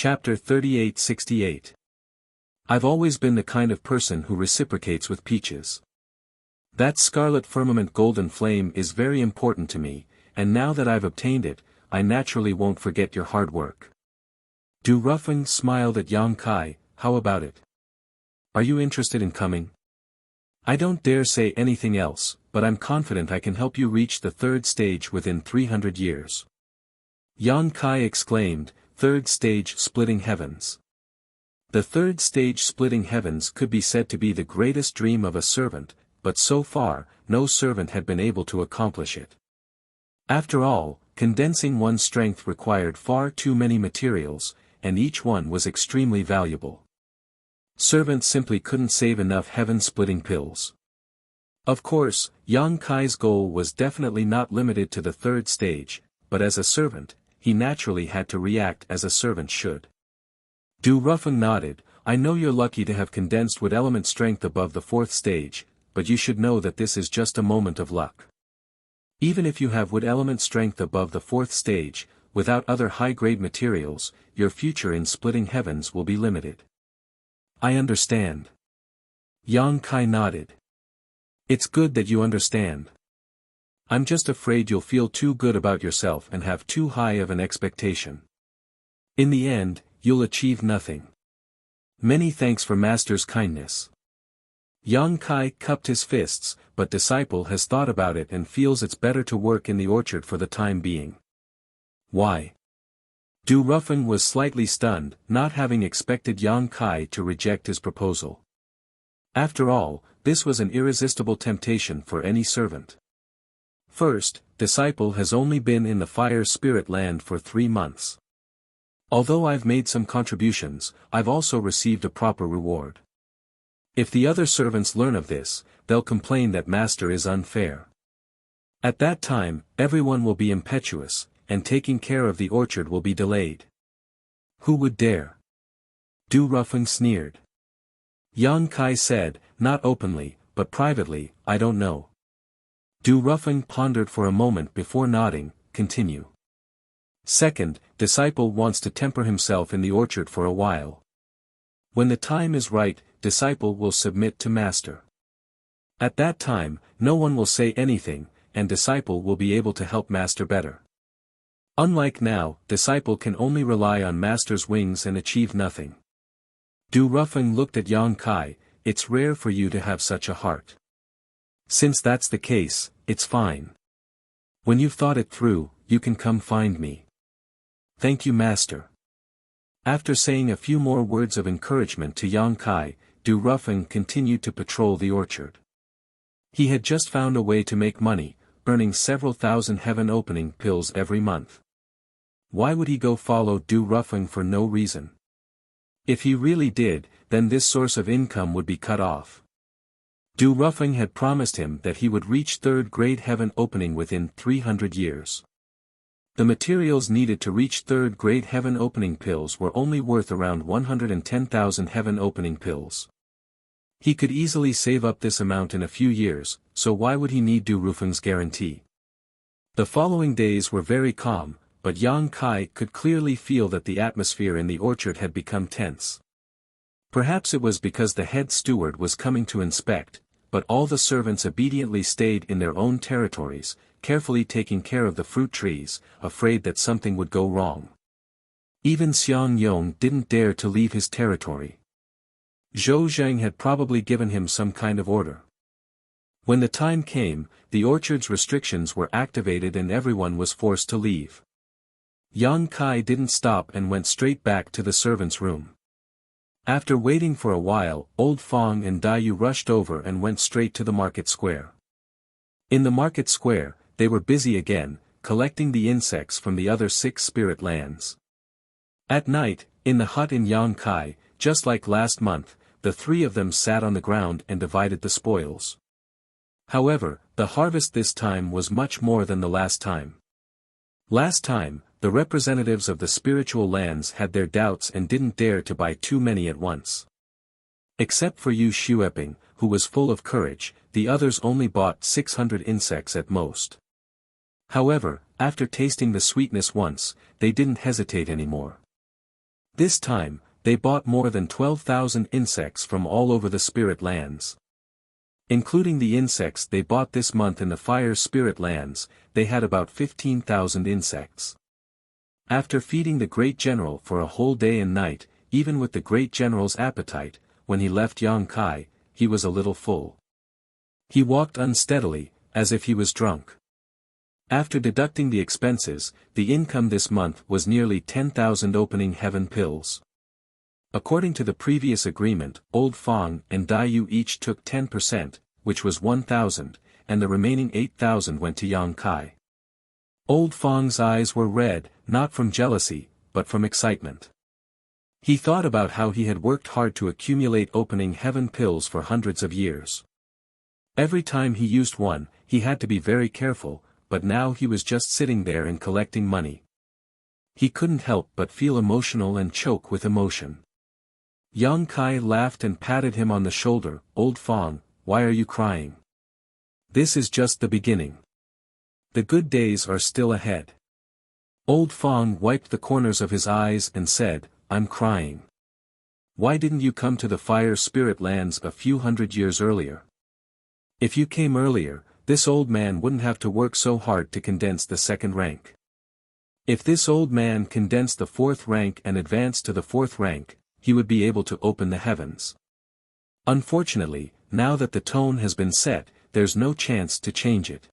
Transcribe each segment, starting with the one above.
Chapter 3868. I've always been the kind of person who reciprocates with peaches. That scarlet firmament golden flame is very important to me, and now that I've obtained it, I naturally won't forget your hard work. Du Rufeng smiled at Yang Kai. How about it? Are you interested in coming? I don't dare say anything else, but I'm confident I can help you reach the third stage within 300 years. Yang Kai exclaimed, Third stage splitting heavens. The third stage splitting heavens could be said to be the greatest dream of a servant, but so far, no servant had been able to accomplish it. After all, condensing one's strength required far too many materials, and each one was extremely valuable. Servants simply couldn't save enough heaven-splitting pills. Of course, Yang Kai's goal was definitely not limited to the third stage, but as a servant, he naturally had to react as a servant should. Du Rufeng nodded. I know you're lucky to have condensed wood element strength above the fourth stage, but you should know that this is just a moment of luck. Even if you have wood element strength above the fourth stage, without other high-grade materials, your future in splitting heavens will be limited. I understand. Yang Kai nodded. It's good that you understand. I'm just afraid you'll feel too good about yourself and have too high of an expectation. In the end, you'll achieve nothing. Many thanks for Master's kindness. Yang Kai cupped his fists, but disciple has thought about it and feels it's better to work in the orchard for the time being. Why? Du Rufeng was slightly stunned, not having expected Yang Kai to reject his proposal. After all, this was an irresistible temptation for any servant. First, disciple has only been in the fire spirit land for 3 months. Although I've made some contributions, I've also received a proper reward. If the other servants learn of this, they'll complain that Master is unfair. At that time, everyone will be impetuous, and taking care of the orchard will be delayed. Who would dare? Du Rufeng sneered. Yang Kai said, not openly, but privately, I don't know. Du Rufeng pondered for a moment before nodding. Continue. Second, disciple wants to temper himself in the orchard for a while. When the time is right, disciple will submit to Master. At that time, no one will say anything, and disciple will be able to help Master better. Unlike now, disciple can only rely on Master's wings and achieve nothing. Du Rufeng looked at Yang Kai. It's rare for you to have such a heart. Since that's the case, it's fine. When you've thought it through, you can come find me. Thank you, Master. After saying a few more words of encouragement to Yang Kai, Du Rufeng continued to patrol the orchard. He had just found a way to make money, earning several thousand heaven-opening pills every month. Why would he go follow Du Rufeng for no reason? If he really did, then this source of income would be cut off. Du Rufeng had promised him that he would reach third-grade heaven opening within 300 years. The materials needed to reach third-grade heaven opening pills were only worth around 110,000 heaven opening pills. He could easily save up this amount in a few years, so why would he need Du Rufeng's guarantee? The following days were very calm, but Yang Kai could clearly feel that the atmosphere in the orchard had become tense. Perhaps it was because the head steward was coming to inspect, but all the servants obediently stayed in their own territories, carefully taking care of the fruit trees, afraid that something would go wrong. Even Xiang Yong didn't dare to leave his territory. Zhou Zheng had probably given him some kind of order. When the time came, the orchard's restrictions were activated and everyone was forced to leave. Yang Kai didn't stop and went straight back to the servants' room. After waiting for a while, Old Fong and Daiyu rushed over and went straight to the market square. In the market square, they were busy again, collecting the insects from the other 6 spirit lands. At night, in the hut in Yang Kai, just like last month, the 3 of them sat on the ground and divided the spoils. However, the harvest this time was much more than the last time. Last time, the representatives of the spiritual lands had their doubts and didn't dare to buy too many at once. Except for Yu Xueping, who was full of courage, the others only bought 600 insects at most. However, after tasting the sweetness once, they didn't hesitate anymore. This time, they bought more than 12,000 insects from all over the spirit lands. Including the insects they bought this month in the fire spirit lands, they had about 15,000 insects. After feeding the great general for a whole day and night, even with the great general's appetite, when he left Yangkai, he was a little full. He walked unsteadily, as if he was drunk. After deducting the expenses, the income this month was nearly 10,000 opening heaven pills. According to the previous agreement, Old Fong and Daiyu each took 10%, which was 1,000, and the remaining 8,000 went to Yangkai. Old Fong's eyes were red, not from jealousy, but from excitement. He thought about how he had worked hard to accumulate opening heaven pills for hundreds of years. Every time he used one, he had to be very careful, but now he was just sitting there and collecting money. He couldn't help but feel emotional and choke with emotion. Yangkai laughed and patted him on the shoulder. "Old Fong, why are you crying? This is just the beginning. The good days are still ahead." Old Fong wiped the corners of his eyes and said, "I'm crying. Why didn't you come to the fire spirit lands a few hundred years earlier? If you came earlier, this old man wouldn't have to work so hard to condense the second rank. If this old man condensed the fourth rank and advanced to the fourth rank, he would be able to open the heavens. Unfortunately, now that the tone has been set, there's no chance to change it.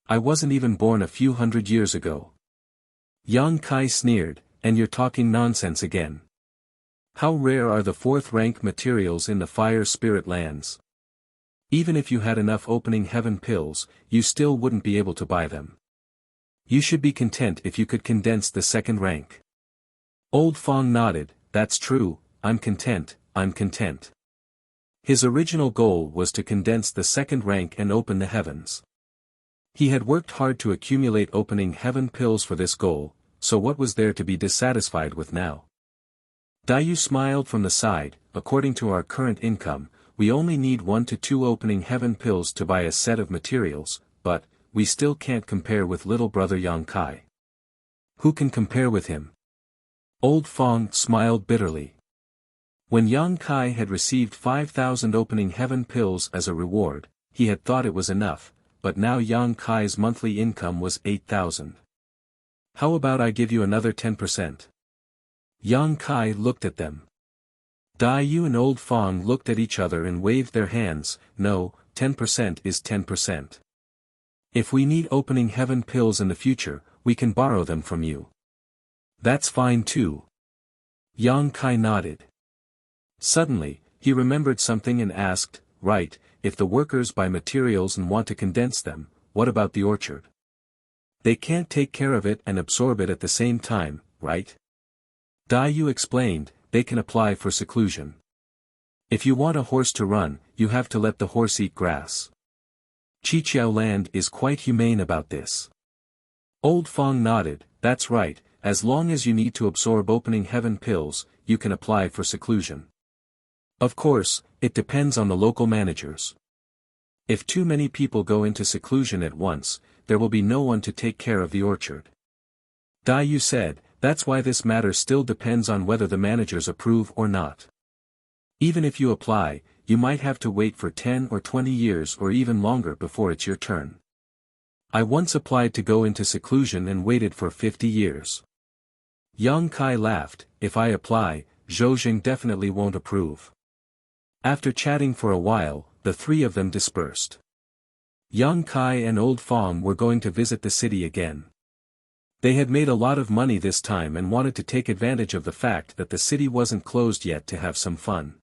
I wasn't even born a few hundred years ago." Yangkai sneered, "And you're talking nonsense again. How rare are the fourth rank materials in the fire spirit lands? Even if you had enough opening heaven pills, you still wouldn't be able to buy them. You should be content if you could condense the second rank." Old Fong nodded. "That's true, I'm content, I'm content." His original goal was to condense the second rank and open the heavens. He had worked hard to accumulate opening heaven pills for this goal, so what was there to be dissatisfied with now? Daiyu smiled from the side. "According to our current income, we only need 1 to 2 opening heaven pills to buy a set of materials, but we still can't compare with little brother Yangkai." "Who can compare with him?" Old Fong smiled bitterly. When Yangkai had received 5,000 opening heaven pills as a reward, he had thought it was enough, but now Yangkai's monthly income was 8,000. "How about I give you another 10%? Yangkai looked at them. Daiyu and Old Fong looked at each other and waved their hands. "No, 10% is 10%. If we need opening heaven pills in the future, we can borrow them from you." "That's fine too." Yangkai nodded. Suddenly, he remembered something and asked, "Right, if the workers buy materials and want to condense them, what about the orchard? They can't take care of it and absorb it at the same time, right?" Daiyu explained, "They can apply for seclusion. If you want a horse to run, you have to let the horse eat grass. Qiqiao land is quite humane about this." Old Fong nodded. "That's right, as long as you need to absorb opening heaven pills, you can apply for seclusion. Of course, it depends on the local managers. If too many people go into seclusion at once, there will be no one to take care of the orchard." Daiyu said, "That's why this matter still depends on whether the managers approve or not. Even if you apply, you might have to wait for 10 or 20 years or even longer before it's your turn. I once applied to go into seclusion and waited for 50 years. Yangkai laughed. "If I apply, Zhou definitely won't approve." After chatting for a while, the three of them dispersed. Yangkai and Old Fong were going to visit the city again. They had made a lot of money this time and wanted to take advantage of the fact that the city wasn't closed yet to have some fun.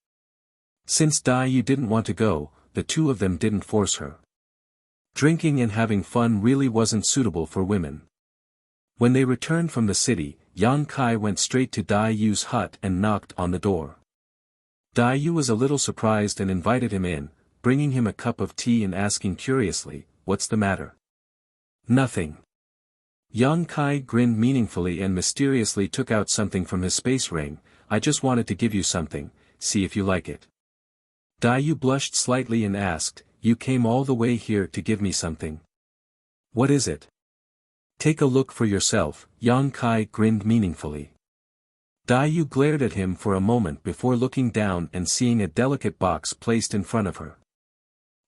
Since Daiyu didn't want to go, the two of them didn't force her. Drinking and having fun really wasn't suitable for women. When they returned from the city, Yangkai went straight to Daiyu's hut and knocked on the door. Daiyu was a little surprised and invited him in, bringing him a cup of tea and asking curiously, "What's the matter?" "Nothing." Yangkai grinned meaningfully and mysteriously took out something from his space ring. "I just wanted to give you something, see if you like it." Daiyu blushed slightly and asked, "You came all the way here to give me something? What is it?" "Take a look for yourself," Yangkai grinned meaningfully. Yu glared at him for a moment before looking down and seeing a delicate box placed in front of her.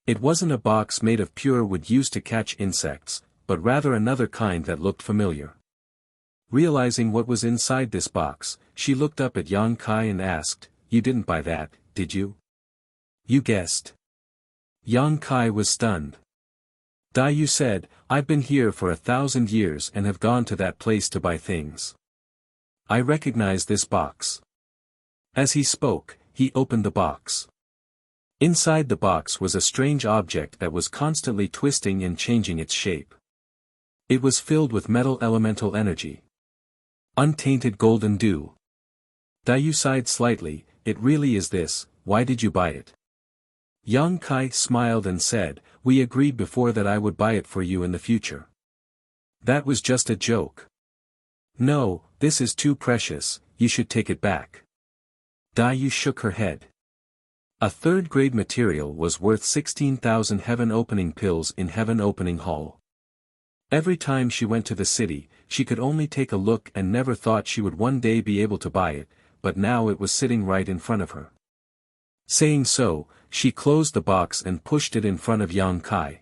It wasn't a box made of pure wood used to catch insects, but rather another kind that looked familiar. Realizing what was inside this box, she looked up at Yang Kai and asked, "You didn't buy that, did you?" "You guessed." Yang Kai was stunned. Yu said, "I've been here for 1,000 years and have gone to that place to buy things. I recognize this box." As he spoke, he opened the box. Inside the box was a strange object that was constantly twisting and changing its shape. It was filled with metal elemental energy. Untainted golden dew. Yu sighed slightly, "It really is this, why did you buy it?" Yang Kai smiled and said, "We agreed before that I would buy it for you in the future. That was just a joke. No, this is too precious, you should take it back." Yu shook her head. A third-grade material was worth 16,000 heaven-opening pills in Heaven Opening Hall. Every time she went to the city, she could only take a look and never thought she would one day be able to buy it, but now it was sitting right in front of her. Saying so, she closed the box and pushed it in front of Yang Kai.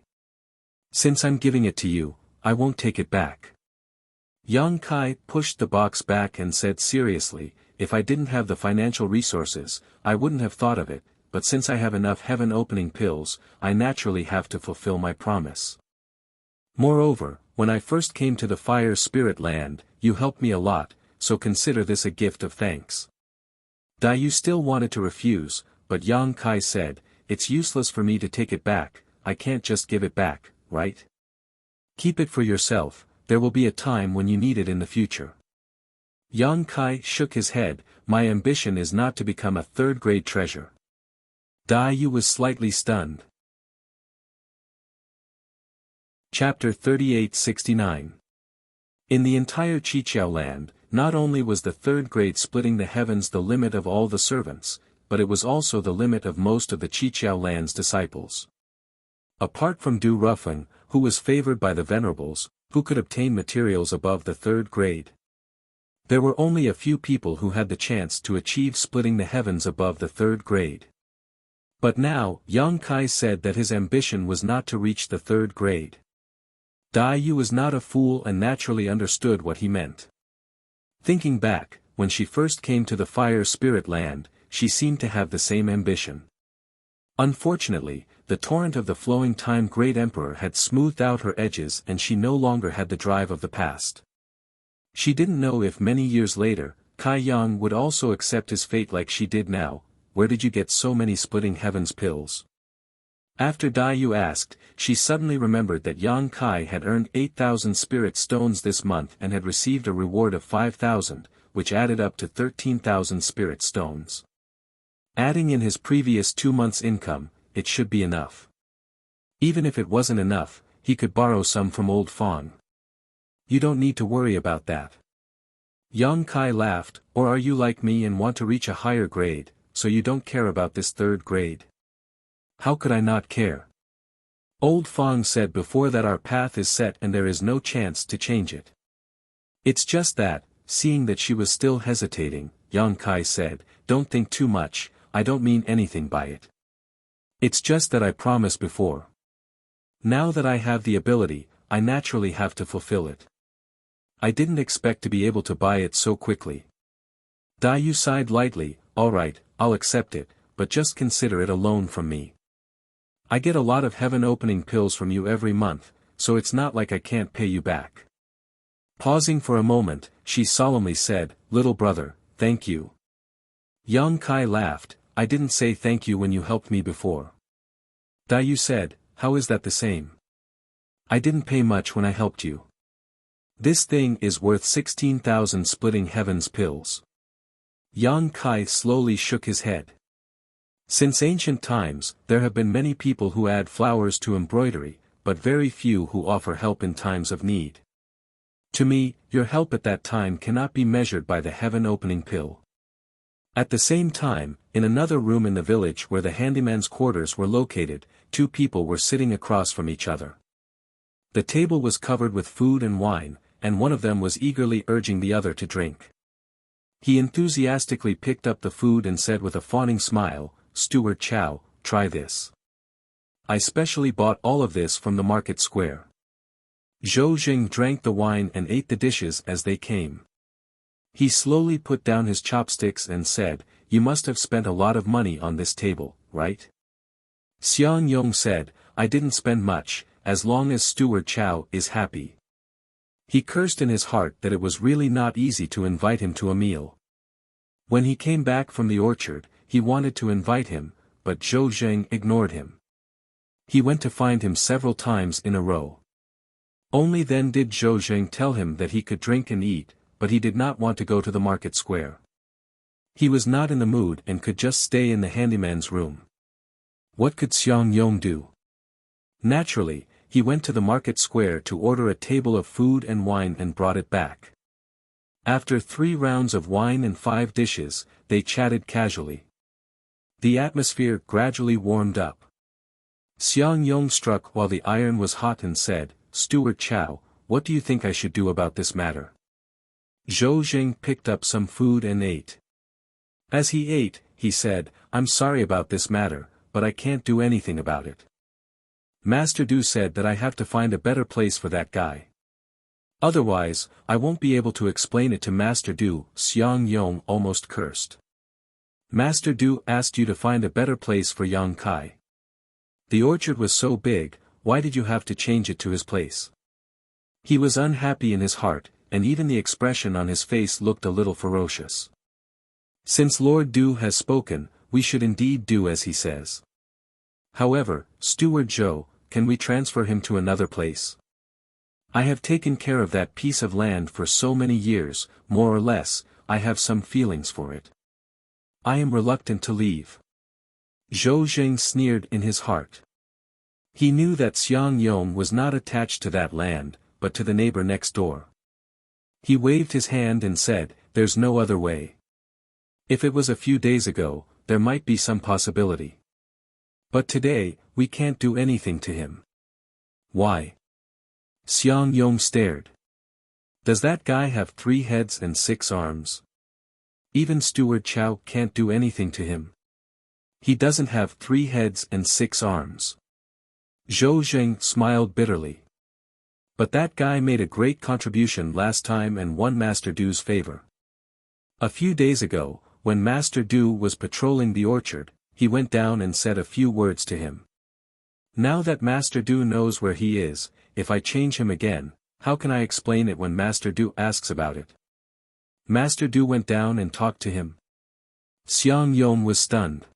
"Since I'm giving it to you, I won't take it back." Yang Kai pushed the box back and said seriously, "If I didn't have the financial resources, I wouldn't have thought of it, but since I have enough heaven-opening pills, I naturally have to fulfill my promise. Moreover, when I first came to the Fire Spirit Land, you helped me a lot, so consider this a gift of thanks." Yu still wanted to refuse, but Yang Kai said, "It's useless for me to take it back, I can't just give it back, right? Keep it for yourself, there will be a time when you need it in the future." Yang Kai shook his head, "My ambition is not to become a third-grade treasure." Yu was slightly stunned. Chapter 3869. In the entire Qiqiao land, not only was the third grade splitting the heavens the limit of all the servants, but it was also the limit of most of the Qiqiao land's disciples. Apart from Du Rufeng, who was favored by the venerables, who could obtain materials above the third grade. There were only a few people who had the chance to achieve splitting the heavens above the third grade. But now, Yang Kai said that his ambition was not to reach the third grade. Yu was not a fool and naturally understood what he meant. Thinking back, when she first came to the Fire Spirit Land, she seemed to have the same ambition. Unfortunately, the torrent of the flowing time Great Emperor had smoothed out her edges and she no longer had the drive of the past. She didn't know if many years later, Kai Yang would also accept his fate like she did now. "Where did you get so many splitting heavens pills?" After Yu asked, she suddenly remembered that Yang Kai had earned 8,000 spirit stones this month and had received a reward of 5,000, which added up to 13,000 spirit stones. Adding in his previous 2 months' income, it should be enough. Even if it wasn't enough, he could borrow some from Old Fong. "You don't need to worry about that." Yang Kai laughed, "Or are you like me and want to reach a higher grade, so you don't care about this third grade?" "How could I not care? Old Fong said before that our path is set and there is no chance to change it." "It's just that," seeing that she was still hesitating, Yang Kai said, "Don't think too much, I don't mean anything by it. It's just that I promised before. Now that I have the ability, I naturally have to fulfill it. I didn't expect to be able to buy it so quickly." Yu sighed lightly, "All right, I'll accept it, but just consider it a loan from me. I get a lot of heaven-opening pills from you every month, so it's not like I can't pay you back." Pausing for a moment, she solemnly said, "Little brother, thank you." Yang Kai laughed, "I didn't say thank you when you helped me before." Yu said, "How is that the same? I didn't pay much when I helped you. This thing is worth 16,000 splitting heavens pills." Yang Kai slowly shook his head. Since ancient times, there have been many people who add flowers to embroidery, but very few who offer help in times of need. To me, your help at that time cannot be measured by the heaven-opening pill. At the same time, in another room in the village where the handyman's quarters were located, 2 people were sitting across from each other. The table was covered with food and wine, and one of them was eagerly urging the other to drink. He enthusiastically picked up the food and said with a fawning smile, "Steward Chow, try this. I specially bought all of this from the market square." Zhou Jing drank the wine and ate the dishes as they came. He slowly put down his chopsticks and said, "You must have spent a lot of money on this table, right?" Xiang Yong said, "I didn't spend much, as long as Steward Chow is happy." He cursed in his heart that it was really not easy to invite him to a meal. When he came back from the orchard, he wanted to invite him, but Zhou Jing ignored him. He went to find him several times in a row. Only then did Zhou Jing tell him that he could drink and eat, but he did not want to go to the market square. He was not in the mood and could just stay in the handyman's room. What could Xiang Yong do? Naturally, he went to the market square to order a table of food and wine and brought it back. After 3 rounds of wine and 5 dishes, they chatted casually. The atmosphere gradually warmed up. Xiang Yong struck while the iron was hot and said, "Steward Chow, what do you think I should do about this matter?" Zhou Jing picked up some food and ate. As he ate, he said, "I'm sorry about this matter, but I can't do anything about it. Master Du said that I have to find a better place for that guy. Otherwise, I won't be able to explain it to Master Du." Xiang Yong almost cursed. "Master Du asked you to find a better place for Yang Kai. The orchard was so big, why did you have to change it to his place?" He was unhappy in his heart, and even the expression on his face looked a little ferocious. "Since Lord Du has spoken, we should indeed do as he says. However, Steward Zhou, can we transfer him to another place? I have taken care of that piece of land for so many years, more or less, I have some feelings for it. I am reluctant to leave." Zhou Jing sneered in his heart. He knew that Xiang Yong was not attached to that land, but to the neighbor next door. He waved his hand and said, "There's no other way. If it was a few days ago, there might be some possibility. But today, we can't do anything to him." "Why?" Xiang Yong stared. "Does that guy have 3 heads and 6 arms? Even Steward Chow can't do anything to him. He doesn't have 3 heads and 6 arms." Zhou Jing smiled bitterly. "But that guy made a great contribution last time and won Master Du's favor. A few days ago, when Master Du was patrolling the orchard, he went down and said a few words to him. Now that Master Du knows where he is, if I change him again, how can I explain it when Master Du asks about it? Master Du went down and talked to him." Xiang Yong was stunned.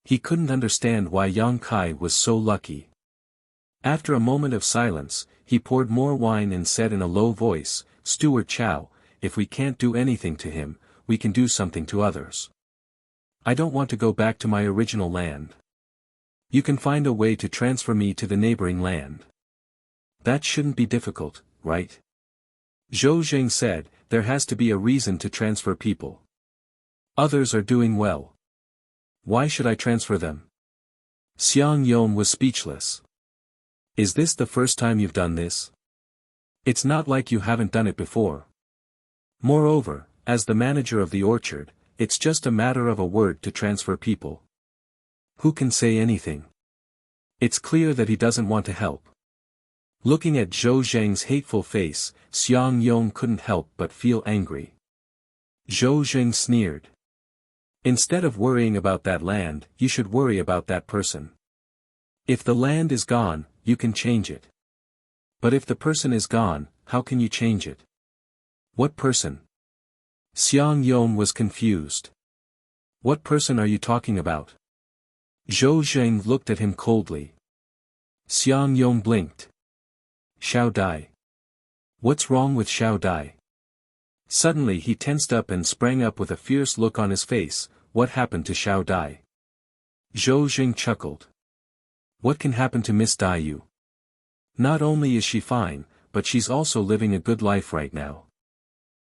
He couldn't understand why Yang Kai was so lucky. After a moment of silence, he poured more wine and said in a low voice, "Steward Chow, if we can't do anything to him, we can do something to others. I don't want to go back to my original land. You can find a way to transfer me to the neighboring land. That shouldn't be difficult, right?" Zhou Jing said, "There has to be a reason to transfer people. Others are doing well. Why should I transfer them?" Xiang Yong was speechless. "Is this the first time you've done this? It's not like you haven't done it before. Moreover, as the manager of the orchard, it's just a matter of a word to transfer people. Who can say anything? It's clear that he doesn't want to help." Looking at Zhou Zheng's hateful face, Xiang Yong couldn't help but feel angry. Zhou Zheng sneered. "Instead of worrying about that land, you should worry about that person. If the land is gone, you can change it. But if the person is gone, how can you change it?" "What person?" Xiang Yong was confused. "What person are you talking about?" Zhou Zheng looked at him coldly. Xiang Yong blinked. "Xiao Dai. What's wrong with Xiao Dai?" Suddenly he tensed up and sprang up with a fierce look on his face. "What happened to Xiao Dai?" Zhou Jing chuckled. "What can happen to Miss Dai Yu? Not only is she fine, but she's also living a good life right now."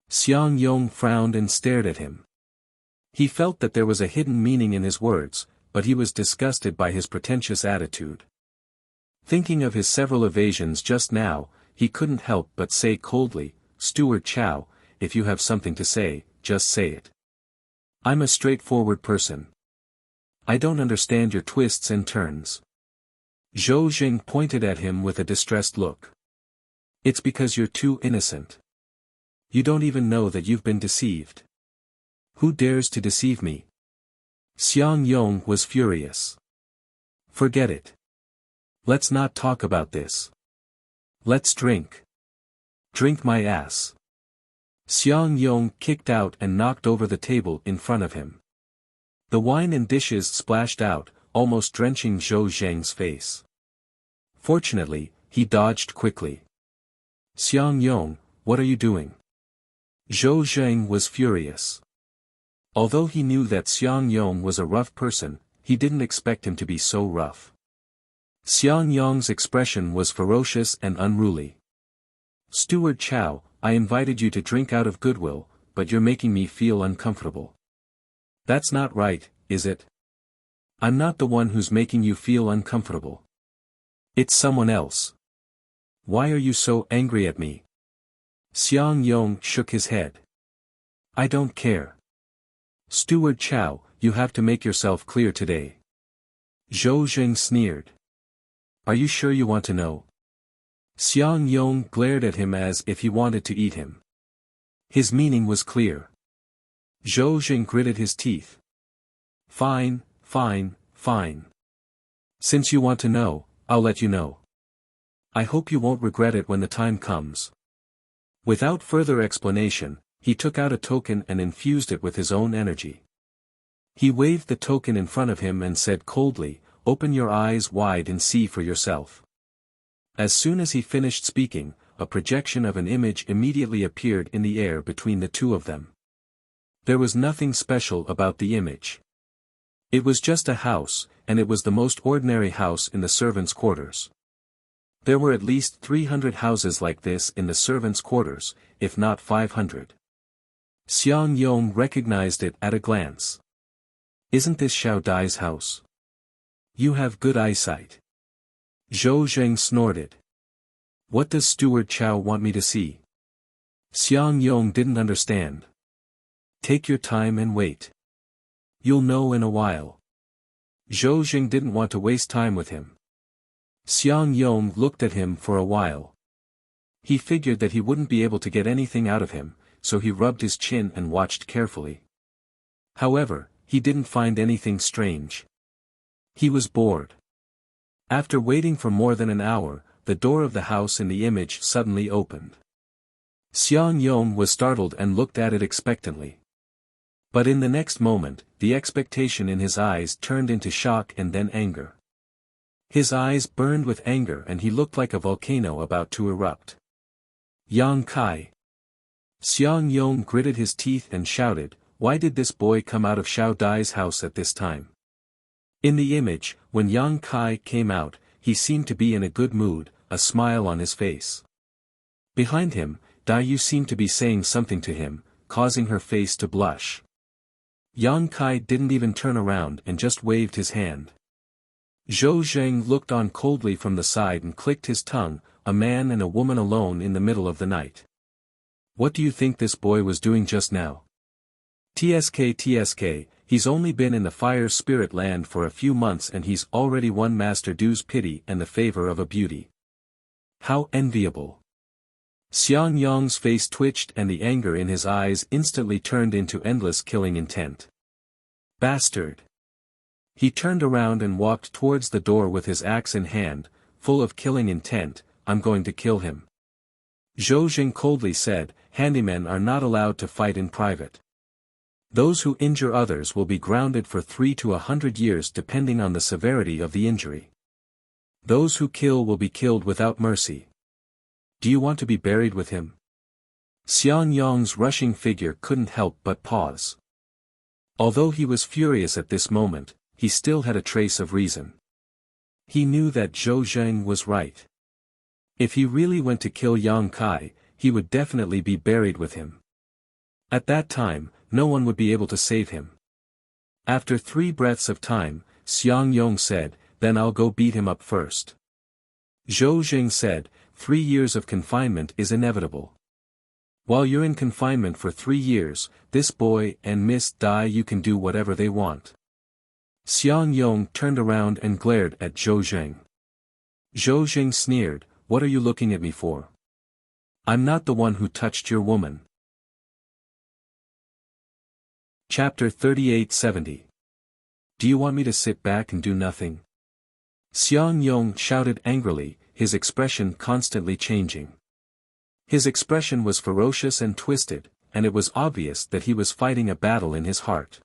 Xiang Yong frowned and stared at him. He felt that there was a hidden meaning in his words, but he was disgusted by his pretentious attitude. Thinking of his several evasions just now, he couldn't help but say coldly, "Steward Chow, if you have something to say, just say it. I'm a straightforward person. I don't understand your twists and turns. Zhou Jing pointed at him with a distressed look. It's because you're too innocent. You don't even know that you've been deceived. Who dares to deceive me? Xiang Yong was furious. Forget it. Let's not talk about this. Let's drink. Drink my ass. Xiang Yong kicked out and knocked over the table in front of him. The wine and dishes splashed out, almost drenching Zhou Zheng's face. Fortunately, he dodged quickly. Xiang Yong, what are you doing? Zhou Zheng was furious. Although he knew that Xiang Yong was a rough person, he didn't expect him to be so rough. Xiang Yong's expression was ferocious and unruly. Steward Chow, I invited you to drink out of goodwill, but you're making me feel uncomfortable. That's not right, is it? I'm not the one who's making you feel uncomfortable. It's someone else. Why are you so angry at me? Xiang Yong shook his head. I don't care. Steward Chow, you have to make yourself clear today. Zhou Jing sneered. Are you sure you want to know? Xiang Yong glared at him as if he wanted to eat him. His meaning was clear. Zhou Jing gritted his teeth. Fine, fine, fine. Since you want to know, I'll let you know. I hope you won't regret it when the time comes. Without further explanation, he took out a token and infused it with his own energy. He waved the token in front of him and said coldly, open your eyes wide and see for yourself. As soon as he finished speaking, a projection of an image immediately appeared in the air between the two of them. There was nothing special about the image. It was just a house, and it was the most ordinary house in the servants' quarters. There were at least 300 houses like this in the servants' quarters, if not 500. Xiang Yong recognized it at a glance. Isn't this Xiao Dai's house? You have good eyesight. Zhou Zheng snorted. What does Steward Chow want me to see? Xiang Yong didn't understand. Take your time and wait. You'll know in a while. Zhou Zheng didn't want to waste time with him. Xiang Yong looked at him for a while. He figured that he wouldn't be able to get anything out of him, so he rubbed his chin and watched carefully. However, he didn't find anything strange. He was bored. After waiting for more than an hour, the door of the house in the image suddenly opened. Xiang Yong was startled and looked at it expectantly. But in the next moment, the expectation in his eyes turned into shock and then anger. His eyes burned with anger and he looked like a volcano about to erupt. Yang Kai. Xiang Yong gritted his teeth and shouted, why did this boy come out of Xiao Dai's house at this time? In the image, when Yang Kai came out, he seemed to be in a good mood, a smile on his face. Behind him, Dai Yu seemed to be saying something to him, causing her face to blush. Yang Kai didn't even turn around and just waved his hand. Zhou Zheng looked on coldly from the side and clicked his tongue, a man and a woman alone in the middle of the night. What do you think this boy was doing just now? TSK, he's only been in the fire spirit land for a few months and he's already won Master Du's pity and the favor of a beauty. How enviable. Xiang Yong's face twitched and the anger in his eyes instantly turned into endless killing intent. Bastard. He turned around and walked towards the door with his axe in hand, full of killing intent. I'm going to kill him. Zhou Jing coldly said, handymen are not allowed to fight in private. Those who injure others will be grounded for 3 to 100 years depending on the severity of the injury. Those who kill will be killed without mercy. Do you want to be buried with him? Xiang Yong's rushing figure couldn't help but pause. Although he was furious at this moment, he still had a trace of reason. He knew that Zhou Zheng was right. If he really went to kill Yang Kai, he would definitely be buried with him. At that time, no one would be able to save him. After 3 breaths of time, Xiang Yong said, then I'll go beat him up first. Zhou Jing said, 3 years of confinement is inevitable. While you're in confinement for 3 years, this boy and Miss Dai you can do whatever they want. Xiang Yong turned around and glared at Zhou Zheng. Zhou Zheng sneered, "What are you looking at me for? I'm not the one who touched your woman." Chapter 38-70. Do you want me to sit back and do nothing? Xiang Yong shouted angrily, his expression constantly changing. His expression was ferocious and twisted, and it was obvious that he was fighting a battle in his heart.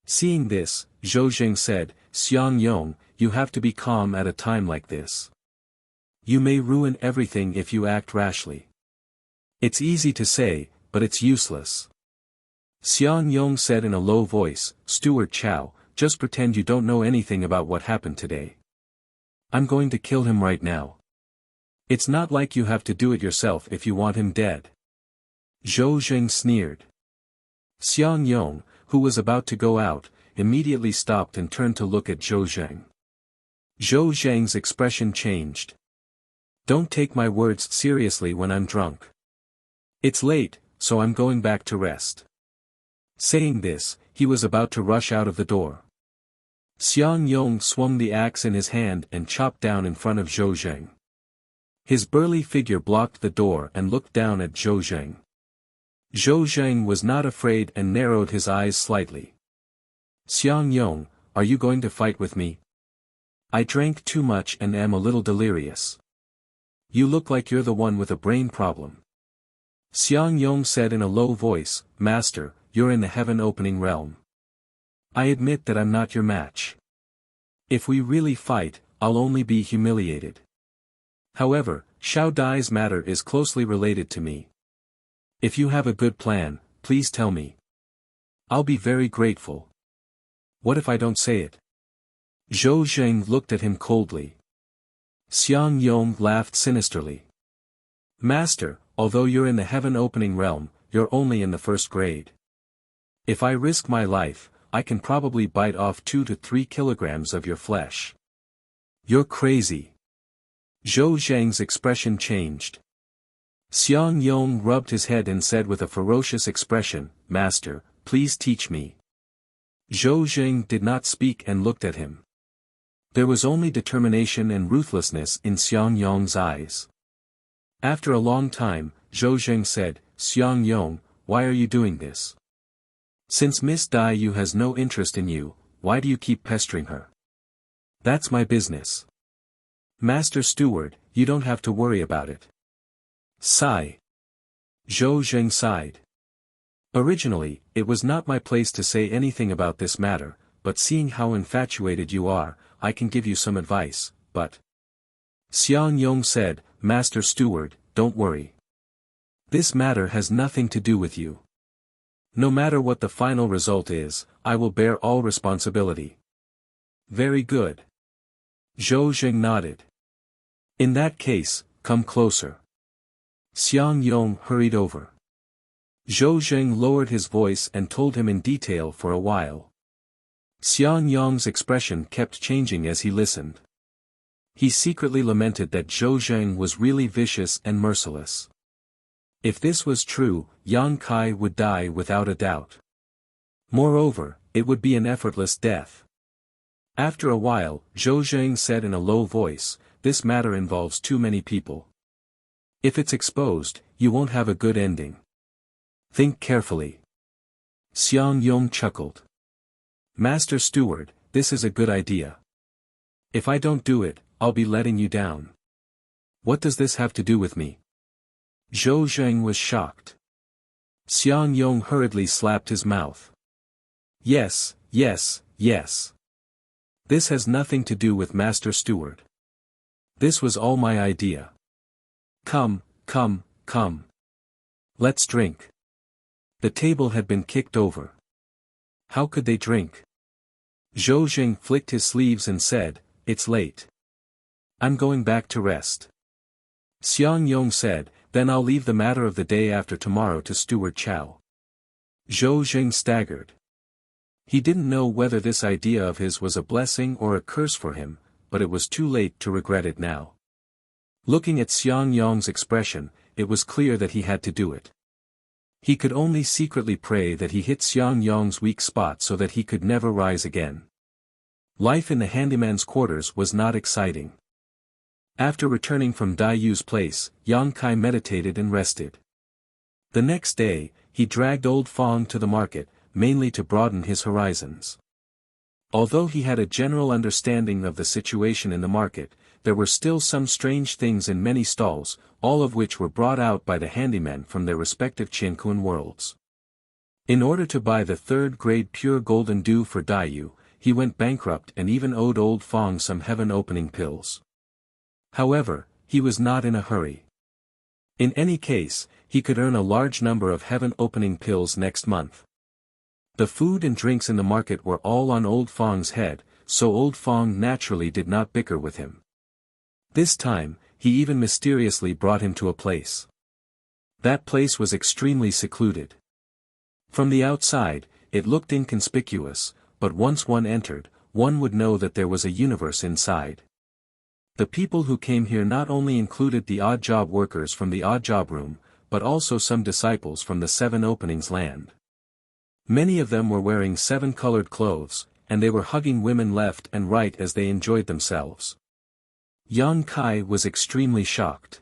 Seeing this, Zhou Zheng said, "Xiang Yong, you have to be calm at a time like this. You may ruin everything if you act rashly. It's easy to say, but it's useless." Xiang Yong said in a low voice, "Steward Chow, just pretend you don't know anything about what happened today. I'm going to kill him right now. It's not like you have to do it yourself if you want him dead." Zhou Zheng sneered. Xiang Yong, who was about to go out, immediately stopped and turned to look at Zhou Zheng. Zhou Zheng's expression changed. "Don't take my words seriously when I'm drunk. It's late, so I'm going back to rest." Saying this, he was about to rush out of the door. Xiang Yong swung the axe in his hand and chopped down in front of Zhou Zheng. His burly figure blocked the door and looked down at Zhou Zheng. Zhou Zheng was not afraid and narrowed his eyes slightly. "Xiang Yong, are you going to fight with me? I drank too much and am a little delirious. You look like you're the one with a brain problem." Xiang Yong said in a low voice, "Master, you're in the heaven-opening realm. I admit that I'm not your match. If we really fight, I'll only be humiliated. However, Xiao Dai's matter is closely related to me. If you have a good plan, please tell me. I'll be very grateful." "What if I don't say it?" Zhou Zheng looked at him coldly. Xiang Yong laughed sinisterly. "Master, although you're in the heaven-opening realm, you're only in the 1st grade. If I risk my life, I can probably bite off 2 to 3 kilograms of your flesh." "You're crazy." Zhou Zheng's expression changed. Xiang Yong rubbed his head and said with a ferocious expression, "Master, please teach me." Zhou Zheng did not speak and looked at him. There was only determination and ruthlessness in Xiang Yong's eyes. After a long time, Zhou Zheng said, "Xiang Yong, why are you doing this? Since Miss Dai Yu has no interest in you, why do you keep pestering her?" "That's my business. Master Steward, you don't have to worry about it." Sigh. Zhou Zheng sighed. "Originally, it was not my place to say anything about this matter, but seeing how infatuated you are, I can give you some advice, but..." Xiang Yong said, "Master Steward, don't worry. This matter has nothing to do with you. No matter what the final result is, I will bear all responsibility." "Very good." Zhou Zheng nodded. "In that case, come closer." Xiang Yong hurried over. Zhou Zheng lowered his voice and told him in detail for a while. Xiang Yong's expression kept changing as he listened. He secretly lamented that Zhou Zheng was really vicious and merciless. If this was true, Yang Kai would die without a doubt. Moreover, it would be an effortless death. After a while, Zhou Zheng said in a low voice, "This matter involves too many people. If it's exposed, you won't have a good ending. Think carefully." Xiang Yong chuckled. "Master Steward, this is a good idea. If I don't do it, I'll be letting you down. What does this have to do with me?" Zhou Zheng was shocked. Xiang Yong hurriedly slapped his mouth. Yes. This has nothing to do with Master Steward. This was all my idea. Come. Let's drink." The table had been kicked over. How could they drink? Zhou Zheng flicked his sleeves and said, "It's late. I'm going back to rest." Xiang Yong said, "Then I'll leave the matter of the day after tomorrow to Steward Chow." Zhou Zheng staggered. He didn't know whether this idea of his was a blessing or a curse for him, but it was too late to regret it now. Looking at Xiang Yong's expression, it was clear that he had to do it. He could only secretly pray that he hit Xiang Yong's weak spot so that he could never rise again. Life in the handyman's quarters was not exciting. After returning from Dai Yu's place, Yang Kai meditated and rested. The next day, he dragged old Fong to the market, mainly to broaden his horizons. Although he had a general understanding of the situation in the market, there were still some strange things in many stalls, all of which were brought out by the handymen from their respective Qiankun worlds. In order to buy the third-grade pure golden dew for Dai Yu, he went bankrupt and even owed old Fong some heaven-opening pills. However, he was not in a hurry. In any case, he could earn a large number of heaven-opening pills next month. The food and drinks in the market were all on old Fong's head, so old Fong naturally did not bicker with him. This time, he even mysteriously brought him to a place. That place was extremely secluded. From the outside, it looked inconspicuous, but once one entered, one would know that there was a universe inside. The people who came here not only included the odd job workers from the odd job room, but also some disciples from the Seven Openings land. Many of them were wearing seven-colored clothes, and they were hugging women left and right as they enjoyed themselves. Yang Kai was extremely shocked.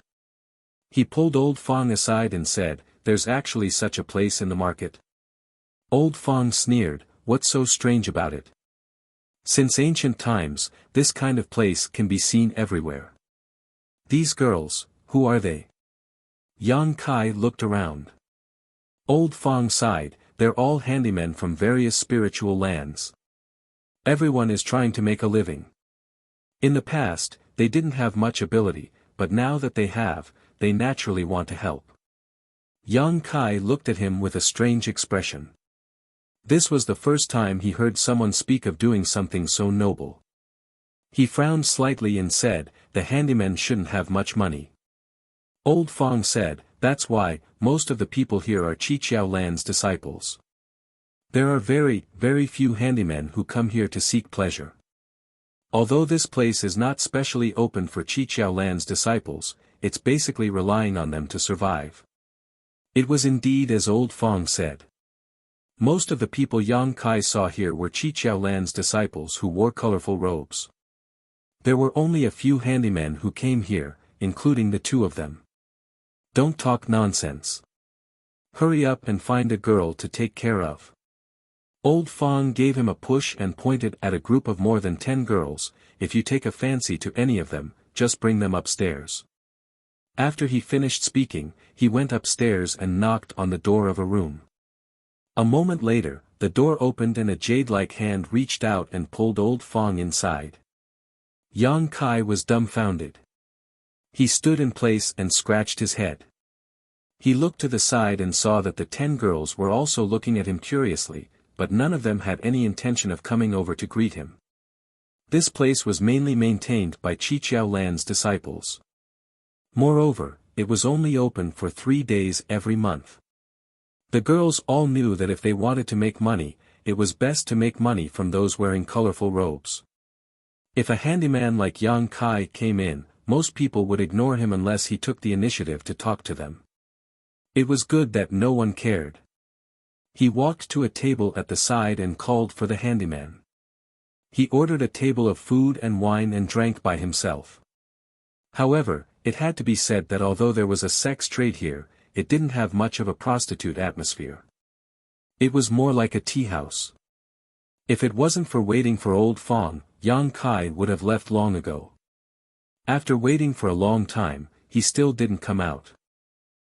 He pulled old Fong aside and said, "There's actually such a place in the market?" Old Fong sneered, "What's so strange about it? Since ancient times, this kind of place can be seen everywhere. These girls, who are they?" Yang Kai looked around. Old Fong sighed, "They're all handymen from various spiritual lands. Everyone is trying to make a living. In the past, they didn't have much ability, but now that they have, they naturally want to help." Yang Kai looked at him with a strange expression. This was the first time he heard someone speak of doing something so noble. He frowned slightly and said, "The handymen shouldn't have much money." Old Fong said, "That's why, most of the people here are Qiqiao Land's disciples. There are very, very few handymen who come here to seek pleasure. Although this place is not specially open for Qiqiao Land's disciples, it's basically relying on them to survive." It was indeed as old Fong said. Most of the people Yang Kai saw here were Qiqiao Land's disciples who wore colorful robes. There were only a few handymen who came here, including the two of them. "Don't talk nonsense. Hurry up and find a girl to take care of." Old Fong gave him a push and pointed at a group of more than 10 girls. "If you take a fancy to any of them, just bring them upstairs." After he finished speaking, he went upstairs and knocked on the door of a room. A moment later, the door opened and a jade-like hand reached out and pulled old Fong inside. Yang Kai was dumbfounded. He stood in place and scratched his head. He looked to the side and saw that the 10 girls were also looking at him curiously, but none of them had any intention of coming over to greet him. This place was mainly maintained by Qiqiao Land's disciples. Moreover, it was only open for 3 days every month. The girls all knew that if they wanted to make money, it was best to make money from those wearing colorful robes. If a handyman like Yang Kai came in, most people would ignore him unless he took the initiative to talk to them. It was good that no one cared. He walked to a table at the side and called for the handyman. He ordered a table of food and wine and drank by himself. However, it had to be said that although there was a sex trade here, it didn't have much of a prostitute atmosphere. It was more like a tea house. If it wasn't for waiting for old Fong, Yang Kai would have left long ago. After waiting for a long time, he still didn't come out.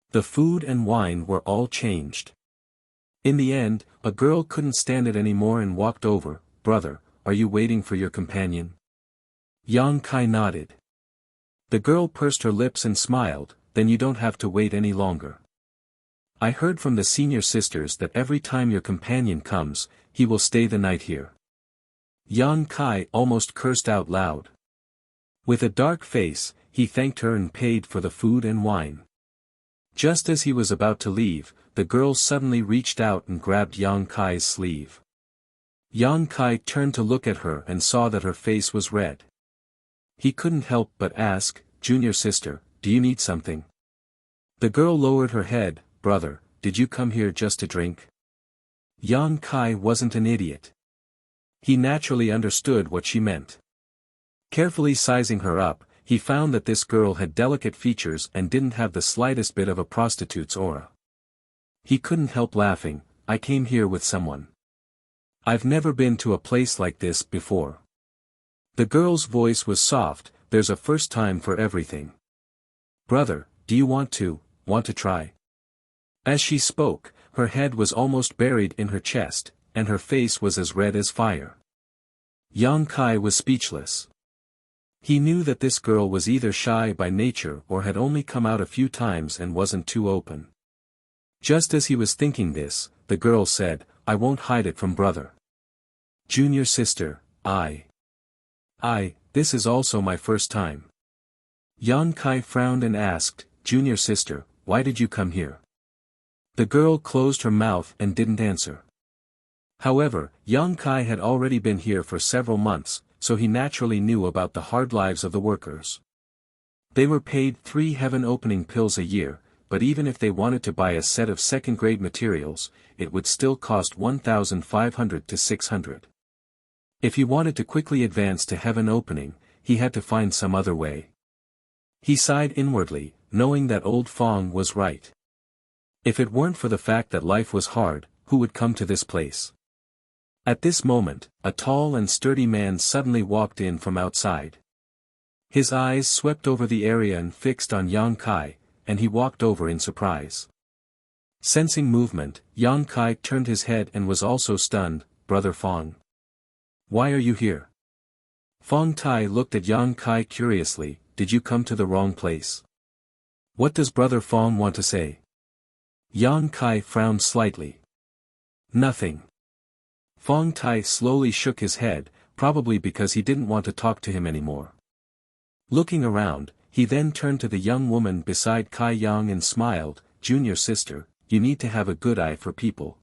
The food and wine were all changed. In the end, a girl couldn't stand it anymore and walked over. "Brother, are you waiting for your companion?" Yang Kai nodded. The girl pursed her lips and smiled. "Then you don't have to wait any longer. I heard from the senior sisters that every time your companion comes, he will stay the night here." Yang Kai almost cursed out loud. With a dark face, he thanked her and paid for the food and wine. Just as he was about to leave, the girl suddenly reached out and grabbed Yang Kai's sleeve. Yang Kai turned to look at her and saw that her face was red. He couldn't help but ask, "Junior sister, do you need something?" The girl lowered her head. "Brother, did you come here just to drink? Yang Kai wasn't an idiot. He naturally understood what she meant. Carefully sizing her up, he found that this girl had delicate features and didn't have the slightest bit of a prostitute's aura. He couldn't help laughing. I came here with someone. I've never been to a place like this before. The girl's voice was soft. There's a first time for everything. Brother, do you want to try? As she spoke, her head was almost buried in her chest, and her face was as red as fire. Yang Kai was speechless. He knew that this girl was either shy by nature or had only come out a few times and wasn't too open. Just as he was thinking this, the girl said, I won't hide it from brother. Junior sister, this is also my first time. Yang Kai frowned and asked, Junior sister, why did you come here? The girl closed her mouth and didn't answer. However, Yang Kai had already been here for several months, so he naturally knew about the hard lives of the workers. They were paid 3 heaven-opening pills a year, but even if they wanted to buy a set of second-grade materials, it would still cost 1,500 to 600. If he wanted to quickly advance to heaven opening, he had to find some other way. He sighed inwardly, knowing that old Fong was right. If it weren't for the fact that life was hard, who would come to this place? At this moment, a tall and sturdy man suddenly walked in from outside. His eyes swept over the area and fixed on Yang Kai, and he walked over in surprise. Sensing movement, Yang Kai turned his head and was also stunned. Brother Fong. Why are you here? Fong Tai looked at Yang Kai curiously. Did you come to the wrong place? What does Brother Fong want to say? Yang Kai frowned slightly. Nothing. Fong Tai slowly shook his head, probably because he didn't want to talk to him anymore. Looking around, he then turned to the young woman beside Kai Yang and smiled, Junior sister, you need to have a good eye for people.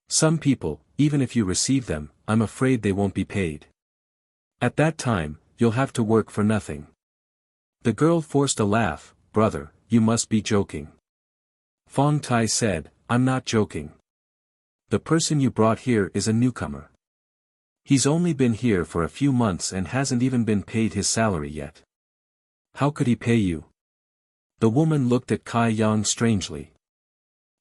Some people, even if you receive them, I'm afraid they won't be paid. At that time, you'll have to work for nothing. The girl forced a laugh. Brother, you must be joking. Fong Tai said, I'm not joking. The person you brought here is a newcomer. He's only been here for a few months and hasn't even been paid his salary yet. How could he pay you? The woman looked at Kai Yang strangely.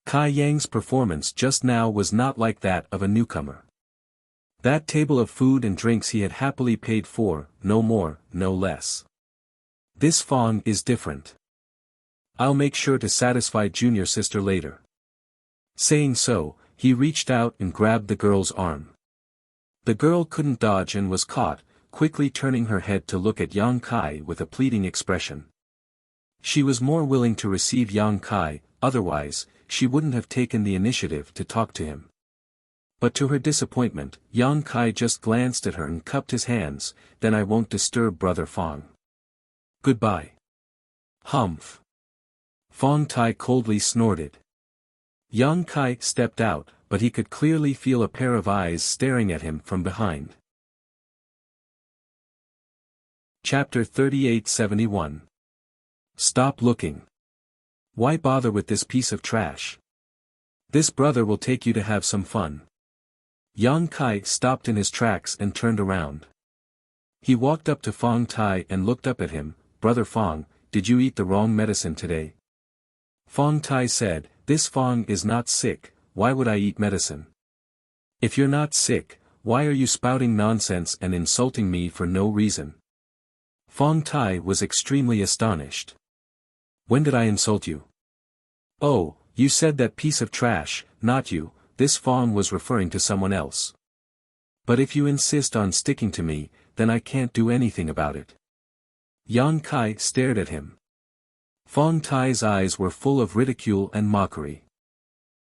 Kai Yang's performance just now was not like that of a newcomer. That table of food and drinks he had happily paid for, no more, no less. This Fong is different. I'll make sure to satisfy Junior sister later. Saying so, he reached out and grabbed the girl's arm. The girl couldn't dodge and was caught, quickly turning her head to look at Yang Kai with a pleading expression. She was more willing to receive Yang Kai, otherwise, she wouldn't have taken the initiative to talk to him. But to her disappointment, Yang Kai just glanced at her and cupped his hands. Then I won't disturb Brother Fong. Goodbye. Humph. Fong Tai coldly snorted. Yang Kai stepped out, but he could clearly feel a pair of eyes staring at him from behind. Chapter 3871. Stop looking. Why bother with this piece of trash? This brother will take you to have some fun. Yang Kai stopped in his tracks and turned around. He walked up to Fong Tai and looked up at him. Brother Fong, did you eat the wrong medicine today? Fong Tai said, this Fong is not sick, why would I eat medicine? If you're not sick, why are you spouting nonsense and insulting me for no reason? Fong Tai was extremely astonished. When did I insult you? Oh, you said that piece of trash, not you. This Fong was referring to someone else. But if you insist on sticking to me, then I can't do anything about it. Yang Kai stared at him. Fong Tai's eyes were full of ridicule and mockery.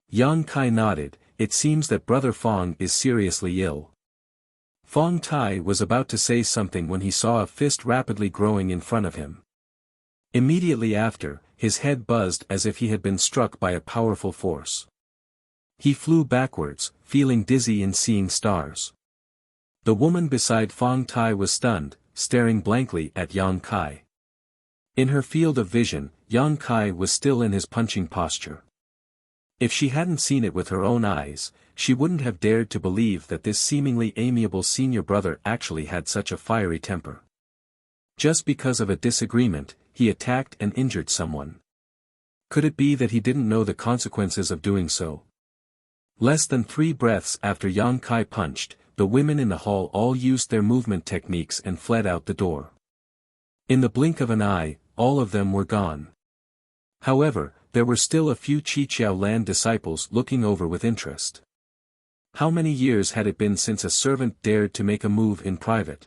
Yang Kai nodded. It seems that Brother Fong is seriously ill. Fong Tai was about to say something when he saw a fist rapidly growing in front of him. Immediately after, his head buzzed as if he had been struck by a powerful force. He flew backwards, feeling dizzy and seeing stars. The woman beside Fong Tai was stunned, staring blankly at Yang Kai. In her field of vision, Yang Kai was still in his punching posture. If she hadn't seen it with her own eyes, she wouldn't have dared to believe that this seemingly amiable senior brother actually had such a fiery temper. Just because of a disagreement, he attacked and injured someone. Could it be that he didn't know the consequences of doing so? Less than 3 breaths after Yang Kai punched, the women in the hall all used their movement techniques and fled out the door. In the blink of an eye, all of them were gone. However, there were still a few Qiqiao Land disciples looking over with interest. How many years had it been since a servant dared to make a move in private?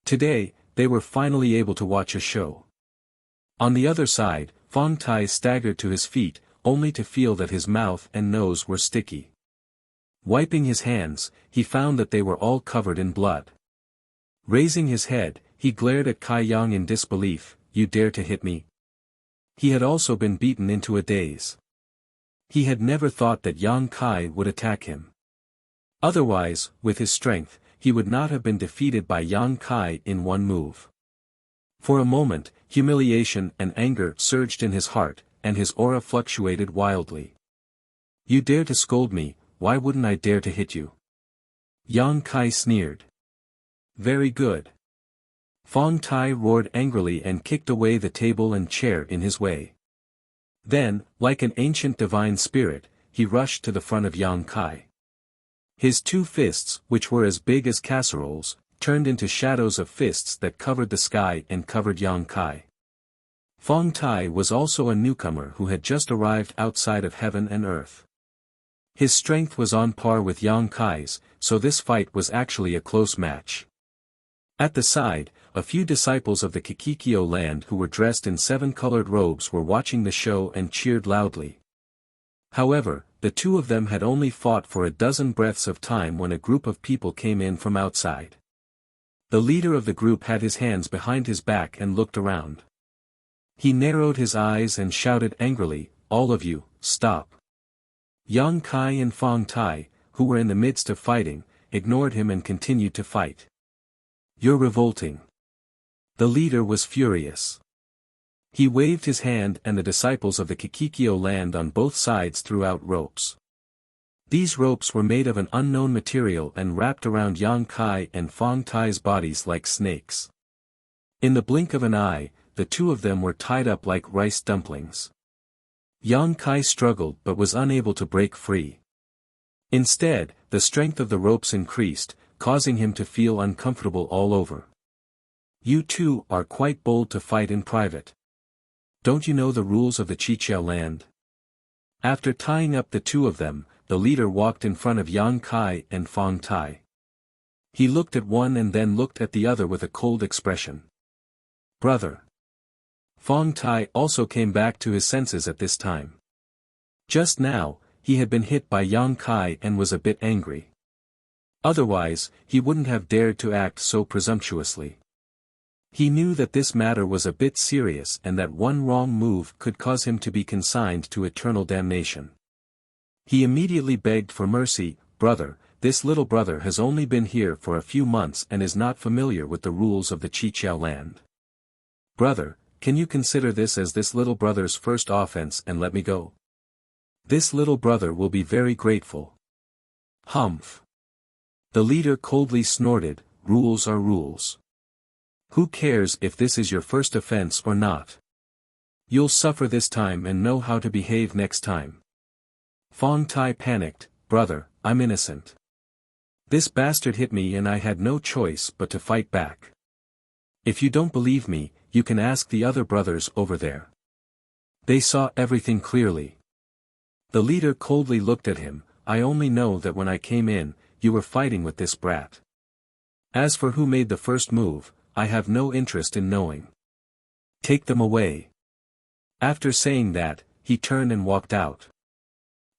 Today, they were finally able to watch a show. On the other side, Fong Tai staggered to his feet, only to feel that his mouth and nose were sticky. Wiping his hands, he found that they were all covered in blood. Raising his head, he glared at Kai Yang in disbelief. "You dare to hit me?" He had also been beaten into a daze. He had never thought that Yang Kai would attack him. Otherwise, with his strength, he would not have been defeated by Yang Kai in one move. For a moment, humiliation and anger surged in his heart, and his aura fluctuated wildly. "You dare to scold me, why wouldn't I dare to hit you?" Yang Kai sneered. "Very good." Fong Tai roared angrily and kicked away the table and chair in his way. Then, like an ancient divine spirit, he rushed to the front of Yang Kai. His 2 fists, which were as big as casseroles, turned into shadows of fists that covered the sky and covered Yang Kai. Fong Tai was also a newcomer who had just arrived outside of heaven and earth. His strength was on par with Yang Kai's, so this fight was actually a close match. At the side, a few disciples of the Kikikyo land who were dressed in 7-colored robes were watching the show and cheered loudly. However, the 2 of them had only fought for a dozen breaths of time when a group of people came in from outside. The leader of the group had his hands behind his back and looked around. He narrowed his eyes and shouted angrily, "All of you, stop." Yang Kai and Fong Tai, who were in the midst of fighting, ignored him and continued to fight. "You're revolting." The leader was furious. He waved his hand and the disciples of the Kikikyo land on both sides threw out ropes. These ropes were made of an unknown material and wrapped around Yang Kai and Fong Tai's bodies like snakes. In the blink of an eye, the 2 of them were tied up like rice dumplings. Yang Kai struggled but was unable to break free. Instead, the strength of the ropes increased, causing him to feel uncomfortable all over. "You 2 are quite bold to fight in private. Don't you know the rules of the Qiqiao land?" After tying up the 2 of them, the leader walked in front of Yang Kai and Fong Tai. He looked at one and then looked at the other with a cold expression. "Brother." Fong Tai also came back to his senses at this time. Just now, he had been hit by Yang Kai and was a bit angry. Otherwise, he wouldn't have dared to act so presumptuously. He knew that this matter was a bit serious and that one wrong move could cause him to be consigned to eternal damnation. He immediately begged for mercy. "Brother, this little brother has only been here for a few months and is not familiar with the rules of the Qiqiao land. Brother, can you consider this as this little brother's first offense and let me go? This little brother will be very grateful." "Humph." The leader coldly snorted, "Rules are rules. Who cares if this is your first offense or not? You'll suffer this time and know how to behave next time." Fong Tai panicked, "Brother, I'm innocent. This bastard hit me and I had no choice but to fight back. If you don't believe me, you can ask the other brothers over there. They saw everything clearly." The leader coldly looked at him, "I only know that when I came in, you were fighting with this brat. As for who made the first move, I have no interest in knowing. Take them away." After saying that, he turned and walked out.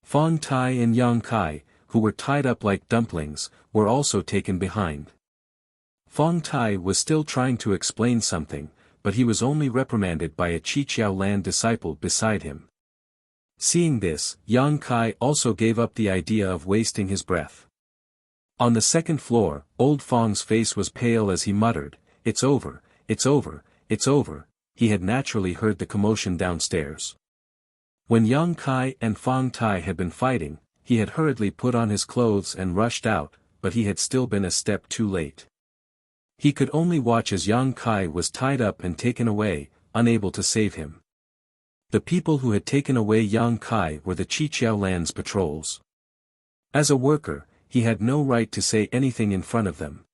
Fong Tai and Yang Kai, who were tied up like dumplings, were also taken behind. Fong Tai was still trying to explain something, but he was only reprimanded by a Qiqiao land disciple beside him. Seeing this, Yang Kai also gave up the idea of wasting his breath. On the second floor, old Fong's face was pale as he muttered, "It's over, it's over, it's over." He had naturally heard the commotion downstairs. When Yang Kai and Fang Tai had been fighting, he had hurriedly put on his clothes and rushed out, but he had still been a step too late. He could only watch as Yang Kai was tied up and taken away, unable to save him. The people who had taken away Yang Kai were the Qiqiaolan's patrols. As a worker, he had no right to say anything in front of them.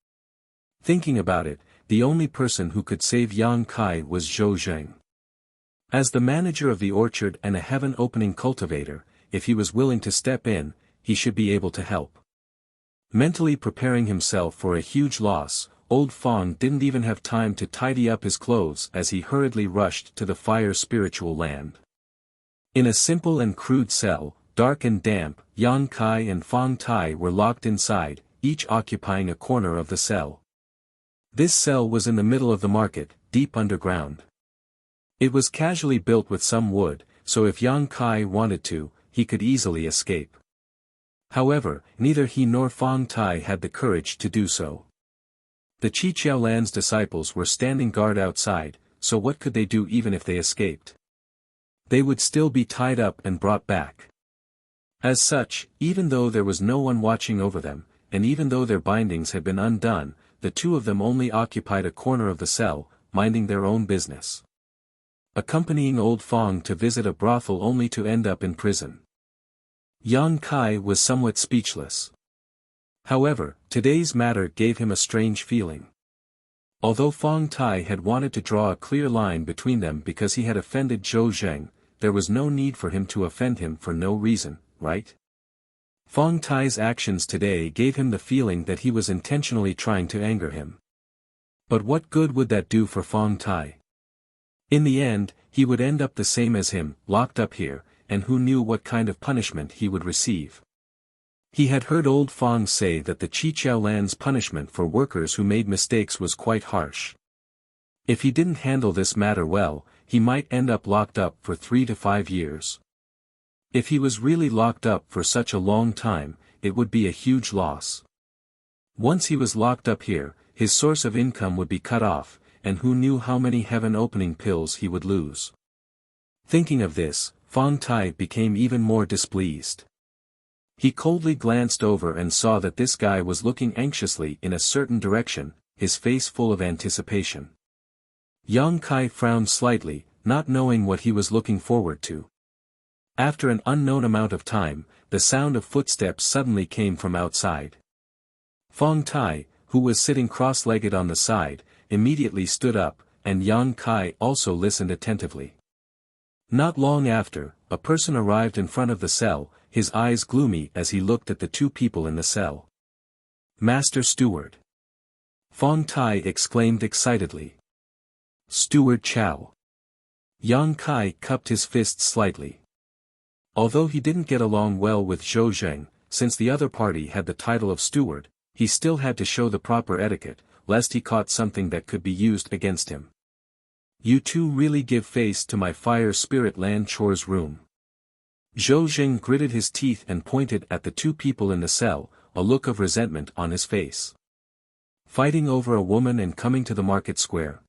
Thinking about it, the only person who could save Yang Kai was Zhou Zheng. As the manager of the orchard and a heaven-opening cultivator, if he was willing to step in, he should be able to help. Mentally preparing himself for a huge loss, old Fang didn't even have time to tidy up his clothes as he hurriedly rushed to the fire spiritual land. In a simple and crude cell, dark and damp, Yang Kai and Fang Tai were locked inside, each occupying a corner of the cell. This cell was in the middle of the market, deep underground. It was casually built with some wood, so if Yang Kai wanted to, he could easily escape. However, neither he nor Fang Tai had the courage to do so. The Qiqiaolan's disciples were standing guard outside, so what could they do even if they escaped? They would still be tied up and brought back. As such, even though there was no one watching over them, and even though their bindings had been undone, the two of them only occupied a corner of the cell, minding their own business. Accompanying old Fang to visit a brothel only to end up in prison. Yang Kai was somewhat speechless. However, today's matter gave him a strange feeling. Although Fang Tai had wanted to draw a clear line between them because he had offended Zhou Zheng, there was no need for him to offend him for no reason, right? Fang Tai's actions today gave him the feeling that he was intentionally trying to anger him. But what good would that do for Fang Tai? In the end, he would end up the same as him, locked up here, and who knew what kind of punishment he would receive. He had heard old Fang say that the Qiqiaolan's punishment for workers who made mistakes was quite harsh. If he didn't handle this matter well, he might end up locked up for 3 to 5 years. If he was really locked up for such a long time, it would be a huge loss. Once he was locked up here, his source of income would be cut off, and who knew how many heaven-opening pills he would lose. Thinking of this, Fang Tai became even more displeased. He coldly glanced over and saw that this guy was looking anxiously in a certain direction, his face full of anticipation. Yang Kai frowned slightly, not knowing what he was looking forward to. After an unknown amount of time, the sound of footsteps suddenly came from outside. Fang Tai, who was sitting cross-legged on the side, immediately stood up, and Yang Kai also listened attentively. Not long after, a person arrived in front of the cell, his eyes gloomy as he looked at the two people in the cell. Master Steward. Fang Tai exclaimed excitedly. Steward Chow. Yang Kai cupped his fists slightly. Although he didn't get along well with Zhou Zheng, since the other party had the title of steward, he still had to show the proper etiquette, lest he caught something that could be used against him. You two really give face to my fire spirit land chores room. Zhou Zheng gritted his teeth and pointed at the two people in the cell, a look of resentment on his face. Fighting over a woman and coming to the market square.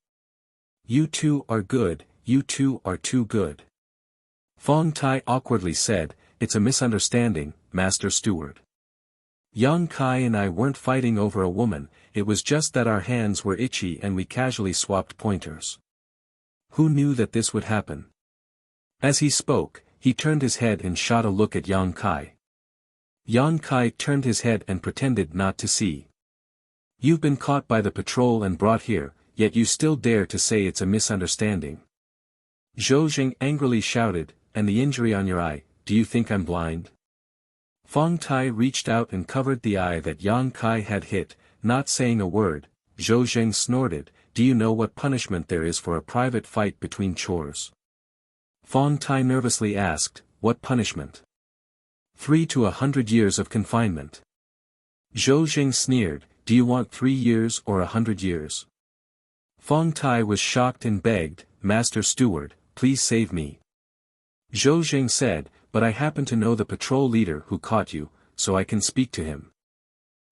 You two are good, you two are too good. Fang Tai awkwardly said, It's a misunderstanding, Master Steward. Yang Kai and I weren't fighting over a woman, it was just that our hands were itchy and we casually swapped pointers. Who knew that this would happen? As he spoke, he turned his head and shot a look at Yang Kai. Yang Kai turned his head and pretended not to see. You've been caught by the patrol and brought here, yet you still dare to say it's a misunderstanding. Zhou Zheng angrily shouted, And the injury on your eye, do you think I'm blind? Fang Tai reached out and covered the eye that Yang Kai had hit, not saying a word. Zhou Zheng snorted, Do you know what punishment there is for a private fight between chores? Fang Tai nervously asked, What punishment? 3 to 100 years of confinement. Zhou Zheng sneered, Do you want 3 years or 100 years? Fang Tai was shocked and begged, Master Steward, please save me. Zhou Zheng said, But I happen to know the patrol leader who caught you, so I can speak to him.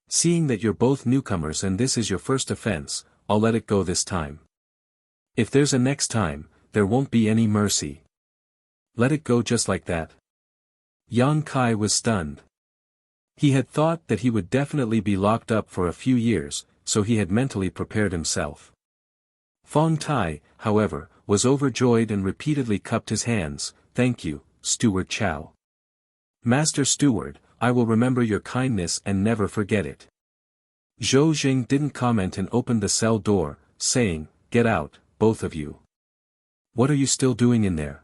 Seeing that you're both newcomers and this is your first offense, I'll let it go this time. If there's a next time, there won't be any mercy. Let it go just like that? Yang Kai was stunned. He had thought that he would definitely be locked up for a few years, so he had mentally prepared himself. Fong Tai, however, was overjoyed and repeatedly cupped his hands. Thank you, Steward Chow. Master Steward, I will remember your kindness and never forget it. Zhou Jing didn't comment and opened the cell door, saying, Get out, both of you. What are you still doing in there?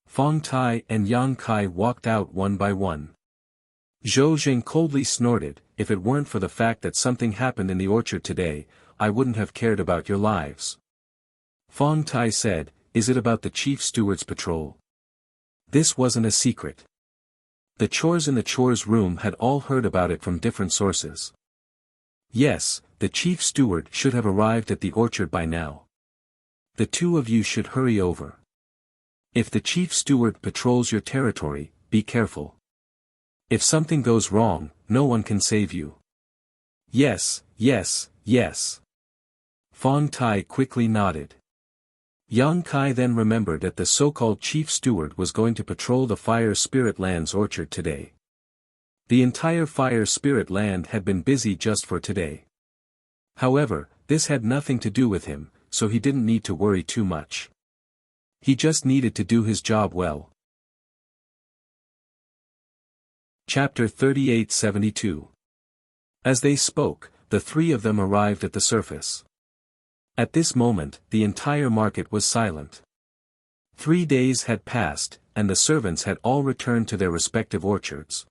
Fong Tai and Yang Kai walked out one by one. Zhou Jing coldly snorted, If it weren't for the fact that something happened in the orchard today, I wouldn't have cared about your lives. Fong Tai said, Is it about the chief steward's patrol? This wasn't a secret. The chores in the chores room had all heard about it from different sources. Yes, the chief steward should have arrived at the orchard by now. The two of you should hurry over. If the chief steward patrols your territory, be careful. If something goes wrong, no one can save you. Yes, yes, yes. Fong Tai quickly nodded. Yang Kai then remembered that the so-called chief steward was going to patrol the Fire Spirit Land's orchard today. The entire Fire Spirit Land had been busy just for today. However, this had nothing to do with him, so he didn't need to worry too much. He just needed to do his job well. Chapter 3872. As they spoke, the three of them arrived at the surface. At this moment, the entire market was silent. 3 days had passed, and the servants had all returned to their respective orchards.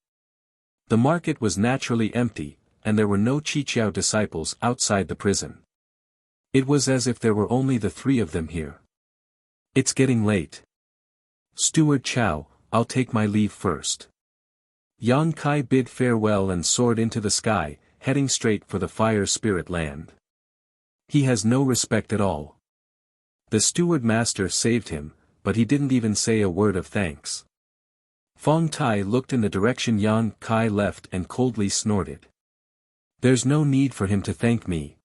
The market was naturally empty, and there were no Chiqiao disciples outside the prison. It was as if there were only the three of them here. It's getting late. Steward Chow, I'll take my leave first. Yang Kai bid farewell and soared into the sky, heading straight for the Fire Spirit Land. He has no respect at all. The steward master saved him, but he didn't even say a word of thanks. Fong Tai looked in the direction Yang Kai left and coldly snorted. There's no need for him to thank me.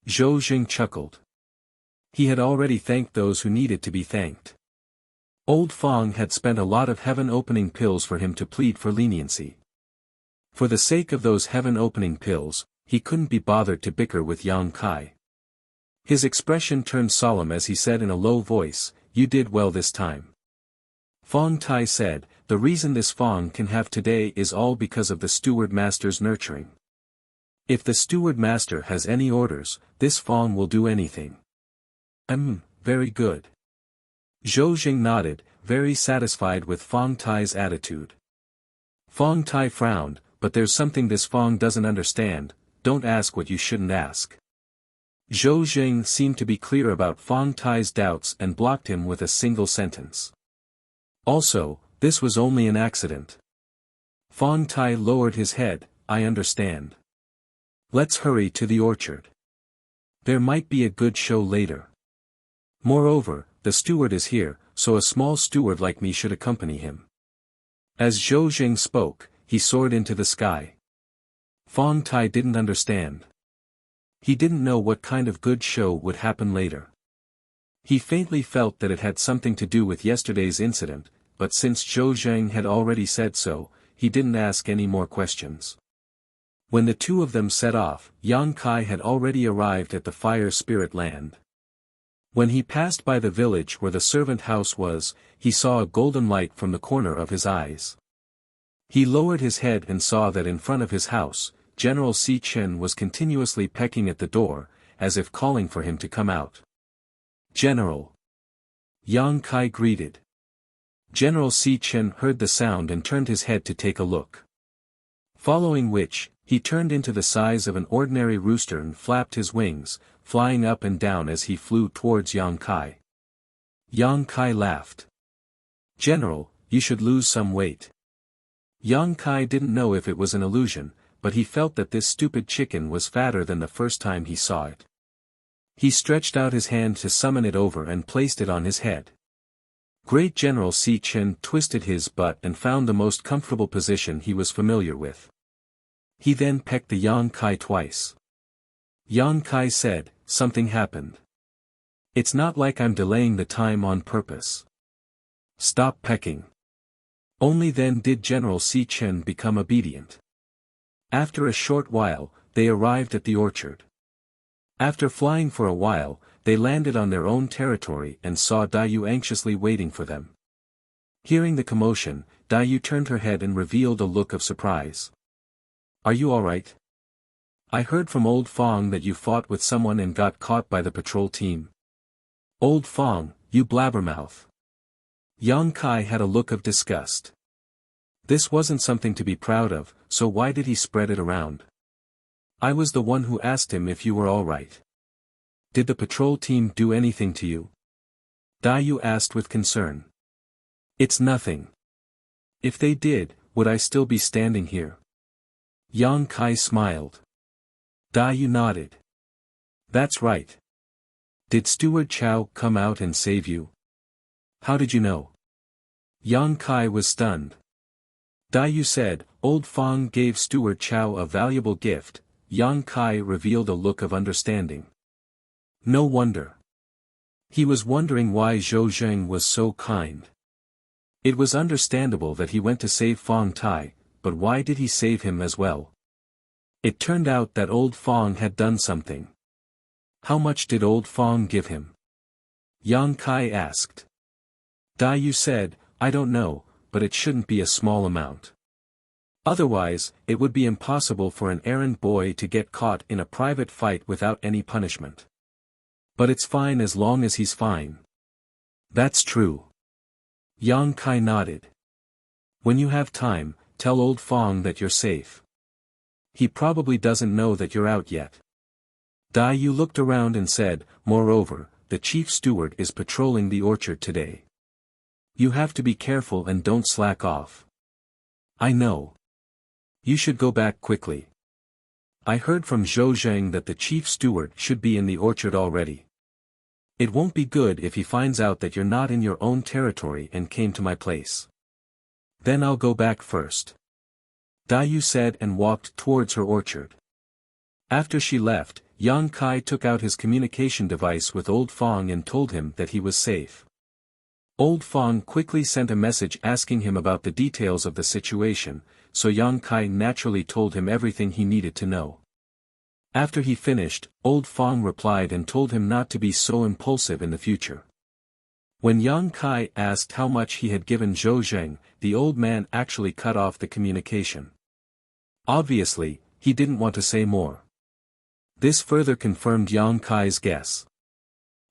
Zhou Jing chuckled. He had already thanked those who needed to be thanked. Old Fong had spent a lot of heaven-opening pills for him to plead for leniency. For the sake of those heaven-opening pills, he couldn't be bothered to bicker with Yang Kai. His expression turned solemn as he said in a low voice, You did well this time. Fong Tai said, The reason this Fong can have today is all because of the steward master's nurturing. If the steward master has any orders, this Fong will do anything. Very good. Zhou Jing nodded, very satisfied with Fong Tai's attitude. Fong Tai frowned, but there's something this Fong doesn't understand, don't ask what you shouldn't ask. Zhou Jing seemed to be clear about Fong Tai's doubts and blocked him with a single sentence. Also, this was only an accident. Fong Tai lowered his head, I understand. Let's hurry to the orchard. There might be a good show later. Moreover, the steward is here, so a small steward like me should accompany him. As Zhou Jing spoke, he soared into the sky. Fong Tai didn't understand. He didn't know what kind of good show would happen later. He faintly felt that it had something to do with yesterday's incident, but since Zhou Jing had already said so, he didn't ask any more questions. When the two of them set off, Yang Kai had already arrived at the Fire Spirit Land. When he passed by the village where the servant house was, he saw a golden light from the corner of his eyes. He lowered his head and saw that in front of his house, General Si Chen was continuously pecking at the door, as if calling for him to come out. General. Yang Kai greeted. General Si Chen heard the sound and turned his head to take a look. Following which, he turned into the size of an ordinary rooster and flapped his wings, flying up and down as he flew towards Yang Kai. Yang Kai laughed. General, you should lose some weight. Yang Kai didn't know if it was an illusion, but he felt that this stupid chicken was fatter than the first time he saw it. He stretched out his hand to summon it over and placed it on his head. Great General Si Chen twisted his butt and found the most comfortable position he was familiar with. He then pecked the Yang Kai twice. Yang Kai said, something happened. It's not like I'm delaying the time on purpose. Stop pecking. Only then did General Si Chen become obedient. After a short while, they arrived at the orchard. After flying for a while, they landed on their own territory and saw Dayu anxiously waiting for them. Hearing the commotion, Dayu turned her head and revealed a look of surprise. Are you alright? I heard from Old Fong that you fought with someone and got caught by the patrol team. Old Fong, you blabbermouth. Yang Kai had a look of disgust. This wasn't something to be proud of, so why did he spread it around? I was the one who asked him if you were alright. Did the patrol team do anything to you? Dayu asked with concern. It's nothing. If they did, would I still be standing here? Yang Kai smiled. Dayu nodded. That's right. Did Steward Chow come out and save you? How did you know? Yang Kai was stunned. Dayu said, Old Fong gave Steward Chow a valuable gift. Yang Kai revealed a look of understanding. No wonder. He was wondering why Zhou Zheng was so kind. It was understandable that he went to save Fong Tai, but why did he save him as well? It turned out that Old Fong had done something. How much did Old Fong give him? Yang Kai asked. Dayu said, I don't know, but it shouldn't be a small amount. Otherwise, it would be impossible for an errand boy to get caught in a private fight without any punishment. But it's fine as long as he's fine. That's true. Yang Kai nodded. When you have time, tell Old Fong that you're safe. He probably doesn't know that you're out yet. Dayu looked around and said, moreover, the chief steward is patrolling the orchard today. You have to be careful and don't slack off. I know. You should go back quickly. I heard from Zhou Zheng that the chief steward should be in the orchard already. It won't be good if he finds out that you're not in your own territory and came to my place. Then I'll go back first. Dayu said and walked towards her orchard. After she left, Yang Kai took out his communication device with Old Fong and told him that he was safe. Old Fong quickly sent a message asking him about the details of the situation, so Yang Kai naturally told him everything he needed to know. After he finished, Old Fong replied and told him not to be so impulsive in the future. When Yang Kai asked how much he had given Zhou Zheng, the old man actually cut off the communication. Obviously, he didn't want to say more. This further confirmed Yang Kai's guess.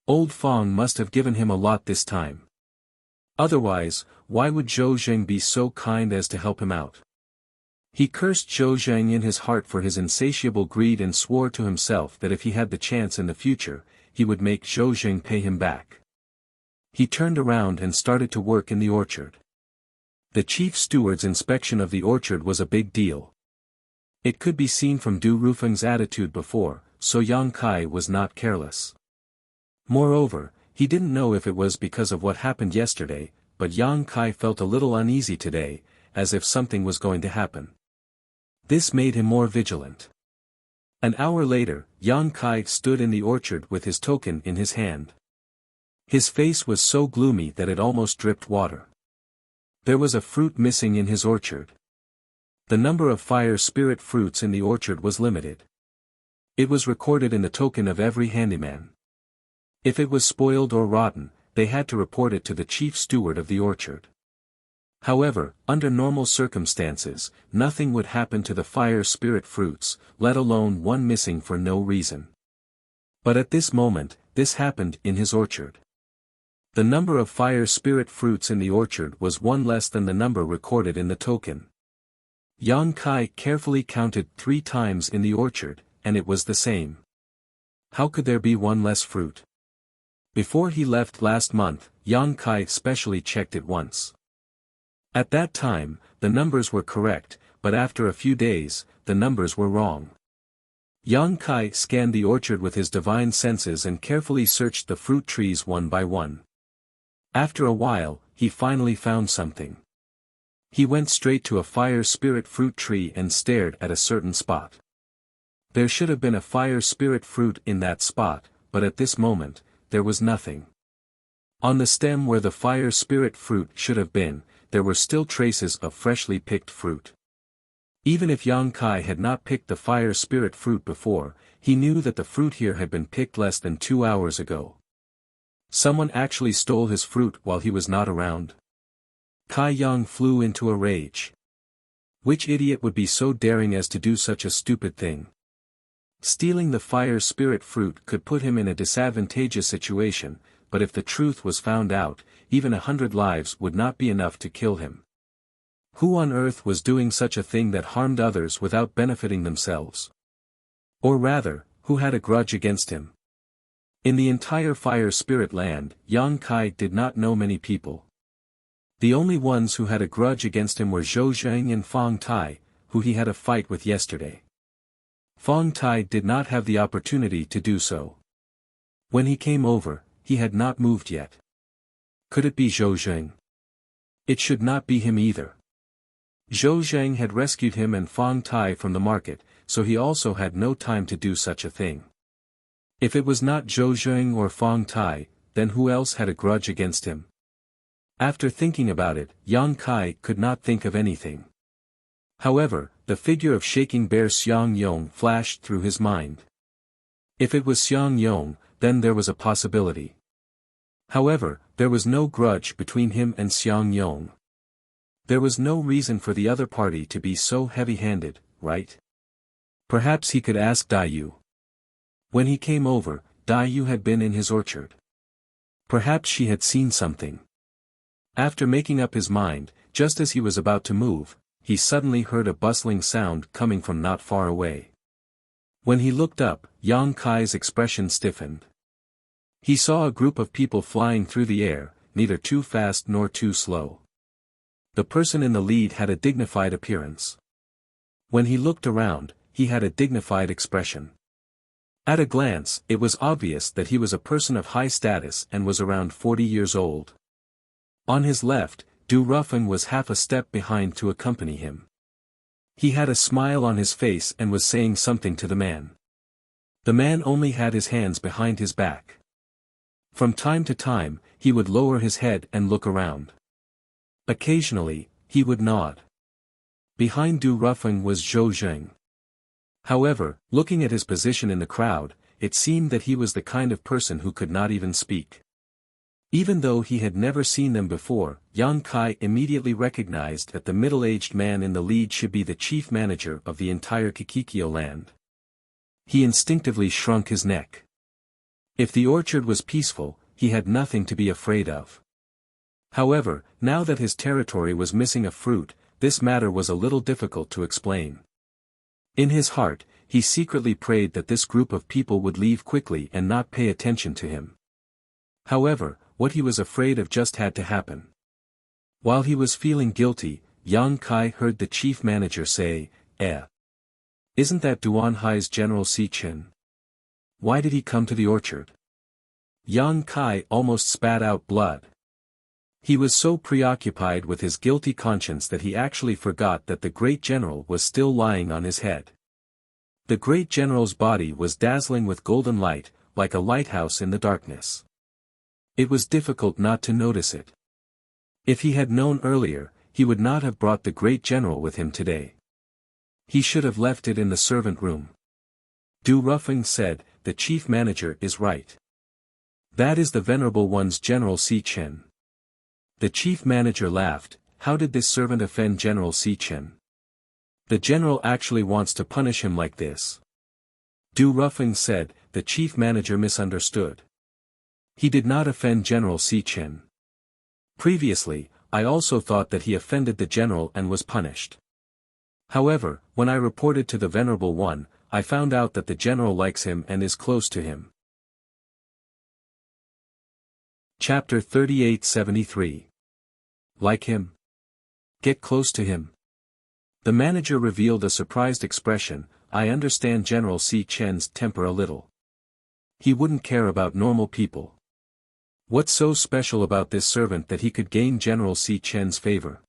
Old Fong must have given him a lot this time. Otherwise, why would Zhou Zheng be so kind as to help him out? He cursed Zhou Zheng in his heart for his insatiable greed and swore to himself that if he had the chance in the future, he would make Zhou Zheng pay him back. He turned around and started to work in the orchard. The chief steward's inspection of the orchard was a big deal. It could be seen from Du Rufeng's attitude before, so Yang Kai was not careless. Moreover, he didn't know if it was because of what happened yesterday, but Yang Kai felt a little uneasy today, as if something was going to happen. This made him more vigilant. An hour later, Yang Kai stood in the orchard with his token in his hand. His face was so gloomy that it almost dripped water. There was a fruit missing in his orchard. The number of fire spirit fruits in the orchard was limited. It was recorded in the token of every handyman. If it was spoiled or rotten, they had to report it to the chief steward of the orchard. However, under normal circumstances, nothing would happen to the fire spirit fruits, let alone one missing for no reason. But at this moment, this happened in his orchard. The number of fire spirit fruits in the orchard was one less than the number recorded in the token. Yang Kai carefully counted 3 times in the orchard, and it was the same. How could there be one less fruit? Before he left last month, Yang Kai specially checked it once. At that time, the numbers were correct, but after a few days, the numbers were wrong. Yang Kai scanned the orchard with his divine senses and carefully searched the fruit trees one by one. After a while, he finally found something. He went straight to a fire spirit fruit tree and stared at a certain spot. There should have been a fire spirit fruit in that spot, but at this moment, there was nothing. On the stem where the fire spirit fruit should have been, there were still traces of freshly picked fruit. Even if Yang Kai had not picked the fire spirit fruit before, he knew that the fruit here had been picked less than 2 hours ago. Someone actually stole his fruit while he was not around. Kai Yang flew into a rage. Which idiot would be so daring as to do such a stupid thing? Stealing the fire spirit fruit could put him in a disadvantageous situation, but if the truth was found out, even 100 lives would not be enough to kill him. Who on earth was doing such a thing that harmed others without benefiting themselves? Or rather, who had a grudge against him? In the entire fire spirit land, Yang Kai did not know many people. The only ones who had a grudge against him were Zhou Zheng and Fong Tai, who he had a fight with yesterday. Fong Tai did not have the opportunity to do so. When he came over, he had not moved yet. Could it be Zhou Zheng? It should not be him either. Zhou Zheng had rescued him and Fong Tai from the market, so he also had no time to do such a thing. If it was not Zhou Zheng or Fong Tai, then who else had a grudge against him? After thinking about it, Yang Kai could not think of anything. However, the figure of shaking bear Xiang Yong flashed through his mind. If it was Xiang Yong, then there was a possibility. However, there was no grudge between him and Xiang Yong. There was no reason for the other party to be so heavy-handed, right? Perhaps he could ask Dai. When he came over, Dai had been in his orchard. Perhaps she had seen something. After making up his mind, just as he was about to move, he suddenly heard a bustling sound coming from not far away. When he looked up, Yang Kai's expression stiffened. He saw a group of people flying through the air, neither too fast nor too slow. The person in the lead had a dignified appearance. When he looked around, he had a dignified expression. At a glance, it was obvious that he was a person of high status and was around 40 years old. On his left, Du Ruffin was half a step behind to accompany him. He had a smile on his face and was saying something to the man. The man only had his hands behind his back. From time to time, he would lower his head and look around. Occasionally, he would nod. Behind Du Ruffin was Zhou Zheng. However, looking at his position in the crowd, it seemed that he was the kind of person who could not even speak. Even though he had never seen them before, Yang Kai immediately recognized that the middle-aged man in the lead should be the chief manager of the entire Kikikyo land. He instinctively shrunk his neck. If the orchard was peaceful, he had nothing to be afraid of. However, now that his territory was missing a fruit, this matter was a little difficult to explain. In his heart, he secretly prayed that this group of people would leave quickly and not pay attention to him. However, what he was afraid of just had to happen. While he was feeling guilty, Yang Kai heard the chief manager say, Isn't that Duan Hai's General Si Chen? Why did he come to the orchard? Yang Kai almost spat out blood. He was so preoccupied with his guilty conscience that he actually forgot that the great general was still lying on his head. The great general's body was dazzling with golden light, like a lighthouse in the darkness. It was difficult not to notice it. If he had known earlier, he would not have brought the great general with him today. He should have left it in the servant room. Du Ruffing said, the chief manager is right. That is the venerable one's General Si Chen. The chief manager laughed. How did this servant offend General Si Chen? The general actually wants to punish him like this. Du Ruffing said, the chief manager misunderstood. He did not offend General Si Chen. Previously, I also thought that he offended the general and was punished. However, when I reported to the Venerable One, I found out that the general likes him and is close to him. Chapter 3873. Like him? Get close to him. The manager revealed a surprised expression. I understand General Si Chen's temper a little. He wouldn't care about normal people. What's so special about this servant that he could gain General Si Chen's favor?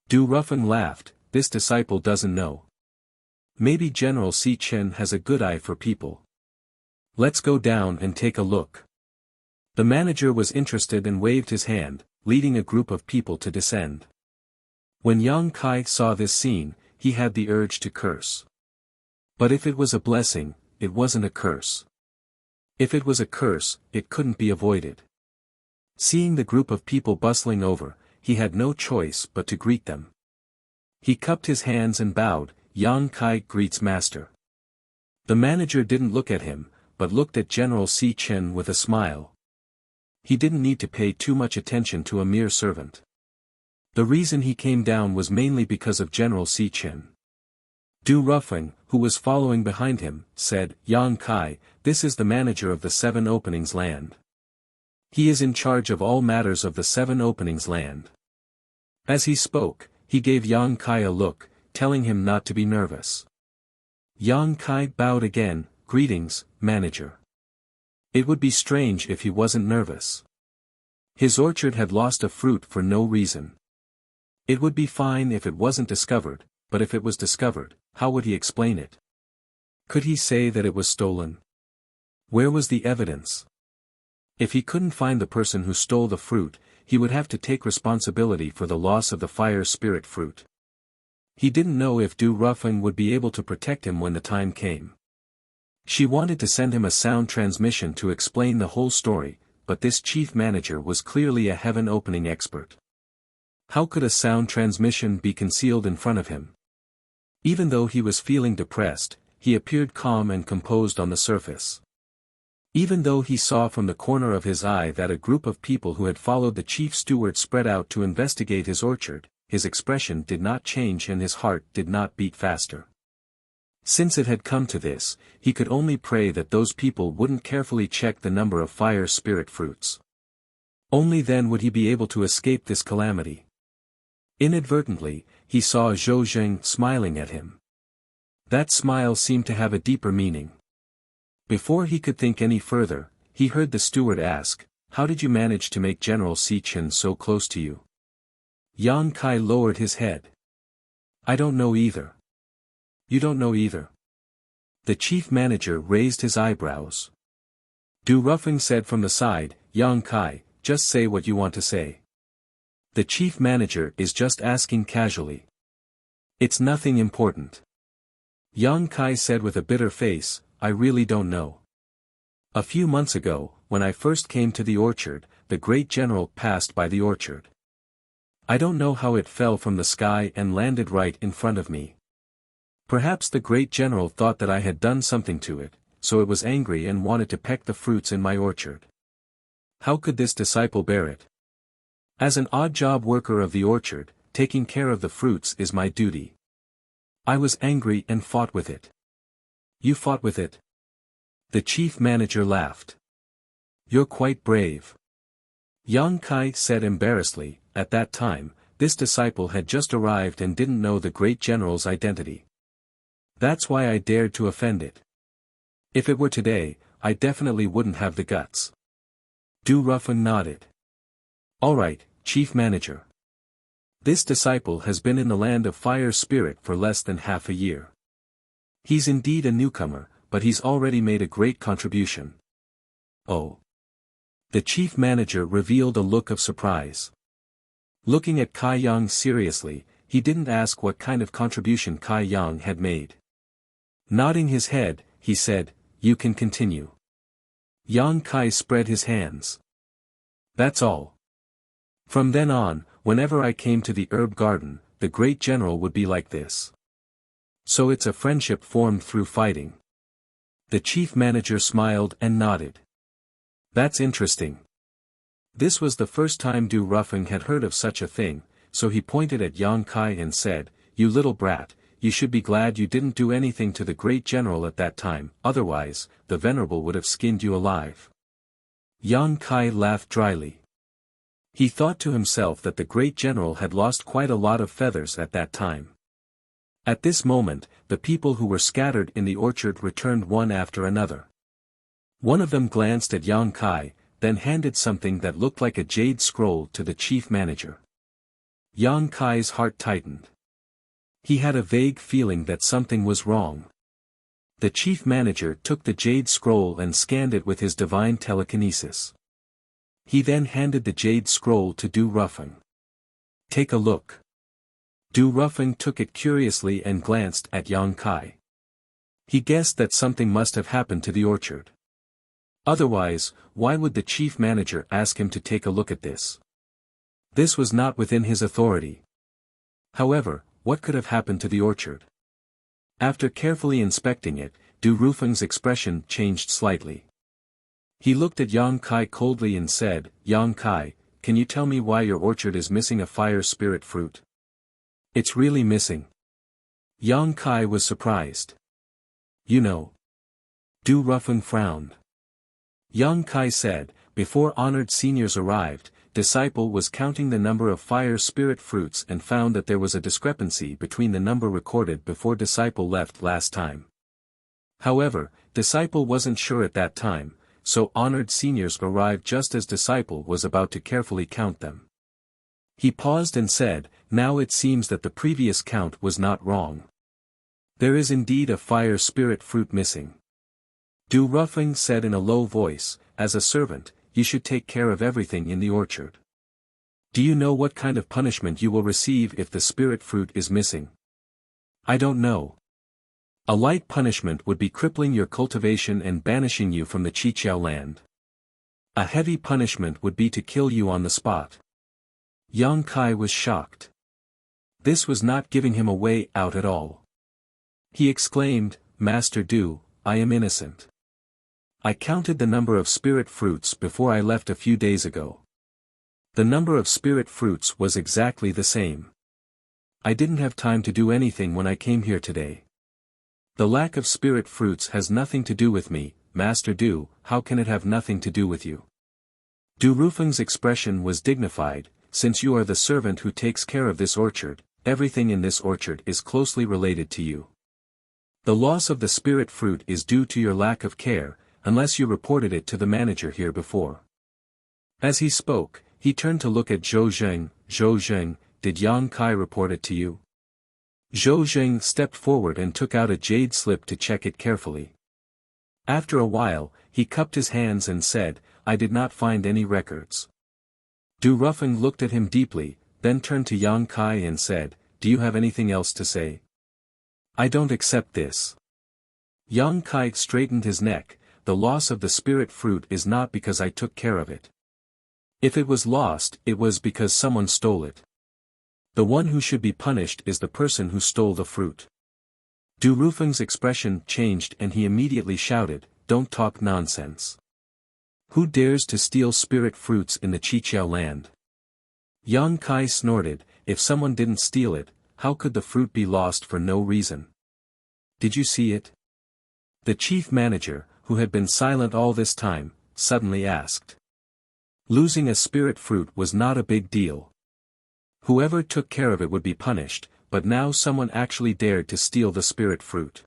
Du Ruffin laughed. This disciple doesn't know. Maybe General Si Chen has a good eye for people. Let's go down and take a look. The manager was interested and waved his hand, leading a group of people to descend. When Yang Kai saw this scene, he had the urge to curse. But if it was a blessing, it wasn't a curse. If it was a curse, it couldn't be avoided. Seeing the group of people bustling over, he had no choice but to greet them. He cupped his hands and bowed, "Yang Kai greets master." The manager didn't look at him, but looked at General Si Chen with a smile. He didn't need to pay too much attention to a mere servant. The reason he came down was mainly because of General Si Chen. Du Ruffing, who was following behind him, said, "Yang Kai, this is the manager of the 7 Openings land. He is in charge of all matters of the 7 Openings land." As he spoke, he gave Yang Kai a look, telling him not to be nervous. Yang Kai bowed again, "Greetings, manager." It would be strange if he wasn't nervous. His orchard had lost a fruit for no reason. It would be fine if it wasn't discovered, but if it was discovered, how would he explain it? Could he say that it was stolen? Where was the evidence? If he couldn't find the person who stole the fruit, he would have to take responsibility for the loss of the fire spirit fruit. He didn't know if Du Ruffing would be able to protect him when the time came. She wanted to send him a sound transmission to explain the whole story, but this chief manager was clearly a heaven opening expert. How could a sound transmission be concealed in front of him? Even though he was feeling depressed, he appeared calm and composed on the surface. Even though he saw from the corner of his eye that a group of people who had followed the chief steward spread out to investigate his orchard, his expression did not change and his heart did not beat faster. Since it had come to this, he could only pray that those people wouldn't carefully check the number of fire spirit fruits. Only then would he be able to escape this calamity. Inadvertently, he saw Zhou Zheng smiling at him. That smile seemed to have a deeper meaning. Before he could think any further, he heard the steward ask, "How did you manage to make General Si Chen so close to you?" Yang Kai lowered his head. "I don't know either." "You don't know either?" The chief manager raised his eyebrows. Du Ruffing said from the side, "Yang Kai, just say what you want to say." The chief manager is just asking casually. "It's nothing important." Yang Kai said with a bitter face, "I really don't know. A few months ago, when I first came to the orchard, the great general passed by the orchard. I don't know how it fell from the sky and landed right in front of me. Perhaps the great general thought that I had done something to it, so it was angry and wanted to peck the fruits in my orchard. How could this disciple bear it? As an odd-job worker of the orchard, taking care of the fruits is my duty. I was angry and fought with it." "You fought with it?" The chief manager laughed. "You're quite brave." Yang Kai said embarrassedly, at that time, this disciple had just arrived and didn't know the great general's identity. "That's why I dared to offend it. If it were today, I definitely wouldn't have the guts." Du Ruffin nodded. "All right, chief manager. This disciple has been in the land of fire spirit for less than half a year. He's indeed a newcomer, but he's already made a great contribution." "Oh." The chief manager revealed a look of surprise. Looking at Kai Yang seriously, he didn't ask what kind of contribution Kai Yang had made. Nodding his head, he said, "You can continue." Yang Kai spread his hands. "That's all. From then on, whenever I came to the herb garden, the great general would be like this. So it's a friendship formed through fighting." The chief manager smiled and nodded. "That's interesting." This was the first time Du Ruffing had heard of such a thing, so he pointed at Yang Kai and said, "You little brat, you should be glad you didn't do anything to the great general at that time, otherwise, the venerable would have skinned you alive." Yang Kai laughed dryly. He thought to himself that the great general had lost quite a lot of feathers at that time. At this moment, the people who were scattered in the orchard returned one after another. One of them glanced at Yang Kai, then handed something that looked like a jade scroll to the chief manager. Yang Kai's heart tightened. He had a vague feeling that something was wrong. The chief manager took the jade scroll and scanned it with his divine telekinesis. He then handed the jade scroll to Du Ruffing. "Take a look." Du Ruffing took it curiously and glanced at Yang Kai. He guessed that something must have happened to the orchard. Otherwise, why would the chief manager ask him to take a look at this? This was not within his authority. However, what could have happened to the orchard? After carefully inspecting it, Du Ruffing's expression changed slightly. He looked at Yang Kai coldly and said, "Yang Kai, can you tell me why your orchard is missing a fire spirit fruit?" "It's really missing." Yang Kai was surprised. "You know." Du Ruffing frowned. Yang Kai said, "Before honored seniors arrived, Disciple was counting the number of fire spirit fruits and found that there was a discrepancy between the number recorded before Disciple left last time. However, Disciple wasn't sure at that time, so honored seniors arrived just as Disciple was about to carefully count them." He paused and said, "Now it seems that the previous count was not wrong. There is indeed a fire spirit fruit missing." Du Ruffing said in a low voice, "As a servant, you should take care of everything in the orchard. Do you know what kind of punishment you will receive if the spirit fruit is missing?" "I don't know." "A light punishment would be crippling your cultivation and banishing you from the Qiqiao land. A heavy punishment would be to kill you on the spot." Yang Kai was shocked. This was not giving him a way out at all. He exclaimed, "Master Du, I am innocent. I counted the number of spirit fruits before I left a few days ago. The number of spirit fruits was exactly the same. I didn't have time to do anything when I came here today. The lack of spirit fruits has nothing to do with me, Master Du. How can it have nothing to do with you?" Du Ruffing's expression was dignified. "Since you are the servant who takes care of this orchard, everything in this orchard is closely related to you. The loss of the spirit fruit is due to your lack of care, unless you reported it to the manager here before." As he spoke, he turned to look at Zhou Zheng. "Zhou Zheng, did Yang Kai report it to you?" Zhou Zheng stepped forward and took out a jade slip to check it carefully. After a while, he cupped his hands and said, "I did not find any records." Du Ruffing looked at him deeply, then turned to Yang Kai and said, "Do you have anything else to say?" "I don't accept this." Yang Kai straightened his neck. "The loss of the spirit fruit is not because I took care of it. If it was lost, it was because someone stole it. The one who should be punished is the person who stole the fruit." Du Ruffing's expression changed and he immediately shouted, "Don't talk nonsense. Who dares to steal spirit fruits in the Qiqiao land?" Yang Kai snorted, "If someone didn't steal it, how could the fruit be lost for no reason? Did you see it?" The chief manager, who had been silent all this time, suddenly asked. Losing a spirit fruit was not a big deal. Whoever took care of it would be punished, but now someone actually dared to steal the spirit fruit.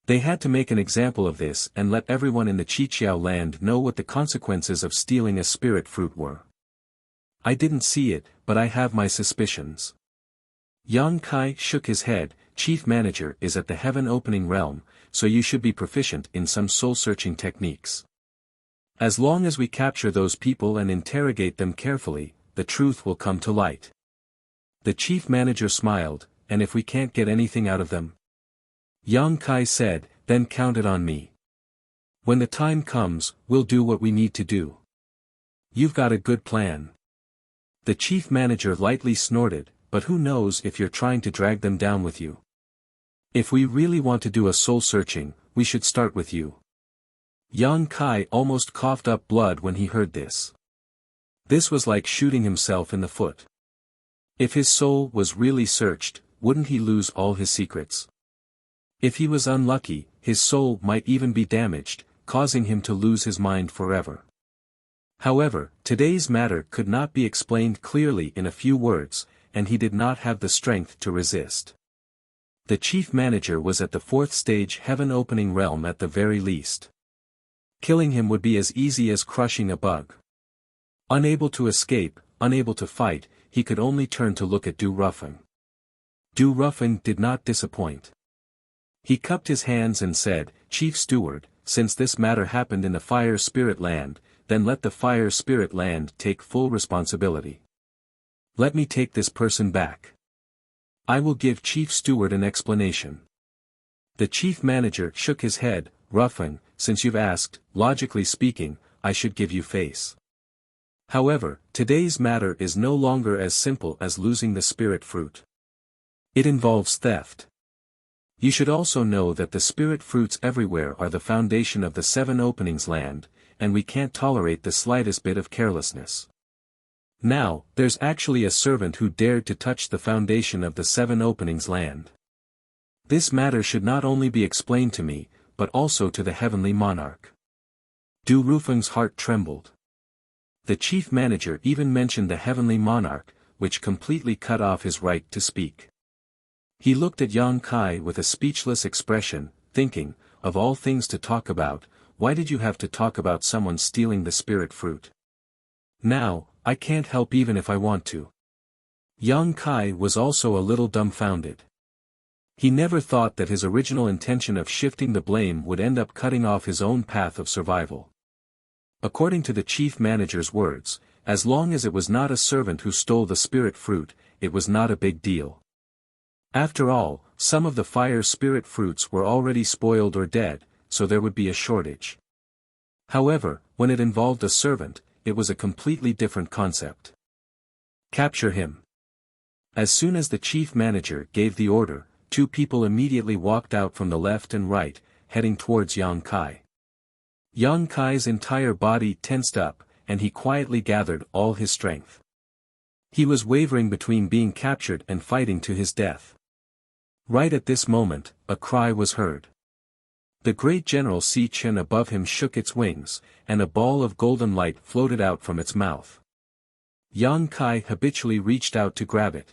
They had to make an example of this and let everyone in the Qiqiao land know what the consequences of stealing a spirit fruit were. "I didn't see it, but I have my suspicions." Yang Kai shook his head. "Chief manager is at the heaven opening realm, so you should be proficient in some soul-searching techniques. As long as we capture those people and interrogate them carefully, the truth will come to light." The chief manager smiled, "And if we can't get anything out of them?" Yang Kai said, "Then count it on me. When the time comes, we'll do what we need to do." "You've got a good plan." The chief manager lightly snorted, "But who knows if you're trying to drag them down with you? If we really want to do a soul-searching, we should start with you." Yang Kai almost coughed up blood when he heard this. This was like shooting himself in the foot. If his soul was really searched, wouldn't he lose all his secrets? If he was unlucky, his soul might even be damaged, causing him to lose his mind forever. However, today's matter could not be explained clearly in a few words, and he did not have the strength to resist. The chief manager was at the fourth stage heaven opening realm at the very least. Killing him would be as easy as crushing a bug. Unable to escape, unable to fight, he could only turn to look at Du Ruffing. Du Ruffing did not disappoint. He cupped his hands and said, "Chief Steward, since this matter happened in the fire spirit land, then let the fire spirit land take full responsibility. Let me take this person back. I will give Chief Steward an explanation. The chief manager shook his head, Ruffin, since you've asked, logically speaking, I should give you face. However, today's matter is no longer as simple as losing the spirit fruit. It involves theft. You should also know that the spirit fruits everywhere are the foundation of the 7 openings land, and we can't tolerate the slightest bit of carelessness. Now, there's actually a servant who dared to touch the foundation of the 7 openings land. This matter should not only be explained to me, but also to the heavenly monarch. Du Rufeng's heart trembled. The chief manager even mentioned the heavenly monarch, which completely cut off his right to speak. He looked at Yang Kai with a speechless expression, thinking, of all things to talk about, why did you have to talk about someone stealing the spirit fruit? Now, I can't help even if I want to. Yang Kai was also a little dumbfounded. He never thought that his original intention of shifting the blame would end up cutting off his own path of survival. According to the chief manager's words, as long as it was not a servant who stole the spirit fruit, it was not a big deal. After all, some of the fire spirit fruits were already spoiled or dead, so there would be a shortage. However, when it involved a servant, it was a completely different concept. Capture him. As soon as the chief manager gave the order, 2 people immediately walked out from the left and right, heading towards Yang Kai. Yang Kai's entire body tensed up, and he quietly gathered all his strength. He was wavering between being captured and fighting to his death. Right at this moment, a cry was heard. The great General Si Chen above him shook its wings, and a ball of golden light floated out from its mouth. Yang Kai habitually reached out to grab it.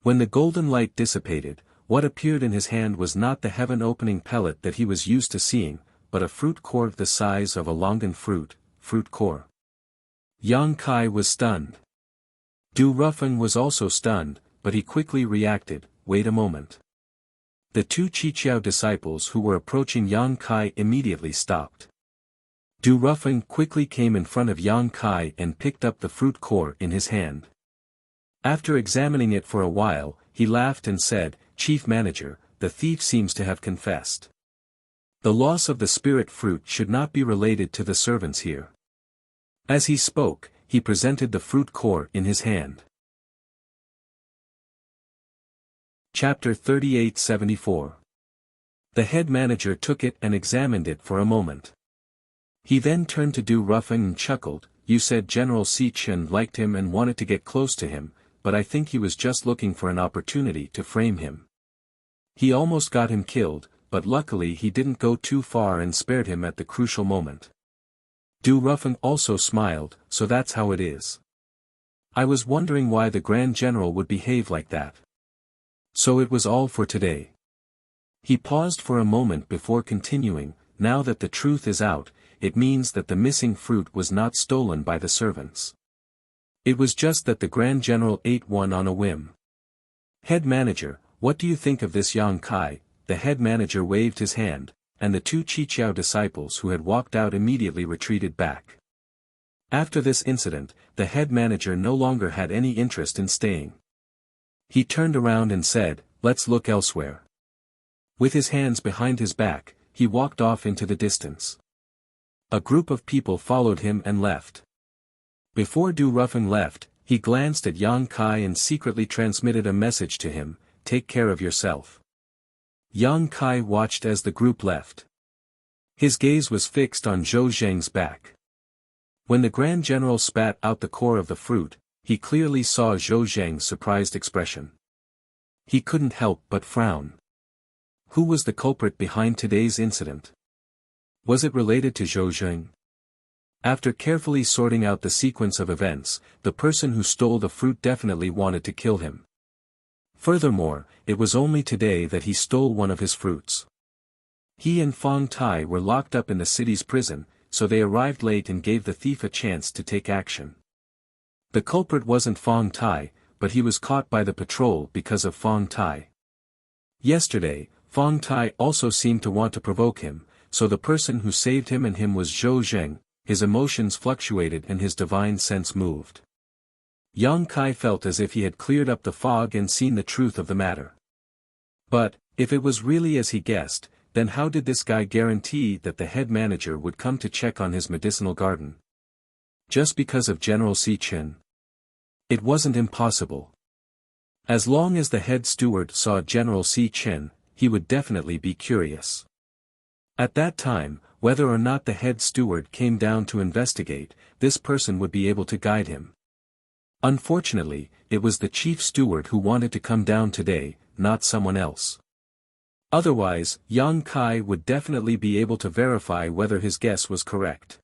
When the golden light dissipated, what appeared in his hand was not the heaven-opening pellet that he was used to seeing, but a fruit core the size of a longan fruit core. Yang Kai was stunned. Du Ruffin was also stunned, but he quickly reacted, wait a moment. The 2 Chiqiao disciples who were approaching Yang Kai immediately stopped. Du Ruffin quickly came in front of Yang Kai and picked up the fruit core in his hand. After examining it for a while, he laughed and said, Chief Manager, the thief seems to have confessed. The loss of the spirit fruit should not be related to the servants here. As he spoke, he presented the fruit core in his hand. Chapter 3874. The head manager took it and examined it for a moment. He then turned to Du Ruffin and chuckled, you said General Si Chen liked him and wanted to get close to him, but I think he was just looking for an opportunity to frame him. He almost got him killed, but luckily he didn't go too far and spared him at the crucial moment. Du Ruffin also smiled, so that's how it is. I was wondering why the Grand General would behave like that. So it was all for today. He paused for a moment before continuing, now that the truth is out, it means that the missing fruit was not stolen by the servants. It was just that the Grand General ate one on a whim. Head manager, what do you think of this Yang Kai? The head manager waved his hand, and the 2 Chiqiao disciples who had walked out immediately retreated back. After this incident, the head manager no longer had any interest in staying. He turned around and said, let's look elsewhere. With his hands behind his back, he walked off into the distance. A group of people followed him and left. Before Du Ruffin left, he glanced at Yang Kai and secretly transmitted a message to him, take care of yourself. Yang Kai watched as the group left. His gaze was fixed on Zhou Zheng's back. When the Grand General spat out the core of the fruit, he clearly saw Zhou Zheng's surprised expression. He couldn't help but frown. Who was the culprit behind today's incident? Was it related to Zhou Zheng? After carefully sorting out the sequence of events, the person who stole the fruit definitely wanted to kill him. Furthermore, it was only today that he stole one of his fruits. He and Fong Tai were locked up in the city's prison, so they arrived late and gave the thief a chance to take action. The culprit wasn't Fong Tai, but he was caught by the patrol because of Fong Tai. Yesterday, Fong Tai also seemed to want to provoke him, so the person who saved him and him was Zhou Zheng. His emotions fluctuated and his divine sense moved. Yang Kai felt as if he had cleared up the fog and seen the truth of the matter. But, if it was really as he guessed, then how did this guy guarantee that the head manager would come to check on his medicinal garden? Just because of General Si Chen? It wasn't impossible. As long as the head steward saw General Si Chen, he would definitely be curious. At that time, whether or not the head steward came down to investigate, this person would be able to guide him. Unfortunately, it was the chief steward who wanted to come down today, not someone else. Otherwise, Yang Kai would definitely be able to verify whether his guess was correct.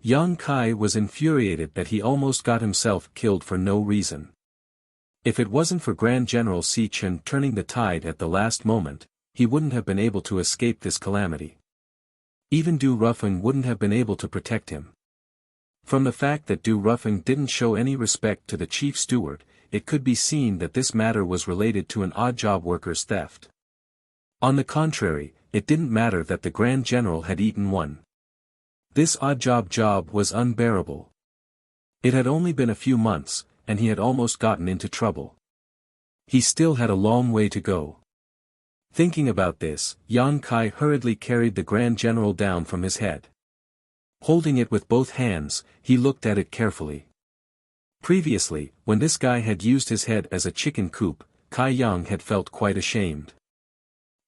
Yang Kai was infuriated that he almost got himself killed for no reason. If it wasn't for Grand General Si Chen turning the tide at the last moment, he wouldn't have been able to escape this calamity. Even Du Rufeng wouldn't have been able to protect him. From the fact that Du Rufeng didn't show any respect to the chief steward, it could be seen that this matter was related to an odd job worker's theft. On the contrary, it didn't matter that the Grand General had eaten one. This odd job was unbearable. It had only been a few months, and he had almost gotten into trouble. He still had a long way to go. Thinking about this, Yang Kai hurriedly carried the Grand General down from his head. Holding it with both hands, he looked at it carefully. Previously, when this guy had used his head as a chicken coop, Kai Yang had felt quite ashamed.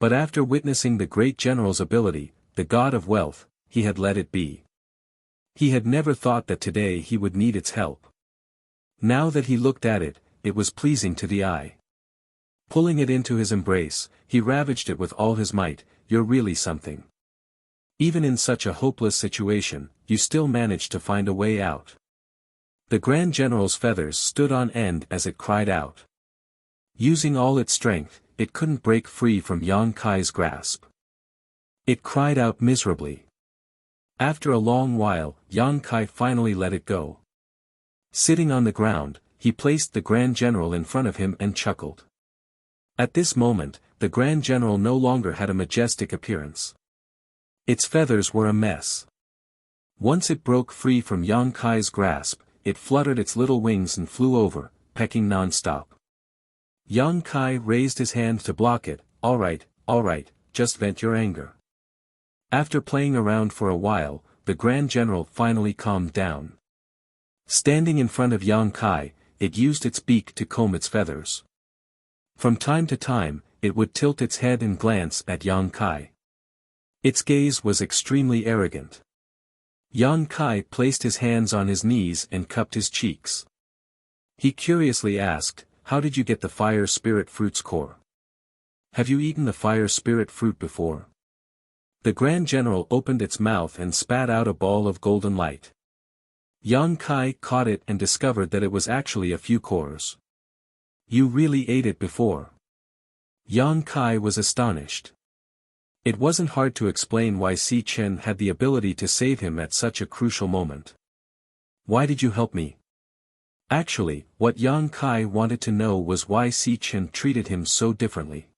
But after witnessing the great general's ability, the god of wealth, he had let it be. He had never thought that today he would need its help. Now that he looked at it, it was pleasing to the eye. Pulling it into his embrace, he ravaged it with all his might. You're really something. Even in such a hopeless situation, you still managed to find a way out. The Grand General's feathers stood on end as it cried out. Using all its strength, it couldn't break free from Yang Kai's grasp. It cried out miserably. After a long while, Yang Kai finally let it go. Sitting on the ground, he placed the Grand General in front of him and chuckled. At this moment, the Grand General no longer had a majestic appearance. Its feathers were a mess. Once it broke free from Yang Kai's grasp, it fluttered its little wings and flew over, pecking non-stop. Yang Kai raised his hand to block it. All right, just vent your anger. After playing around for a while, the Grand General finally calmed down. Standing in front of Yang Kai, it used its beak to comb its feathers. From time to time, it would tilt its head and glance at Yang Kai. Its gaze was extremely arrogant. Yang Kai placed his hands on his knees and cupped his cheeks. He curiously asked, "How did you get the fire spirit fruit's core? Have you eaten the fire spirit fruit before?" The Grand General opened its mouth and spat out a ball of golden light. Yang Kai caught it and discovered that it was actually a few cores. You really ate it before? Yang Kai was astonished. It wasn't hard to explain why Si Chen had the ability to save him at such a crucial moment. Why did you help me? Actually, what Yang Kai wanted to know was why Si Chen treated him so differently.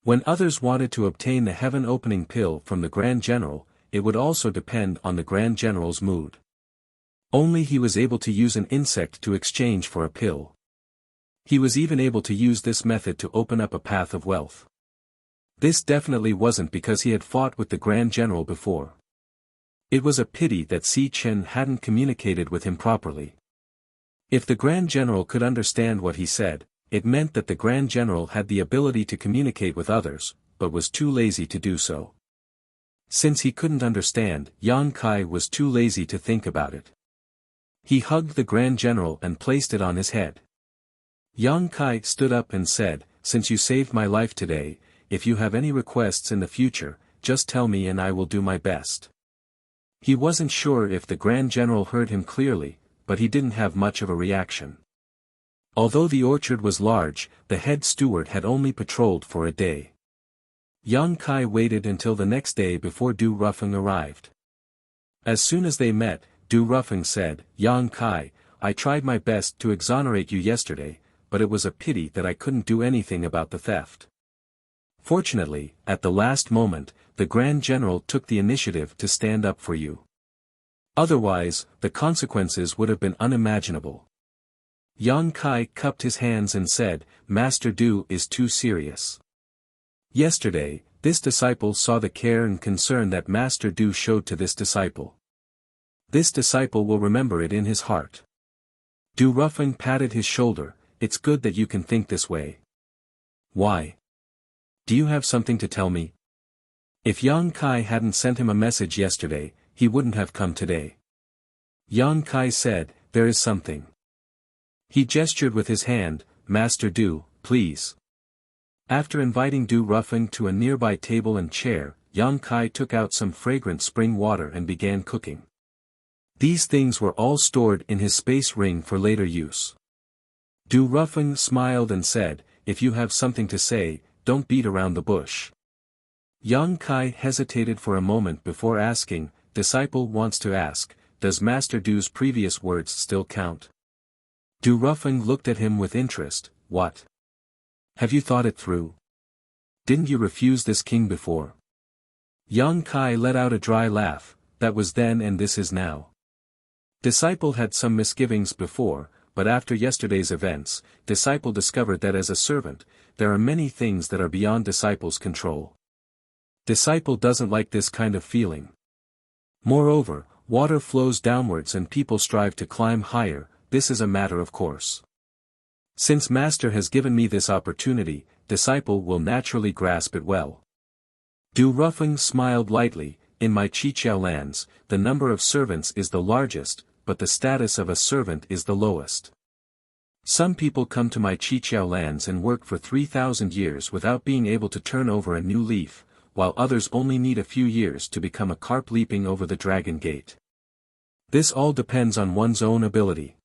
When others wanted to obtain the heaven-opening pill from the Grand General, it would also depend on the Grand General's mood. Only he was able to use an insect to exchange for a pill. He was even able to use this method to open up a path of wealth. This definitely wasn't because he had fought with the Grand General before. It was a pity that Si Chen hadn't communicated with him properly. If the Grand General could understand what he said, it meant that the Grand General had the ability to communicate with others, but was too lazy to do so. Since he couldn't understand, Yang Kai was too lazy to think about it. He hugged the Grand General and placed it on his head. Yang Kai stood up and said, "Since you saved my life today, if you have any requests in the future, just tell me and I will do my best." He wasn't sure if the Grand General heard him clearly, but he didn't have much of a reaction. Although the orchard was large, the head steward had only patrolled for a day. Yang Kai waited until the next day before Du Rufeng arrived. As soon as they met, Du Rufeng said, "Yang Kai, I tried my best to exonerate you yesterday, but it was a pity that I couldn't do anything about the theft. Fortunately, at the last moment, the Grand General took the initiative to stand up for you. Otherwise, the consequences would have been unimaginable. Yang Kai cupped his hands and said, Master Du is too serious. Yesterday, this disciple saw the care and concern that Master Du showed to this disciple. This disciple will remember it in his heart. Du Ruffing patted his shoulder. It's good that you can think this way. Why? Do you have something to tell me? If Yang Kai hadn't sent him a message yesterday, he wouldn't have come today. Yang Kai said, there is something. He gestured with his hand, Master Du, please. After inviting Du Ruffing to a nearby table and chair, Yang Kai took out some fragrant spring water and began cooking. These things were all stored in his space ring for later use. Du Ruffing smiled and said, if you have something to say, don't beat around the bush. Yang Kai hesitated for a moment before asking, disciple wants to ask, does Master Du's previous words still count? Du Ruffing looked at him with interest, what? Have you thought it through? Didn't you refuse this king before? Yang Kai let out a dry laugh, that was then and this is now. Disciple had some misgivings before, but after yesterday's events, disciple discovered that as a servant, there are many things that are beyond disciple's control. Disciple doesn't like this kind of feeling. Moreover, water flows downwards and people strive to climb higher, this is a matter of course. Since Master has given me this opportunity, disciple will naturally grasp it well. Du Ruffing smiled lightly, in my Qiqiao lands, the number of servants is the largest, but the status of a servant is the lowest. Some people come to my Qiqiao lands and work for 3,000 years without being able to turn over a new leaf, while others only need a few years to become a carp leaping over the dragon gate. This all depends on one's own ability.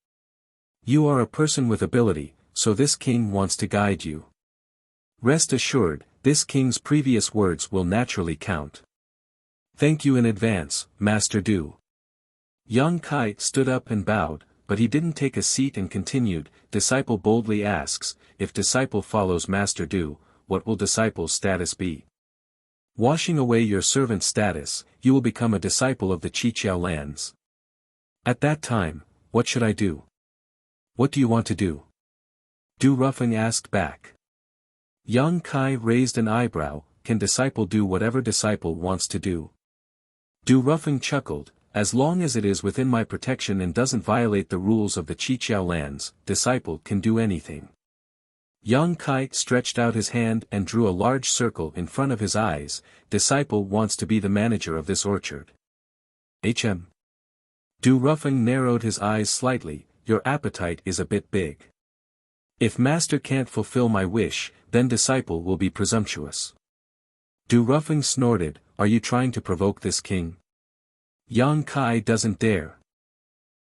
You are a person with ability, so this king wants to guide you. Rest assured, this king's previous words will naturally count. Thank you in advance, Master Du. Yang Kai stood up and bowed, but he didn't take a seat and continued, disciple boldly asks, if disciple follows Master Du, what will disciple's status be? Washing away your servant status, you will become a disciple of the Qiqiao lands. At that time, what should I do? What do you want to do? Du Ruffing asked back. Yang Kai raised an eyebrow, can disciple do whatever disciple wants to do? Du Ruffing chuckled, as long as it is within my protection and doesn't violate the rules of the Qiqiao lands, disciple can do anything. Yang Kai stretched out his hand and drew a large circle in front of his eyes, disciple wants to be the manager of this orchard. Du Ruffing narrowed his eyes slightly, your appetite is a bit big. If Master can't fulfill my wish, then disciple will be presumptuous. Du Ruffing snorted, are you trying to provoke this king? Yang Kai doesn't dare.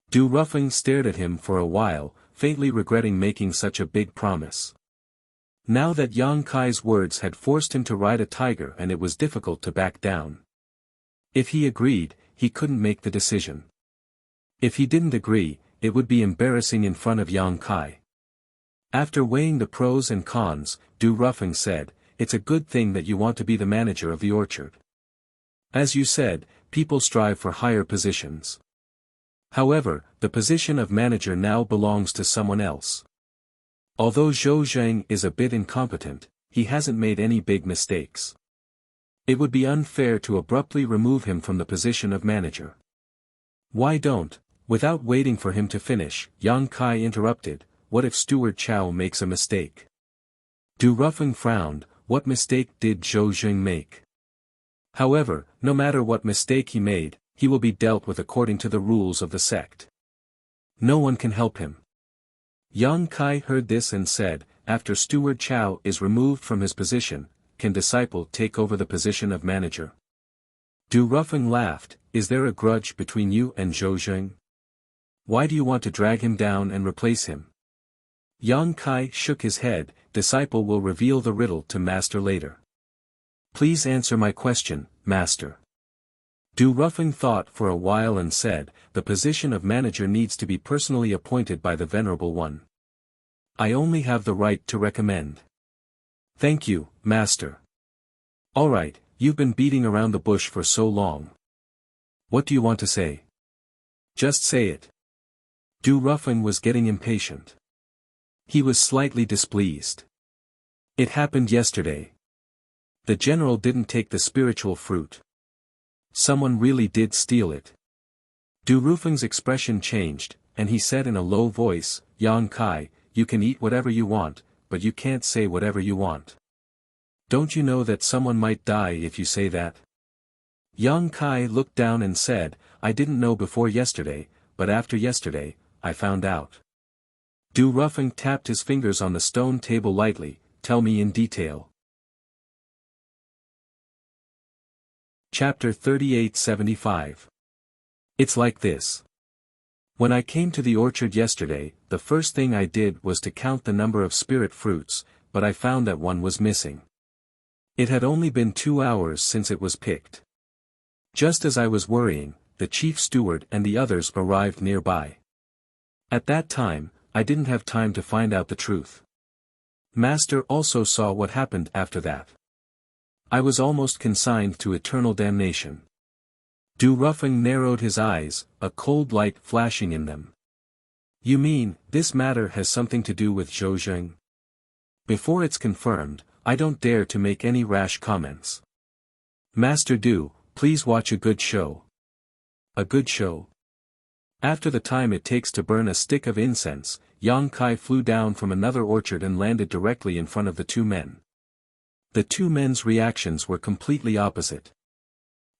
Du Ruffing stared at him for a while, faintly regretting making such a big promise. Now that Yang Kai's words had forced him to ride a tiger and it was difficult to back down. If he agreed, he couldn't make the decision. If he didn't agree, it would be embarrassing in front of Yang Kai. After weighing the pros and cons, Du Ruffing said, it's a good thing that you want to be the manager of the orchard. As you said, people strive for higher positions. However, the position of manager now belongs to someone else. Although Zhou Zheng is a bit incompetent, he hasn't made any big mistakes. It would be unfair to abruptly remove him from the position of manager. Why don't, without waiting for him to finish, Yang Kai interrupted, what if Steward Chow makes a mistake? Du Ruffing frowned, what mistake did Zhou Zheng make? However, no matter what mistake he made, he will be dealt with according to the rules of the sect. No one can help him. Yang Kai heard this and said, after Steward Chow is removed from his position, can disciple take over the position of manager? Du Ruffing laughed, is there a grudge between you and Zhou Zheng? Why do you want to drag him down and replace him? Yang Kai shook his head, disciple will reveal the riddle to Master later. Please answer my question, Master. Du Ruffing thought for a while and said, the position of manager needs to be personally appointed by the Venerable One. I only have the right to recommend. Thank you, Master. Alright, you've been beating around the bush for so long. What do you want to say? Just say it. Du Ruffing was getting impatient. He was slightly displeased. It happened yesterday. The general didn't take the spiritual fruit. Someone really did steal it. Du Ruffing's expression changed, and he said in a low voice, Yang Kai, you can eat whatever you want, but you can't say whatever you want. Don't you know that someone might die if you say that? Yang Kai looked down and said, I didn't know before yesterday, but after yesterday, I found out. Du Ruffing tapped his fingers on the stone table lightly, tell me in detail. Chapter 3875. It's like this. When I came to the orchard yesterday, the first thing I did was to count the number of spirit fruits, but I found that one was missing. It had only been 2 hours since it was picked. Just as I was worrying, the chief steward and the others arrived nearby. At that time, I didn't have time to find out the truth. Master also saw what happened after that. I was almost consigned to eternal damnation. Du Ruffing narrowed his eyes, a cold light flashing in them. You mean, this matter has something to do with Zhou? Before it's confirmed, I don't dare to make any rash comments. Master Du, please watch a good show. A good show? After the time it takes to burn a stick of incense, Yang Kai flew down from another orchard and landed directly in front of the two men. The two men's reactions were completely opposite.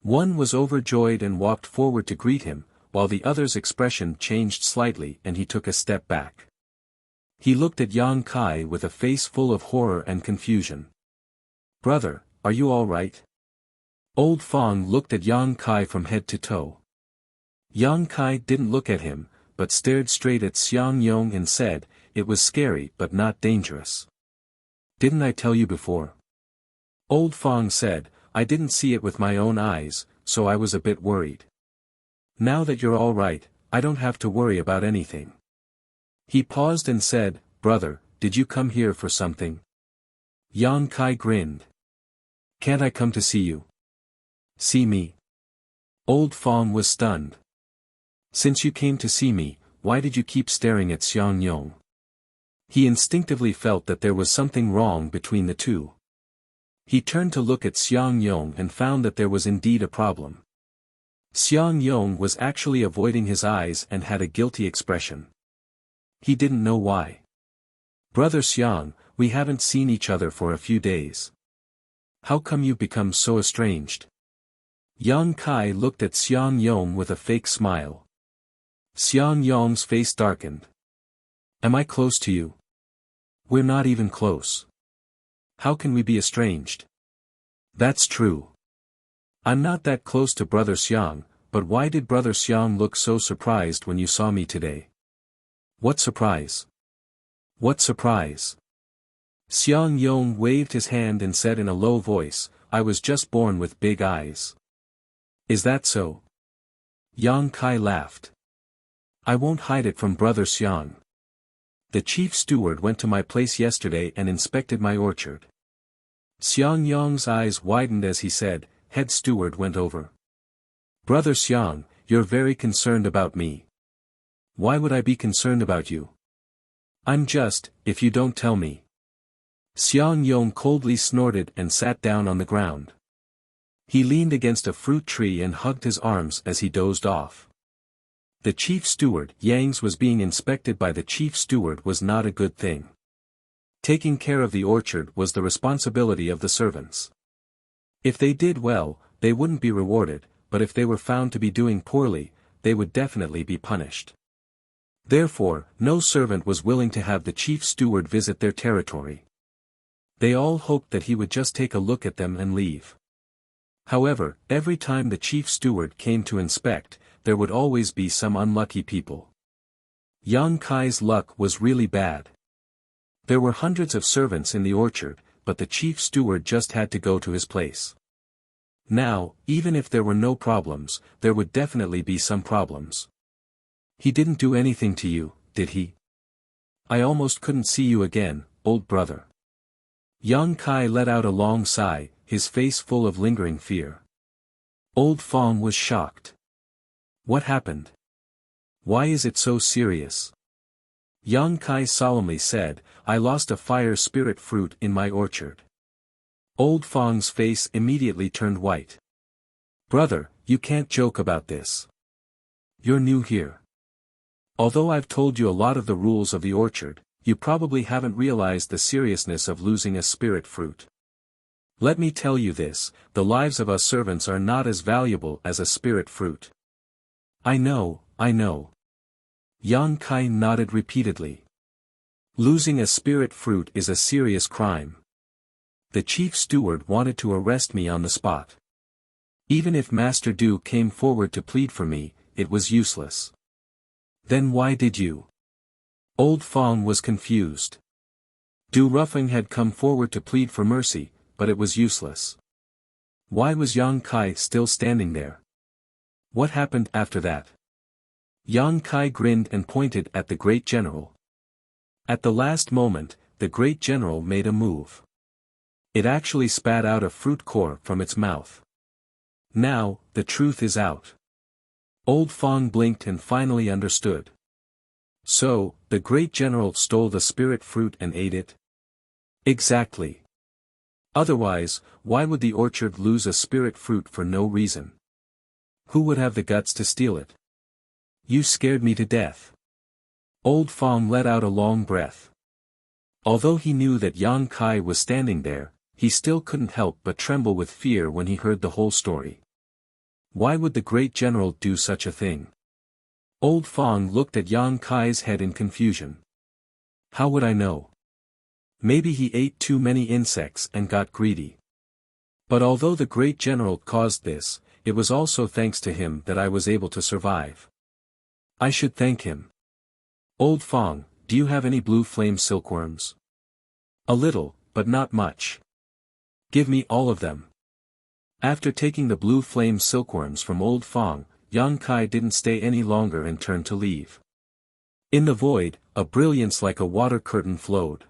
One was overjoyed and walked forward to greet him, while the other's expression changed slightly and he took a step back. He looked at Yang Kai with a face full of horror and confusion. Brother, are you all right? Old Fong looked at Yang Kai from head to toe. Yang Kai didn't look at him, but stared straight at Xiang Yong and said, it was scary but not dangerous. Didn't I tell you before? Old Fong said, I didn't see it with my own eyes, so I was a bit worried. Now that you're all right, I don't have to worry about anything. He paused and said, brother, did you come here for something? Yang Kai grinned. Can't I come to see you? See me? Old Fong was stunned. Since you came to see me, why did you keep staring at Xiang Yong? He instinctively felt that there was something wrong between the two. He turned to look at Xiang Yong and found that there was indeed a problem. Xiang Yong was actually avoiding his eyes and had a guilty expression. He didn't know why. Brother Xiang, we haven't seen each other for a few days. How come you've become so estranged? Yang Kai looked at Xiang Yong with a fake smile. Xiang Yong's face darkened. Am I close to you? We're not even close. How can we be estranged? That's true. I'm not that close to Brother Xiang, but why did Brother Xiang look so surprised when you saw me today? What surprise? What surprise? Xiang Yong waved his hand and said in a low voice, I was just born with big eyes. Is that so? Yang Kai laughed. I won't hide it from Brother Xiang. The chief steward went to my place yesterday and inspected my orchard. Xiang Yong's eyes widened as he said, head steward went over. Brother Xiang, you're very concerned about me. Why would I be concerned about you? I'm just, if you don't tell me. Xiang Yong coldly snorted and sat down on the ground. He leaned against a fruit tree and hugged his arms as he dozed off. The chief steward, Yang's was being inspected by the chief steward was not a good thing. Taking care of the orchard was the responsibility of the servants. If they did well, they wouldn't be rewarded, but if they were found to be doing poorly, they would definitely be punished. Therefore, no servant was willing to have the chief steward visit their territory. They all hoped that he would just take a look at them and leave. However, every time the chief steward came to inspect, there would always be some unlucky people. Yang Kai's luck was really bad. There were hundreds of servants in the orchard, but the chief steward just had to go to his place. Now, even if there were no problems, there would definitely be some problems. He didn't do anything to you, did he? I almost couldn't see you again, old brother. Yang Kai let out a long sigh, his face full of lingering fear. Old Fong was shocked. What happened? Why is it so serious? Yang Kai solemnly said, I lost a fire spirit fruit in my orchard. Old Fong's face immediately turned white. Brother, you can't joke about this. You're new here. Although I've told you a lot of the rules of the orchard, you probably haven't realized the seriousness of losing a spirit fruit. Let me tell you this, the lives of us servants are not as valuable as a spirit fruit. I know. Yang Kai nodded repeatedly. Losing a spirit fruit is a serious crime. The chief steward wanted to arrest me on the spot. Even if Master Du came forward to plead for me, it was useless. Then why did you? Old Fong was confused. Du Ruffing had come forward to plead for mercy, but it was useless. Why was Yang Kai still standing there? What happened after that? Yang Kai grinned and pointed at the great general. At the last moment, the great general made a move. It actually spat out a fruit core from its mouth. Now, the truth is out. Old Fong blinked and finally understood. So, the great general stole the spirit fruit and ate it? Exactly. Otherwise, why would the orchard lose a spirit fruit for no reason? Who would have the guts to steal it? You scared me to death. Old Fong let out a long breath. Although he knew that Yang Kai was standing there, he still couldn't help but tremble with fear when he heard the whole story. Why would the great general do such a thing? Old Fong looked at Yang Kai's head in confusion. How would I know? Maybe he ate too many insects and got greedy. But although the great general caused this, it was also thanks to him that I was able to survive. I should thank him. Old Fong, do you have any blue flame silkworms? A little, but not much. Give me all of them. After taking the blue flame silkworms from Old Fong, Yang Kai didn't stay any longer and turned to leave. In the void, a brilliance like a water curtain flowed.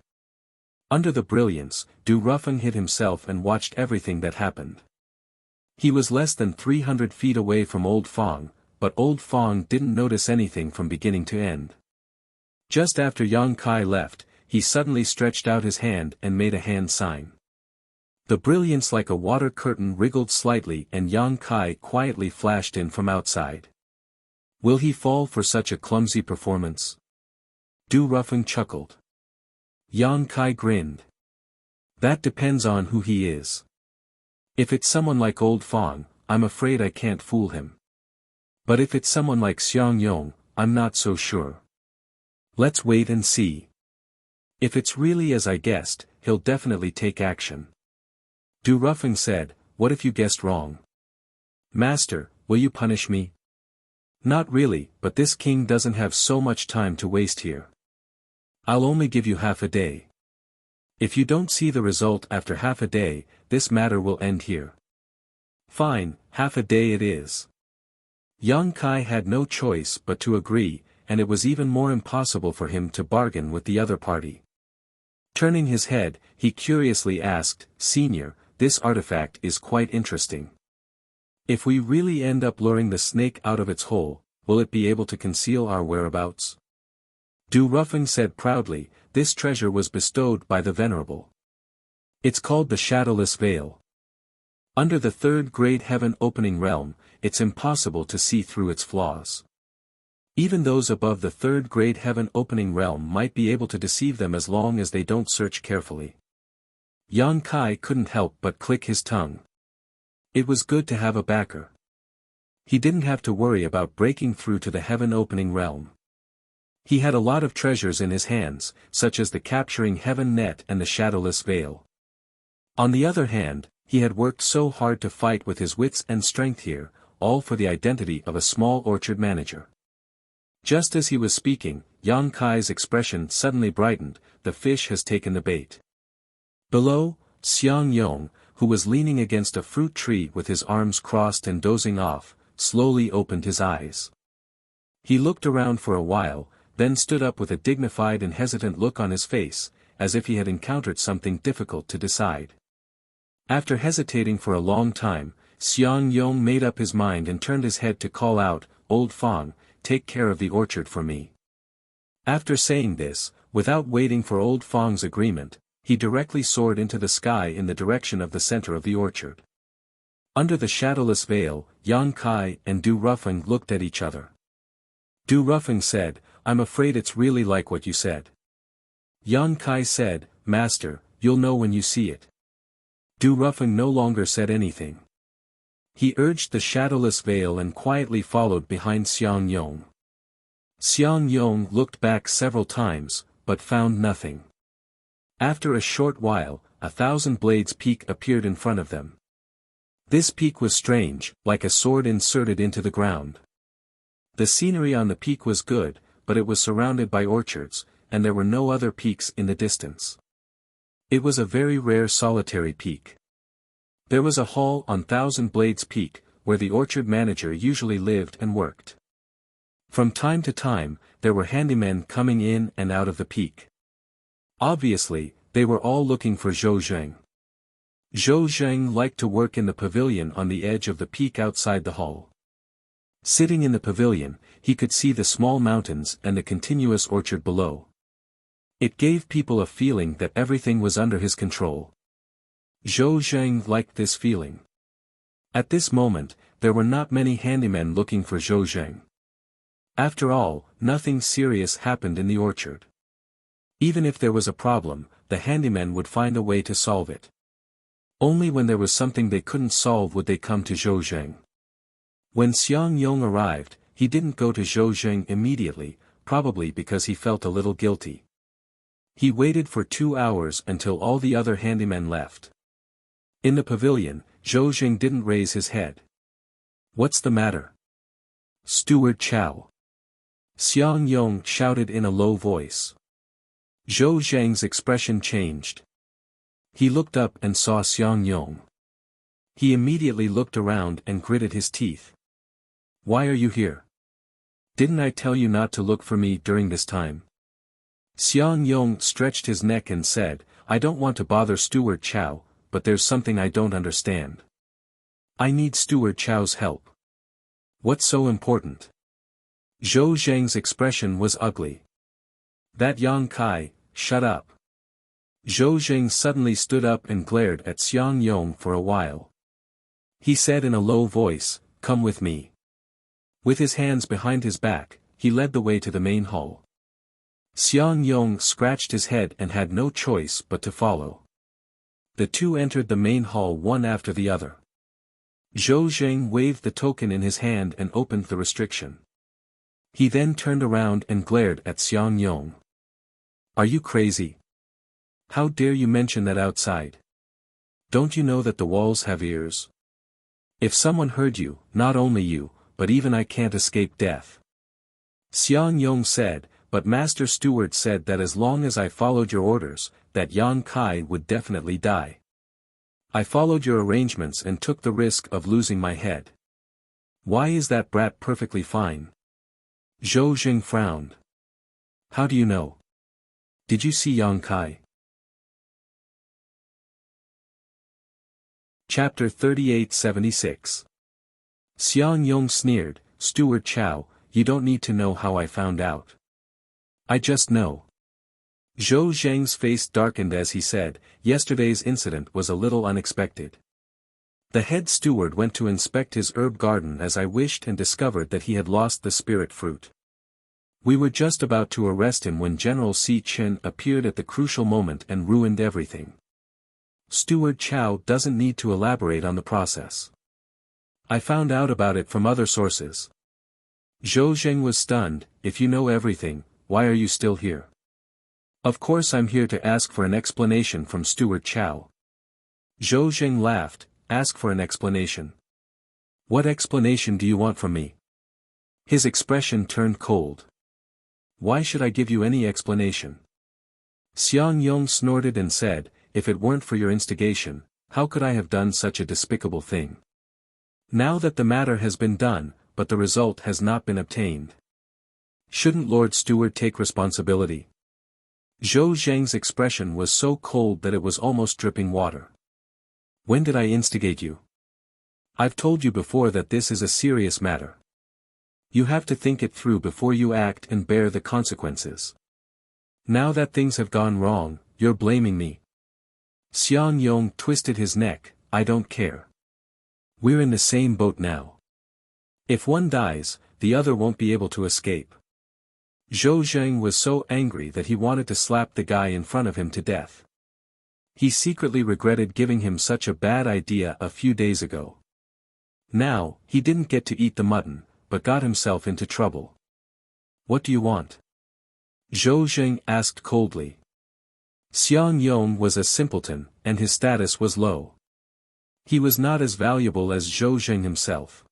Under the brilliance, Du Ruffing hid himself and watched everything that happened. He was less than 300 feet away from Old Fong, but Old Fong didn't notice anything from beginning to end. Just after Yang Kai left, he suddenly stretched out his hand and made a hand sign. The brilliance like a water curtain wriggled slightly and Yang Kai quietly flashed in from outside. Will he fall for such a clumsy performance? Du Ruffing chuckled. Yang Kai grinned. That depends on who he is. If it's someone like Old Fong, I'm afraid I can't fool him. But if it's someone like Xiang Yong, I'm not so sure. Let's wait and see. If it's really as I guessed, he'll definitely take action. Du Ruffing said, what if you guessed wrong? Master, will you punish me? Not really, but this king doesn't have so much time to waste here. I'll only give you half a day. If you don't see the result after half a day, this matter will end here. Fine, half a day it is. Yang Kai had no choice but to agree, and it was even more impossible for him to bargain with the other party. Turning his head, he curiously asked, Senior, this artifact is quite interesting. If we really end up luring the snake out of its hole, will it be able to conceal our whereabouts? Du Ruffing said proudly, this treasure was bestowed by the Venerable. It's called the Shadowless Veil. Under the third grade heaven opening realm, it's impossible to see through its flaws. Even those above the third grade heaven opening realm might be able to deceive them as long as they don't search carefully. Yang Kai couldn't help but click his tongue. It was good to have a backer. He didn't have to worry about breaking through to the heaven opening realm. He had a lot of treasures in his hands, such as the capturing heaven net and the shadowless veil. On the other hand, he had worked so hard to fight with his wits and strength here, all for the identity of a small orchard manager. Just as he was speaking, Yang Kai's expression suddenly brightened, the fish has taken the bait. Below, Xiang Yong, who was leaning against a fruit tree with his arms crossed and dozing off, slowly opened his eyes. He looked around for a while, then stood up with a dignified and hesitant look on his face, as if he had encountered something difficult to decide. After hesitating for a long time, Xiang Yong made up his mind and turned his head to call out, "Old Fang, take care of the orchard for me." After saying this, without waiting for Old Fang's agreement, he directly soared into the sky in the direction of the center of the orchard. Under the shadowless veil, Yang Kai and Du Rufeng looked at each other. Du Rufeng said, "I'm afraid it's really like what you said." Yang Kai said, "Master, you'll know when you see it." Du Rufeng no longer said anything. He urged the shadowless veil and quietly followed behind Xiang Yong. Xiang Yong looked back several times, but found nothing. After a short while, 1,000 Blades Peak appeared in front of them. This peak was strange, like a sword inserted into the ground. The scenery on the peak was good, but it was surrounded by orchards, and there were no other peaks in the distance. It was a very rare solitary peak. There was a hall on 1,000 Blades Peak, where the orchard manager usually lived and worked. From time to time, there were handymen coming in and out of the peak. Obviously, they were all looking for Zhou Zheng. Zhou Zheng liked to work in the pavilion on the edge of the peak outside the hall. Sitting in the pavilion, he could see the small mountains and the continuous orchard below. It gave people a feeling that everything was under his control. Zhou Zheng liked this feeling. At this moment, there were not many handymen looking for Zhou Zheng. After all, nothing serious happened in the orchard. Even if there was a problem, the handymen would find a way to solve it. Only when there was something they couldn't solve would they come to Zhou Zheng. When Xiang Yong arrived, he didn't go to Zhou Zheng immediately, probably because he felt a little guilty. He waited for 2 hours until all the other handymen left. In the pavilion, Zhou Zheng didn't raise his head. "What's the matter?" "Steward Chow." Xiang Yong shouted in a low voice. Zhou Zheng's expression changed. He looked up and saw Xiang Yong. He immediately looked around and gritted his teeth. "Why are you here? Didn't I tell you not to look for me during this time?" Xiang Yong stretched his neck and said, "I don't want to bother Steward Chow, but there's something I don't understand. I need Steward Chow's help." "What's so important?" Zhou Zheng's expression was ugly. "That Yang Kai, shut up." Zhou Zheng suddenly stood up and glared at Xiang Yong for a while. He said in a low voice, "Come with me." With his hands behind his back, he led the way to the main hall. Xiang Yong scratched his head and had no choice but to follow. The two entered the main hall one after the other. Zhou Zheng waved the token in his hand and opened the restriction. He then turned around and glared at Xiang Yong. "Are you crazy? How dare you mention that outside? Don't you know that the walls have ears? If someone heard you, not only you, but even I can't escape death." Xiang Yong said, "But Master Steward said that as long as I followed your orders, that Yang Kai would definitely die. I followed your arrangements and took the risk of losing my head. Why is that brat perfectly fine?" Zhou Zheng frowned. "How do you know? Did you see Yang Kai?" Chapter 3876. Xiang Yong sneered, "Steward Chow, you don't need to know how I found out. I just know." Zhou Zheng's face darkened as he said, "Yesterday's incident was a little unexpected. The head steward went to inspect his herb garden as I wished and discovered that he had lost the spirit fruit. We were just about to arrest him when General Si Chen appeared at the crucial moment and ruined everything. Steward Chow doesn't need to elaborate on the process. I found out about it from other sources." Zhou Zheng was stunned. "If you know everything, why are you still here?" "Of course I'm here to ask for an explanation from Steward Chow." Zhou Zheng laughed. "Ask for an explanation? What explanation do you want from me?" His expression turned cold. "Why should I give you any explanation?" Xiang Yong snorted and said, "If it weren't for your instigation, how could I have done such a despicable thing? Now that the matter has been done, but the result has not been obtained. Shouldn't Lord Steward take responsibility?" Zhou Zheng's expression was so cold that it was almost dripping water. When did I instigate you? I've told you before that this is a serious matter. You have to think it through before you act and bear the consequences. Now that things have gone wrong, you're blaming me. Xiang Yong twisted his neck. I don't care. We're in the same boat now. If one dies, the other won't be able to escape. Zhou Zheng was so angry that he wanted to slap the guy in front of him to death. He secretly regretted giving him such a bad idea a few days ago. Now, he didn't get to eat the mutton, but got himself into trouble. What do you want? Zhou Zheng asked coldly. Xiang Yong was a simpleton, and his status was low. He was not as valuable as Zhou Zheng himself.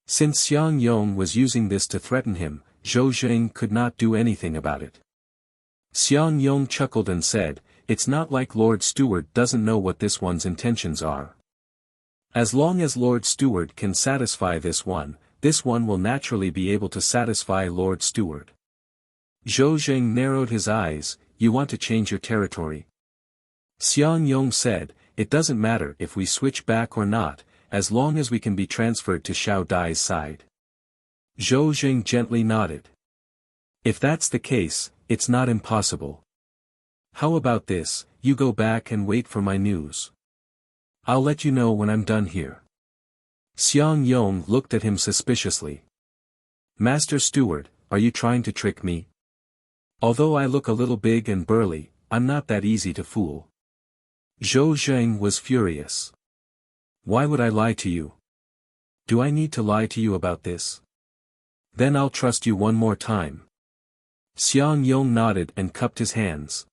Since Xiang Yong was using this to threaten him, Zhou Zheng could not do anything about it. Xiang Yong chuckled and said, "It's not like Lord Steward doesn't know what this one's intentions are. As long as Lord Steward can satisfy this one will naturally be able to satisfy Lord Steward." Zhou Zheng narrowed his eyes. You want to change your territory? Xiang Yong said, "It doesn't matter if we switch back or not, as long as we can be transferred to Xiao Dai's side." Zhou Zheng gently nodded. "If that's the case, it's not impossible. How about this, you go back and wait for my news. I'll let you know when I'm done here." Xiang Yong looked at him suspiciously. "Master Steward, are you trying to trick me? Although I look a little big and burly, I'm not that easy to fool." Zhou Zheng was furious. "Why would I lie to you? Do I need to lie to you about this? Then I'll trust you one more time." Xiang Yong nodded and cupped his hands.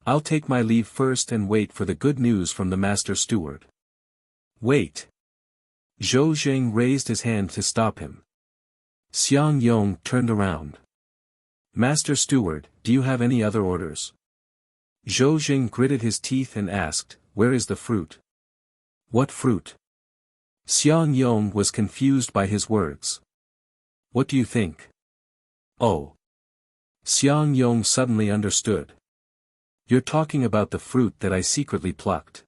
"I'll take my leave first and wait for the good news from the Master Steward." "Wait." Zhou Zheng raised his hand to stop him. Xiang Yong turned around. "Master Steward, do you have any other orders?" Zhou Zheng gritted his teeth and asked, "Where is the fruit?" "What fruit?" Xiang Yong was confused by his words. "What do you think?" "Oh." Xiang Yong suddenly understood. "You're talking about the fruit that I secretly plucked."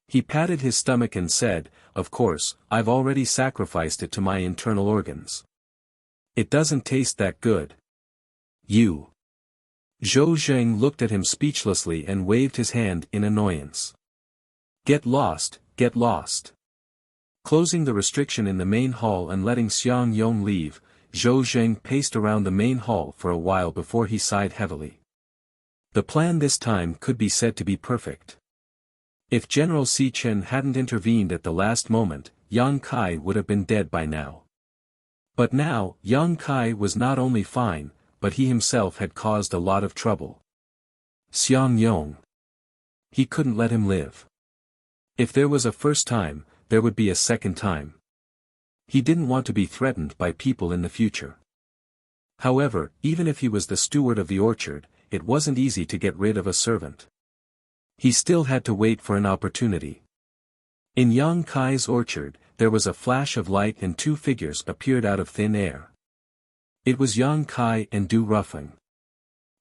He patted his stomach and said, "Of course, I've already sacrificed it to my internal organs. It doesn't taste that good." "You." Zhou Zheng looked at him speechlessly and waved his hand in annoyance. "Get lost, get lost." Closing the restriction in the main hall and letting Xiang Yong leave, Zhou Zheng paced around the main hall for a while before he sighed heavily. The plan this time could be said to be perfect. If General Si Chen hadn't intervened at the last moment, Yang Kai would have been dead by now. But now, Yang Kai was not only fine, but he himself had caused a lot of trouble. Xiang Yong. He couldn't let him live. If there was a first time, there would be a second time. He didn't want to be threatened by people in the future. However, even if he was the steward of the orchard, it wasn't easy to get rid of a servant. He still had to wait for an opportunity. In Yang Kai's orchard, there was a flash of light and two figures appeared out of thin air. It was Yang Kai and Du Rufeng.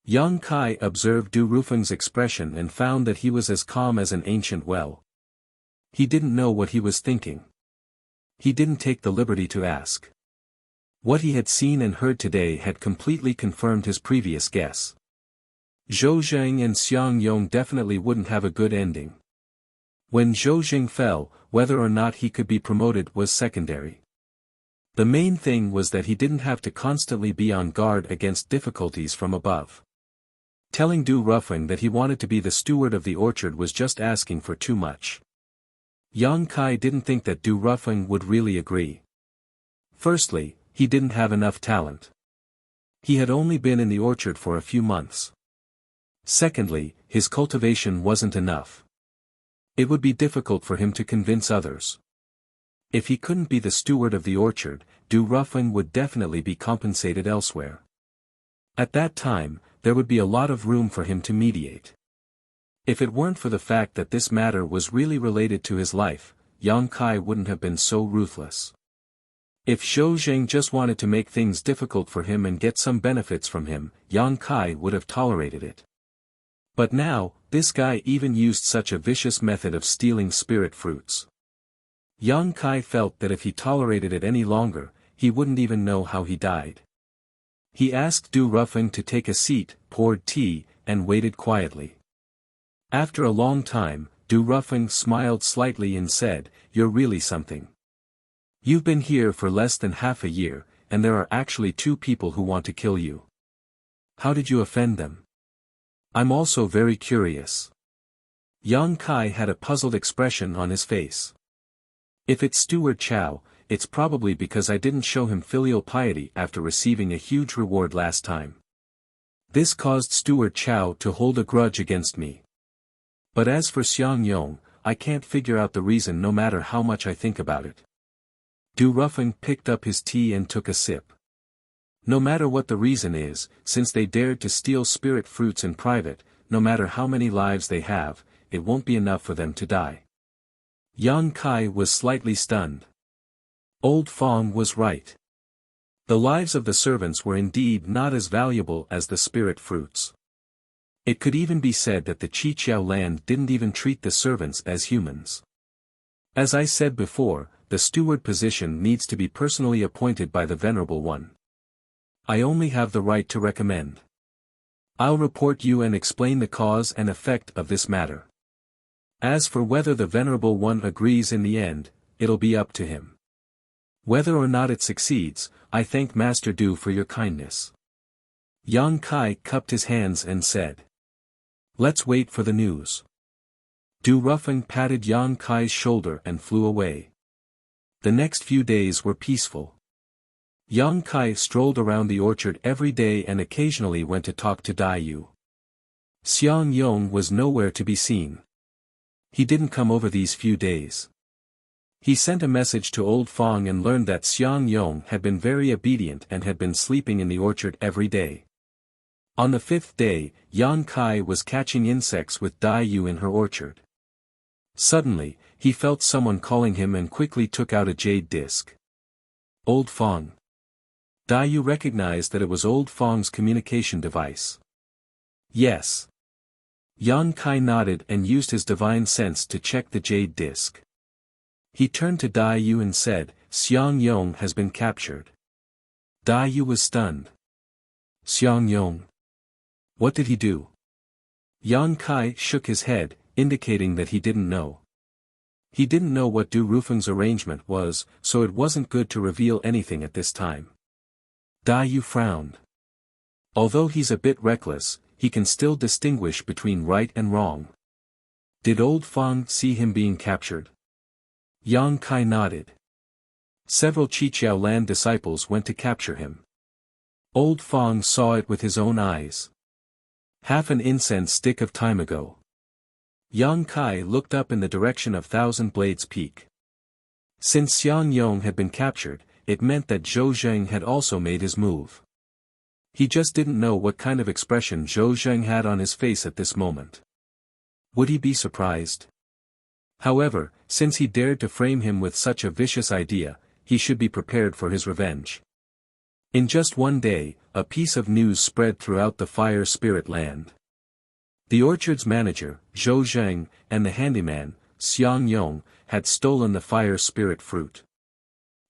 Yang Kai observed Du Rufeng's expression and found that he was as calm as an ancient well. He didn't know what he was thinking. He didn't take the liberty to ask. What he had seen and heard today had completely confirmed his previous guess. Zhou Zheng and Xiang Yong definitely wouldn't have a good ending. When Zhou Zheng fell, whether or not he could be promoted was secondary. The main thing was that he didn't have to constantly be on guard against difficulties from above. Telling Du Rufeng that he wanted to be the steward of the orchard was just asking for too much. Yang Kai didn't think that Du Rufeng would really agree. Firstly, he didn't have enough talent. He had only been in the orchard for a few months. Secondly, his cultivation wasn't enough. It would be difficult for him to convince others. If he couldn't be the steward of the orchard, Du Rufeng would definitely be compensated elsewhere. At that time, there would be a lot of room for him to mediate. If it weren't for the fact that this matter was really related to his life, Yang Kai wouldn't have been so ruthless. If Zhou Zheng just wanted to make things difficult for him and get some benefits from him, Yang Kai would have tolerated it. But now, this guy even used such a vicious method of stealing spirit fruits. Yang Kai felt that if he tolerated it any longer, he wouldn't even know how he died. He asked Du Ruffing to take a seat, poured tea, and waited quietly. After a long time, Du Ruffing smiled slightly and said, "You're really something. You've been here for less than half a year, and there are actually 2 people who want to kill you. How did you offend them? I'm also very curious." Yang Kai had a puzzled expression on his face. "If it's Steward Chow, it's probably because I didn't show him filial piety after receiving a huge reward last time. This caused Steward Chow to hold a grudge against me. But as for Xiang Yong, I can't figure out the reason no matter how much I think about it." Du Ruffing picked up his tea and took a sip. "No matter what the reason is, since they dared to steal spirit fruits in private, no matter how many lives they have, it won't be enough for them to die." Yang Kai was slightly stunned. Old Fong was right. The lives of the servants were indeed not as valuable as the spirit fruits. It could even be said that the Qiqiao land didn't even treat the servants as humans. As I said before, the steward position needs to be personally appointed by the Venerable One. I only have the right to recommend. I'll report you and explain the cause and effect of this matter. As for whether the Venerable One agrees in the end, it'll be up to him. Whether or not it succeeds, I thank Master Du for your kindness." Yang Kai cupped his hands and said, "Let's wait for the news." Du Ruffing patted Yang Kai's shoulder and flew away. The next few days were peaceful. Yang Kai strolled around the orchard every day and occasionally went to talk to Dai Yu. Xiang Yong was nowhere to be seen. He didn't come over these few days. He sent a message to Old Fong and learned that Xiang Yong had been very obedient and had been sleeping in the orchard every day. On the 5th day, Yang Kai was catching insects with Dai Yu in her orchard. Suddenly, he felt someone calling him and quickly took out a jade disc. "Old Fong." Dai Yu recognized that it was Old Fong's communication device. "Yes." Yang Kai nodded and used his divine sense to check the jade disc. He turned to Dai Yu and said, "Xiang Yong has been captured." Dai Yu was stunned. "Xiang Yong? What did he do?" Yang Kai shook his head, indicating that he didn't know. He didn't know what Du Rufeng's arrangement was, so it wasn't good to reveal anything at this time. Dai Yu frowned. Although he's a bit reckless, he can still distinguish between right and wrong. Did Old Fong see him being captured? Yang Kai nodded. Several Qiqiao land disciples went to capture him. Old Fong saw it with his own eyes. Half an incense stick of time ago. Yang Kai looked up in the direction of Thousand Blades Peak. Since Xiang Yong had been captured, it meant that Zhou Zheng had also made his move. He just didn't know what kind of expression Zhou Zheng had on his face at this moment. Would he be surprised? However, since he dared to frame him with such a vicious idea, he should be prepared for his revenge. In just one day, a piece of news spread throughout the Fire Spirit Land. The orchard's manager, Zhou Zheng, and the handyman, Xiang Yong, had stolen the fire spirit fruit.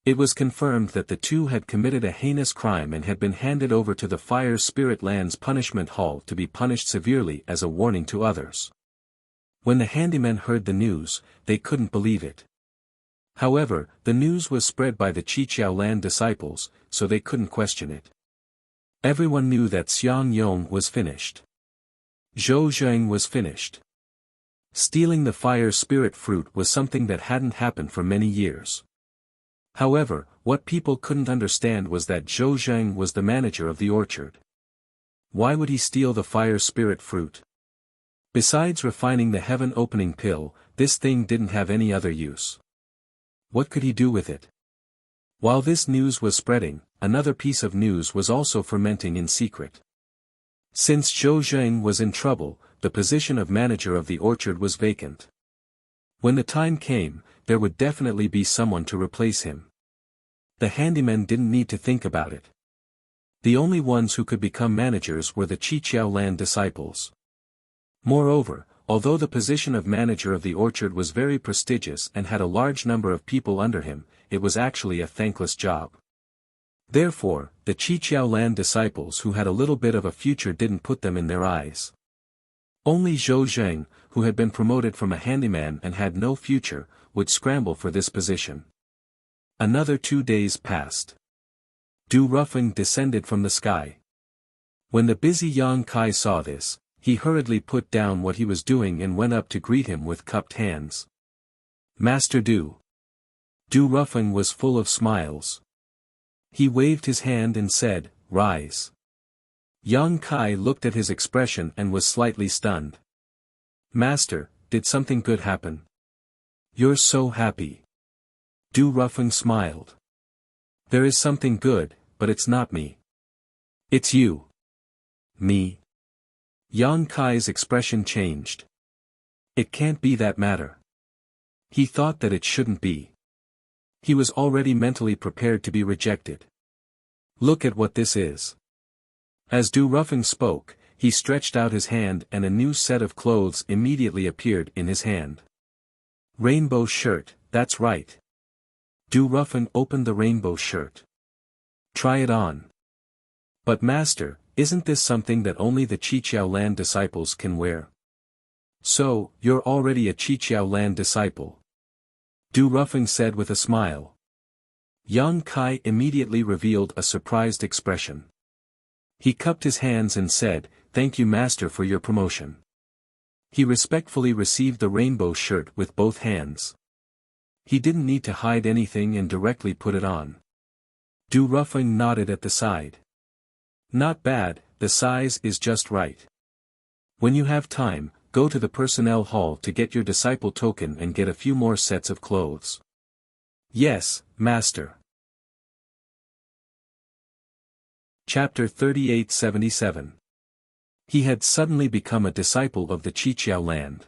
It was confirmed that the two had committed a heinous crime and had been handed over to the Fire Spirit Land's punishment hall to be punished severely as a warning to others. When the handymen heard the news, they couldn't believe it. However, the news was spread by the Qiqiao land disciples, so they couldn't question it. Everyone knew that Xiang Yong was finished. Zhou Zheng was finished. Stealing the fire spirit fruit was something that hadn't happened for many years. However, what people couldn't understand was that Zhou Zheng was the manager of the orchard. Why would he steal the fire spirit fruit? Besides refining the heaven-opening pill, this thing didn't have any other use. What could he do with it? While this news was spreading, another piece of news was also fermenting in secret. Since Zhou Zheng was in trouble, the position of manager of the orchard was vacant. When the time came, there would definitely be someone to replace him. The handymen didn't need to think about it. The only ones who could become managers were the Qiqiao land disciples. Moreover, although the position of manager of the orchard was very prestigious and had a large number of people under him, it was actually a thankless job. Therefore, the Qiqiao Lan disciples who had a little bit of a future didn't put them in their eyes. Only Zhou Zheng, who had been promoted from a handyman and had no future, would scramble for this position. Another 2 days passed. Du Rufeng descended from the sky. When the busy Yang Kai saw this, he hurriedly put down what he was doing and went up to greet him with cupped hands. Master Du. Du Rufeng was full of smiles. He waved his hand and said, "Rise." Yang Kai looked at his expression and was slightly stunned. "Master, did something good happen? You're so happy." Du Rufeng smiled. "There is something good, but it's not me. It's you." "Me?" Yang Kai's expression changed. "It can't be that matter." He thought that it shouldn't be. He was already mentally prepared to be rejected. "Look at what this is." As Du Rufeng spoke, he stretched out his hand and a new set of clothes immediately appeared in his hand. Rainbow shirt, that's right. Du Rufeng opened the rainbow shirt. "Try it on." "But master, isn't this something that only the Qiqiao Lan disciples can wear?" "So, you're already a Qiqiao Lan disciple?" Du Rufeng said with a smile. Yang Kai immediately revealed a surprised expression. He cupped his hands and said, "Thank you master for your promotion." He respectfully received the rainbow shirt with both hands. He didn't need to hide anything and directly put it on. Du Rufeng nodded at the side. "Not bad, the size is just right. When you have time, go to the personnel hall to get your disciple token and get a few more sets of clothes." "Yes, master." Chapter 3877. He had suddenly become a disciple of the Qiqiao Land.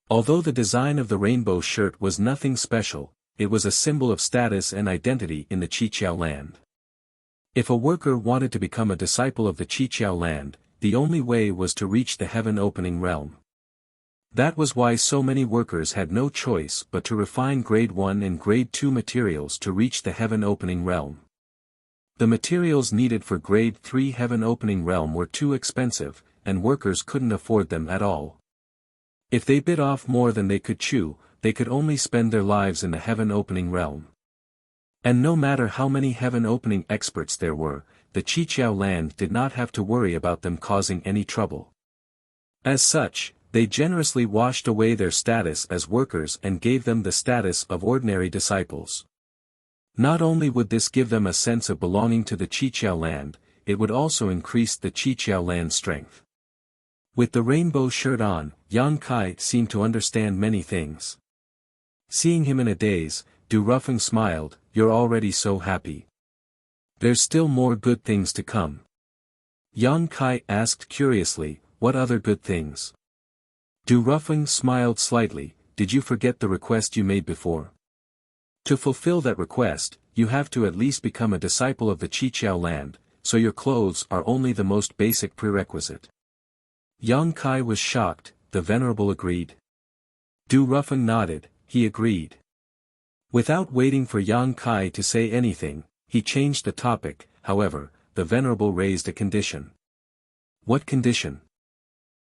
Although the design of the rainbow shirt was nothing special, it was a symbol of status and identity in the Qiqiao Land. If a worker wanted to become a disciple of the Qiqiao Land, the only way was to reach the heaven-opening realm. That was why so many workers had no choice but to refine grade 1 and grade 2 materials to reach the heaven-opening realm. The materials needed for grade 3 heaven-opening realm were too expensive, and workers couldn't afford them at all. If they bit off more than they could chew, they could only spend their lives in the heaven-opening realm. And no matter how many heaven-opening experts there were, the Qiqiao Land did not have to worry about them causing any trouble. As such, they generously washed away their status as workers and gave them the status of ordinary disciples. Not only would this give them a sense of belonging to the Qiqiao Land, it would also increase the Qiqiao Land's strength. With the rainbow shirt on, Yang Kai seemed to understand many things. Seeing him in a daze, Du Rufeng smiled, "You're already so happy. There's still more good things to come." Yang Kai asked curiously, "What other good things?" Du Rufeng smiled slightly, "Did you forget the request you made before? To fulfill that request, you have to at least become a disciple of the Qiqiao Land, so your clothes are only the most basic prerequisite." Yang Kai was shocked. The Venerable agreed. Du Rufeng nodded, he agreed. Without waiting for Yang Kai to say anything, he changed the topic. However, the Venerable raised a condition. "What condition?"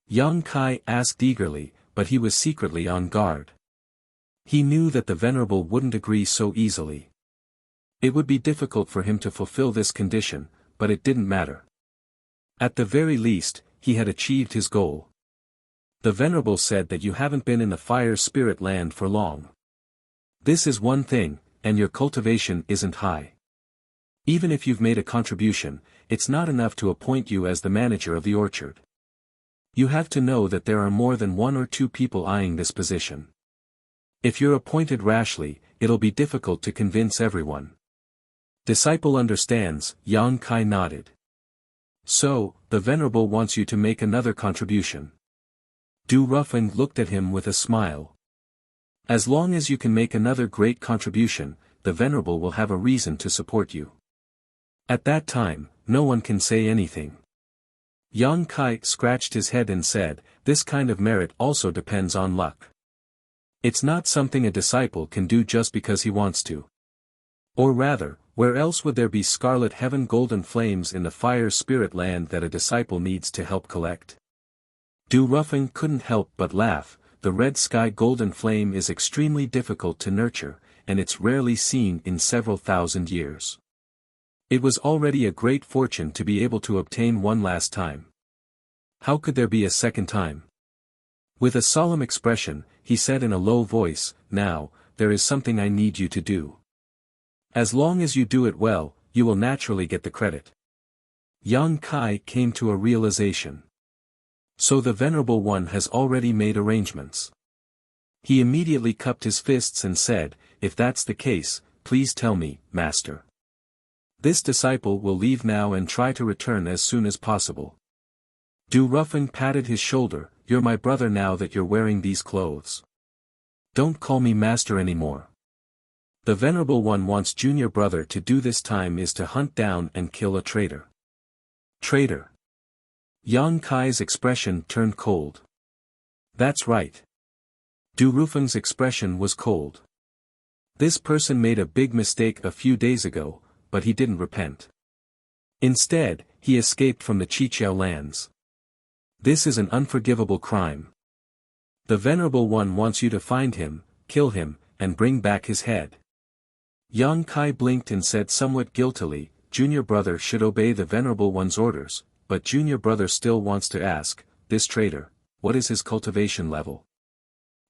Yang Kai asked eagerly, but he was secretly on guard. He knew that the Venerable wouldn't agree so easily. It would be difficult for him to fulfill this condition, but it didn't matter. At the very least, he had achieved his goal. The Venerable said that you haven't been in the fire spirit land for long. This is one thing, and your cultivation isn't high. Even if you've made a contribution, it's not enough to appoint you as the manager of the orchard. You have to know that there are more than 1 or 2 people eyeing this position. If you're appointed rashly, it'll be difficult to convince everyone. Disciple understands, Yang Kai nodded. So, the Venerable wants you to make another contribution. Du Rufeng looked at him with a smile. As long as you can make another great contribution, the Venerable will have a reason to support you. At that time, no one can say anything. Yang Kai scratched his head and said, this kind of merit also depends on luck. It's not something a disciple can do just because he wants to. Or rather, where else would there be scarlet heaven golden flames in the fire spirit land that a disciple needs to help collect? Du Ruffing couldn't help but laugh. The red sky golden flame is extremely difficult to nurture, and it's rarely seen in several thousand years. It was already a great fortune to be able to obtain one last time. How could there be a second time? With a solemn expression, he said in a low voice, now, there is something I need you to do. As long as you do it well, you will naturally get the credit. Yang Kai came to a realization. So the Venerable One has already made arrangements. He immediately cupped his fists and said, if that's the case, please tell me, Master. This disciple will leave now and try to return as soon as possible. Du Ruffing patted his shoulder, you're my brother now that you're wearing these clothes. Don't call me Master anymore. The Venerable One wants junior brother to do this time is to hunt down and kill a traitor. Traitor. Yang Kai's expression turned cold. That's right. Du Rufeng's expression was cold. This person made a big mistake a few days ago, but he didn't repent. Instead, he escaped from the Chiqiao lands. This is an unforgivable crime. The Venerable One wants you to find him, kill him, and bring back his head. Yang Kai blinked and said somewhat guiltily, junior brother should obey the Venerable One's orders, but junior brother still wants to ask, this traitor, what is his cultivation level?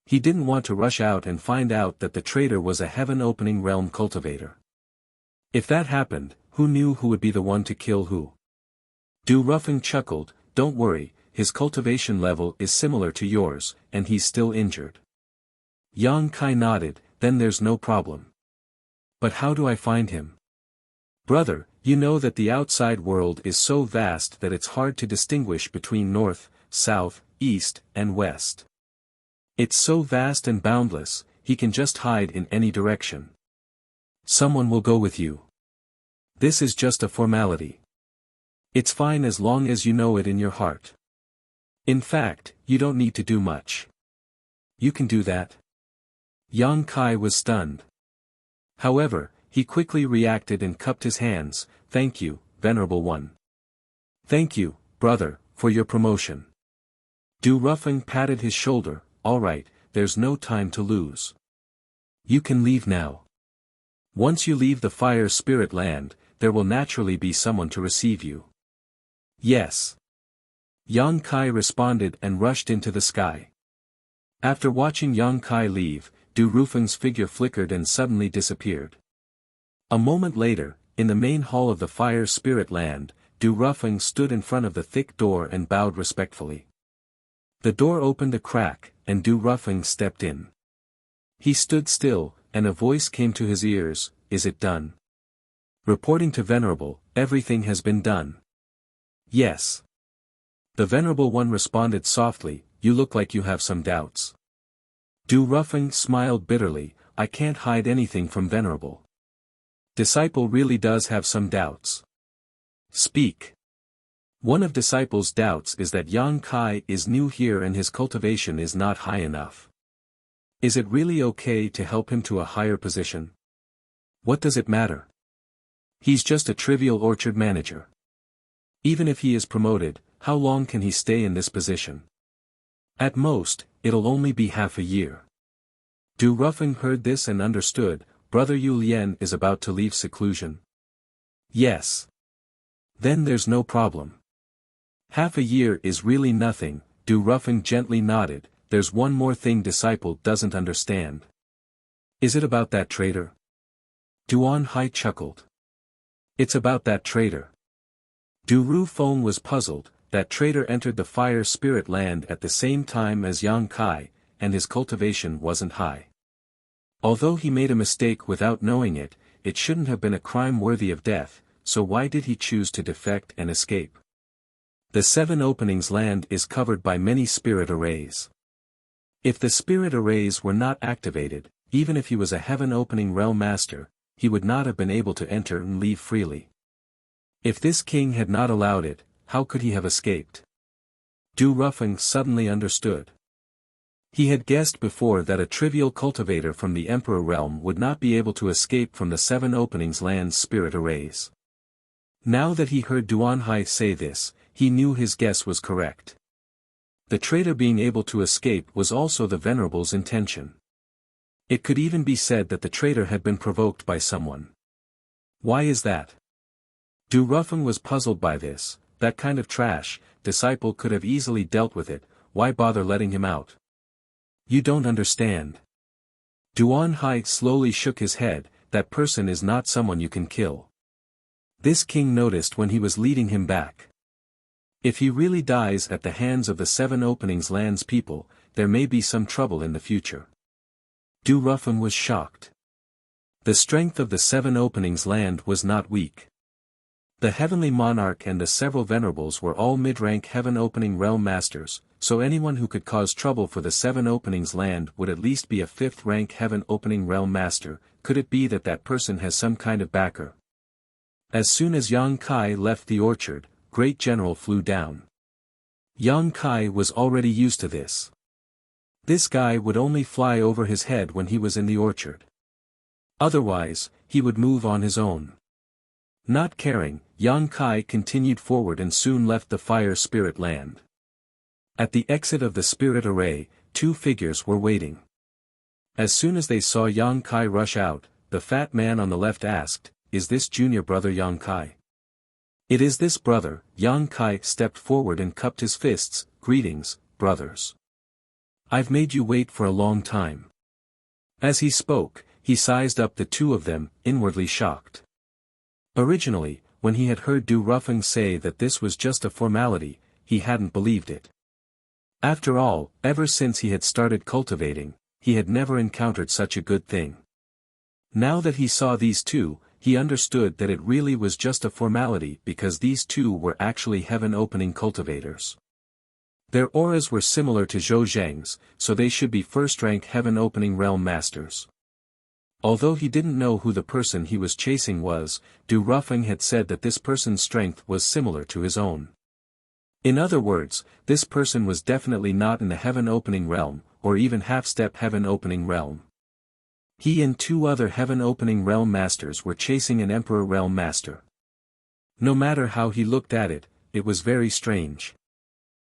He didn't want to rush out and find out that the traitor was a heaven-opening realm cultivator. If that happened, who knew who would be the one to kill who? Du Ruffing chuckled, don't worry, his cultivation level is similar to yours, and he's still injured. Yang Kai nodded, then there's no problem. But how do I find him? Brother, you know that the outside world is so vast that it's hard to distinguish between north, south, east, and west. It's so vast and boundless, he can just hide in any direction. Someone will go with you. This is just a formality. It's fine as long as you know it in your heart. In fact, you don't need to do much. You can do that. Yang Kai was stunned. However, he quickly reacted and cupped his hands, thank you, Venerable One. Thank you, brother, for your promotion. Du Ruffing patted his shoulder, all right, there's no time to lose. You can leave now. Once you leave the fire spirit land, there will naturally be someone to receive you. Yes. Yang Kai responded and rushed into the sky. After watching Yang Kai leave, Du Rufeng's figure flickered and suddenly disappeared. A moment later, in the main hall of the fire spirit land, Du Ruffing stood in front of the thick door and bowed respectfully. The door opened a crack, and Du Ruffing stepped in. He stood still, and a voice came to his ears, is it done? Reporting to Venerable, everything has been done. Yes. The Venerable One responded softly, you look like you have some doubts. Du Ruffing smiled bitterly, I can't hide anything from Venerable. Disciple really does have some doubts. Speak. One of Disciple's doubts is that Yang Kai is new here and his cultivation is not high enough. Is it really okay to help him to a higher position? What does it matter? He's just a trivial orchard manager. Even if he is promoted, how long can he stay in this position? At most, it'll only be half a year. Du Ruffing heard this and understood, Brother Yu Lian is about to leave seclusion. Yes. Then there's no problem. Half a year is really nothing, Du Ruffing gently nodded, there's one more thing Disciple doesn't understand. Is it about that traitor? Duan Hai chuckled. It's about that traitor. Du Rufeng was puzzled, that traitor entered the fire spirit land at the same time as Yang Kai, and his cultivation wasn't high. Although he made a mistake without knowing it, it shouldn't have been a crime worthy of death, so why did he choose to defect and escape? The Seven Openings land is covered by many spirit arrays. If the spirit arrays were not activated, even if he was a heaven-opening realm master, he would not have been able to enter and leave freely. If this king had not allowed it, how could he have escaped? Du Ruffing suddenly understood. He had guessed before that a trivial cultivator from the Emperor realm would not be able to escape from the 7 Openings Land's spirit arrays. Now that he heard Duan Hai say this, he knew his guess was correct. The traitor being able to escape was also the Venerable's intention. It could even be said that the traitor had been provoked by someone. Why is that? Du Ruffing was puzzled by this. That kind of trash, disciple could have easily dealt with it, why bother letting him out? You don't understand. Duan Hai slowly shook his head, that person is not someone you can kill. This king noticed when he was leading him back. If he really dies at the hands of the 7 Openings Land's people, there may be some trouble in the future. Du Ruffing was shocked. The strength of the 7 Openings Land was not weak. The Heavenly Monarch and the several Venerables were all mid-rank Heaven Opening Realm Masters, so anyone who could cause trouble for the 7 Openings Land would at least be a 5th rank Heaven Opening Realm Master. Could it be that that person has some kind of backer? As soon as Yang Kai left the orchard, Great General flew down. Yang Kai was already used to this. This guy would only fly over his head when he was in the orchard. Otherwise, he would move on his own. Not caring, Yang Kai continued forward and soon left the Fire Spirit Land. At the exit of the Spirit Array, 2 figures were waiting. As soon as they saw Yang Kai rush out, the fat man on the left asked, "Is this junior brother Yang Kai?" "It is this brother." Yang Kai stepped forward and cupped his fists. "Greetings, brothers. I've made you wait for a long time." As he spoke, he sized up the 2 of them, inwardly shocked. Originally, when he had heard Du Ruffing say that this was just a formality, he hadn't believed it. After all, ever since he had started cultivating, he had never encountered such a good thing. Now that he saw these 2, he understood that it really was just a formality because these 2 were actually Heaven Opening cultivators. Their auras were similar to Zhou Zheng's, so they should be first-rank Heaven Opening Realm Masters. Although he didn't know who the person he was chasing was, Du Ruffing had said that this person's strength was similar to his own. In other words, this person was definitely not in the Heaven Opening Realm, or even half-step Heaven Opening Realm. He and 2 other Heaven Opening Realm Masters were chasing an Emperor Realm Master. No matter how he looked at it, it was very strange.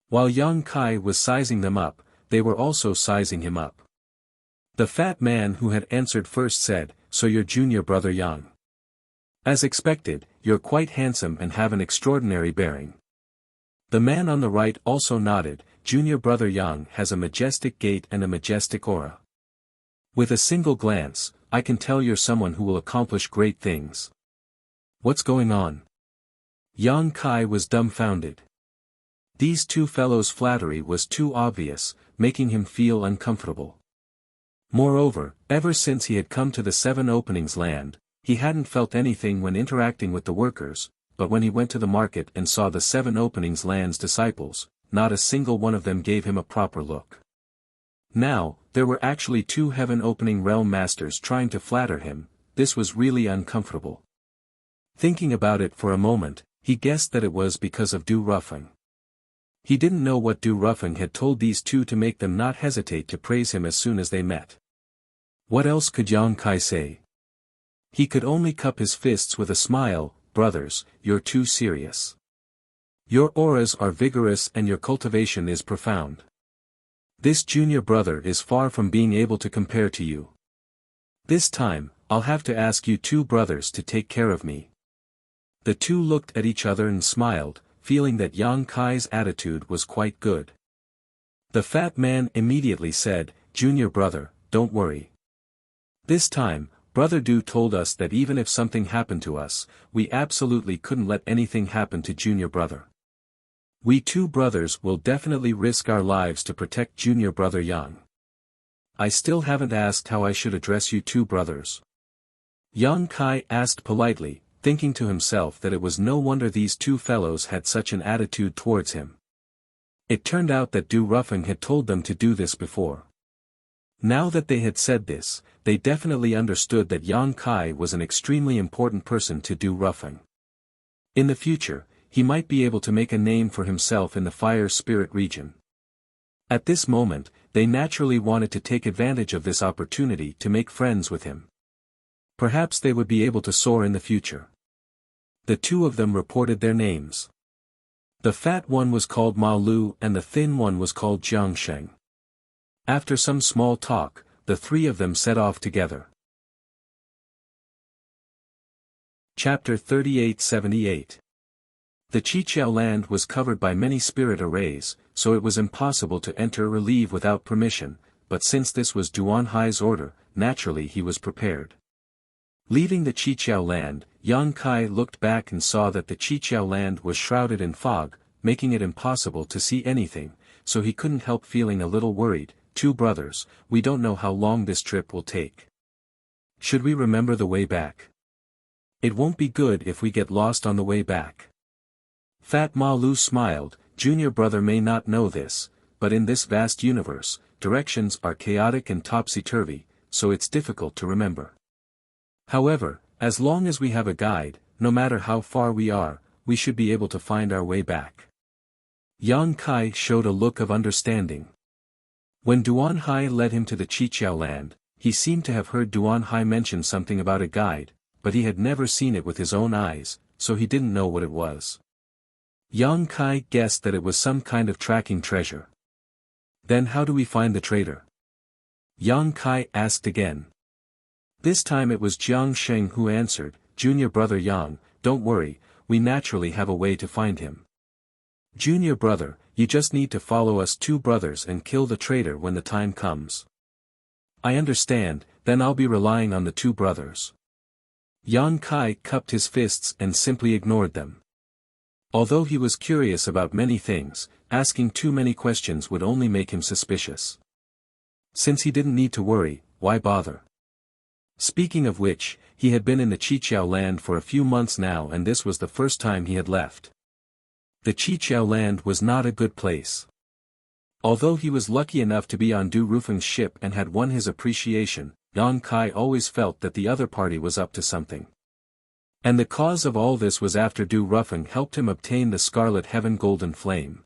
While Yang Kai was sizing them up, they were also sizing him up. The fat man who had answered first said, "So you're junior brother Yang. As expected, you're quite handsome and have an extraordinary bearing." The man on the right also nodded. "Junior brother Yang has a majestic gait and a majestic aura. With a single glance, I can tell you're someone who will accomplish great things." "What's going on?" Yang Kai was dumbfounded. These 2 fellows' flattery was too obvious, making him feel uncomfortable. Moreover, ever since he had come to the 7 Openings Land, he hadn't felt anything when interacting with the workers, but when he went to the market and saw the 7 Openings Land's disciples, not a single one of them gave him a proper look. Now, there were actually 2 Heaven Opening Realm Masters trying to flatter him. This was really uncomfortable. Thinking about it for a moment, he guessed that it was because of Du Ruffing. He didn't know what Du Ruffing had told these 2 to make them not hesitate to praise him as soon as they met. What else could Yang Kai say? He could only cup his fists with a smile. "Brothers, you're too serious. Your auras are vigorous and your cultivation is profound. This junior brother is far from being able to compare to you. This time, I'll have to ask you 2 brothers to take care of me." The 2 looked at each other and smiled, feeling that Yang Kai's attitude was quite good. The fat man immediately said, "Junior brother, don't worry. This time, Brother Du told us that even if something happened to us, we absolutely couldn't let anything happen to junior brother. We 2 brothers will definitely risk our lives to protect junior brother Yang. I still haven't asked how I should address you 2 brothers." Yang Kai asked politely, thinking to himself that it was no wonder these 2 fellows had such an attitude towards him. It turned out that Du Ruffing had told them to do this before. Now that they had said this, they definitely understood that Yang Kai was an extremely important person to Du Ruffing. In the future, he might be able to make a name for himself in the fire spirit region. At this moment, they naturally wanted to take advantage of this opportunity to make friends with him. Perhaps they would be able to soar in the future. The two of them reported their names. The fat one was called Ma Lu and the thin one was called Jiang Sheng. After some small talk, the three of them set off together. Chapter 3878. The Qiqiao land was covered by many spirit arrays, so it was impossible to enter or leave without permission, but since this was Duan Hai's order, naturally he was prepared. Leaving the Qiqiao land, Yang Kai looked back and saw that the Qiqiao land was shrouded in fog, making it impossible to see anything, so he couldn't help feeling a little worried. Two brothers, we don't know how long this trip will take. Should we remember the way back? It won't be good if we get lost on the way back. Fat Ma Lu smiled. Junior brother may not know this, but in this vast universe, directions are chaotic and topsy-turvy, so it's difficult to remember. However, as long as we have a guide, no matter how far we are, we should be able to find our way back. Yang Kai showed a look of understanding. When Duan Hai led him to the Qiqiao land, he seemed to have heard Duan Hai mention something about a guide, but he had never seen it with his own eyes, so he didn't know what it was. Yang Kai guessed that it was some kind of tracking treasure. Then how do we find the traitor? Yang Kai asked again. This time it was Jiang Sheng who answered, Junior brother Yang, don't worry, we naturally have a way to find him. Junior brother, you just need to follow us two brothers and kill the traitor when the time comes. I understand, then I'll be relying on the two brothers. Yang Kai cupped his fists and simply ignored them. Although he was curious about many things, asking too many questions would only make him suspicious. Since he didn't need to worry, why bother? Speaking of which, he had been in the Qiqiao land for a few months now and this was the first time he had left. The Qiqiao land was not a good place. Although he was lucky enough to be on Du Rufeng's ship and had won his appreciation, Yang Kai always felt that the other party was up to something. And the cause of all this was after Du Rufeng helped him obtain the Scarlet Heaven Golden Flame.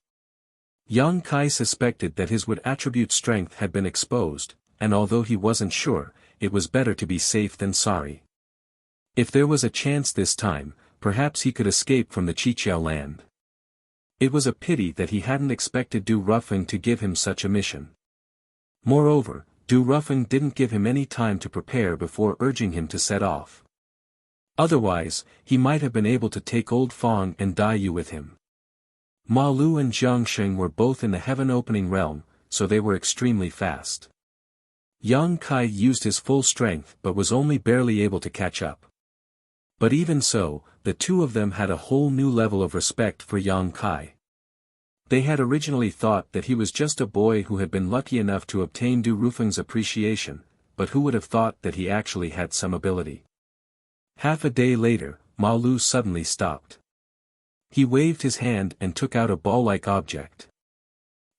Yang Kai suspected that his wood attribute strength had been exposed, and although he wasn't sure, it was better to be safe than sorry. If there was a chance this time, perhaps he could escape from the Qiqiao land. It was a pity that he hadn't expected Du Rufeng to give him such a mission. Moreover, Du Rufeng didn't give him any time to prepare before urging him to set off. Otherwise, he might have been able to take Old Fong and Dai Yu with him. Ma Lu and Jiang Sheng were both in the heaven-opening realm, so they were extremely fast. Yang Kai used his full strength but was only barely able to catch up. But even so, the two of them had a whole new level of respect for Yang Kai. They had originally thought that he was just a boy who had been lucky enough to obtain Du Rufeng's appreciation, but who would have thought that he actually had some ability. Half a day later, Ma Lu suddenly stopped. He waved his hand and took out a ball-like object.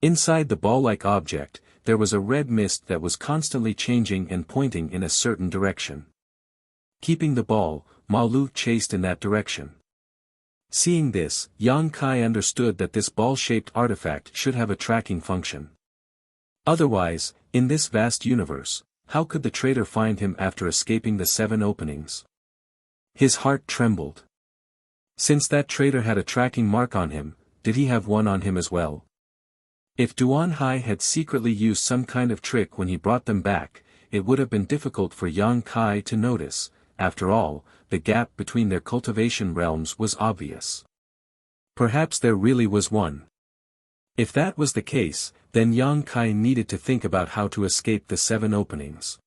Inside the ball-like object, there was a red mist that was constantly changing and pointing in a certain direction. Keeping the ball, Ma Lu chased in that direction. Seeing this, Yang Kai understood that this ball-shaped artifact should have a tracking function. Otherwise, in this vast universe, how could the traitor find him after escaping the 7 openings? His heart trembled. Since that traitor had a tracking mark on him, did he have one on him as well? If Duan Hai had secretly used some kind of trick when he brought them back, it would have been difficult for Yang Kai to notice. After all, the gap between their cultivation realms was obvious. Perhaps there really was one. If that was the case, then Yang Kai needed to think about how to escape the 7 openings.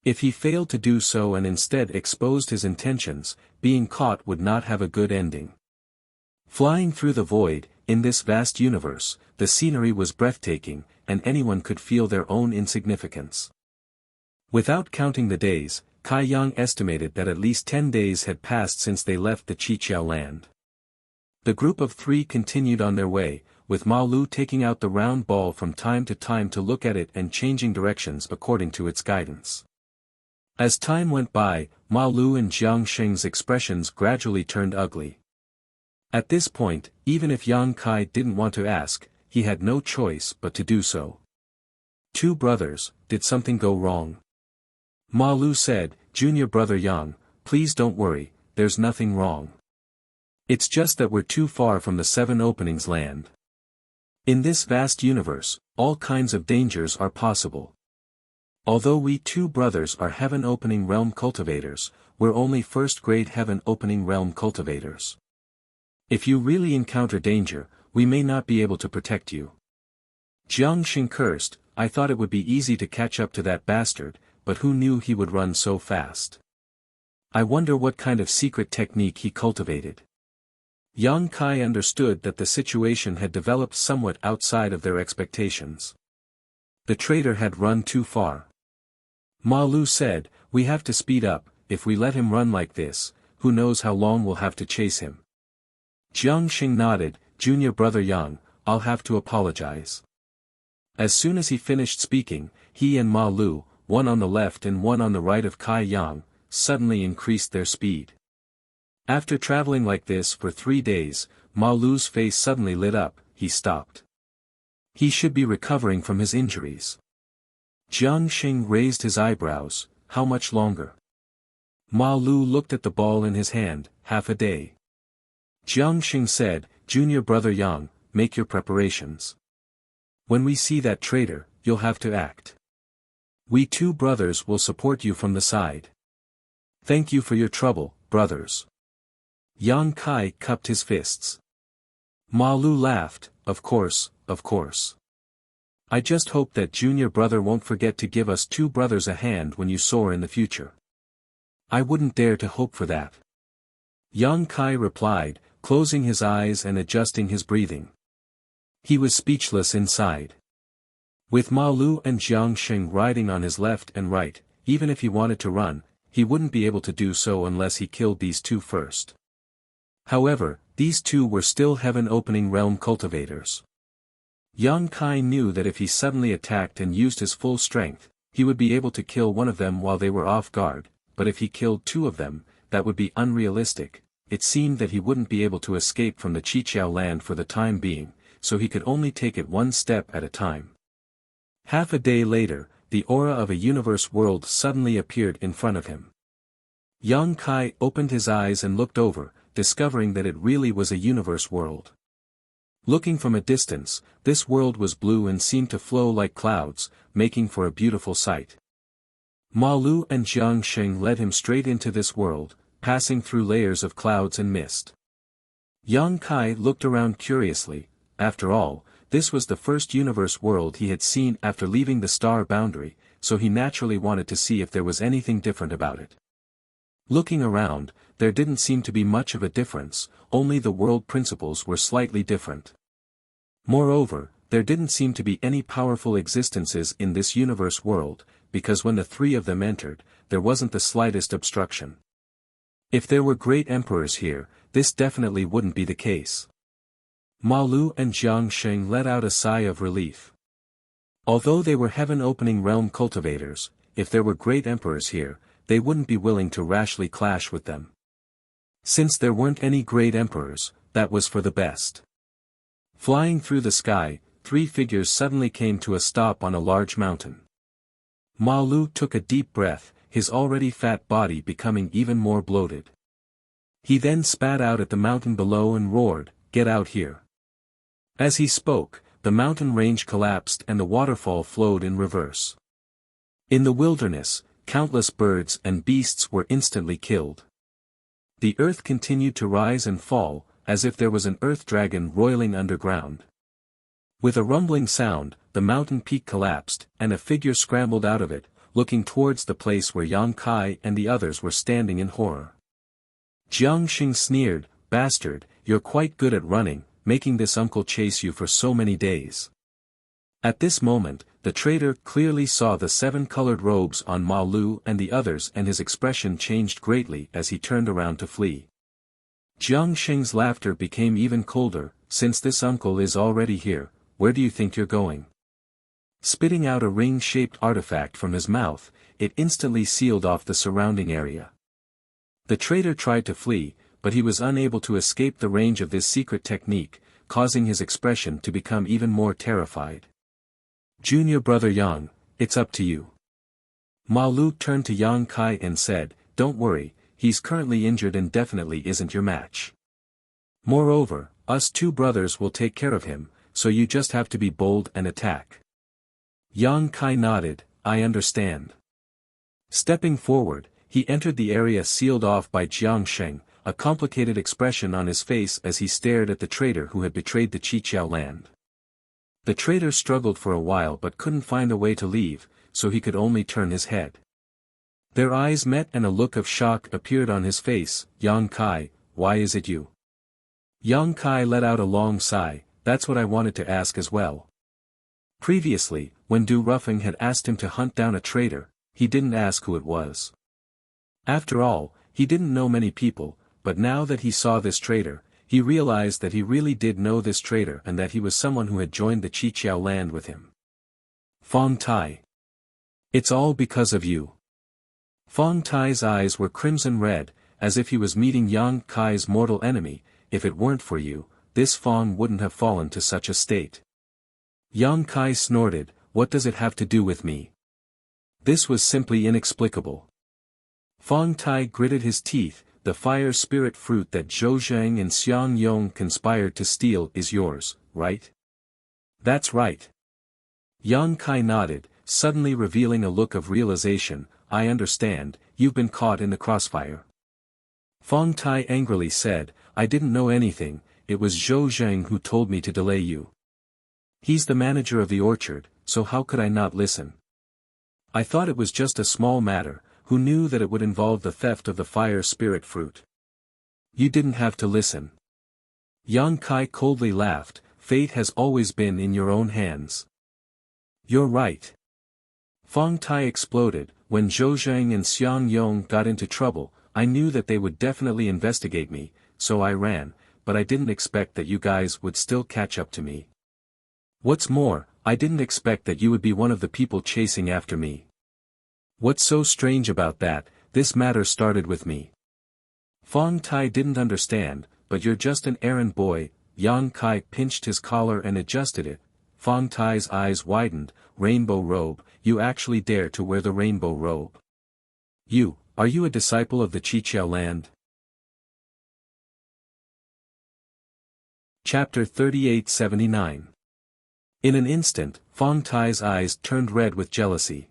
If he failed to do so and instead exposed his intentions, being caught would not have a good ending. Flying through the void, in this vast universe, the scenery was breathtaking, and anyone could feel their own insignificance. Without counting the days, Kai Yang estimated that at least 10 days had passed since they left the Qiqiao land. The group of 3 continued on their way, with Ma Lu taking out the round ball from time to time to look at it and changing directions according to its guidance. As time went by, Ma Lu and Jiang Sheng's expressions gradually turned ugly. At this point, even if Yang Kai didn't want to ask, he had no choice but to do so. Two brothers, did something go wrong? Ma Lu said, Junior brother Yang, please don't worry, there's nothing wrong. It's just that we're too far from the seven openings land. In this vast universe, all kinds of dangers are possible. Although we two brothers are heaven opening realm cultivators, we're only first grade heaven opening realm cultivators. If you really encounter danger, we may not be able to protect you. Jiang Xing cursed, I thought it would be easy to catch up to that bastard, but who knew he would run so fast? I wonder what kind of secret technique he cultivated. Yang Kai understood that the situation had developed somewhat outside of their expectations. The traitor had run too far. Ma Lu said, we have to speed up, if we let him run like this, who knows how long we'll have to chase him. Jiang Xing nodded, Junior brother Yang, I'll have to apologize. As soon as he finished speaking, he and Ma Lu, one on the left and one on the right of Kai Yang, suddenly increased their speed. After traveling like this for 3 days, Ma Lu's face suddenly lit up, he stopped. He should be recovering from his injuries. Jiang Xing raised his eyebrows, how much longer? Ma Lu looked at the ball in his hand, half a day. Jiang Xing said, Junior brother Yang, make your preparations. When we see that traitor, you'll have to act. We two brothers will support you from the side. Thank you for your trouble, brothers. Yang Kai cupped his fists. Ma Lu laughed, of course, of course. I just hope that junior brother won't forget to give us two brothers a hand when you soar in the future. I wouldn't dare to hope for that. Yang Kai replied, closing his eyes and adjusting his breathing. He was speechless inside. With Ma Lu and Jiang Xing riding on his left and right, even if he wanted to run, he wouldn't be able to do so unless he killed these two first. However, these two were still heaven-opening realm cultivators. Yang Kai knew that if he suddenly attacked and used his full strength, he would be able to kill one of them while they were off guard, but if he killed two of them, that would be unrealistic. It seemed that he wouldn't be able to escape from the Qiqiao land for the time being, so he could only take it one step at a time. Half a day later, the aura of a universe world suddenly appeared in front of him. Yang Kai opened his eyes and looked over, discovering that it really was a universe world. Looking from a distance, this world was blue and seemed to flow like clouds, making for a beautiful sight. Ma Lu and Jiang Xing led him straight into this world, passing through layers of clouds and mist. Yang Kai looked around curiously. After all, this was the first universe world he had seen after leaving the star boundary, so he naturally wanted to see if there was anything different about it. Looking around, there didn't seem to be much of a difference, only the world principles were slightly different. Moreover, there didn't seem to be any powerful existences in this universe world, because when the three of them entered, there wasn't the slightest obstruction. If there were great emperors here, this definitely wouldn't be the case. Ma Lu and Jiang Xing let out a sigh of relief. Although they were heaven-opening realm cultivators, if there were great emperors here, they wouldn't be willing to rashly clash with them. Since there weren't any great emperors, that was for the best. Flying through the sky, three figures suddenly came to a stop on a large mountain. Ma Lu took a deep breath, his already fat body becoming even more bloated. He then spat out at the mountain below and roared, "Get out here." As he spoke, the mountain range collapsed and the waterfall flowed in reverse. In the wilderness, countless birds and beasts were instantly killed. The earth continued to rise and fall, as if there was an earth dragon roiling underground. With a rumbling sound, the mountain peak collapsed, and a figure scrambled out of it, looking towards the place where Yang Kai and the others were standing in horror. Jiang Xing sneered, "Bastard, you're quite good at running, making this uncle chase you for so many days." At this moment, the traitor clearly saw the 7-colored robes on Ma Lu and the others, and his expression changed greatly as he turned around to flee. Jiang Xing's laughter became even colder. "Since this uncle is already here, where do you think you're going?" Spitting out a ring-shaped artifact from his mouth, it instantly sealed off the surrounding area. The traitor tried to flee, but he was unable to escape the range of this secret technique, causing his expression to become even more terrified. Junior brother Yang, it's up to you. Ma Lu turned to Yang Kai and said, don't worry, he's currently injured and definitely isn't your match. Moreover, us two brothers will take care of him, so you just have to be bold and attack. Yang Kai nodded, I understand. Stepping forward, he entered the area sealed off by Jiang Sheng, a complicated expression on his face as he stared at the traitor who had betrayed the Qiqiao land. The traitor struggled for a while but couldn't find a way to leave, so he could only turn his head. Their eyes met and a look of shock appeared on his face. Yang Kai, why is it you? Yang Kai let out a long sigh, that's what I wanted to ask as well. Previously, when Du Ruffing had asked him to hunt down a traitor, he didn't ask who it was. After all, he didn't know many people, but now that he saw this traitor, he realized that he really did know this traitor and that he was someone who had joined the Qiqiao land with him. Fong Tai. It's all because of you. Fong Tai's eyes were crimson red, as if he was meeting Yang Kai's mortal enemy. If it weren't for you, this Fong wouldn't have fallen to such a state. Yang Kai snorted, what does it have to do with me? This was simply inexplicable. Fong Tai gritted his teeth, the fire spirit fruit that Zhou Zhang and Xiang Yong conspired to steal is yours, right? That's right. Yang Kai nodded, suddenly revealing a look of realization, I understand, you've been caught in the crossfire. Fong Tai angrily said, I didn't know anything, it was Zhou Zhang who told me to delay you. He's the manager of the orchard, so how could I not listen? I thought it was just a small matter, who knew that it would involve the theft of the fire spirit fruit. You didn't have to listen. Yang Kai coldly laughed, fate has always been in your own hands. You're right. Fong Tai exploded, when Zhou Zhang and Xiang Yong got into trouble, I knew that they would definitely investigate me, so I ran, but I didn't expect that you guys would still catch up to me. What's more, I didn't expect that you would be one of the people chasing after me. What's so strange about that, this matter started with me. Fong Tai didn't understand, but you're just an errand boy. Yang Kai pinched his collar and adjusted it. Fong Tai's eyes widened, rainbow robe, you actually dare to wear the rainbow robe. Are you a disciple of the Qiqiao land? Chapter 3879. In an instant, Fong Tai's eyes turned red with jealousy.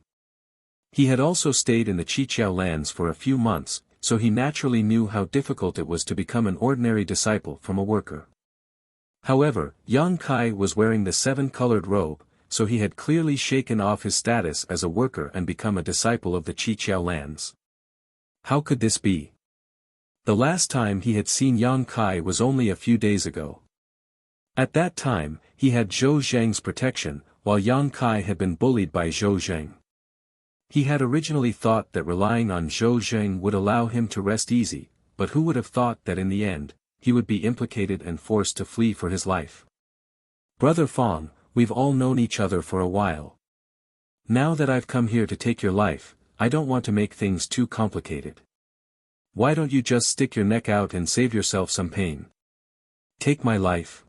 He had also stayed in the Qiqiao lands for a few months, so he naturally knew how difficult it was to become an ordinary disciple from a worker. However, Yang Kai was wearing the seven-colored robe, so he had clearly shaken off his status as a worker and become a disciple of the Qiqiao lands. How could this be? The last time he had seen Yang Kai was only a few days ago. At that time, he had Zhou Zhang's protection, while Yang Kai had been bullied by Zhou Zhang. He had originally thought that relying on Zhou Zhang would allow him to rest easy, but who would have thought that in the end, he would be implicated and forced to flee for his life. Brother Fong, we've all known each other for a while. Now that I've come here to take your life, I don't want to make things too complicated. Why don't you just stick your neck out and save yourself some pain? Take my life.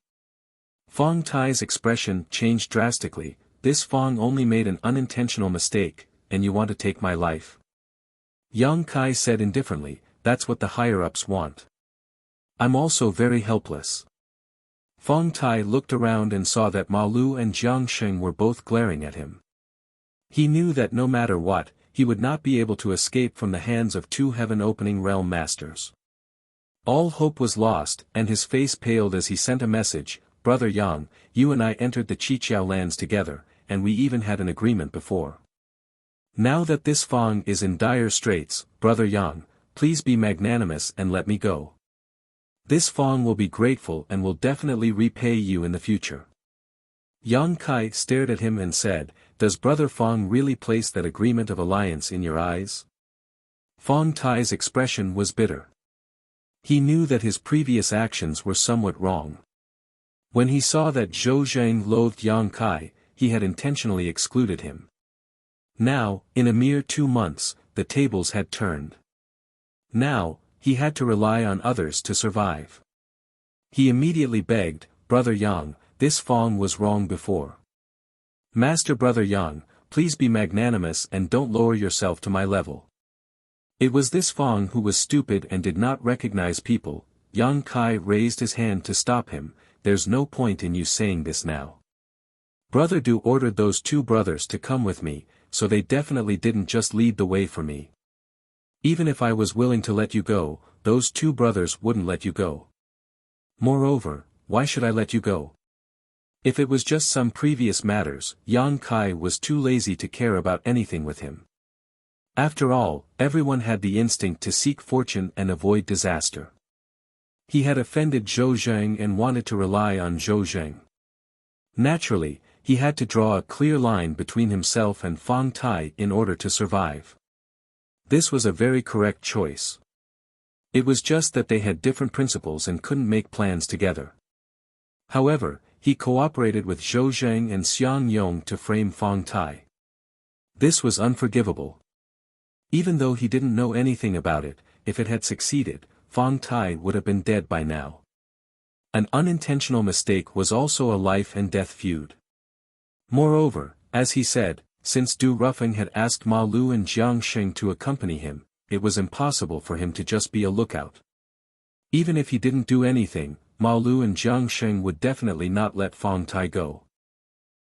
Fong Tai's expression changed drastically, this Fong only made an unintentional mistake, and you want to take my life? Yang Kai said indifferently, that's what the higher-ups want. I'm also very helpless. Fong Tai looked around and saw that Ma Lu and Jiang Sheng were both glaring at him. He knew that no matter what, he would not be able to escape from the hands of two heaven-opening realm masters. All hope was lost, and his face paled as he sent a message, Brother Yang, you and I entered the Qiqiao lands together, and we even had an agreement before. Now that this Fong is in dire straits, Brother Yang, please be magnanimous and let me go. This Fong will be grateful and will definitely repay you in the future. Yang Kai stared at him and said, does Brother Fong really place that agreement of alliance in your eyes? Fong Tai's expression was bitter. He knew that his previous actions were somewhat wrong. When he saw that Zhou Zhang loathed Yang Kai, he had intentionally excluded him. Now, in a mere 2 months, the tables had turned. Now, he had to rely on others to survive. He immediately begged, "Brother Yang, this Fong was wrong before. Master Brother Yang, please be magnanimous and don't lower yourself to my level." It was this Fong who was stupid and did not recognize people. Yang Kai raised his hand to stop him. "There's no point in you saying this now. Brother Du ordered those two brothers to come with me, so they definitely didn't just lead the way for me. Even if I was willing to let you go, those two brothers wouldn't let you go. Moreover, why should I let you go? If it was just some previous matters, Yang Kai was too lazy to care about anything with him. After all, everyone had the instinct to seek fortune and avoid disaster. He had offended Zhou Zheng and wanted to rely on Zhou Zheng. Naturally, he had to draw a clear line between himself and Fong Tai in order to survive. This was a very correct choice. It was just that they had different principles and couldn't make plans together. However, he cooperated with Zhou Zheng and Xiang Yong to frame Fong Tai. This was unforgivable. Even though he didn't know anything about it, if it had succeeded, Fong Tai would have been dead by now. An unintentional mistake was also a life and death feud. Moreover, as he said, since Du Ruffing had asked Ma Lu and Jiang Sheng to accompany him, it was impossible for him to just be a lookout. Even if he didn't do anything, Ma Lu and Jiang Sheng would definitely not let Fong Tai go.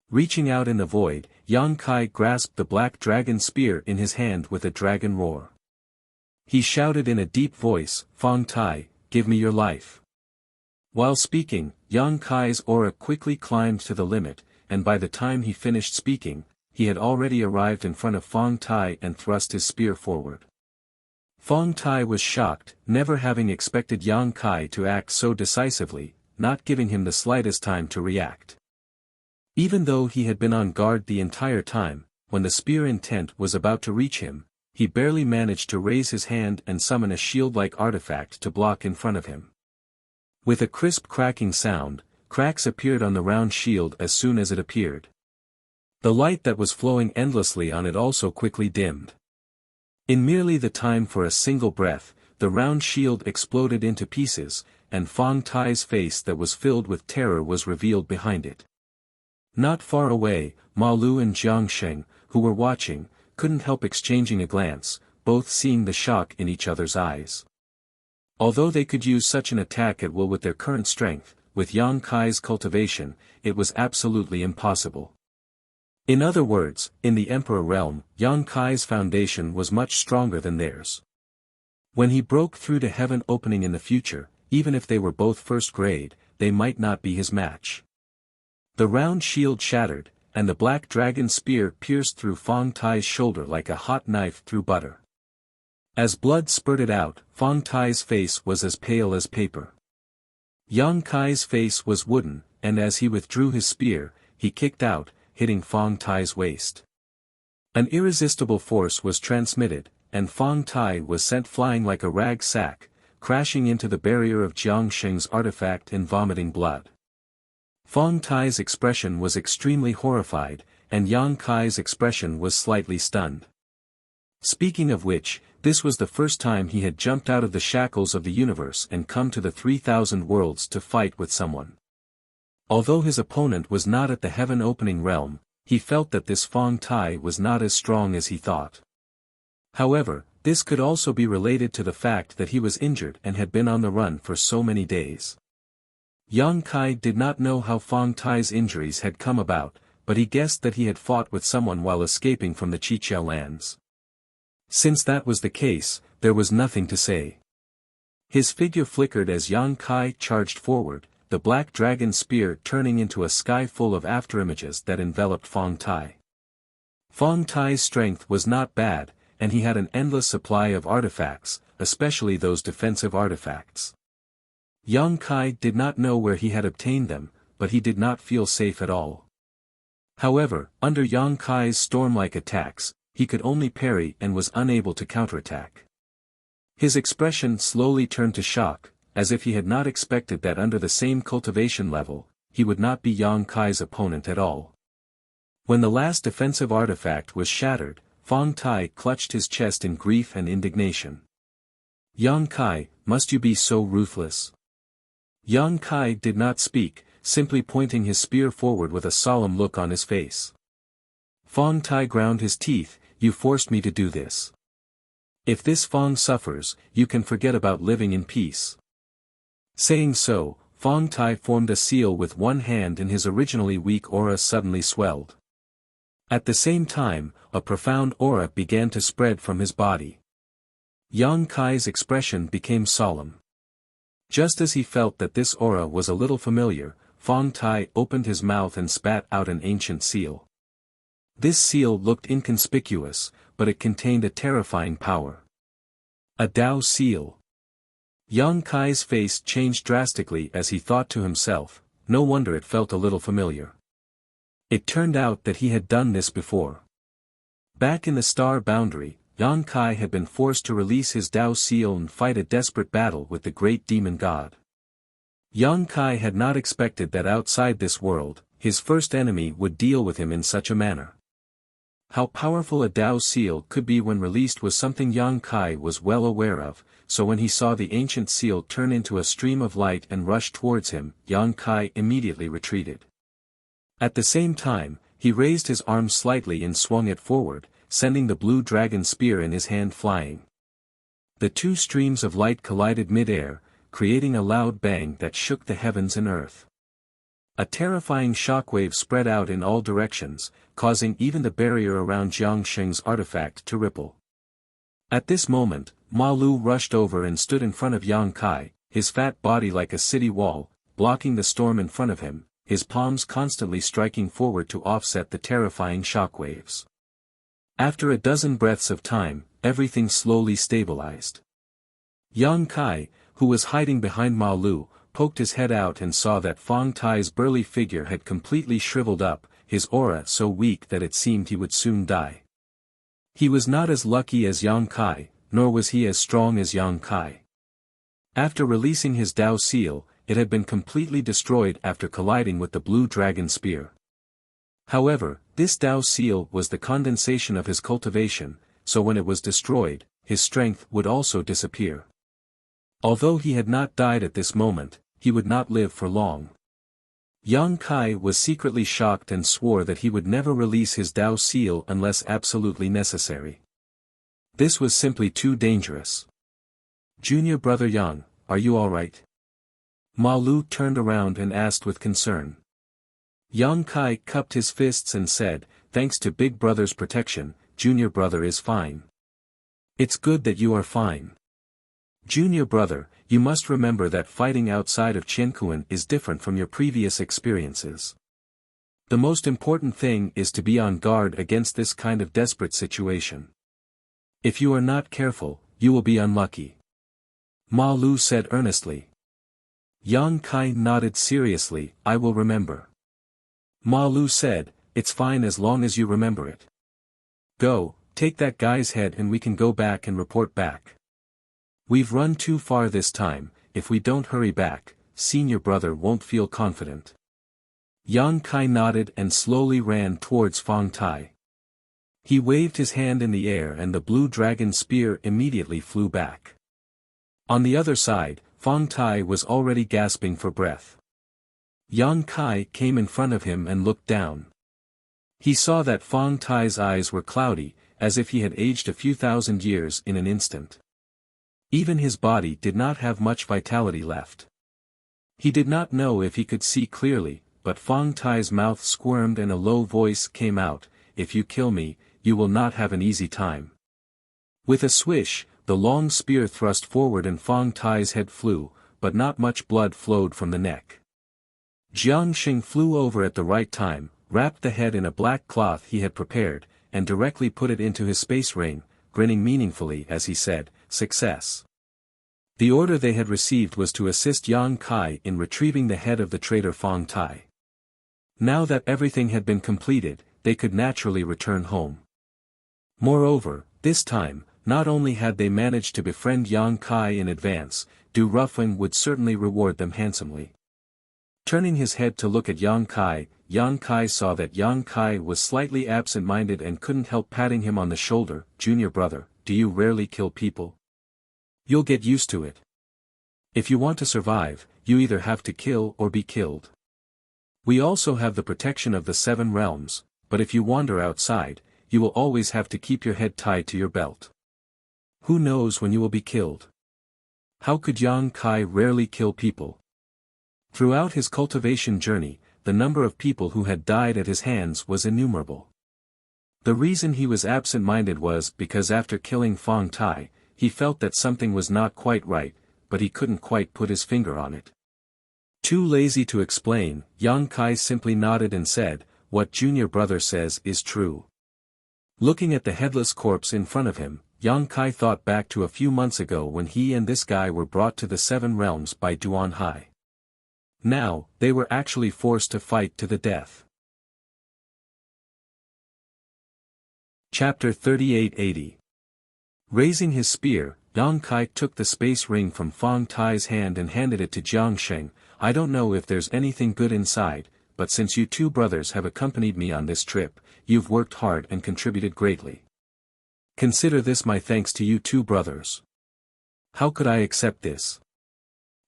Reaching out in the void, Yang Kai grasped the black dragon spear in his hand with a dragon roar. He shouted in a deep voice, "Fong Tai, give me your life." While speaking, Yang Kai's aura quickly climbed to the limit, and by the time he finished speaking, he had already arrived in front of Fong Tai and thrust his spear forward. Fong Tai was shocked, never having expected Yang Kai to act so decisively, not giving him the slightest time to react. Even though he had been on guard the entire time, when the spear intent was about to reach him, he barely managed to raise his hand and summon a shield-like artifact to block in front of him. With a crisp cracking sound, cracks appeared on the round shield as soon as it appeared. The light that was flowing endlessly on it also quickly dimmed. In merely the time for a single breath, the round shield exploded into pieces, and Fong Tai's face that was filled with terror was revealed behind it. Not far away, Ma Lu and Jiang Sheng, who were watching, couldn't help exchanging a glance, both seeing the shock in each other's eyes. Although they could use such an attack at will with their current strength, with Yang Kai's cultivation, it was absolutely impossible. In other words, in the Emperor realm, Yang Kai's foundation was much stronger than theirs. When he broke through the heaven opening in the future, even if they were both first grade, they might not be his match. The round shield shattered, and the black dragon spear pierced through Fong Tai's shoulder like a hot knife through butter. As blood spurted out, Fong Tai's face was as pale as paper. Yang Kai's face was wooden, and as he withdrew his spear, he kicked out, hitting Fong Tai's waist. An irresistible force was transmitted, and Fong Tai was sent flying like a rag sack, crashing into the barrier of Jiang Sheng's artifact and vomiting blood. Fong Tai's expression was extremely horrified, and Yang Kai's expression was slightly stunned. Speaking of which, this was the first time he had jumped out of the shackles of the universe and come to the 3,000 worlds to fight with someone. Although his opponent was not at the heaven-opening realm, he felt that this Fong Tai was not as strong as he thought. However, this could also be related to the fact that he was injured and had been on the run for so many days. Yang Kai did not know how Fong Tai's injuries had come about, but he guessed that he had fought with someone while escaping from the Chiqiao lands. Since that was the case, there was nothing to say. His figure flickered as Yang Kai charged forward, the black dragon spear turning into a sky full of afterimages that enveloped Fong Tai. Fong Tai's strength was not bad, and he had an endless supply of artifacts, especially those defensive artifacts. Yang Kai did not know where he had obtained them, but he did not feel safe at all. However, under Yang Kai's storm-like attacks, he could only parry and was unable to counterattack. His expression slowly turned to shock, as if he had not expected that under the same cultivation level, he would not be Yang Kai's opponent at all. When the last defensive artifact was shattered, Fong Tai clutched his chest in grief and indignation. Yang Kai, must you be so ruthless? Yang Kai did not speak, simply pointing his spear forward with a solemn look on his face. Fong Tai ground his teeth, you forced me to do this. If this Fong suffers, you can forget about living in peace. Saying so, Fong Tai formed a seal with one hand and his originally weak aura suddenly swelled. At the same time, a profound aura began to spread from his body. Yang Kai's expression became solemn. Just as he felt that this aura was a little familiar, Fong Tai opened his mouth and spat out an ancient seal. This seal looked inconspicuous, but it contained a terrifying power. A Tao seal. Yang Kai's face changed drastically as he thought to himself, no wonder it felt a little familiar. It turned out that he had done this before. Back in the star boundary, Yang Kai had been forced to release his Tao seal and fight a desperate battle with the great demon god. Yang Kai had not expected that outside this world, his first enemy would deal with him in such a manner. How powerful a Tao seal could be when released was something Yang Kai was well aware of, so when he saw the ancient seal turn into a stream of light and rush towards him, Yang Kai immediately retreated. At the same time, he raised his arm slightly and swung it forward, sending the blue dragon spear in his hand flying. The two streams of light collided mid-air, creating a loud bang that shook the heavens and earth. A terrifying shockwave spread out in all directions, causing even the barrier around Jiang Sheng's artifact to ripple. At this moment, Ma Lu rushed over and stood in front of Yang Kai, his fat body like a city wall, blocking the storm in front of him, his palms constantly striking forward to offset the terrifying shockwaves. After a dozen breaths of time, everything slowly stabilized. Yang Kai, who was hiding behind Ma Lu, poked his head out and saw that Fong Tai's burly figure had completely shriveled up, his aura so weak that it seemed he would soon die. He was not as lucky as Yang Kai, nor was he as strong as Yang Kai. After releasing his Tao seal, it had been completely destroyed after colliding with the blue dragon spear. However, this Tao seal was the condensation of his cultivation, so when it was destroyed, his strength would also disappear. Although he had not died at this moment, he would not live for long. Yang Kai was secretly shocked and swore that he would never release his Tao seal unless absolutely necessary. This was simply too dangerous. Junior brother Yang, are you alright? Ma Lu turned around and asked with concern. Yang Kai cupped his fists and said, thanks to big brother's protection, junior brother is fine. It's good that you are fine. Junior brother, you must remember that fighting outside of Qiankuan is different from your previous experiences. The most important thing is to be on guard against this kind of desperate situation. If you are not careful, you will be unlucky. Ma Lu said earnestly. Yang Kai nodded seriously, I will remember. Ma Lu said, it's fine as long as you remember it. Go, take that guy's head and we can go back and report back. We've run too far this time, if we don't hurry back, senior brother won't feel confident. Yang Kai nodded and slowly ran towards Fong Tai. He waved his hand in the air and the blue dragon spear immediately flew back. On the other side, Fong Tai was already gasping for breath. Yang Kai came in front of him and looked down. He saw that Fong Tai's eyes were cloudy, as if he had aged a few thousand years in an instant. Even his body did not have much vitality left. He did not know if he could see clearly, but Fong Tai's mouth squirmed and a low voice came out, if you kill me, you will not have an easy time. With a swish, the long spear thrust forward and Fong Tai's head flew, but not much blood flowed from the neck. Jiang Xing flew over at the right time, wrapped the head in a black cloth he had prepared, and directly put it into his space ring, grinning meaningfully as he said, success. The order they had received was to assist Yang Kai in retrieving the head of the traitor Fong Tai. Now that everything had been completed, they could naturally return home. Moreover, this time, not only had they managed to befriend Yang Kai in advance, Du Ruffin would certainly reward them handsomely. Turning his head to look at Yang Kai saw that Yang Kai was slightly absent-minded and couldn't help patting him on the shoulder. Junior brother, do you rarely kill people? You'll get used to it. If you want to survive, you either have to kill or be killed. We also have the protection of the 7 realms, but if you wander outside, you will always have to keep your head tied to your belt. Who knows when you will be killed? How could Yang Kai rarely kill people? Throughout his cultivation journey, the number of people who had died at his hands was innumerable. The reason he was absent-minded was because after killing Fong Tai, he felt that something was not quite right, but he couldn't quite put his finger on it. Too lazy to explain, Yang Kai simply nodded and said, "What junior brother says is true." Looking at the headless corpse in front of him, Yang Kai thought back to a few months ago when he and this guy were brought to the 7 realms by Duan Hai. Now, they were actually forced to fight to the death. Chapter 3880. Raising his spear, Yang Kai took the space ring from Fong Tai's hand and handed it to Jiang Sheng. "I don't know if there's anything good inside, but since you 2 brothers have accompanied me on this trip, you've worked hard and contributed greatly. Consider this my thanks to you 2 brothers." How could I accept this?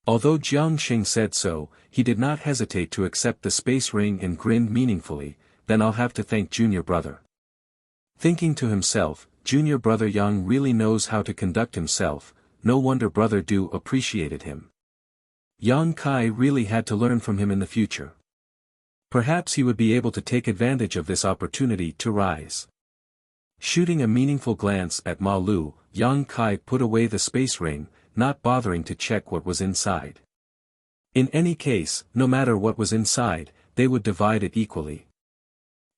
Although Jiang Sheng said so, he did not hesitate to accept the space ring and grinned meaningfully. "Then I'll have to thank junior brother." Thinking to himself, junior brother Yang really knows how to conduct himself, no wonder brother Du appreciated him. Yang Kai really had to learn from him in the future. Perhaps he would be able to take advantage of this opportunity to rise. Shooting a meaningful glance at Ma Lu, Yang Kai put away the space ring, not bothering to check what was inside. In any case, no matter what was inside, they would divide it equally.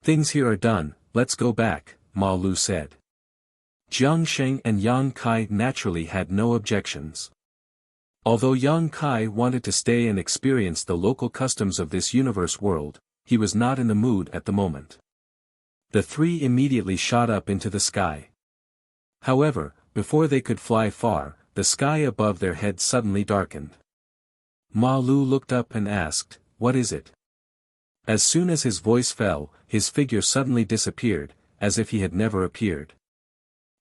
"Things here are done, let's go back," Ma Lu said. Jiang Sheng and Yang Kai naturally had no objections. Although Yang Kai wanted to stay and experience the local customs of this universe world, he was not in the mood at the moment. The 3 immediately shot up into the sky. However, before they could fly far, the sky above their heads suddenly darkened. Ma Lu looked up and asked, "What is it?" As soon as his voice fell, his figure suddenly disappeared, as if he had never appeared.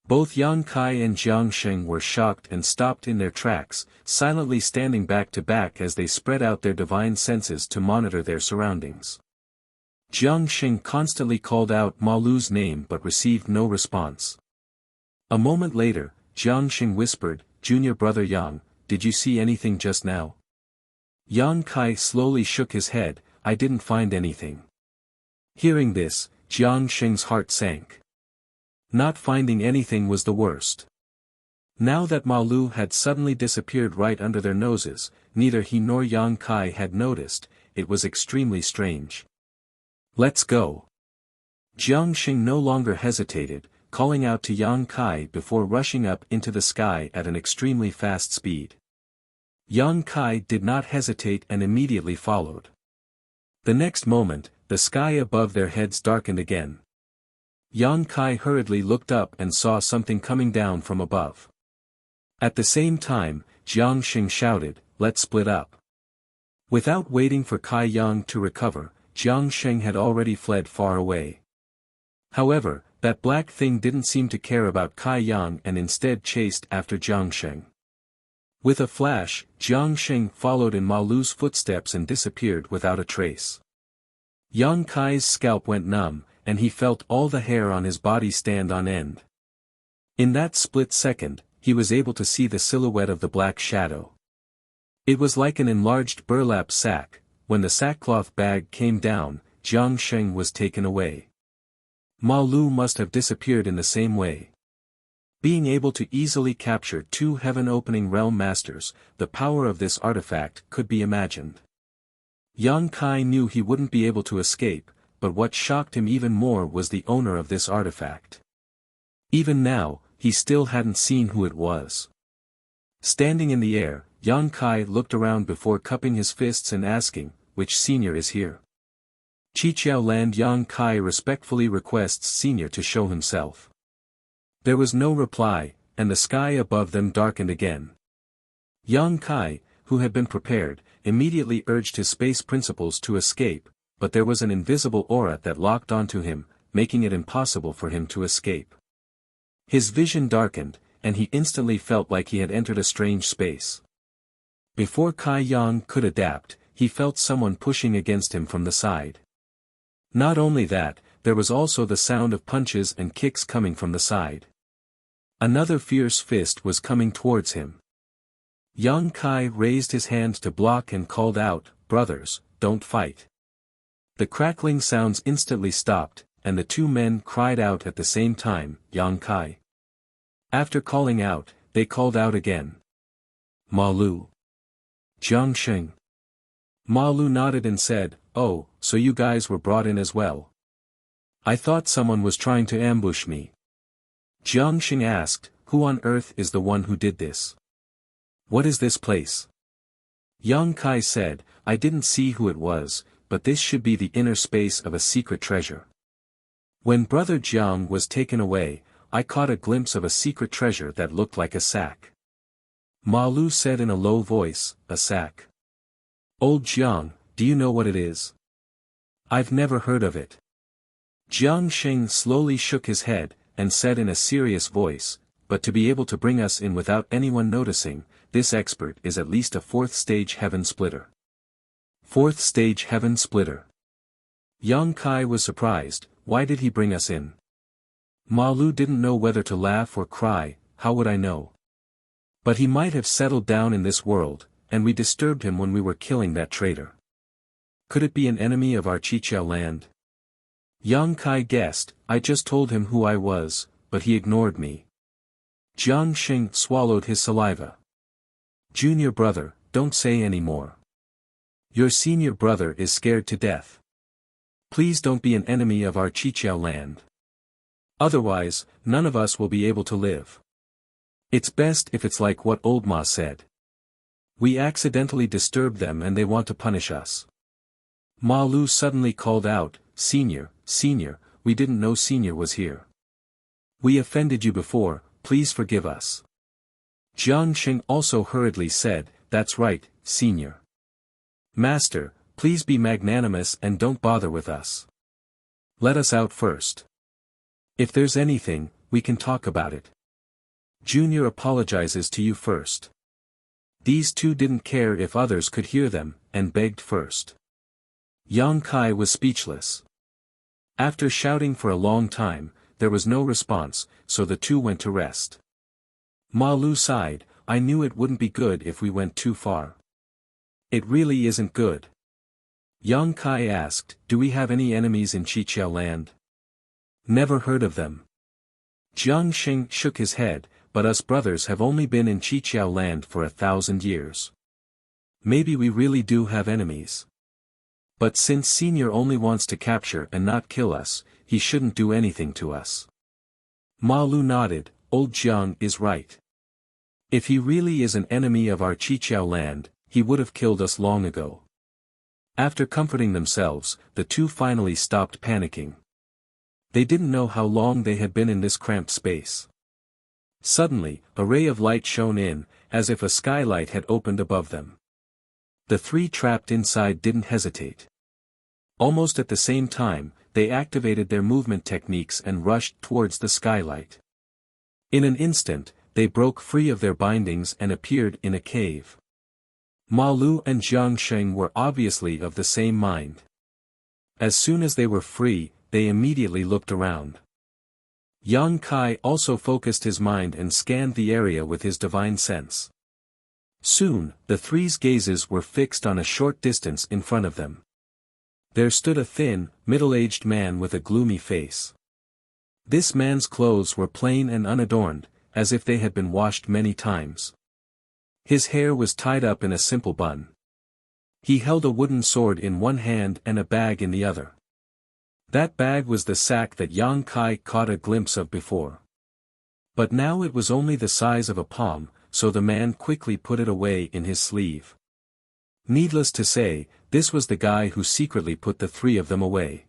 Both Yang Kai and Jiang Sheng were shocked and stopped in their tracks, silently standing back to back as they spread out their divine senses to monitor their surroundings. Jiang Sheng constantly called out Ma Lu's name but received no response. A moment later, Jiang Sheng whispered, "Junior brother Yang, did you see anything just now?" Yang Kai slowly shook his head, "I didn't find anything." Hearing this, Jiang Sheng's heart sank. Not finding anything was the worst. Now that Ma Lu had suddenly disappeared right under their noses, neither he nor Yang Kai had noticed. It was extremely strange. "Let's go." Jiang Sheng no longer hesitated, calling out to Yang Kai before rushing up into the sky at an extremely fast speed. Yang Kai did not hesitate and immediately followed. The next moment, the sky above their heads darkened again. Yang Kai hurriedly looked up and saw something coming down from above. At the same time, Jiang Sheng shouted, "Let's split up." Without waiting for Kai Yang to recover, Jiang Sheng had already fled far away. However, that black thing didn't seem to care about Kai Yang and instead chased after Jiang Sheng. With a flash, Jiang Sheng followed in Ma Lu's footsteps and disappeared without a trace. Yang Kai's scalp went numb, and he felt all the hair on his body stand on end. In that split second, he was able to see the silhouette of the black shadow. It was like an enlarged burlap sack. When the sackcloth bag came down, Jiang Sheng was taken away. Ma Lu must have disappeared in the same way. Being able to easily capture 2 heaven-opening realm masters, the power of this artifact could be imagined. Yang Kai knew he wouldn't be able to escape, but what shocked him even more was the owner of this artifact. Even now, he still hadn't seen who it was. Standing in the air, Yang Kai looked around before cupping his fists and asking, "Which senior is here?" Chiqiao Land. Yang Kai respectfully requests senior to show himself. There was no reply, and the sky above them darkened again. Yang Kai, who had been prepared, immediately urged his space principles to escape, but there was an invisible aura that locked onto him, making it impossible for him to escape. His vision darkened, and he instantly felt like he had entered a strange space. Before Kai Yang could adapt, he felt someone pushing against him from the side. Not only that, there was also the sound of punches and kicks coming from the side. Another fierce fist was coming towards him. Yang Kai raised his hand to block and called out, "Brothers, don't fight." The crackling sounds instantly stopped, and the two men cried out at the same time, "Yang Kai." After calling out, they called out again. "Ma Lu." "Jiang Sheng." Ma Lu nodded and said, "Oh, so you guys were brought in as well. I thought someone was trying to ambush me." Jiang Sheng asked, "Who on earth is the one who did this? What is this place?" Yang Kai said, "I didn't see who it was, but this should be the inner space of a secret treasure. When Brother Jiang was taken away, I caught a glimpse of a secret treasure that looked like a sack." Ma Lu said in a low voice, "A sack? Old Jiang, do you know what it is? I've never heard of it." Jiang Sheng slowly shook his head, and said in a serious voice, "But to be able to bring us in without anyone noticing, this expert is at least a 4th stage heaven splitter." 4th stage heaven splitter. Yang Kai was surprised. Why did he bring us in? Ma Lu didn't know whether to laugh or cry. How would I know? But he might have settled down in this world, and we disturbed him when we were killing that traitor. Could it be an enemy of our Qiqiao land? Yang Kai guessed. I just told him who I was, but he ignored me. Jiang Sheng swallowed his saliva. "Junior brother, don't say any more. Your senior brother is scared to death. Please don't be an enemy of our Qiqiao land. Otherwise, none of us will be able to live. It's best if it's like what old Ma said. We accidentally disturbed them and they want to punish us." Ma Lu suddenly called out, Senior, we didn't know Senior was here. We offended you before, please forgive us." Jiang Sheng also hurriedly said, "That's right, Senior. Master, please be magnanimous and don't bother with us. Let us out first. If there's anything, we can talk about it. Junior apologizes to you first." These two didn't care if others could hear them, and begged first. Yang Kai was speechless. After shouting for a long time, there was no response, so the two went to rest. Ma Lu sighed, "I knew it wouldn't be good if we went too far." "It really isn't good." Yang Kai asked, "Do we have any enemies in Qiqiao land?" "Never heard of them." Jiang Sheng shook his head, "But us brothers have only been in Qiqiao land for 1,000 years. Maybe we really do have enemies. But since Senior only wants to capture and not kill us, he shouldn't do anything to us." Ma Lu nodded, "Old Jiang is right. If he really is an enemy of our Qiqiao land, he would have killed us long ago." After comforting themselves, the two finally stopped panicking. They didn't know how long they had been in this cramped space. Suddenly, a ray of light shone in, as if a skylight had opened above them. The three trapped inside didn't hesitate. Almost at the same time, they activated their movement techniques and rushed towards the skylight. In an instant, they broke free of their bindings and appeared in a cave. Ma Lu and Jiang Sheng were obviously of the same mind. As soon as they were free, they immediately looked around. Yang Kai also focused his mind and scanned the area with his divine sense. Soon, the three's gazes were fixed on a short distance in front of them. There stood a thin, middle-aged man with a gloomy face. This man's clothes were plain and unadorned, as if they had been washed many times. His hair was tied up in a simple bun. He held a wooden sword in one hand and a bag in the other. That bag was the sack that Yang Kai caught a glimpse of before. But now it was only the size of a palm, so the man quickly put it away in his sleeve. Needless to say, this was the guy who secretly put the three of them away.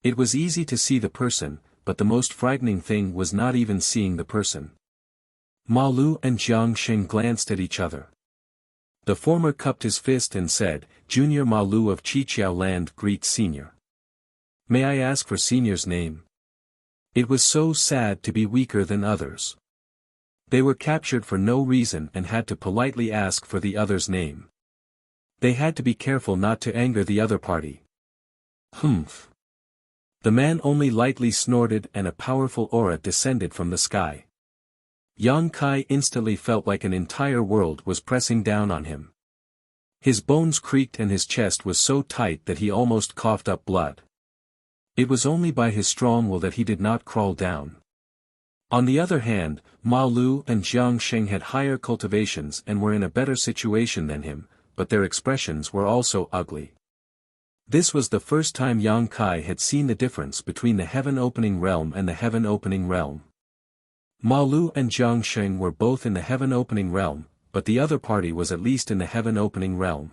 It was easy to see the person, but the most frightening thing was not even seeing the person. Ma Lu and Jiang Sheng glanced at each other. The former cupped his fist and said, "Junior Ma Lu of Qiqiao land greets Senior. May I ask for Senior's name? It was so sad to be weaker than others." They were captured for no reason and had to politely ask for the other's name. They had to be careful not to anger the other party. Humph. The man only lightly snorted and a powerful aura descended from the sky. Yang Kai instantly felt like an entire world was pressing down on him. His bones creaked and his chest was so tight that he almost coughed up blood. It was only by his strong will that he did not crawl down. On the other hand, Ma Lu and Jiang Sheng had higher cultivations and were in a better situation than him, but their expressions were also ugly. This was the first time Yang Kai had seen the difference between the heaven-opening realm and the heaven-opening realm. Ma Lu and Jiang Sheng were both in the heaven-opening realm, but the other party was at least in the heaven-opening realm.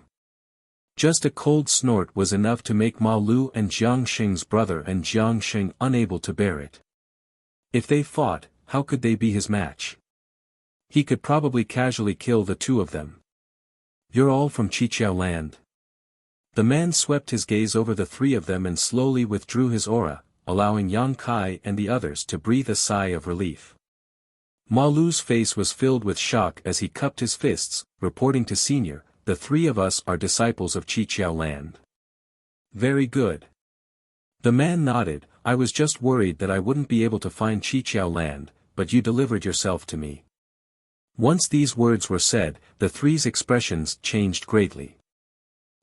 Just a cold snort was enough to make Ma Lu and Jiang Sheng's brother and Jiang Sheng unable to bear it. If they fought, how could they be his match? He could probably casually kill the two of them. You're all from Qiqiao land. The man swept his gaze over the three of them and slowly withdrew his aura, allowing Yang Kai and the others to breathe a sigh of relief. Ma Lu's face was filled with shock as he cupped his fists, reporting to Senior, "The three of us are disciples of Qiqiao land." "Very good." The man nodded. "I was just worried that I wouldn't be able to find Qiqiao land, but you delivered yourself to me." Once these words were said, the three's expressions changed greatly.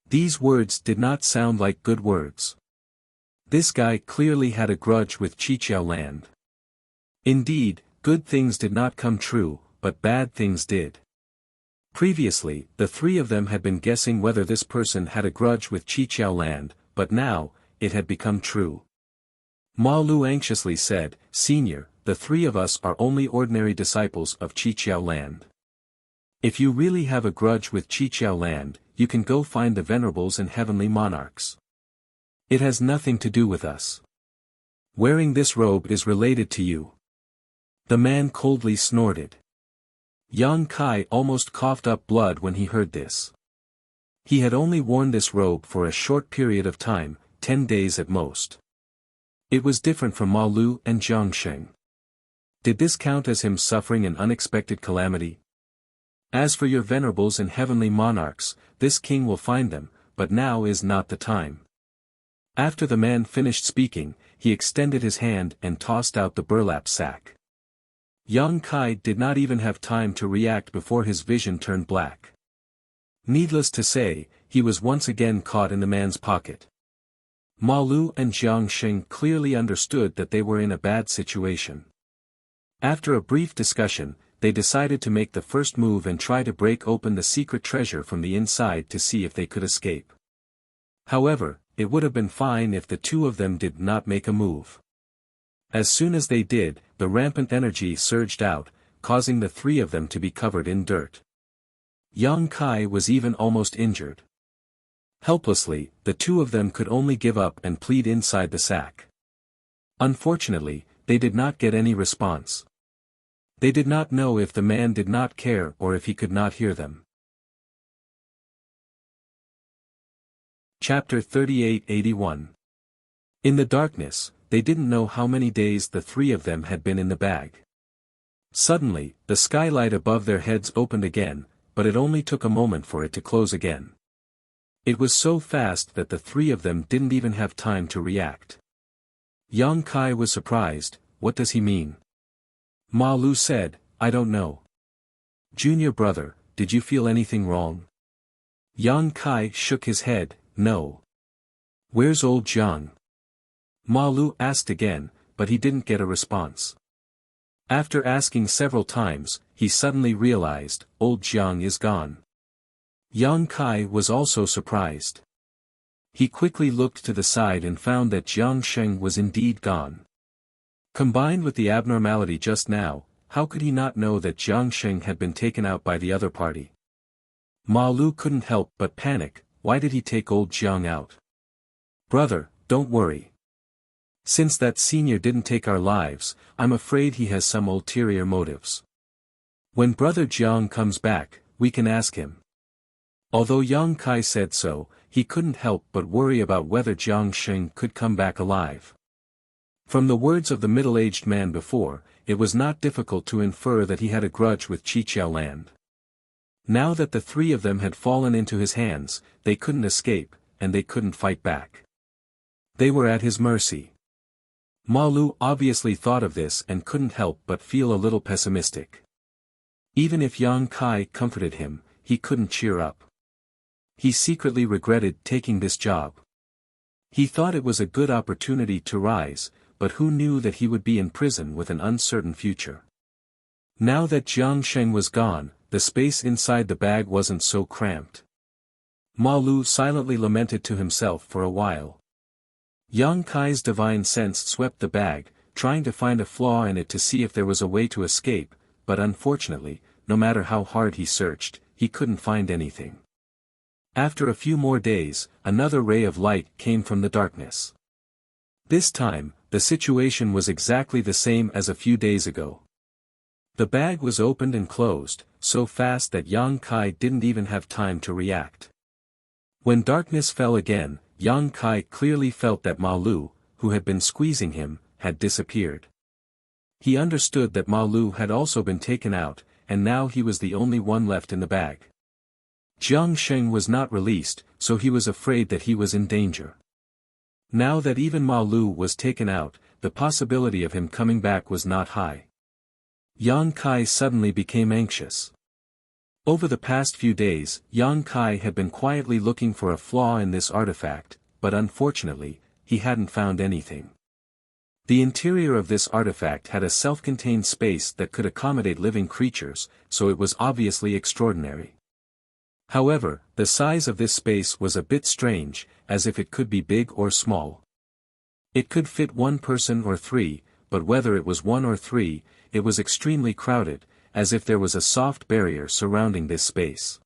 These words did not sound like good words. This guy clearly had a grudge with Qiqiao land. Indeed, good things did not come true, but bad things did. Previously, the three of them had been guessing whether this person had a grudge with Qiqiao land, but now, it had become true. Ma Lu anxiously said, "Senior, the three of us are only ordinary disciples of Qiqiao land. If you really have a grudge with Qiqiao land, you can go find the venerables and heavenly monarchs. It has nothing to do with us. Wearing this robe is related to you." The man coldly snorted. Yang Kai almost coughed up blood when he heard this. He had only worn this robe for a short period of time, 10 days at most. It was different from Ma Lu and Jiang Sheng. Did this count as him suffering an unexpected calamity? "As for your venerables and heavenly monarchs, this king will find them, but now is not the time." After the man finished speaking, he extended his hand and tossed out the burlap sack. Yang Kai did not even have time to react before his vision turned black. Needless to say, he was once again caught in the man's pocket. Ma Lu and Jiang Sheng clearly understood that they were in a bad situation. After a brief discussion, they decided to make the first move and try to break open the secret treasure from the inside to see if they could escape. However, it would have been fine if the two of them did not make a move. As soon as they did, the rampant energy surged out, causing the three of them to be covered in dirt. Yang Kai was even almost injured. Helplessly, the two of them could only give up and plead inside the sack. Unfortunately, they did not get any response. They did not know if the man did not care or if he could not hear them. Chapter 38-81. In the darkness, they didn't know how many days the three of them had been in the bag. Suddenly, the skylight above their heads opened again, but it only took a moment for it to close again. It was so fast that the three of them didn't even have time to react. Yang Kai was surprised. "What does he mean?" Ma Lu said, "I don't know." "Junior brother, did you feel anything wrong?" Yang Kai shook his head, "No." "Where's old Jiang?" Ma Lu asked again, but he didn't get a response. After asking several times, he suddenly realized, old Jiang is gone. Yang Kai was also surprised. He quickly looked to the side and found that Jiang Sheng was indeed gone. Combined with the abnormality just now, how could he not know that Jiang Sheng had been taken out by the other party? Ma Lu couldn't help but panic. Why did he take old Jiang out? "Brother, don't worry. Since that senior didn't take our lives, I'm afraid he has some ulterior motives. When brother Jiang comes back, we can ask him." Although Yang Kai said so, he couldn't help but worry about whether Jiang Sheng could come back alive. From the words of the middle-aged man before, it was not difficult to infer that he had a grudge with Qiqiao land. Now that the three of them had fallen into his hands, they couldn't escape, and they couldn't fight back. They were at his mercy. Ma Lu obviously thought of this and couldn't help but feel a little pessimistic. Even if Yang Kai comforted him, he couldn't cheer up. He secretly regretted taking this job. He thought it was a good opportunity to rise, but who knew that he would be in prison with an uncertain future. Now that Jiang Sheng was gone, the space inside the bag wasn't so cramped. Ma Lu silently lamented to himself for a while. Yang Kai's divine sense swept the bag, trying to find a flaw in it to see if there was a way to escape, but unfortunately, no matter how hard he searched, he couldn't find anything. After a few more days, another ray of light came from the darkness. This time, the situation was exactly the same as a few days ago. The bag was opened and closed, so fast that Yang Kai didn't even have time to react. When darkness fell again, Yang Kai clearly felt that Ma Lu, who had been squeezing him, had disappeared. He understood that Ma Lu had also been taken out, and now he was the only one left in the bag. Jiang Sheng was not released, so he was afraid that he was in danger. Now that even Ma Lu was taken out, the possibility of him coming back was not high. Yang Kai suddenly became anxious. Over the past few days, Yang Kai had been quietly looking for a flaw in this artifact, but unfortunately, he hadn't found anything. The interior of this artifact had a self-contained space that could accommodate living creatures, so it was obviously extraordinary. However, the size of this space was a bit strange, as if it could be big or small. It could fit one person or three, but whether it was one or three, it was extremely crowded, as if there was a soft barrier surrounding this space.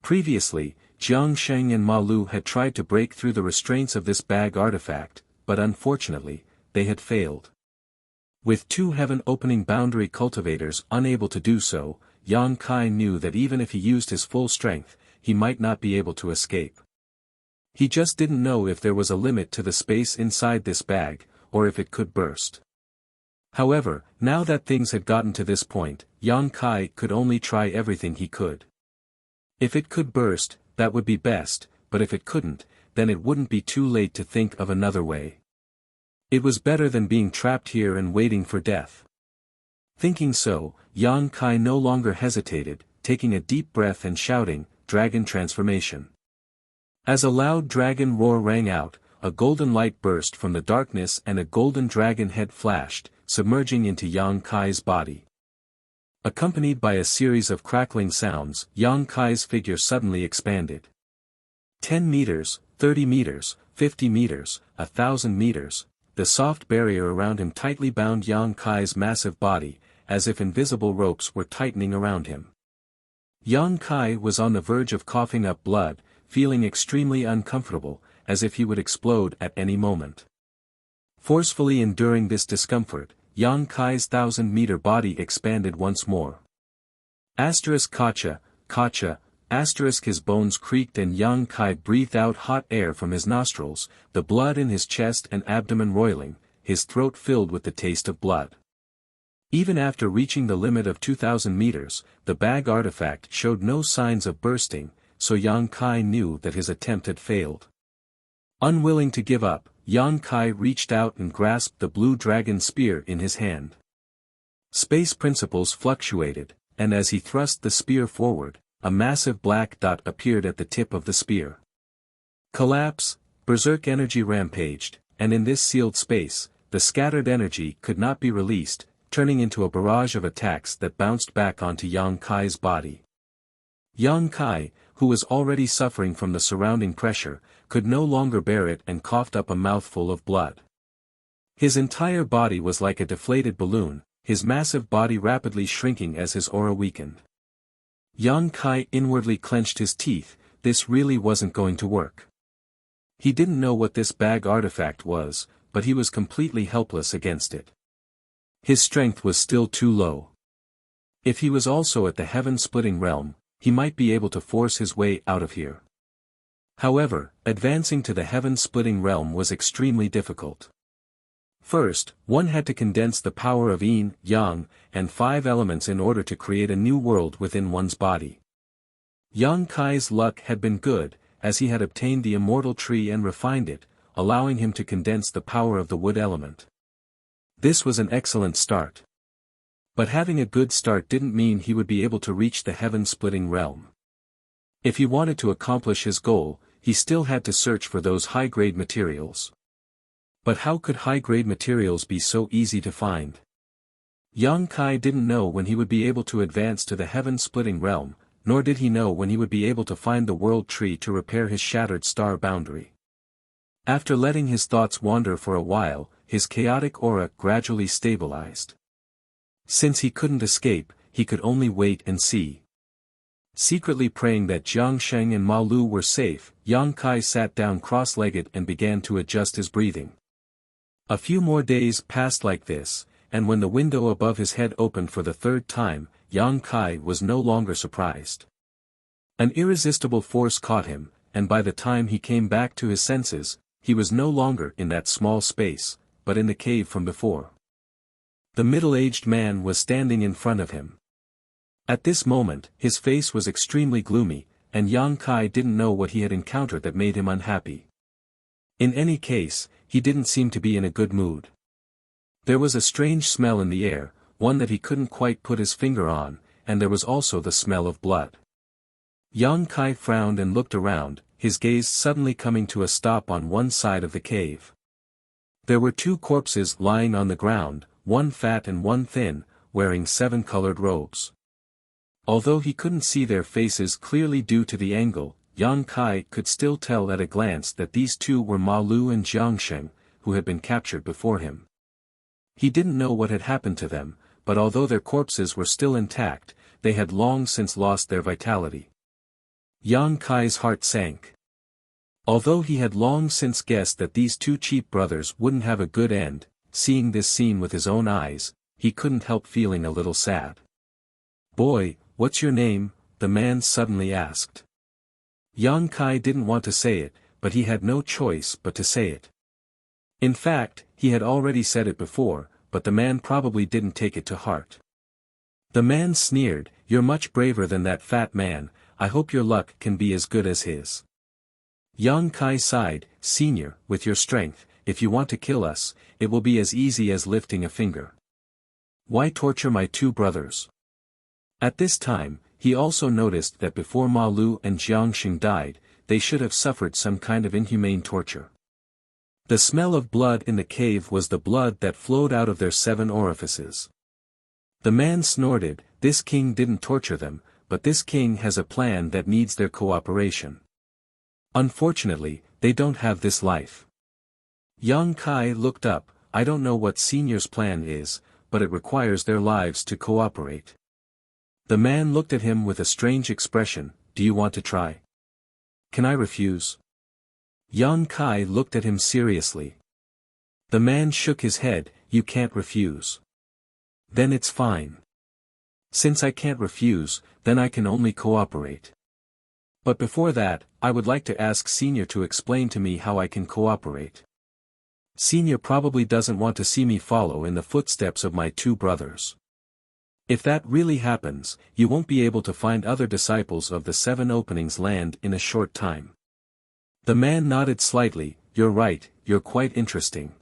Previously, Jiang Sheng and Ma Lu had tried to break through the restraints of this bag artifact, but unfortunately, they had failed. With two heaven-opening boundary cultivators unable to do so, Yang Kai knew that even if he used his full strength, he might not be able to escape. He just didn't know if there was a limit to the space inside this bag, or if it could burst. However, now that things had gotten to this point, Yang Kai could only try everything he could. If it could burst, that would be best, but if it couldn't, then it wouldn't be too late to think of another way. It was better than being trapped here and waiting for death. Thinking so, Yang Kai no longer hesitated, taking a deep breath and shouting, "Dragon transformation." As a loud dragon roar rang out, a golden light burst from the darkness and a golden dragon head flashed, submerging into Yang Kai's body. Accompanied by a series of crackling sounds, Yang Kai's figure suddenly expanded. 10 meters, 30 meters, 50 meters, 1,000 meters, the soft barrier around him tightly bound Yang Kai's massive body, as if invisible ropes were tightening around him. Yang Kai was on the verge of coughing up blood, feeling extremely uncomfortable, as if he would explode at any moment. Forcefully enduring this discomfort, Yang Kai's 1,000-meter body expanded once more. Kacha, Kacha, his bones creaked and Yang Kai breathed out hot air from his nostrils, the blood in his chest and abdomen roiling, his throat filled with the taste of blood. Even after reaching the limit of 2,000 meters, the bag artifact showed no signs of bursting, so Yang Kai knew that his attempt had failed. Unwilling to give up, Yang Kai reached out and grasped the blue dragon spear in his hand. Space principles fluctuated, and as he thrust the spear forward, a massive black dot appeared at the tip of the spear. Collapse, berserk energy rampaged, and in this sealed space, the scattered energy could not be released, turning into a barrage of attacks that bounced back onto Yang Kai's body. Yang Kai, who was already suffering from the surrounding pressure, could no longer bear it and coughed up a mouthful of blood. His entire body was like a deflated balloon, his massive body rapidly shrinking as his aura weakened. Yang Kai inwardly clenched his teeth, this really wasn't going to work. He didn't know what this bag artifact was, but he was completely helpless against it. His strength was still too low. If he was also at the heaven-splitting realm, he might be able to force his way out of here. However, advancing to the heaven-splitting realm was extremely difficult. First, one had to condense the power of yin, yang, and 5 elements in order to create a new world within one's body. Yang Kai's luck had been good, as he had obtained the immortal tree and refined it, allowing him to condense the power of the wood element. This was an excellent start. But having a good start didn't mean he would be able to reach the heaven-splitting realm. If he wanted to accomplish his goal, he still had to search for those high-grade materials. But how could high-grade materials be so easy to find? Yang Kai didn't know when he would be able to advance to the heaven-splitting realm, nor did he know when he would be able to find the world tree to repair his shattered star boundary. After letting his thoughts wander for a while, his chaotic aura gradually stabilized. Since he couldn't escape, he could only wait and see. Secretly praying that Jiang Sheng and Ma Lu were safe, Yang Kai sat down cross-legged and began to adjust his breathing. A few more days passed like this, and when the window above his head opened for the 3rd time, Yang Kai was no longer surprised. An irresistible force caught him, and by the time he came back to his senses, he was no longer in that small space, but in the cave from before. The middle-aged man was standing in front of him. At this moment, his face was extremely gloomy, and Yang Kai didn't know what he had encountered that made him unhappy. In any case, he didn't seem to be in a good mood. There was a strange smell in the air, one that he couldn't quite put his finger on, and there was also the smell of blood. Yang Kai frowned and looked around, his gaze suddenly coming to a stop on one side of the cave. There were 2 corpses lying on the ground, one fat and one thin, wearing 7 colored robes. Although he couldn't see their faces clearly due to the angle, Yang Kai could still tell at a glance that these 2 were Ma Lu and Jiang Sheng, who had been captured before him. He didn't know what had happened to them, but although their corpses were still intact, they had long since lost their vitality. Yang Kai's heart sank. Although he had long since guessed that these 2 cheap brothers wouldn't have a good end, seeing this scene with his own eyes, he couldn't help feeling a little sad. "Boy, what's your name?" the man suddenly asked. Yang Kai didn't want to say it, but he had no choice but to say it. In fact, he had already said it before, but the man probably didn't take it to heart. The man sneered, "You're much braver than that fat man, I hope your luck can be as good as his." Yang Kai sighed, "Senior, with your strength, if you want to kill us, it will be as easy as lifting a finger. Why torture my 2 brothers?" At this time, he also noticed that before Ma Lu and Jiang Sheng died, they should have suffered some kind of inhumane torture. The smell of blood in the cave was the blood that flowed out of their 7 orifices. The man snorted, "This king didn't torture them, but this king has a plan that needs their cooperation. Unfortunately, they don't have this life." Yang Kai looked up, "I don't know what Senior's plan is, but it requires their lives to cooperate." The man looked at him with a strange expression, "Do you want to try? Can I refuse?" Yang Kai looked at him seriously. The man shook his head, "You can't refuse." "Then it's fine. Since I can't refuse, then I can only cooperate. But before that, I would like to ask Senior to explain to me how I can cooperate. Senior probably doesn't want to see me follow in the footsteps of my 2 brothers. If that really happens, you won't be able to find other disciples of the 7 openings land in a short time." The man nodded slightly, "You're right, you're quite interesting.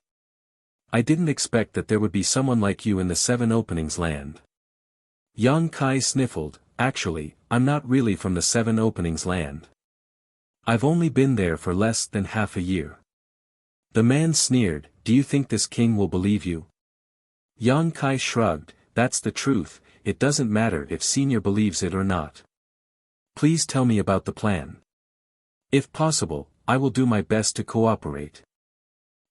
I didn't expect that there would be someone like you in the 7 openings land." Yang Kai sniffled, "Actually, I'm not really from the 7 openings land. I've only been there for less than half a year." The man sneered, "Do you think this king will believe you?" Yang Kai shrugged, "That's the truth, it doesn't matter if Senior believes it or not. Please tell me about the plan. If possible, I will do my best to cooperate.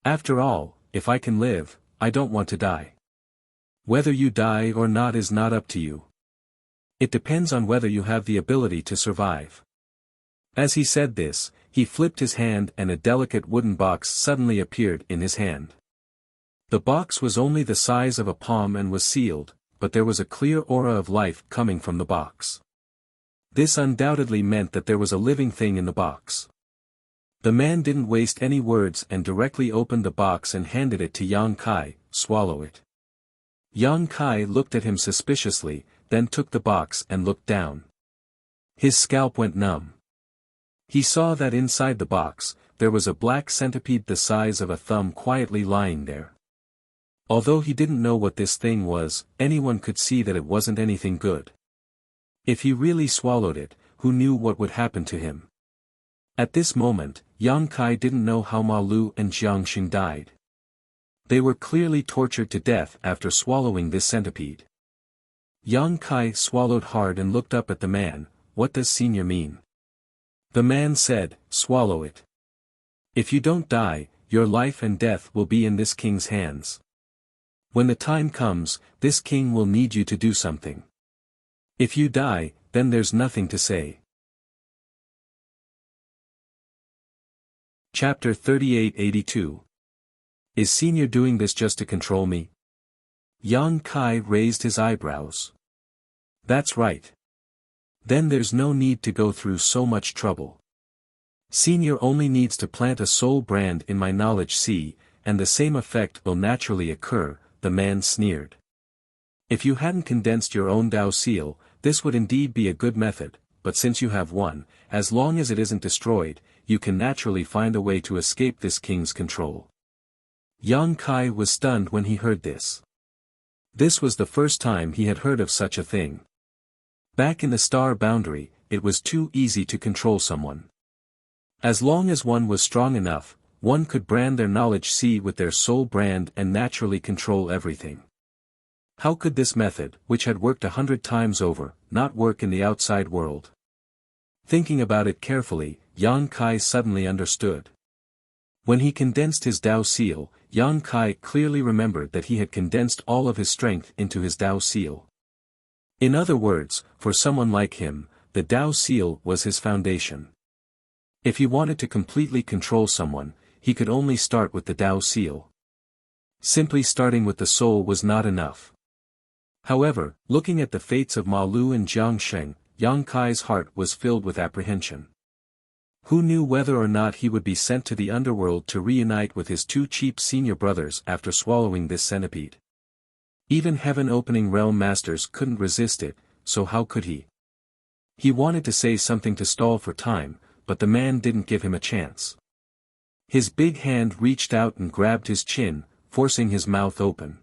After all, if I can live, I don't want to die. Whether you die or not is not up to you. It depends on whether you have the ability to survive." As he said this, he flipped his hand and a delicate wooden box suddenly appeared in his hand. The box was only the size of a palm and was sealed, but there was a clear aura of life coming from the box. This undoubtedly meant that there was a living thing in the box. The man didn't waste any words and directly opened the box and handed it to Yang Kai. "Swallow it." Yang Kai looked at him suspiciously, then took the box and looked down. His scalp went numb. He saw that inside the box, there was a black centipede the size of a thumb quietly lying there. Although he didn't know what this thing was, anyone could see that it wasn't anything good. If he really swallowed it, who knew what would happen to him? At this moment, Yang Kai didn't know how Ma Lu and Jiang Xing died. They were clearly tortured to death after swallowing this centipede. Yang Kai swallowed hard and looked up at the man. "What does senior mean?" The man said, "Swallow it. If you don't die, your life and death will be in this king's hands. When the time comes, this king will need you to do something. If you die, then there's nothing to say." Chapter 3882. Is senior doing this just to control me? Yang Kai raised his eyebrows. That's right. Then there's no need to go through so much trouble. Senior only needs to plant a soul brand in my knowledge sea, and the same effect will naturally occur, the man sneered. If you hadn't condensed your own Dao seal, this would indeed be a good method, but since you have one, as long as it isn't destroyed, you can naturally find a way to escape this king's control. Yang Kai was stunned when he heard this. This was the first time he had heard of such a thing. Back in the star boundary, it was too easy to control someone. As long as one was strong enough, one could brand their knowledge sea with their soul brand and naturally control everything. How could this method, which had worked 100 times over, not work in the outside world? Thinking about it carefully, Yang Kai suddenly understood. When he condensed his Dao seal, Yang Kai clearly remembered that he had condensed all of his strength into his Dao seal. In other words, for someone like him, the Dao seal was his foundation. If he wanted to completely control someone, he could only start with the Dao seal. Simply starting with the soul was not enough. However, looking at the fates of Ma Lu and Jiang Sheng, Yang Kai's heart was filled with apprehension. Who knew whether or not he would be sent to the underworld to reunite with his two cheap senior brothers after swallowing this centipede? Even heaven-opening realm masters couldn't resist it, so how could he? He wanted to say something to stall for time, but the man didn't give him a chance. His big hand reached out and grabbed his chin, forcing his mouth open.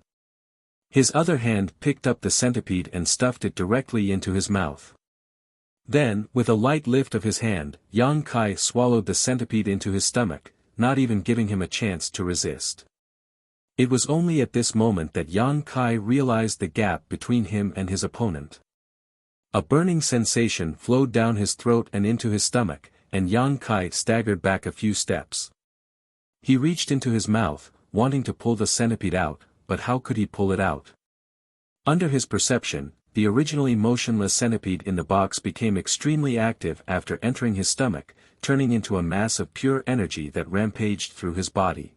His other hand picked up the centipede and stuffed it directly into his mouth. Then, with a light lift of his hand, Yang Kai swallowed the centipede into his stomach, not even giving him a chance to resist. It was only at this moment that Yang Kai realized the gap between him and his opponent. A burning sensation flowed down his throat and into his stomach, and Yang Kai staggered back a few steps. He reached into his mouth, wanting to pull the centipede out, but how could he pull it out? Under his perception, the originally motionless centipede in the box became extremely active after entering his stomach, turning into a mass of pure energy that rampaged through his body.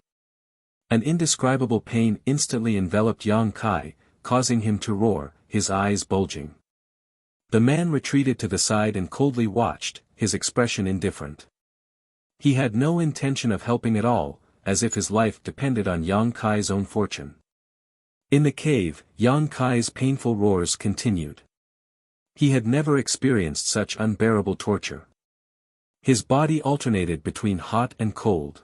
An indescribable pain instantly enveloped Yang Kai, causing him to roar, his eyes bulging. The man retreated to the side and coldly watched, his expression indifferent. He had no intention of helping at all, as if his life depended on Yang Kai's own fortune. In the cave, Yang Kai's painful roars continued. He had never experienced such unbearable torture. His body alternated between hot and cold.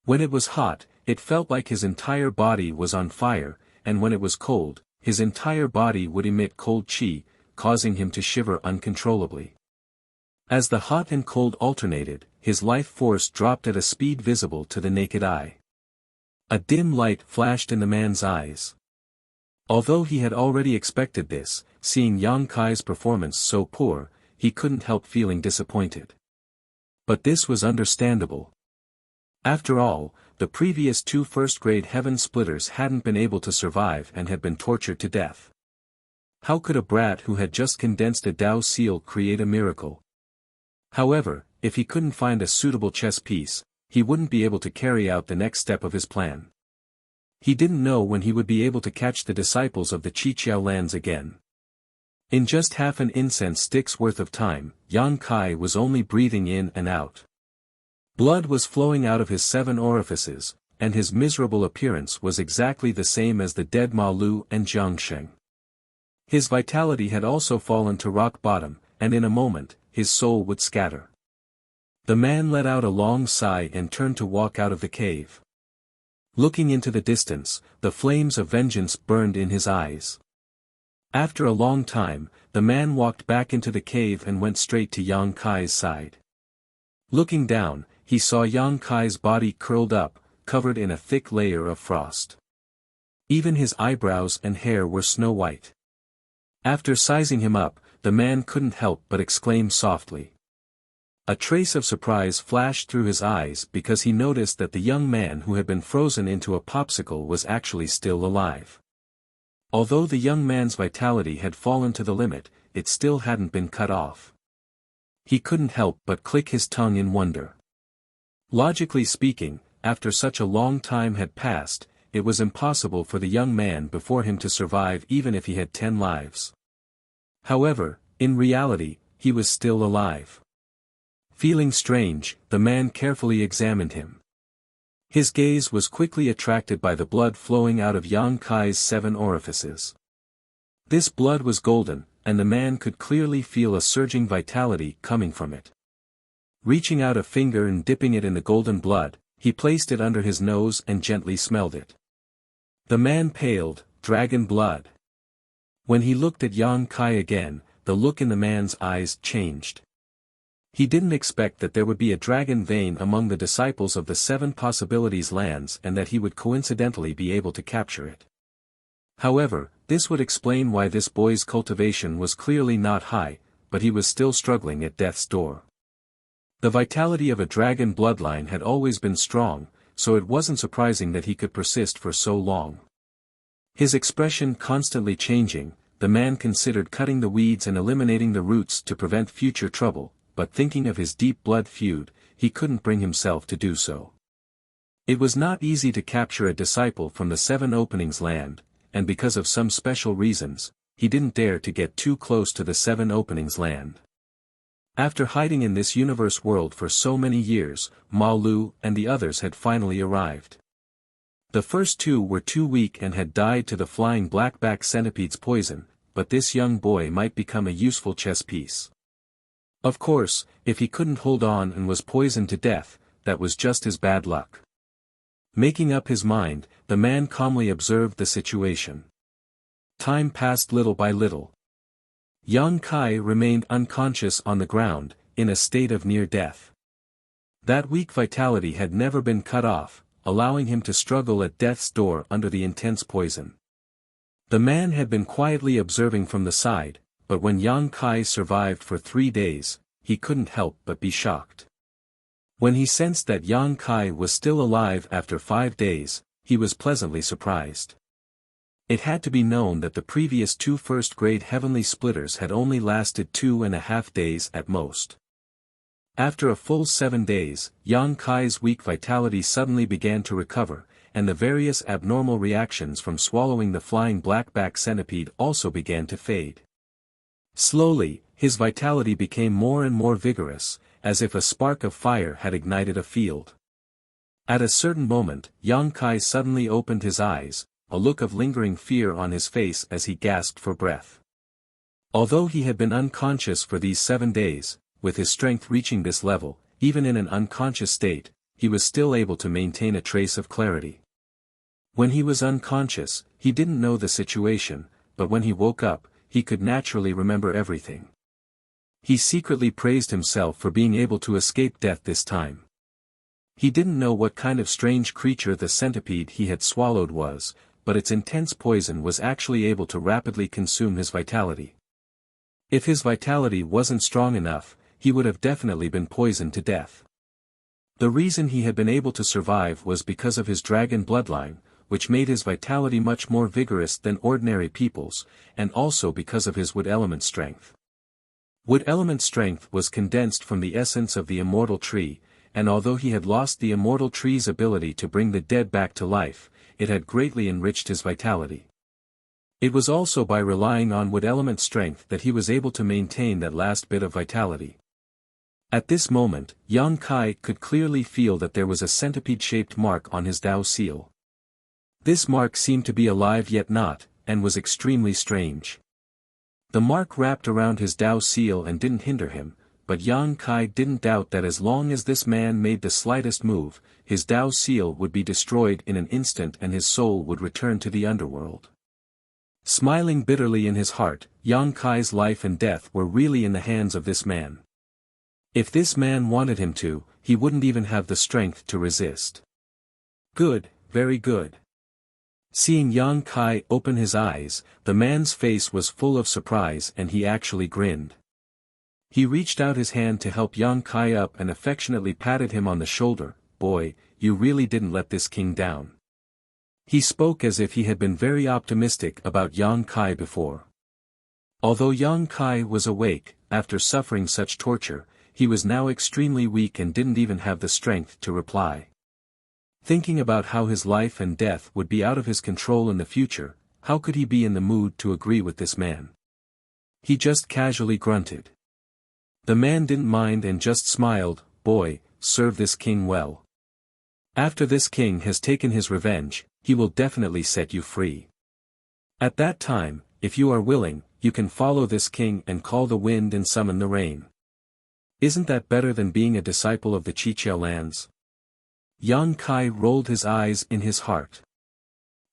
When it was hot, it felt like his entire body was on fire, and when it was cold, his entire body would emit cold chi, causing him to shiver uncontrollably. As the hot and cold alternated, his life force dropped at a speed visible to the naked eye. A dim light flashed in the man's eyes. Although he had already expected this, seeing Yang Kai's performance so poor, he couldn't help feeling disappointed. But this was understandable. After all, the previous two first-grade heaven splitters hadn't been able to survive and had been tortured to death. How could a brat who had just condensed a Dao seal create a miracle? However, if he couldn't find a suitable chess piece, he wouldn't be able to carry out the next step of his plan. He didn't know when he would be able to catch the disciples of the Qiqiao lands again. In just half an incense stick's worth of time, Yang Kai was only breathing in and out. Blood was flowing out of his 7 orifices, and his miserable appearance was exactly the same as the dead Ma Lu and Jiangsheng. His vitality had also fallen to rock bottom, and in a moment, his soul would scatter. The man let out a long sigh and turned to walk out of the cave. Looking into the distance, the flames of vengeance burned in his eyes. After a long time, the man walked back into the cave and went straight to Yang Kai's side. Looking down, he saw Yang Kai's body curled up, covered in a thick layer of frost. Even his eyebrows and hair were snow white. After sizing him up, the man couldn't help but exclaim softly. A trace of surprise flashed through his eyes because he noticed that the young man who had been frozen into a popsicle was actually still alive. Although the young man's vitality had fallen to the limit, it still hadn't been cut off. He couldn't help but click his tongue in wonder. Logically speaking, after such a long time had passed, it was impossible for the young man before him to survive even if he had 10 lives. However, in reality, he was still alive. Feeling strange, the man carefully examined him. His gaze was quickly attracted by the blood flowing out of Yang Kai's 7 orifices. This blood was golden, and the man could clearly feel a surging vitality coming from it. Reaching out a finger and dipping it in the golden blood, he placed it under his nose and gently smelled it. The man paled, dragon blood. When he looked at Yang Kai again, the look in the man's eyes changed. He didn't expect that there would be a dragon vein among the disciples of the 7 possibilities lands and that he would coincidentally be able to capture it. However, this would explain why this boy's cultivation was clearly not high, but he was still struggling at death's door. The vitality of a dragon bloodline had always been strong, so it wasn't surprising that he could persist for so long. His expression constantly changing, the man considered cutting the weeds and eliminating the roots to prevent future trouble, but thinking of his deep blood feud, he couldn't bring himself to do so. It was not easy to capture a disciple from the 7 openings land, and because of some special reasons, he didn't dare to get too close to the 7 openings land. After hiding in this universe world for so many years, Ma Lu and the others had finally arrived. The first 2 were too weak and had died to the flying blackback centipede's poison, but this young boy might become a useful chess piece. Of course, if he couldn't hold on and was poisoned to death, that was just his bad luck. Making up his mind, the man calmly observed the situation. Time passed little by little. Yang Kai remained unconscious on the ground, in a state of near death. That weak vitality had never been cut off, allowing him to struggle at death's door under the intense poison. The man had been quietly observing from the side, but when Yang Kai survived for 3 days, he couldn't help but be shocked. When he sensed that Yang Kai was still alive after 5 days, he was pleasantly surprised. It had to be known that the previous 2 first-grade heavenly splitters had only lasted 2.5 days at most. After a full 7 days, Yang Kai's weak vitality suddenly began to recover, and the various abnormal reactions from swallowing the flying blackback centipede also began to fade. Slowly, his vitality became more and more vigorous, as if a spark of fire had ignited a field. At a certain moment, Yang Kai suddenly opened his eyes, a look of lingering fear on his face as he gasped for breath. Although he had been unconscious for these 7 days, with his strength reaching this level, even in an unconscious state, he was still able to maintain a trace of clarity. When he was unconscious, he didn't know the situation, but when he woke up, he could naturally remember everything. He secretly praised himself for being able to escape death this time. He didn't know what kind of strange creature the centipede he had swallowed was, but its intense poison was actually able to rapidly consume his vitality. If his vitality wasn't strong enough, he would have definitely been poisoned to death. The reason he had been able to survive was because of his dragon bloodline, which made his vitality much more vigorous than ordinary people's, and also because of his wood element strength. Wood element strength was condensed from the essence of the immortal tree, and although he had lost the immortal tree's ability to bring the dead back to life, it had greatly enriched his vitality. It was also by relying on wood element strength that he was able to maintain that last bit of vitality. At this moment, Yang Kai could clearly feel that there was a centipede-shaped mark on his Dao seal. This mark seemed to be alive yet not, and was extremely strange. The mark wrapped around his Dao seal and didn't hinder him, but Yang Kai didn't doubt that as long as this man made the slightest move, his Dao seal would be destroyed in an instant and his soul would return to the underworld. Smiling bitterly in his heart, Yang Kai's life and death were really in the hands of this man. If this man wanted him to, he wouldn't even have the strength to resist. Good, very good. Seeing Yang Kai open his eyes, the man's face was full of surprise and he actually grinned. He reached out his hand to help Yang Kai up and affectionately patted him on the shoulder. Boy, you really didn't let this king down. He spoke as if he had been very optimistic about Yang Kai before. Although Yang Kai was awake, after suffering such torture, he was now extremely weak and didn't even have the strength to reply. Thinking about how his life and death would be out of his control in the future, how could he be in the mood to agree with this man? He just casually grunted. The man didn't mind and just smiled. Boy, serve this king well. After this king has taken his revenge, he will definitely set you free. At that time, if you are willing, you can follow this king and call the wind and summon the rain. Isn't that better than being a disciple of the Qiqiao lands? Yang Kai rolled his eyes in his heart.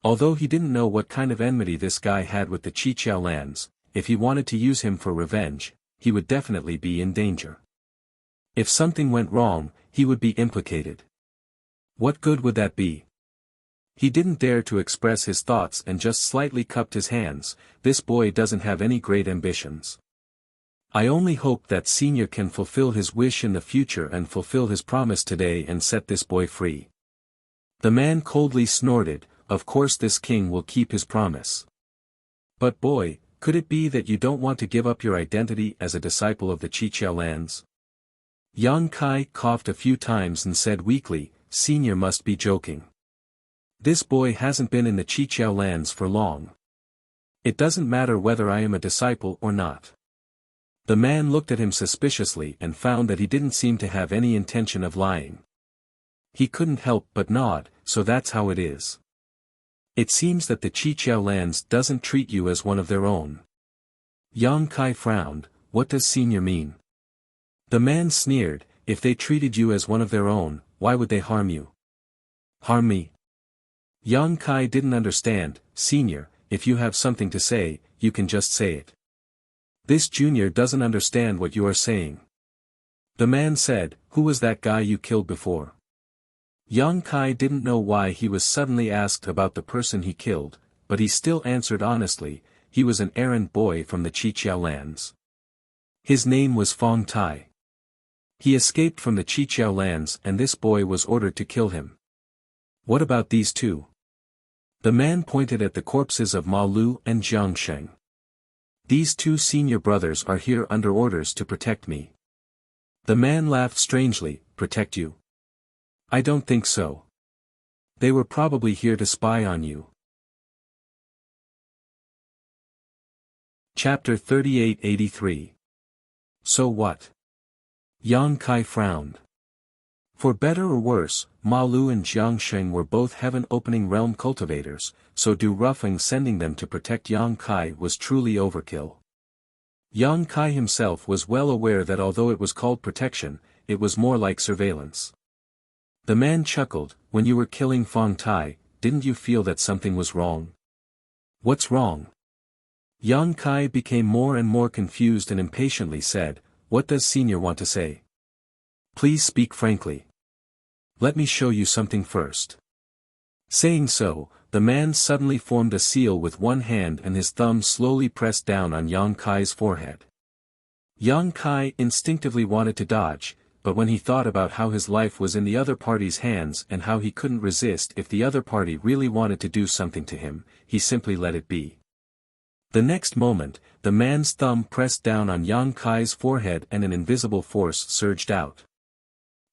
Although he didn't know what kind of enmity this guy had with the Qiqiao lands, if he wanted to use him for revenge, he would definitely be in danger. If something went wrong, he would be implicated. What good would that be? He didn't dare to express his thoughts and just slightly cupped his hands. This boy doesn't have any great ambitions. I only hope that Senior can fulfill his wish in the future and fulfill his promise today and set this boy free. The man coldly snorted. Of course this king will keep his promise. But boy, could it be that you don't want to give up your identity as a disciple of the Qiqiao lands? Yang Kai coughed a few times and said weakly, Senior must be joking. This boy hasn't been in the Qiqiao lands for long. It doesn't matter whether I am a disciple or not. The man looked at him suspiciously and found that he didn't seem to have any intention of lying. He couldn't help but nod. So that's how it is. It seems that the Qiqiao lands doesn't treat you as one of their own. Yang Kai frowned. What does Senior mean? The man sneered. If they treated you as one of their own, why would they harm you? Harm me? Yang Kai didn't understand. Senior, if you have something to say, you can just say it. This junior doesn't understand what you are saying. The man said, who was that guy you killed before? Yang Kai didn't know why he was suddenly asked about the person he killed, but he still answered honestly. He was an errand boy from the Qiqiao lands. His name was Fong Tai. He escaped from the Qiqiao lands and this boy was ordered to kill him. What about these two? The man pointed at the corpses of Ma Lu and Jiang Sheng. These two senior brothers are here under orders to protect me. The man laughed strangely. Protect you? I don't think so. They were probably here to spy on you. Chapter 3883. So what? Yang Kai frowned. For better or worse, Ma Lu and Jiang Sheng were both heaven-opening realm cultivators, so Du Rufeng sending them to protect Yang Kai was truly overkill. Yang Kai himself was well aware that although it was called protection, it was more like surveillance. The man chuckled. When you were killing Fong Tai, didn't you feel that something was wrong? What's wrong? Yang Kai became more and more confused and impatiently said, what does Senior want to say? Please speak frankly. Let me show you something first. Saying so, the man suddenly formed a seal with one hand and his thumb slowly pressed down on Yang Kai's forehead. Yang Kai instinctively wanted to dodge, but when he thought about how his life was in the other party's hands and how he couldn't resist if the other party really wanted to do something to him, he simply let it be. The next moment, the man's thumb pressed down on Yang Kai's forehead and an invisible force surged out.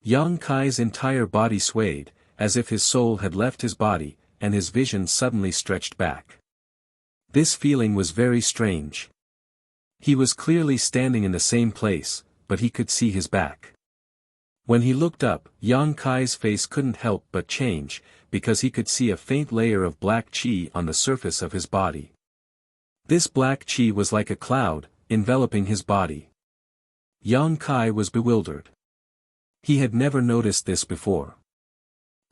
Yang Kai's entire body swayed, as if his soul had left his body, and his vision suddenly stretched back. This feeling was very strange. He was clearly standing in the same place, but he could see his back. When he looked up, Yang Kai's face couldn't help but change, because he could see a faint layer of black qi on the surface of his body. This black qi was like a cloud, enveloping his body. Yang Kai was bewildered. He had never noticed this before.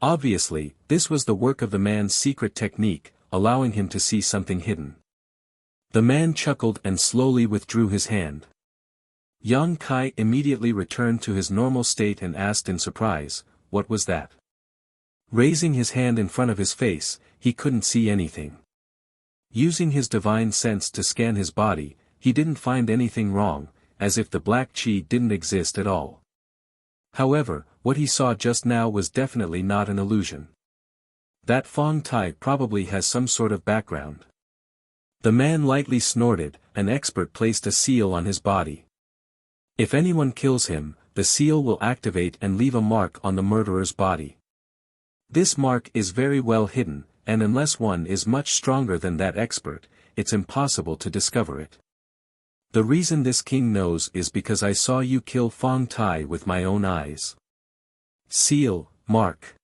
Obviously, this was the work of the man's secret technique, allowing him to see something hidden. The man chuckled and slowly withdrew his hand. Yang Kai immediately returned to his normal state and asked in surprise, "What was that?" Raising his hand in front of his face, he couldn't see anything. Using his divine sense to scan his body, he didn't find anything wrong, as if the black qi didn't exist at all. However, what he saw just now was definitely not an illusion. That Fong Tai probably has some sort of background. The man lightly snorted. An expert placed a seal on his body. If anyone kills him, the seal will activate and leave a mark on the murderer's body. This mark is very well hidden, and unless one is much stronger than that expert, it's impossible to discover it. The reason this king knows is because I saw you kill Fong Tai with my own eyes. Seal, mark.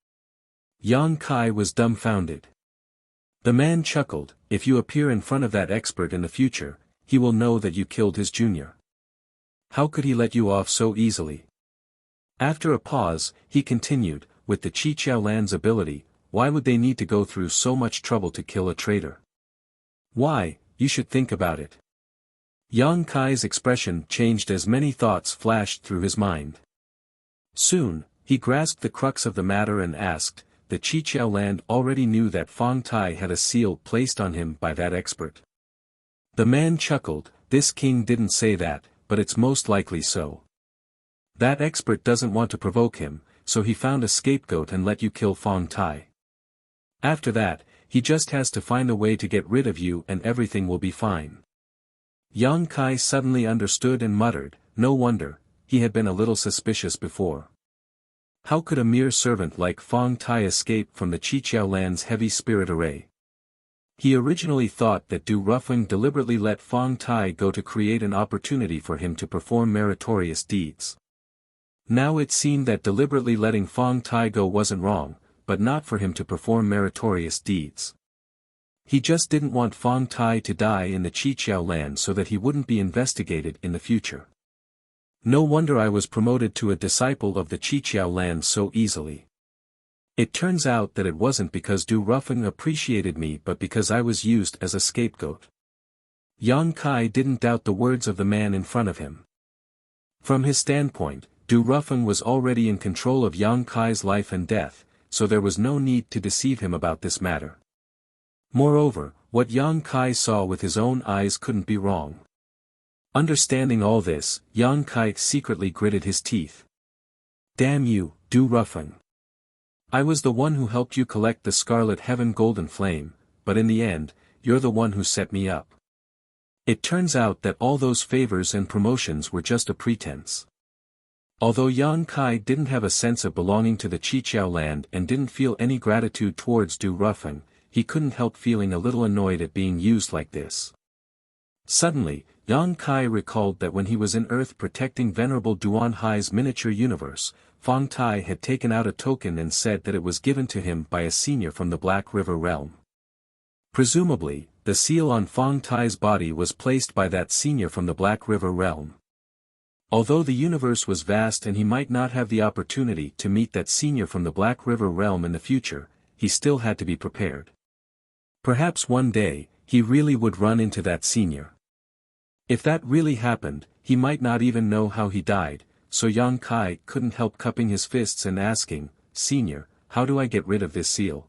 Yang Kai was dumbfounded. The man chuckled. If you appear in front of that expert in the future, he will know that you killed his junior. How could he let you off so easily? After a pause, he continued, with the Qiqiao Lan's ability, why would they need to go through so much trouble to kill a traitor? Why, you should think about it. Yang Kai's expression changed as many thoughts flashed through his mind. Soon, he grasped the crux of the matter and asked, the Qiqiao Lan already knew that Fong Tai had a seal placed on him by that expert. The man chuckled. This king didn't say that, but it's most likely so. That expert doesn't want to provoke him, so he found a scapegoat and let you kill Fong Tai. After that, he just has to find a way to get rid of you and everything will be fine. Yang Kai suddenly understood and muttered, no wonder, he had been a little suspicious before. How could a mere servant like Fong Tai escape from the Qiqiao Lan's heavy spirit array? He originally thought that Du Ruffing deliberately let Fong Tai go to create an opportunity for him to perform meritorious deeds. Now it seemed that deliberately letting Fong Tai go wasn't wrong, but not for him to perform meritorious deeds. He just didn't want Fong Tai to die in the Qiqiao Lan so that he wouldn't be investigated in the future. No wonder I was promoted to a disciple of the Qiqiao Lan so easily. It turns out that it wasn't because Du Ruffing appreciated me but because I was used as a scapegoat. Yang Kai didn't doubt the words of the man in front of him. From his standpoint, Du Ruffing was already in control of Yang Kai's life and death, so there was no need to deceive him about this matter. Moreover, what Yang Kai saw with his own eyes couldn't be wrong. Understanding all this, Yang Kai secretly gritted his teeth. Damn you, Du Ruffing. I was the one who helped you collect the Scarlet Heaven Golden Flame, but in the end, you're the one who set me up. It turns out that all those favors and promotions were just a pretense. Although Yang Kai didn't have a sense of belonging to the Qiqiao Land and didn't feel any gratitude towards Du Ruffing, he couldn't help feeling a little annoyed at being used like this. Suddenly, Yang Kai recalled that when he was in Earth protecting Venerable Duan Hai's miniature universe, Fong Tai had taken out a token and said that it was given to him by a senior from the Black River realm. Presumably, the seal on Fong Tai's body was placed by that senior from the Black River realm. Although the universe was vast and he might not have the opportunity to meet that senior from the Black River realm in the future, he still had to be prepared. Perhaps one day, he really would run into that senior. If that really happened, he might not even know how he died, so Yang Kai couldn't help cupping his fists and asking, Senior, how do I get rid of this seal?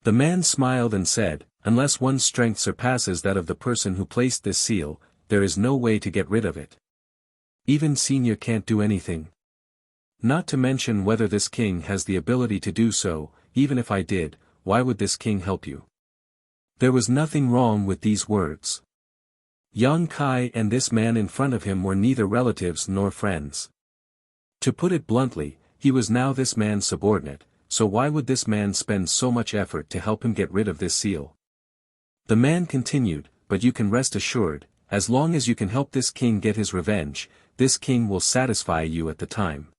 The man smiled and said, unless one's strength surpasses that of the person who placed this seal, there is no way to get rid of it. Even Senior can't do anything. Not to mention whether this king has the ability to do so, even if I did, why would this king help you? There was nothing wrong with these words. Yang Kai and this man in front of him were neither relatives nor friends. To put it bluntly, he was now this man's subordinate, so why would this man spend so much effort to help him get rid of this seal? The man continued, but you can rest assured, as long as you can help this king get his revenge, this king will satisfy you at the time.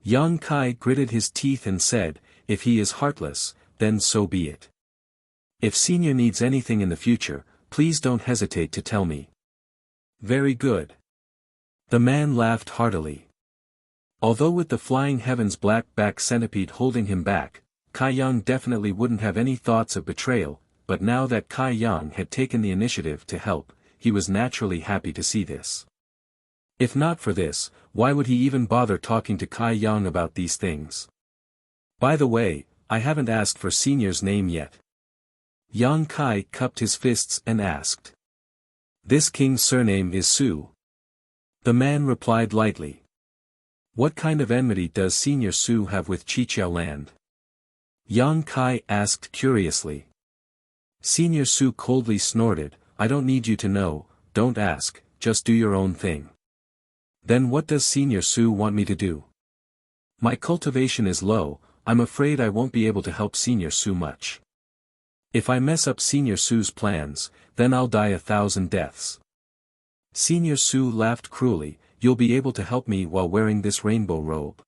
Yang Kai gritted his teeth and said, "If he is heartless, then so be it. If Senior needs anything in the future, please don't hesitate to tell me." "Very good." The man laughed heartily. Although with the flying heavens black-back centipede holding him back, Kai Yang definitely wouldn't have any thoughts of betrayal, but now that Kai Yang had taken the initiative to help, he was naturally happy to see this. If not for this, why would he even bother talking to Kai Yang about these things? "By the way, I haven't asked for Senior's name yet." Yang Kai cupped his fists and asked. "This king's surname is Su." The man replied lightly. "What kind of enmity does Senior Su have with Qiqiao land?" Yang Kai asked curiously. Senior Su coldly snorted, "I don't need you to know, don't ask, just do your own thing." "Then what does Senior Su want me to do?" "My cultivation is low, I'm afraid I won't be able to help Senior Su much. If I mess up Senior Su's plans, then I'll die 1,000 deaths." Senior Su laughed cruelly, "You'll be able to help me while wearing this rainbow robe.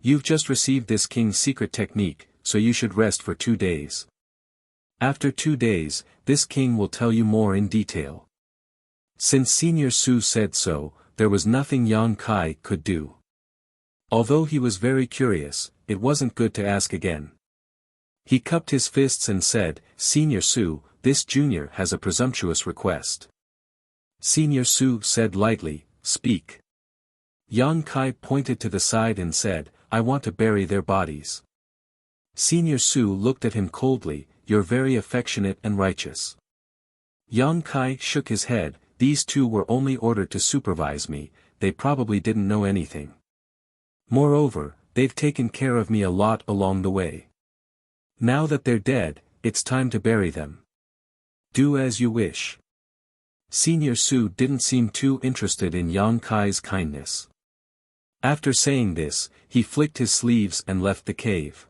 You've just received this king's secret technique, so you should rest for 2 days. After 2 days, this king will tell you more in detail." Since Senior Su said so, there was nothing Yang Kai could do. Although he was very curious, it wasn't good to ask again. He cupped his fists and said, "Senior Su, this junior has a presumptuous request." Senior Su said lightly, "Speak." Yang Kai pointed to the side and said, "I want to bury their bodies." Senior Su looked at him coldly, "You're very affectionate and righteous." Yang Kai shook his head, "These two were only ordered to supervise me, they probably didn't know anything. Moreover, they've taken care of me a lot along the way. Now that they're dead, it's time to bury them. Do as you wish." Senior Su didn't seem too interested in Yang Kai's kindness. After saying this, he flicked his sleeves and left the cave.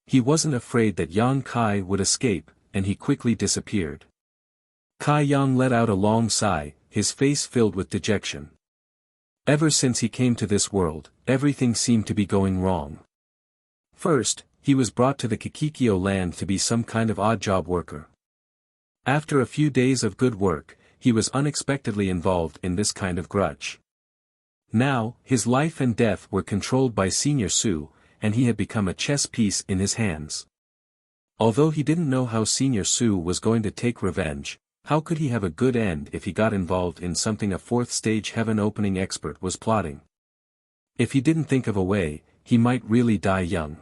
He wasn't afraid that Yang Kai would escape, and he quickly disappeared. Kai Yang let out a long sigh, his face filled with dejection. Ever since he came to this world, everything seemed to be going wrong. First, he was brought to the Kikikyo land to be some kind of odd job worker. After a few days of good work, he was unexpectedly involved in this kind of grudge. Now, his life and death were controlled by Senior Su, and he had become a chess piece in his hands. Although he didn't know how Senior Su was going to take revenge, how could he have a good end if he got involved in something a fourth-stage heaven-opening expert was plotting? If he didn't think of a way, he might really die young.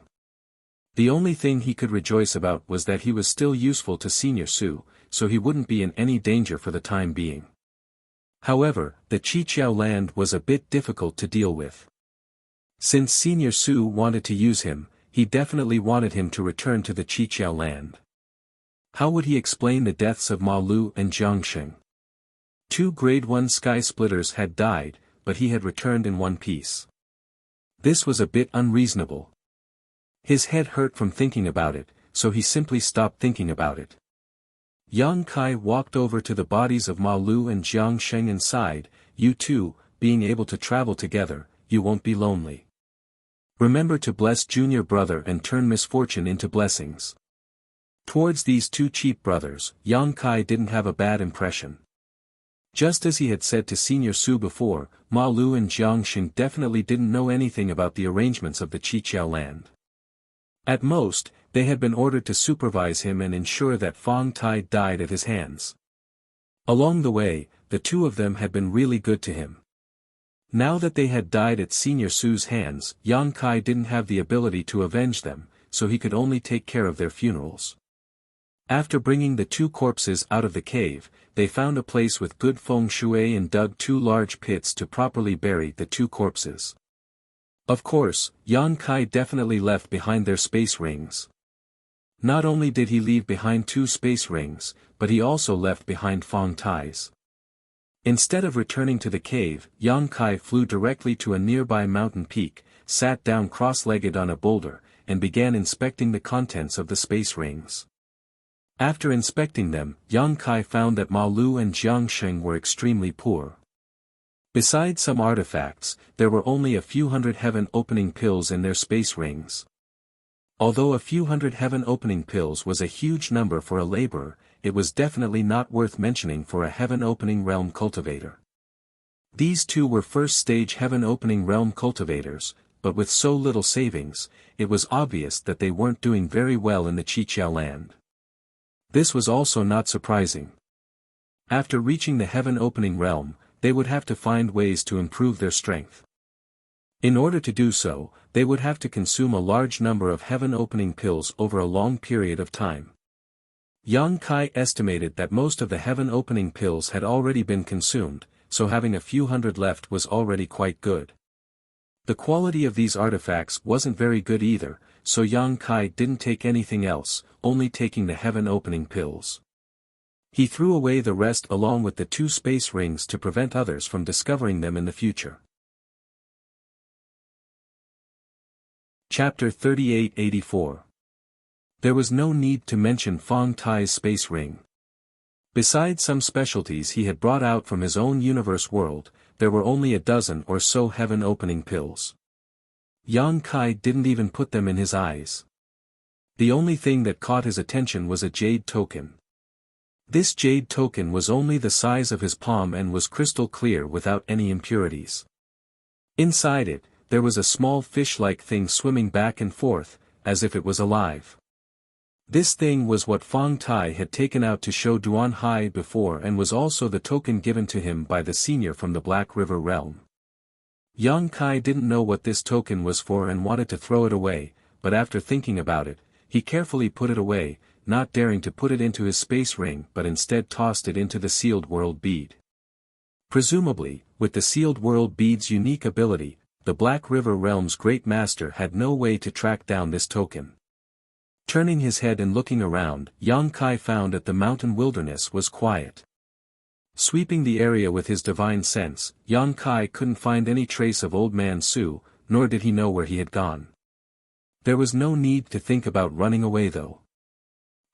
The only thing he could rejoice about was that he was still useful to Senior Su, so he wouldn't be in any danger for the time being. However, the Qiqiao land was a bit difficult to deal with. Since Senior Su wanted to use him, he definitely wanted him to return to the Qiqiao land. How would he explain the deaths of Ma Lu and Jiang Sheng? 2 Grade 1 sky splitters had died, but he had returned in one piece. This was a bit unreasonable. His head hurt from thinking about it, so he simply stopped thinking about it. Yang Kai walked over to the bodies of Ma Lu and Jiang Sheng and sighed, "You two, being able to travel together, you won't be lonely. Remember to bless junior brother and turn misfortune into blessings." Towards these 2 cheap brothers, Yang Kai didn't have a bad impression. Just as he had said to Senior Su before, Ma Lu and Jiang Sheng definitely didn't know anything about the arrangements of the Qiqiao land. At most, they had been ordered to supervise him and ensure that Fong Tai died at his hands. Along the way, the 2 of them had been really good to him. Now that they had died at Senior Su's hands, Yang Kai didn't have the ability to avenge them, so he could only take care of their funerals. After bringing the 2 corpses out of the cave, they found a place with good feng shui and dug 2 large pits to properly bury the 2 corpses. Of course, Yang Kai definitely left behind their space rings. Not only did he leave behind 2 space rings, but he also left behind Fong Tai's. Instead of returning to the cave, Yang Kai flew directly to a nearby mountain peak, sat down cross-legged on a boulder, and began inspecting the contents of the space rings. After inspecting them, Yang Kai found that Ma Lu and Jiang Sheng were extremely poor. Besides some artifacts, there were only a few hundred heaven-opening pills in their space rings. Although a few hundred heaven-opening pills was a huge number for a laborer, it was definitely not worth mentioning for a heaven-opening realm cultivator. These two were first-stage heaven-opening realm cultivators, but with so little savings, it was obvious that they weren't doing very well in the Qiqiao land. This was also not surprising. After reaching the heaven-opening realm, they would have to find ways to improve their strength. In order to do so, they would have to consume a large number of heaven-opening pills over a long period of time. Yang Kai estimated that most of the heaven-opening pills had already been consumed, so having a few hundred left was already quite good. The quality of these artifacts wasn't very good either, so Yang Kai didn't take anything else, only taking the heaven-opening pills. He threw away the rest along with the 2 space rings to prevent others from discovering them in the future. Chapter 3884. There was no need to mention Fong Tai's space ring. Besides some specialties he had brought out from his own universe world, there were only a dozen or so heaven-opening pills. Yang Kai didn't even put them in his eyes. The only thing that caught his attention was a jade token. This jade token was only the size of his palm and was crystal clear without any impurities. Inside it, there was a small fish-like thing swimming back and forth, as if it was alive. This thing was what Fong Tai had taken out to show Duan Hai before and was also the token given to him by the senior from the Black River realm. Yang Kai didn't know what this token was for and wanted to throw it away, but after thinking about it, he carefully put it away, not daring to put it into his space ring but instead tossed it into the sealed world bead. Presumably, with the sealed world bead's unique ability, the Black River realm's great master had no way to track down this token. Turning his head and looking around, Yang Kai found that the mountain wilderness was quiet. Sweeping the area with his divine sense, Yang Kai couldn't find any trace of Old Man Su, nor did he know where he had gone. There was no need to think about running away though.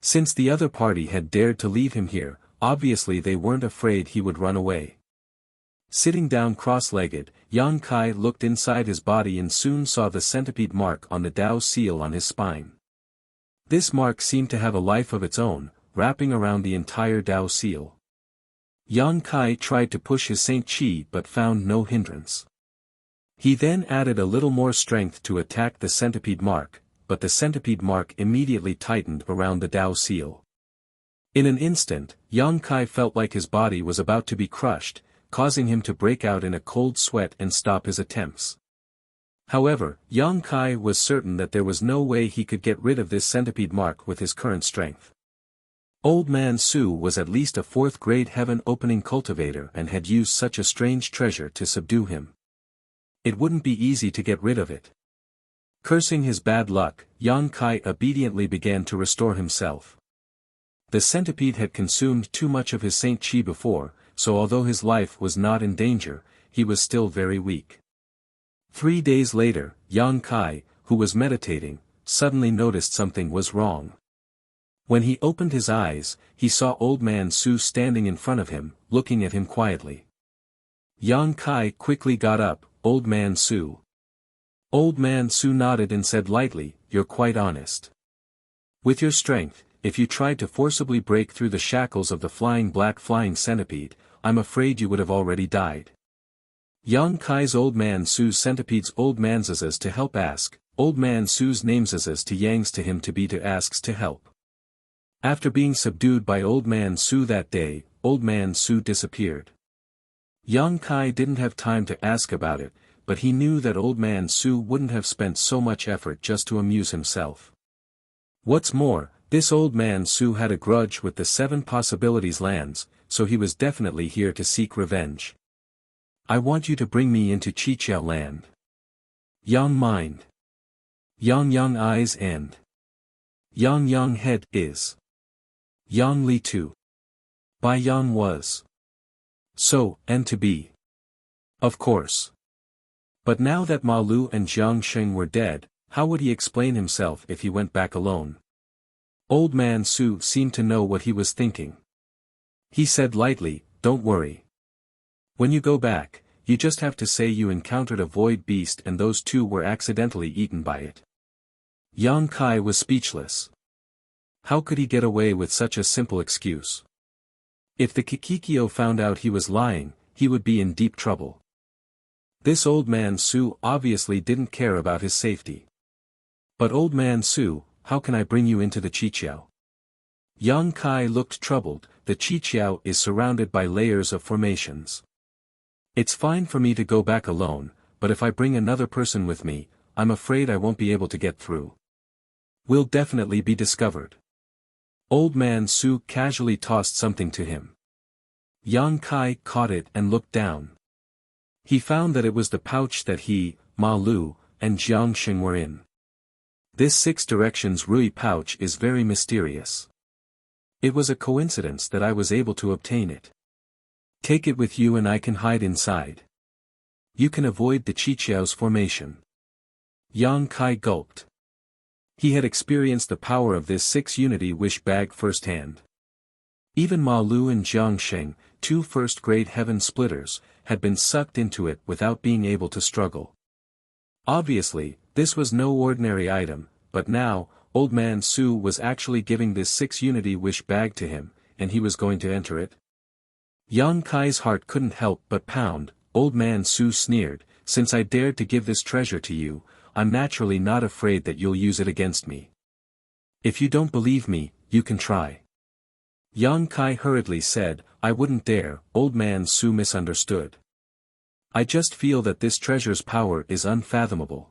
Since the other party had dared to leave him here, obviously they weren't afraid he would run away. Sitting down cross-legged, Yang Kai looked inside his body and soon saw the centipede mark on the Tao seal on his spine. This mark seemed to have a life of its own, wrapping around the entire Tao seal. Yang Kai tried to push his Saint Chi but found no hindrance. He then added a little more strength to attack the centipede mark, but the centipede mark immediately tightened around the Tao seal. In an instant, Yang Kai felt like his body was about to be crushed, causing him to break out in a cold sweat and stop his attempts. However, Yang Kai was certain that there was no way he could get rid of this centipede mark with his current strength. Old Man Su was at least a 4th-grade heaven-opening cultivator and had used such a strange treasure to subdue him. It wouldn't be easy to get rid of it. Cursing his bad luck, Yang Kai obediently began to restore himself. The centipede had consumed too much of his Saint Chi before, so although his life was not in danger, he was still very weak. 3 days later, Yang Kai, who was meditating, suddenly noticed something was wrong. When he opened his eyes, he saw Old Man Su standing in front of him, looking at him quietly. Yang Kai quickly got up. Old Man Su. Old Man Su nodded and said lightly, "You're quite honest. With your strength, if you tried to forcibly break through the shackles of the flying centipede, I'm afraid you would have already died." Yang Kai's Old Man Su's centipede's Old Man's to help ask, Old Man Su's name's to Yang's to him to be to asks to help. After being subdued by Old Man Su that day, Old Man Su disappeared. Yang Kai didn't have time to ask about it, but he knew that Old Man Su wouldn't have spent so much effort just to amuse himself. What's more, this Old Man Su had a grudge with the 7 Possibilities lands, so he was definitely here to seek revenge. "I want you to bring me into Qiqiao land." Yang mind. Yang eyes and Yang head is. Yang Li too. By Yang was. So, and to be. Of course. But now that Ma Lu and Jiang Sheng were dead, how would he explain himself if he went back alone? Old Man Su seemed to know what he was thinking. He said lightly, "Don't worry. When you go back, you just have to say you encountered a void beast and those two were accidentally eaten by it. Yang Kai was speechless. How could he get away with such a simple excuse? If the Kikikyo found out he was lying, he would be in deep trouble. This old man Su obviously didn't care about his safety. But old man Su, how can I bring you into the Chiqiao? Yang Kai looked troubled. The Chiqiao is surrounded by layers of formations. It's fine for me to go back alone, but if I bring another person with me, I'm afraid I won't be able to get through. We'll definitely be discovered. Old man Su casually tossed something to him. Yang Kai caught it and looked down. He found that it was the pouch that he, Ma Lu, and Jiang Xing were in. This 6 directions Rui pouch is very mysterious. It was a coincidence that I was able to obtain it. Take it with you and I can hide inside. You can avoid the Chiqiao's formation. Yang Kai gulped. He had experienced the power of this 6 unity wish bag firsthand. Even Ma Lu and Jiang Xing, 2 first-grade heaven splitters, had been sucked into it without being able to struggle. Obviously, this was no ordinary item, but now, old man Su was actually giving this 6 unity wish bag to him, and he was going to enter it. Yang Kai's heart couldn't help but pound. Old man Su sneered, since I dared to give this treasure to you, I'm naturally not afraid that you'll use it against me. If you don't believe me, you can try. Yang Kai hurriedly said, I wouldn't dare. Old man Su misunderstood. I just feel that this treasure's power is unfathomable.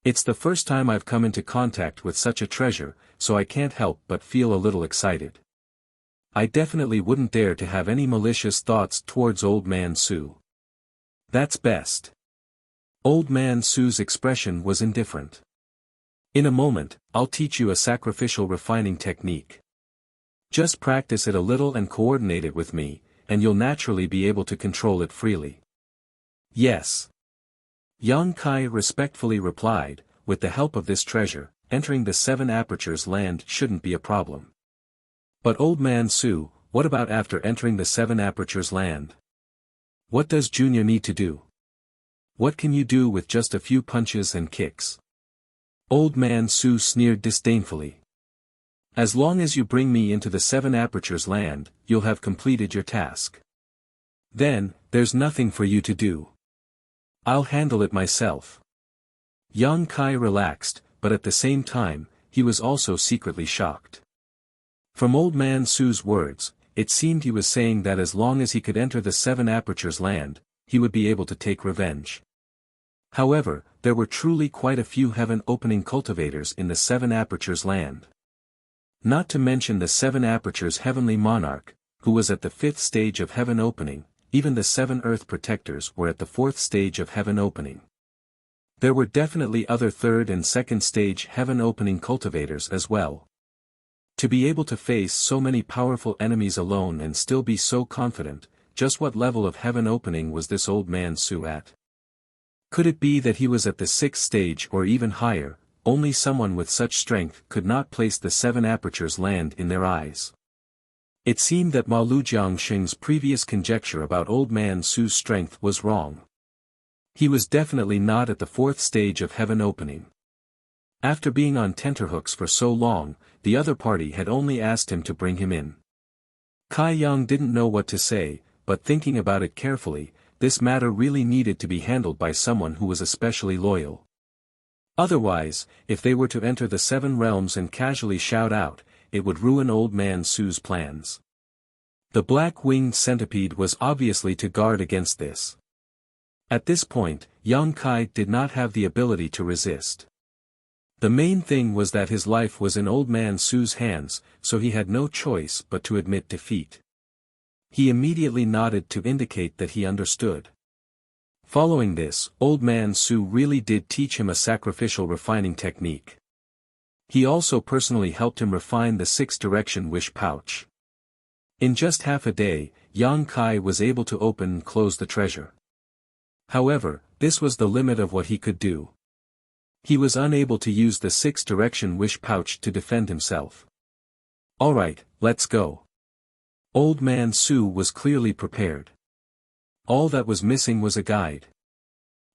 It's the first time I've come into contact with such a treasure, so I can't help but feel a little excited. I definitely wouldn't dare to have any malicious thoughts towards old man Su. That's best. Old man Su's expression was indifferent. In a moment, I'll teach you a sacrificial refining technique. Just practice it a little and coordinate it with me, and you'll naturally be able to control it freely. Yes. Yang Kai respectfully replied, with the help of this treasure, entering the 7 apertures land shouldn't be a problem. But old man Su, what about after entering the 7 apertures land? What does Junior need to do? What can you do with just a few punches and kicks? Old man Su sneered disdainfully. As long as you bring me into the 7 apertures land, you'll have completed your task. Then, there's nothing for you to do. I'll handle it myself. Yang Kai relaxed, but at the same time, he was also secretly shocked. From old man Su's words, it seemed he was saying that as long as he could enter the 7 apertures land, he would be able to take revenge. However, there were truly quite a few heaven-opening cultivators in the 7 apertures land. Not to mention the 7 apertures heavenly monarch, who was at the 5th stage of heaven opening. Even the 7 earth protectors were at the 4th stage of heaven opening. There were definitely other 3rd and 2nd stage heaven opening cultivators as well. To be able to face so many powerful enemies alone and still be so confident, just what level of heaven opening was this old man Su at? Could it be that he was at the 6th stage or even higher? Only someone with such strength could not place the 7 apertures land in their eyes. It seemed that Ma Lu Jiangxing's previous conjecture about old man Su's strength was wrong. He was definitely not at the 4th stage of heaven opening. After being on tenterhooks for so long, the other party had only asked him to bring him in. Kai Yang didn't know what to say, but thinking about it carefully, this matter really needed to be handled by someone who was especially loyal. Otherwise, if they were to enter the 7 realms and casually shout out, it would ruin old man Su's plans. The black-winged centipede was obviously to guard against this. At this point, Yang Kai did not have the ability to resist. The main thing was that his life was in old man Su's hands, so he had no choice but to admit defeat. He immediately nodded to indicate that he understood. Following this, old man Su really did teach him a sacrificial refining technique. He also personally helped him refine the 6-direction wish pouch. In just half a day, Yang Kai was able to open and close the treasure. However, this was the limit of what he could do. He was unable to use the 6-direction wish pouch to defend himself. Alright, let's go. Old man Su was clearly prepared. All that was missing was a guide.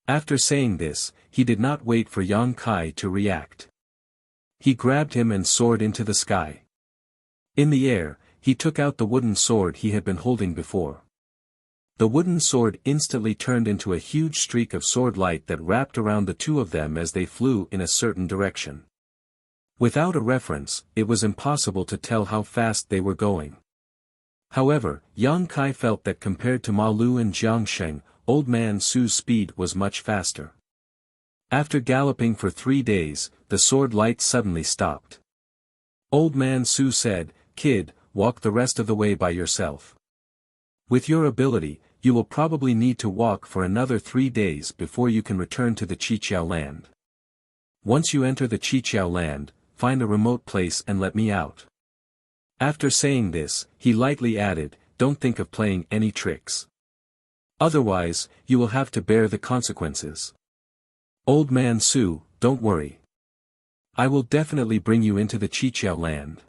After saying this, he did not wait for Yang Kai to react. He grabbed him and soared into the sky. In the air, he took out the wooden sword he had been holding before. The wooden sword instantly turned into a huge streak of sword light that wrapped around the two of them as they flew in a certain direction. Without a reference, it was impossible to tell how fast they were going. However, Yang Kai felt that compared to Ma Lu and Jiang Sheng, Old Man Su's speed was much faster. After galloping for 3 days, the sword light suddenly stopped. Old Man Su said, "Kid, walk the rest of the way by yourself. With your ability, you will probably need to walk for another 3 days before you can return to the Qiqiao land. Once you enter the Qiqiao land, find a remote place and let me out." After saying this, he lightly added, "Don't think of playing any tricks. Otherwise, you will have to bear the consequences. Old Man Su, don't worry. I will definitely bring you into the Qiqiao land."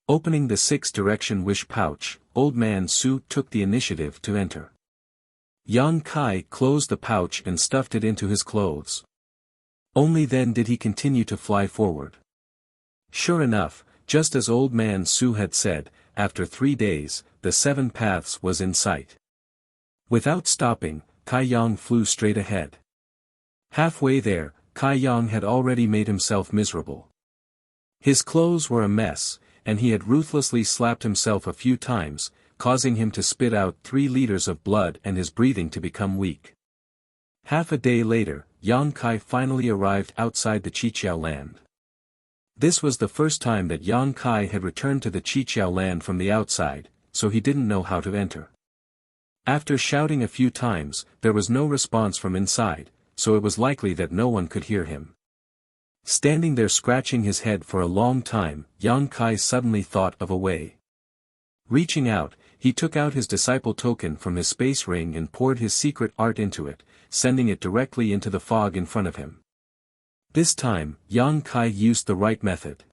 Opening the 6-direction wish pouch, Old Man Su took the initiative to enter. Yang Kai closed the pouch and stuffed it into his clothes. Only then did he continue to fly forward. Sure enough, just as Old Man Su had said, after 3 days, the 7 paths was in sight. Without stopping, Kai Yang flew straight ahead. Halfway there, Kai Yang had already made himself miserable. His clothes were a mess, and he had ruthlessly slapped himself a few times, causing him to spit out 3 liters of blood and his breathing to become weak. Half a day later, Yang Kai finally arrived outside the Qiqiao land. This was the first time that Yang Kai had returned to the Qiqiao land from the outside, so he didn't know how to enter. After shouting a few times, there was no response from inside, so it was likely that no one could hear him. Standing there scratching his head for a long time, Yang Kai suddenly thought of a way. Reaching out, he took out his disciple token from his space ring and poured his secret art into it, sending it directly into the fog in front of him. This time, Yang Kai used the right method.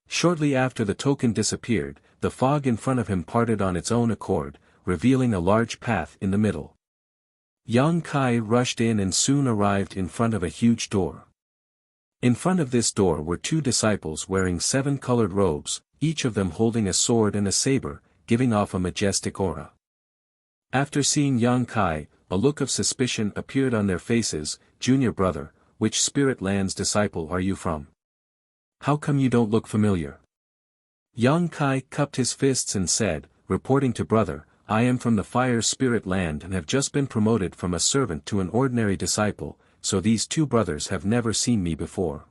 Shortly after the token disappeared, the fog in front of him parted on its own accord, revealing a large path in the middle. Yang Kai rushed in and soon arrived in front of a huge door. In front of this door were 2 disciples wearing 7 colored robes, each of them holding a sword and a saber, giving off a majestic aura. After seeing Yang Kai, a look of suspicion appeared on their faces. "Junior brother, which spirit land's disciple are you from? How come you don't look familiar?" Yang Kai cupped his fists and said, "Reporting to brother, I am from the fire spirit land and have just been promoted from a servant to an ordinary disciple, so these 2 brothers have never seen me before."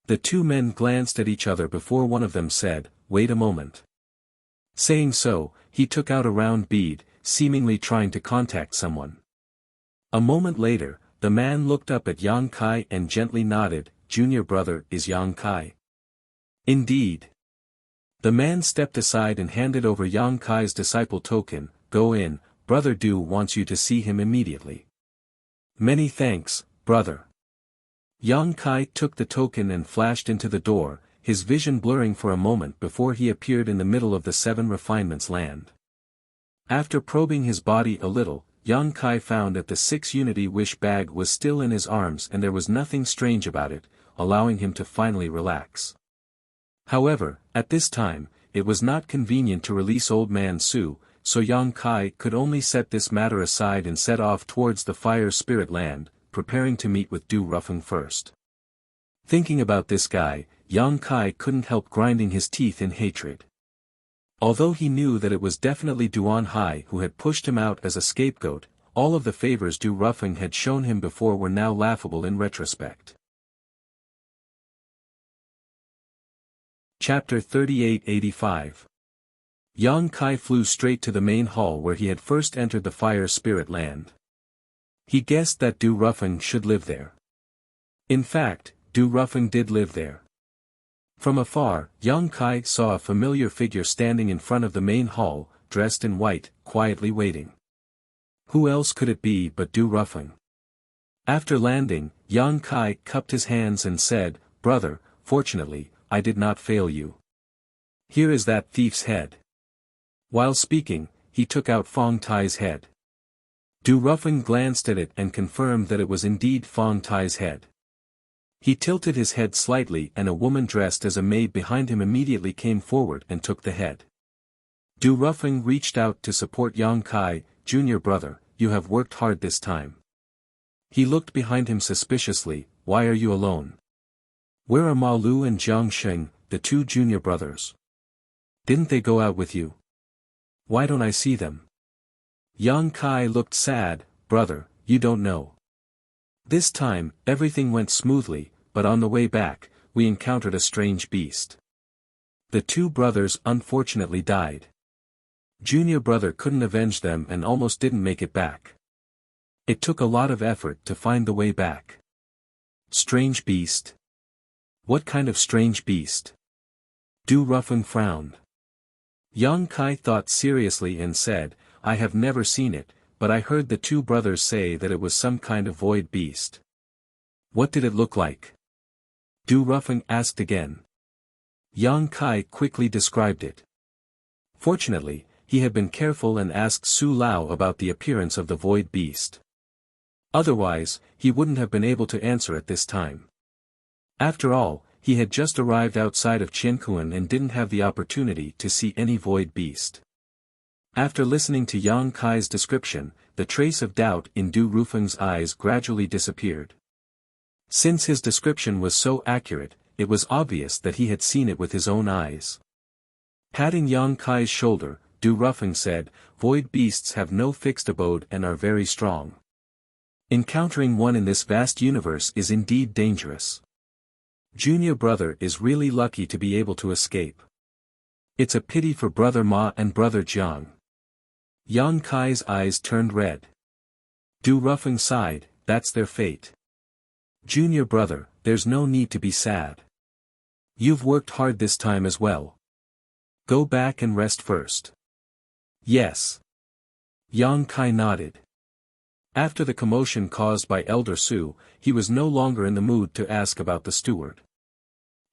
The 2 men glanced at each other before one of them said, "Wait a moment." Saying so, he took out a round bead, seemingly trying to contact someone. A moment later, the man looked up at Yang Kai and gently nodded. "Junior brother is Yang Kai." "Indeed." The man stepped aside and handed over Yang Kai's disciple token. "Go in, Brother Du wants you to see him immediately." "Many thanks, brother." Yang Kai took the token and flashed into the door, his vision blurring for a moment before he appeared in the middle of the 7 refinements land. After probing his body a little, Yang Kai found that the 6 Unity Wish bag was still in his arms and there was nothing strange about it, allowing him to finally relax. However, at this time, it was not convenient to release Old Man Su, so Yang Kai could only set this matter aside and set off towards the fire spirit land, preparing to meet with Du Rufeng first. Thinking about this guy, Yang Kai couldn't help grinding his teeth in hatred. Although he knew that it was definitely Duan Hai who had pushed him out as a scapegoat, all of the favors Du Rufeng had shown him before were now laughable in retrospect. Chapter 3885. Yang Kai flew straight to the main hall where he had first entered the fire spirit land. He guessed that Du Rufeng should live there. In fact, Du Rufeng did live there. From afar, Yang Kai saw a familiar figure standing in front of the main hall, dressed in white, quietly waiting. Who else could it be but Du Rufeng? After landing, Yang Kai cupped his hands and said, "Brother, fortunately, I did not fail you. Here is that thief's head." While speaking, he took out Fong Tai's head. Du Ruffing glanced at it and confirmed that it was indeed Fong Tai's head. He tilted his head slightly and a woman dressed as a maid behind him immediately came forward and took the head. Du Ruffing reached out to support Yang Kai. Junior brother, you have worked hard this time. He looked behind him suspiciously. Why are you alone? Where are Ma Lu and Jiang Sheng, the two junior brothers? Didn't they go out with you? Why don't I see them? Yang Kai looked sad. Brother, you don't know. This time, everything went smoothly, but on the way back, we encountered a strange beast. The two brothers unfortunately died. Junior brother couldn't avenge them and almost didn't make it back. It took a lot of effort to find the way back. Strange beast? What kind of strange beast? Du Ruffing frowned. Yang Kai thought seriously and said, I have never seen it, but I heard the two brothers say that it was some kind of void beast. What did it look like? Du Ruffing asked again. Yang Kai quickly described it. Fortunately, he had been careful and asked Su Lao about the appearance of the void beast. Otherwise, he wouldn't have been able to answer at this time. After all, he had just arrived outside of Qiankuan and didn't have the opportunity to see any void beast. After listening to Yang Kai's description, the trace of doubt in Du Ruffing's eyes gradually disappeared. Since his description was so accurate, it was obvious that he had seen it with his own eyes. Patting Yang Kai's shoulder, Du Ruffing said, void beasts have no fixed abode and are very strong. Encountering one in this vast universe is indeed dangerous. Junior brother is really lucky to be able to escape. It's a pity for brother Ma and brother Jiang. Yang Kai's eyes turned red. Du Ruffing sighed, that's their fate. Junior brother, there's no need to be sad. You've worked hard this time as well. Go back and rest first. Yes. Yang Kai nodded. After the commotion caused by Elder Su, he was no longer in the mood to ask about the steward.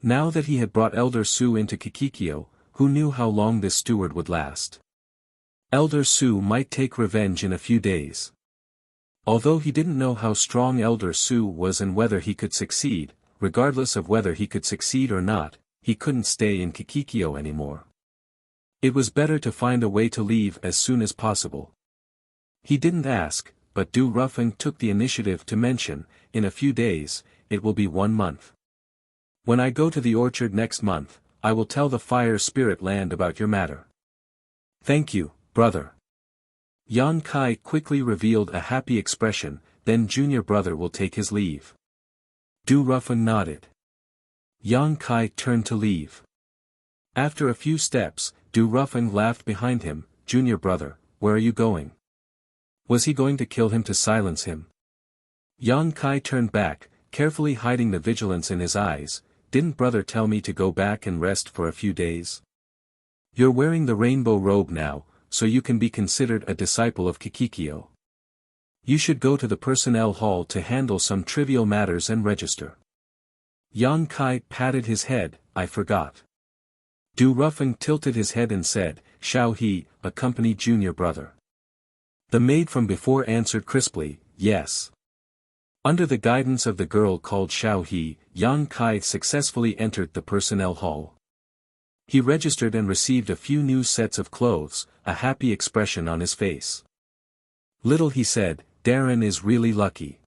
Now that he had brought Elder Su into Kikikyo, who knew how long this steward would last? Elder Su might take revenge in a few days. Although he didn't know how strong Elder Su was and whether he could succeed, regardless of whether he could succeed or not, he couldn't stay in Kikikyo anymore. It was better to find a way to leave as soon as possible. He didn't ask, but Du Ruffing took the initiative to mention, in a few days, it will be 1 month. When I go to the orchard next month, I will tell the fire spirit land about your matter. Thank you, brother. Yang Kai quickly revealed a happy expression, then junior brother will take his leave. Du Ruffing nodded. Yang Kai turned to leave. After a few steps, Du Ruffing laughed behind him, junior brother, where are you going? Was he going to kill him to silence him? Yang Kai turned back, carefully hiding the vigilance in his eyes. Didn't brother tell me to go back and rest for a few days? You're wearing the rainbow robe now, so you can be considered a disciple of Kikikyo. You should go to the personnel hall to handle some trivial matters and register. Yang Kai patted his head, I forgot. Du Ruffing tilted his head and said, Shall he, accompany junior brother? The maid from before answered crisply, yes. Under the guidance of the girl called Xiao He, Yang Kai successfully entered the personnel hall. He registered and received a few new sets of clothes, a happy expression on his face. Little he said, Darren is really lucky.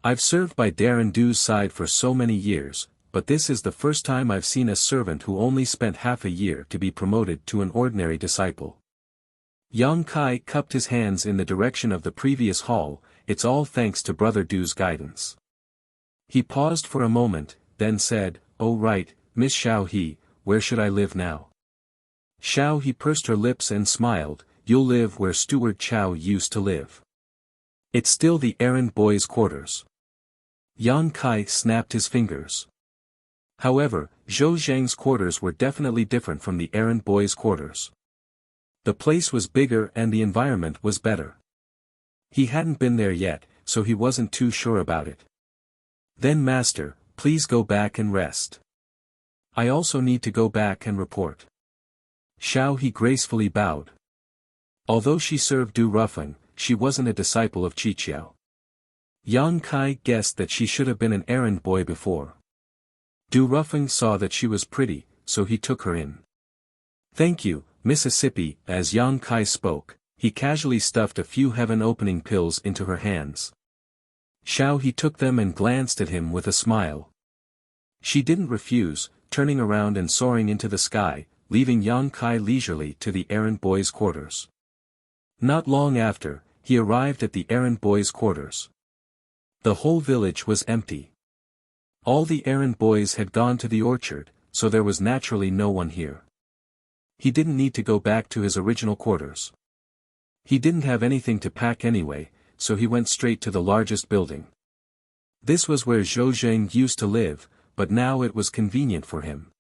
I've served by Darren Du's side for so many years, but this is the first time I've seen a servant who only spent half a year to be promoted to an ordinary disciple. Yang Kai cupped his hands in the direction of the previous hall, it's all thanks to Brother Du's guidance. He paused for a moment, then said, Oh right, Miss Xiao He, where should I live now? Xiao He pursed her lips and smiled, you'll live where Steward Chow used to live. It's still the errand boy's quarters. Yang Kai snapped his fingers. However, Zhou Zhang's quarters were definitely different from the errand boy's quarters. The place was bigger and the environment was better. He hadn't been there yet, so he wasn't too sure about it. Then master, please go back and rest. I also need to go back and report. Xiao He gracefully bowed. Although she served Du Ruffing, she wasn't a disciple of Qiqiao. Yang Kai guessed that she should have been an errand boy before. Du Rufeng saw that she was pretty, so he took her in. "Thank you, Mississippi." As Yang Kai spoke, he casually stuffed a few heaven-opening pills into her hands. Xiao He took them and glanced at him with a smile. She didn't refuse, turning around and soaring into the sky, leaving Yang Kai leisurely to the errand boy's quarters. Not long after, he arrived at the errand boy's quarters. The whole village was empty. All the errand boys had gone to the orchard, so there was naturally no one here. He didn't need to go back to his original quarters. He didn't have anything to pack anyway, so he went straight to the largest building. This was where Zhou Zheng used to live, but now it was convenient for him.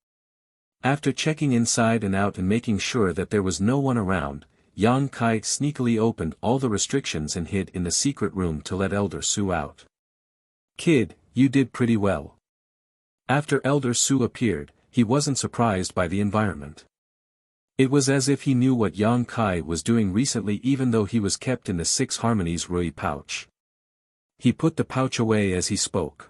After checking inside and out and making sure that there was no one around, Yang Kai sneakily opened all the restrictions and hid in the secret room to let Elder Su out. "Kid, you did pretty well." After Elder Su appeared, he wasn't surprised by the environment. It was as if he knew what Yang Kai was doing recently even though he was kept in the Six Harmonies Rui pouch. He put the pouch away as he spoke.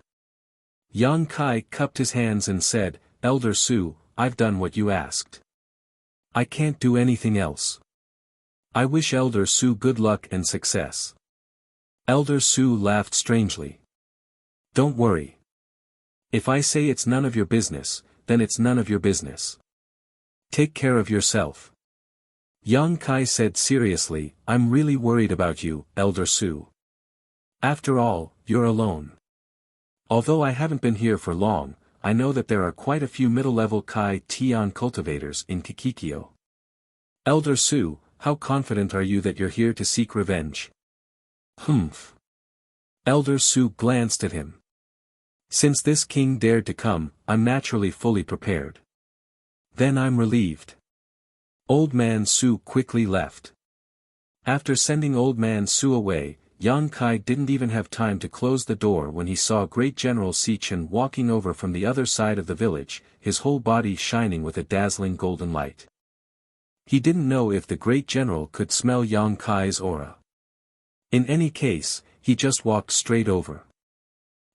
Yang Kai cupped his hands and said, "Elder Su, I've done what you asked. I can't do anything else. I wish Elder Su good luck and success." Elder Su laughed strangely. "Don't worry. If I say it's none of your business, then it's none of your business. Take care of yourself." Yang Kai said seriously, "I'm really worried about you, Elder Su. After all, you're alone. Although I haven't been here for long, I know that there are quite a few middle-level Kai Tian cultivators in Kikikyo. Elder Su, how confident are you that you're here to seek revenge?" "Humph." Elder Su glanced at him. "Since this king dared to come, I'm naturally fully prepared." "Then I'm relieved." Old Man Su quickly left. After sending Old Man Su away, Yang Kai didn't even have time to close the door when he saw Great General Sichen walking over from the other side of the village, his whole body shining with a dazzling golden light. He didn't know if the Great General could smell Yang Kai's aura. In any case, he just walked straight over.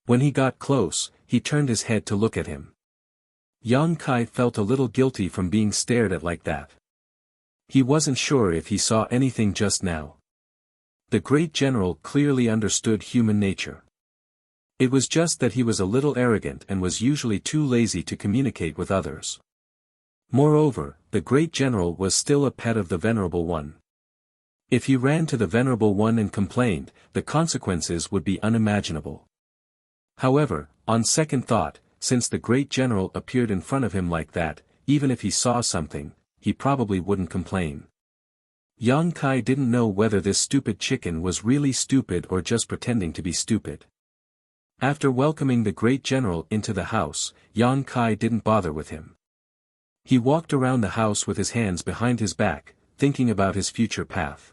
When he got close, he turned his head to look at him. Yang Kai felt a little guilty from being stared at like that. He wasn't sure if he saw anything just now. The Great General clearly understood human nature. It was just that he was a little arrogant and was usually too lazy to communicate with others. Moreover, the Great General was still a pet of the Venerable One. If he ran to the Venerable One and complained, the consequences would be unimaginable. However, on second thought, since the Great General appeared in front of him like that, even if he saw something, he probably wouldn't complain. Yang Kai didn't know whether this stupid chicken was really stupid or just pretending to be stupid. After welcoming the Great General into the house, Yang Kai didn't bother with him. He walked around the house with his hands behind his back, thinking about his future path.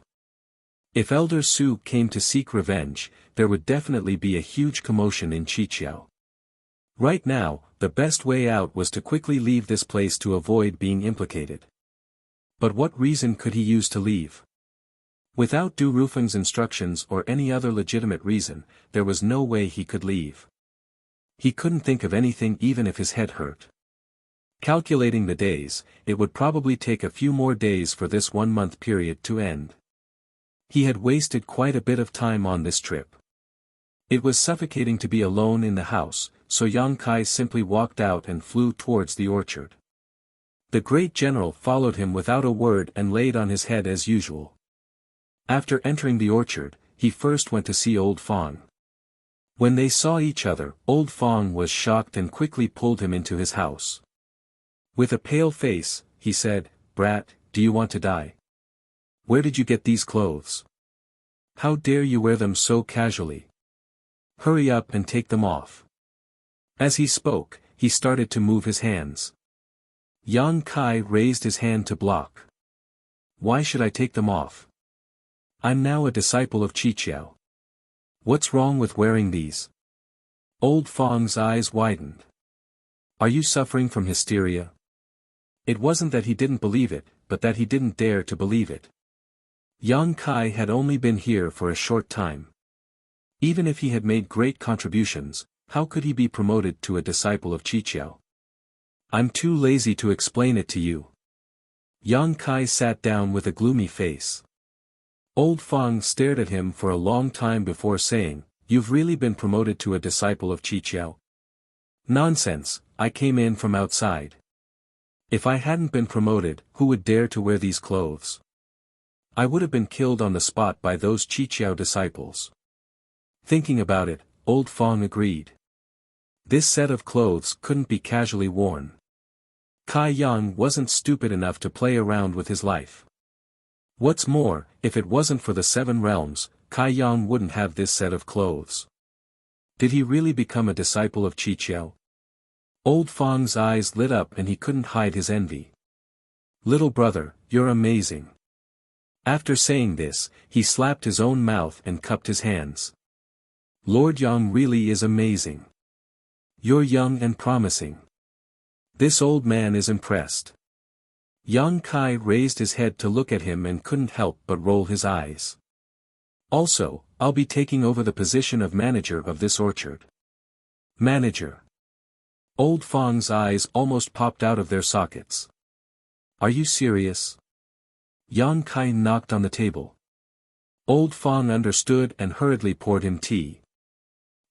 If Elder Su came to seek revenge, there would definitely be a huge commotion in Qiqiao. Right now, the best way out was to quickly leave this place to avoid being implicated. But what reason could he use to leave? Without Du Rufeng's instructions or any other legitimate reason, there was no way he could leave. He couldn't think of anything even if his head hurt. Calculating the days, it would probably take a few more days for this 1-month period to end. He had wasted quite a bit of time on this trip. It was suffocating to be alone in the house, so Yang Kai simply walked out and flew towards the orchard. The Great General followed him without a word and laid on his head as usual. After entering the orchard, he first went to see Old Fong. When they saw each other, Old Fong was shocked and quickly pulled him into his house. With a pale face, he said, "Brat, do you want to die? Where did you get these clothes? How dare you wear them so casually? Hurry up and take them off." As he spoke, he started to move his hands. Yang Kai raised his hand to block. "Why should I take them off? I'm now a disciple of Qiqiao. What's wrong with wearing these?" Old Fong's eyes widened. "Are you suffering from hysteria?" It wasn't that he didn't believe it, but that he didn't dare to believe it. Yang Kai had only been here for a short time. Even if he had made great contributions, how could he be promoted to a disciple of Qiqiao? I'm too lazy to explain it to you. Yang Kai sat down with a gloomy face. Old Fang stared at him for a long time before saying, "You've really been promoted to a disciple of Qiqiao?" "Nonsense, I came in from outside. If I hadn't been promoted, who would dare to wear these clothes? I would have been killed on the spot by those Qiqiao disciples." Thinking about it, Old Fang agreed. This set of clothes couldn't be casually worn. Kai Yang wasn't stupid enough to play around with his life. What's more, if it wasn't for the 7 realms, Kai Yang wouldn't have this set of clothes. Did he really become a disciple of Qiqiao? Old Fang's eyes lit up and he couldn't hide his envy. "Little brother, you're amazing." After saying this, he slapped his own mouth and cupped his hands. "Lord Yang really is amazing. You're young and promising." This old man is impressed. Yang Kai raised his head to look at him and couldn't help but roll his eyes. "Also, I'll be taking over the position of manager of this orchard." "Manager?" Old Fang's eyes almost popped out of their sockets. "Are you serious?" Yang Kai knocked on the table. Old Fang understood and hurriedly poured him tea.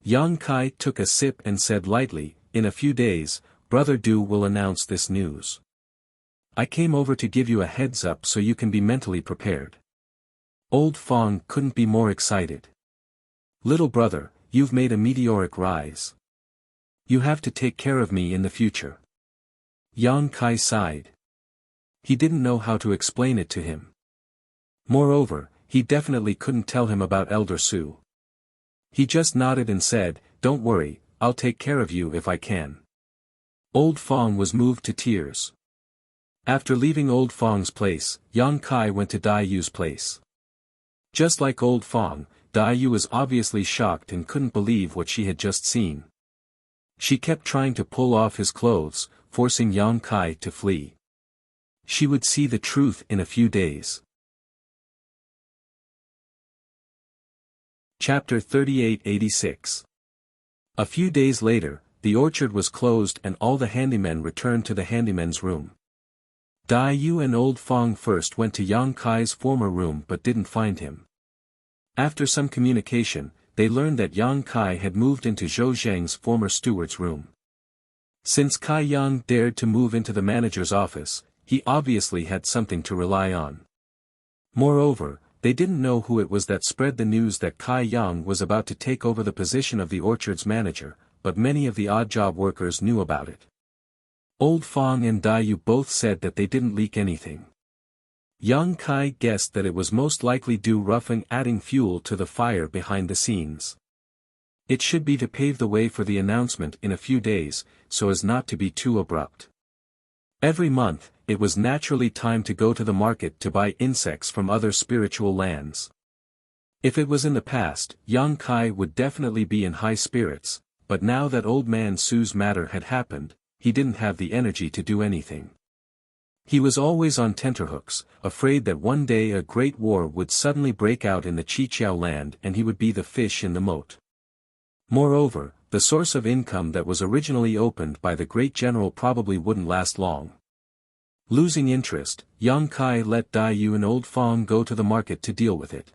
Yang Kai took a sip and said lightly, "In a few days, Brother Du will announce this news. I came over to give you a heads up so you can be mentally prepared." Old Fang couldn't be more excited. "Little brother, you've made a meteoric rise. You have to take care of me in the future." Yang Kai sighed. He didn't know how to explain it to him. Moreover, he definitely couldn't tell him about Elder Su. He just nodded and said, "Don't worry, I'll take care of you if I can." Old Fang was moved to tears. After leaving Old Fang's place, Yang Kai went to Dai Yu's place. Just like Old Fang, Dai Yu was obviously shocked and couldn't believe what she had just seen. She kept trying to pull off his clothes, forcing Yang Kai to flee. She would see the truth in a few days. Chapter 3886. A few days later, the orchard was closed and all the handymen returned to the handyman's room. Dai Yu and Old Fang first went to Yang Kai's former room but didn't find him. After some communication, they learned that Yang Kai had moved into Zhou Zheng's former steward's room. Since Kai Yang dared to move into the manager's office, he obviously had something to rely on. Moreover, they didn't know who it was that spread the news that Kai Yang was about to take over the position of the orchard's manager, but many of the odd-job workers knew about it. Old Fang and Dai Yu both said that they didn't leak anything. Yang Kai guessed that it was most likely Du Ruffing adding fuel to the fire behind the scenes. It should be to pave the way for the announcement in a few days, so as not to be too abrupt. Every month, it was naturally time to go to the market to buy insects from other spiritual lands. If it was in the past, Yang Kai would definitely be in high spirits, but now that Old Man Su's matter had happened, he didn't have the energy to do anything. He was always on tenterhooks, afraid that one day a great war would suddenly break out in the Qiqiao land and he would be the fish in the moat. Moreover, the source of income that was originally opened by the great general probably wouldn't last long. Losing interest, Yang Kai let Dai Yu and Old Fang go to the market to deal with it.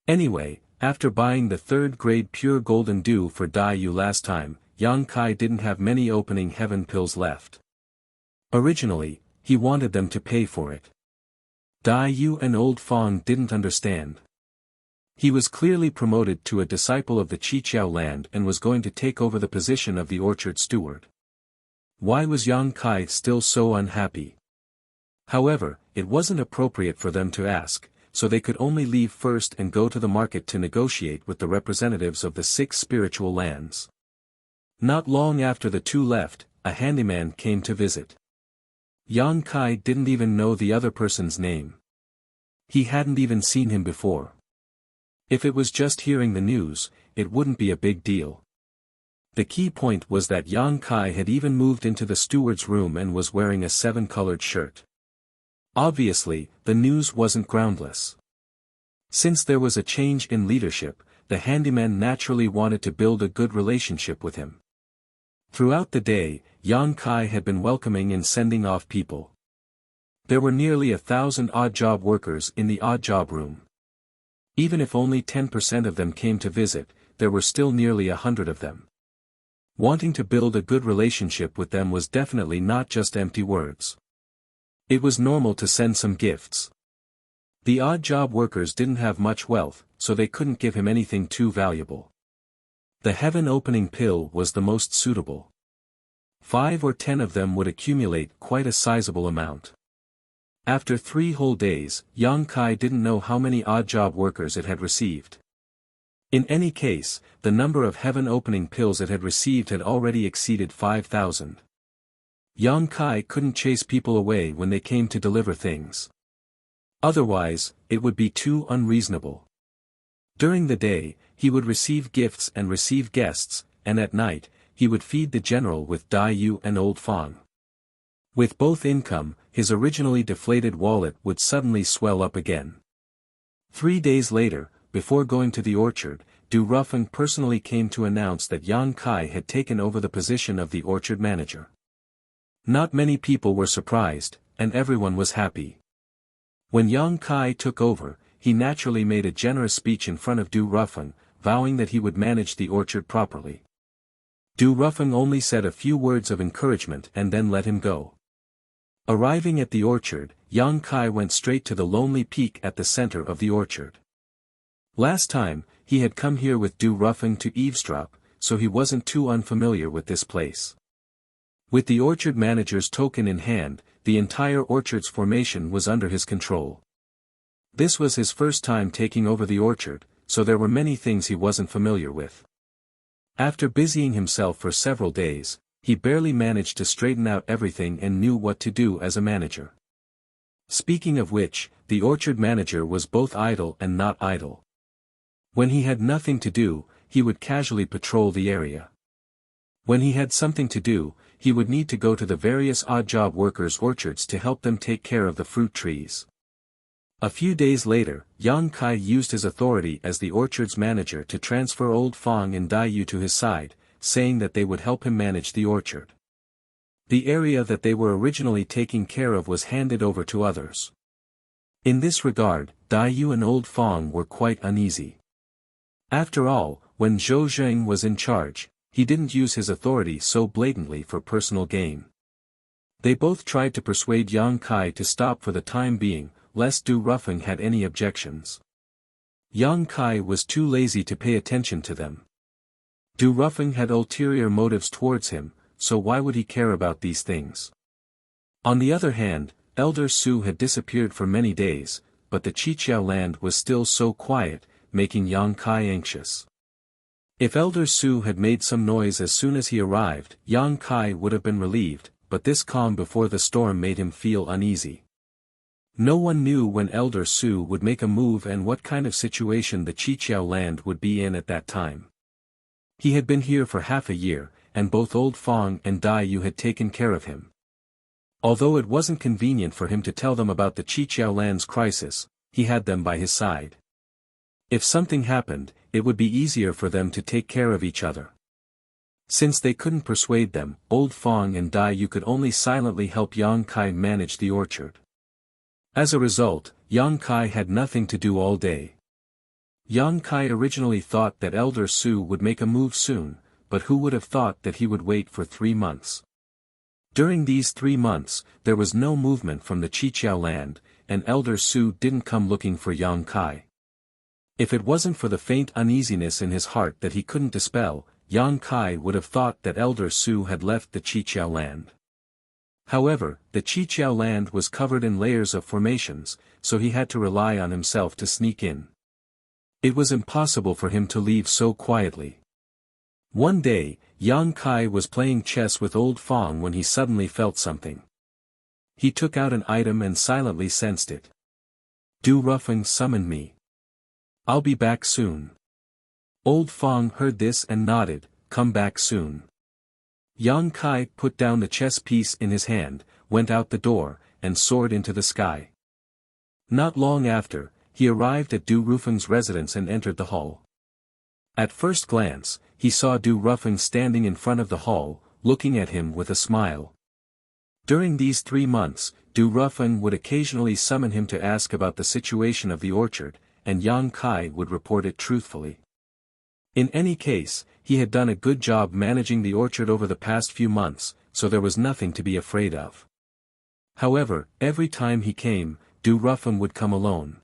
Anyway, after buying the 3rd-grade pure golden dew for Dai Yu last time, Yang Kai didn't have many opening heaven pills left. Originally, he wanted them to pay for it. Dai Yu and Old Fang didn't understand. He was clearly promoted to a disciple of the Qiqiao land and was going to take over the position of the orchard steward. Why was Yang Kai still so unhappy? However, it wasn't appropriate for them to ask, so they could only leave first and go to the market to negotiate with the representatives of the 6 spiritual lands. Not long after the two left, a handyman came to visit. Yang Kai didn't even know the other person's name. He hadn't even seen him before. If it was just hearing the news, it wouldn't be a big deal. The key point was that Yang Kai had even moved into the steward's room and was wearing a 7-colored shirt. Obviously, the news wasn't groundless. Since there was a change in leadership, the handyman naturally wanted to build a good relationship with him. Throughout the day, Yang Kai had been welcoming and sending off people. There were nearly 1,000 odd job workers in the odd job room. Even if only 10% of them came to visit, there were still nearly 100 of them. Wanting to build a good relationship with them was definitely not just empty words. It was normal to send some gifts. The odd job workers didn't have much wealth, so they couldn't give him anything too valuable. The heaven-opening pill was the most suitable. 5 or 10 of them would accumulate quite a sizable amount. After 3 whole days, Yang Kai didn't know how many odd job workers it had received. In any case, the number of heaven-opening pills it had received had already exceeded 5,000. Yang Kai couldn't chase people away when they came to deliver things. Otherwise, it would be too unreasonable. During the day, he would receive gifts and receive guests, and at night, he would feed the general with Dai Yu and Old Fang. With both income, his originally deflated wallet would suddenly swell up again. 3 days later, before going to the orchard, Du Rufeng personally came to announce that Yang Kai had taken over the position of the orchard manager. Not many people were surprised, and everyone was happy. When Yang Kai took over, he naturally made a generous speech in front of Du Rufeng, vowing that he would manage the orchard properly. Du Rufeng only said a few words of encouragement and then let him go. Arriving at the orchard, Yang Kai went straight to the lonely peak at the center of the orchard. Last time, he had come here with Du Rufeng to eavesdrop, so he wasn't too unfamiliar with this place. With the orchard manager's token in hand, the entire orchard's formation was under his control. This was his first time taking over the orchard, so there were many things he wasn't familiar with. After busying himself for several days, he barely managed to straighten out everything and knew what to do as a manager. Speaking of which, the orchard manager was both idle and not idle. When he had nothing to do, he would casually patrol the area. When he had something to do, he would need to go to the various odd job workers' orchards to help them take care of the fruit trees. A few days later, Yang Kai used his authority as the orchard's manager to transfer Old Fang and Dai Yu to his side, saying that they would help him manage the orchard. The area that they were originally taking care of was handed over to others. In this regard, Dai Yu and Old Fang were quite uneasy. After all, when Zhou Zheng was in charge, he didn't use his authority so blatantly for personal gain. They both tried to persuade Yang Kai to stop for the time being, lest Du Rufeng had any objections. Yang Kai was too lazy to pay attention to them. Du Rufeng had ulterior motives towards him, so why would he care about these things? On the other hand, Elder Su had disappeared for many days, but the Qiqiao land was still so quiet, making Yang Kai anxious. If Elder Su had made some noise as soon as he arrived, Yang Kai would have been relieved, but this calm before the storm made him feel uneasy. No one knew when Elder Su would make a move and what kind of situation the Qiqiao land would be in at that time. He had been here for half a year, and both Old Fang and Dai Yu had taken care of him. Although it wasn't convenient for him to tell them about the Qiqiao land's crisis, he had them by his side. If something happened, it would be easier for them to take care of each other. Since they couldn't persuade them, Old Fang and Dai Yu could only silently help Yang Kai manage the orchard. As a result, Yang Kai had nothing to do all day. Yang Kai originally thought that Elder Su would make a move soon, but who would have thought that he would wait for 3 months? During these 3 months, there was no movement from the Qiqiao land, and Elder Su didn't come looking for Yang Kai. If it wasn't for the faint uneasiness in his heart that he couldn't dispel, Yang Kai would have thought that Elder Su had left the Qiqiao land. However, the Qiqiao land was covered in layers of formations, so he had to rely on himself to sneak in. It was impossible for him to leave so quietly. One day, Yang Kai was playing chess with Old Fang when he suddenly felt something. He took out an item and silently sensed it. Du Rufeng summoned me. I'll be back soon. Old Fang heard this and nodded, come back soon. Yang Kai put down the chess piece in his hand, went out the door, and soared into the sky. Not long after, he arrived at Du Rufeng's residence and entered the hall. At first glance, he saw Du Rufeng standing in front of the hall, looking at him with a smile. During these 3 months, Du Rufeng would occasionally summon him to ask about the situation of the orchard, and Yang Kai would report it truthfully. In any case, he had done a good job managing the orchard over the past few months, so there was nothing to be afraid of. However, every time he came, Du Rufeng would come alone.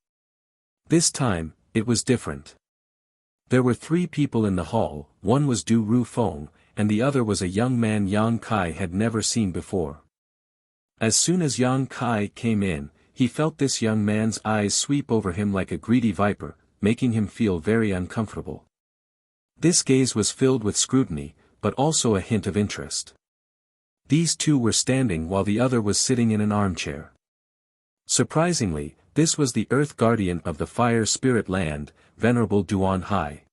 This time, it was different. There were 3 people in the hall, one was Du Rufeng, and the other was a young man Yang Kai had never seen before. As soon as Yang Kai came in, he felt this young man's eyes sweep over him like a greedy viper, making him feel very uncomfortable. This gaze was filled with scrutiny, but also a hint of interest. These 2 were standing while the other was sitting in an armchair. Surprisingly, this was the Earth Guardian of the Fire Spirit Land, Venerable Duan Hai.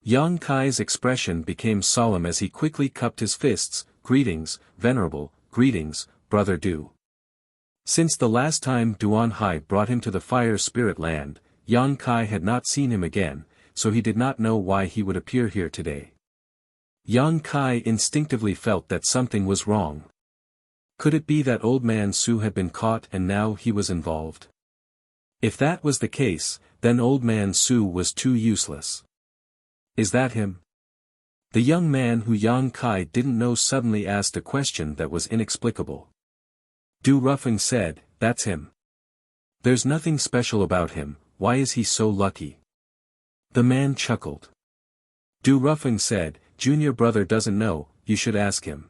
Yang Kai's expression became solemn as he quickly cupped his fists. Greetings, Venerable, greetings, Brother Du. Since the last time Duan Hai brought him to the Fire Spirit Land, Yang Kai had not seen him again, so he did not know why he would appear here today. Yang Kai instinctively felt that something was wrong. Could it be that old man Su had been caught and now he was involved? If that was the case, then old man Su was too useless. Is that him? The young man who Yang Kai didn't know suddenly asked a question that was inexplicable. Du Rufeng said, "That's him. There's nothing special about him, why is he so lucky?" The man chuckled. Du Rufeng said, "Junior brother doesn't know, you should ask him."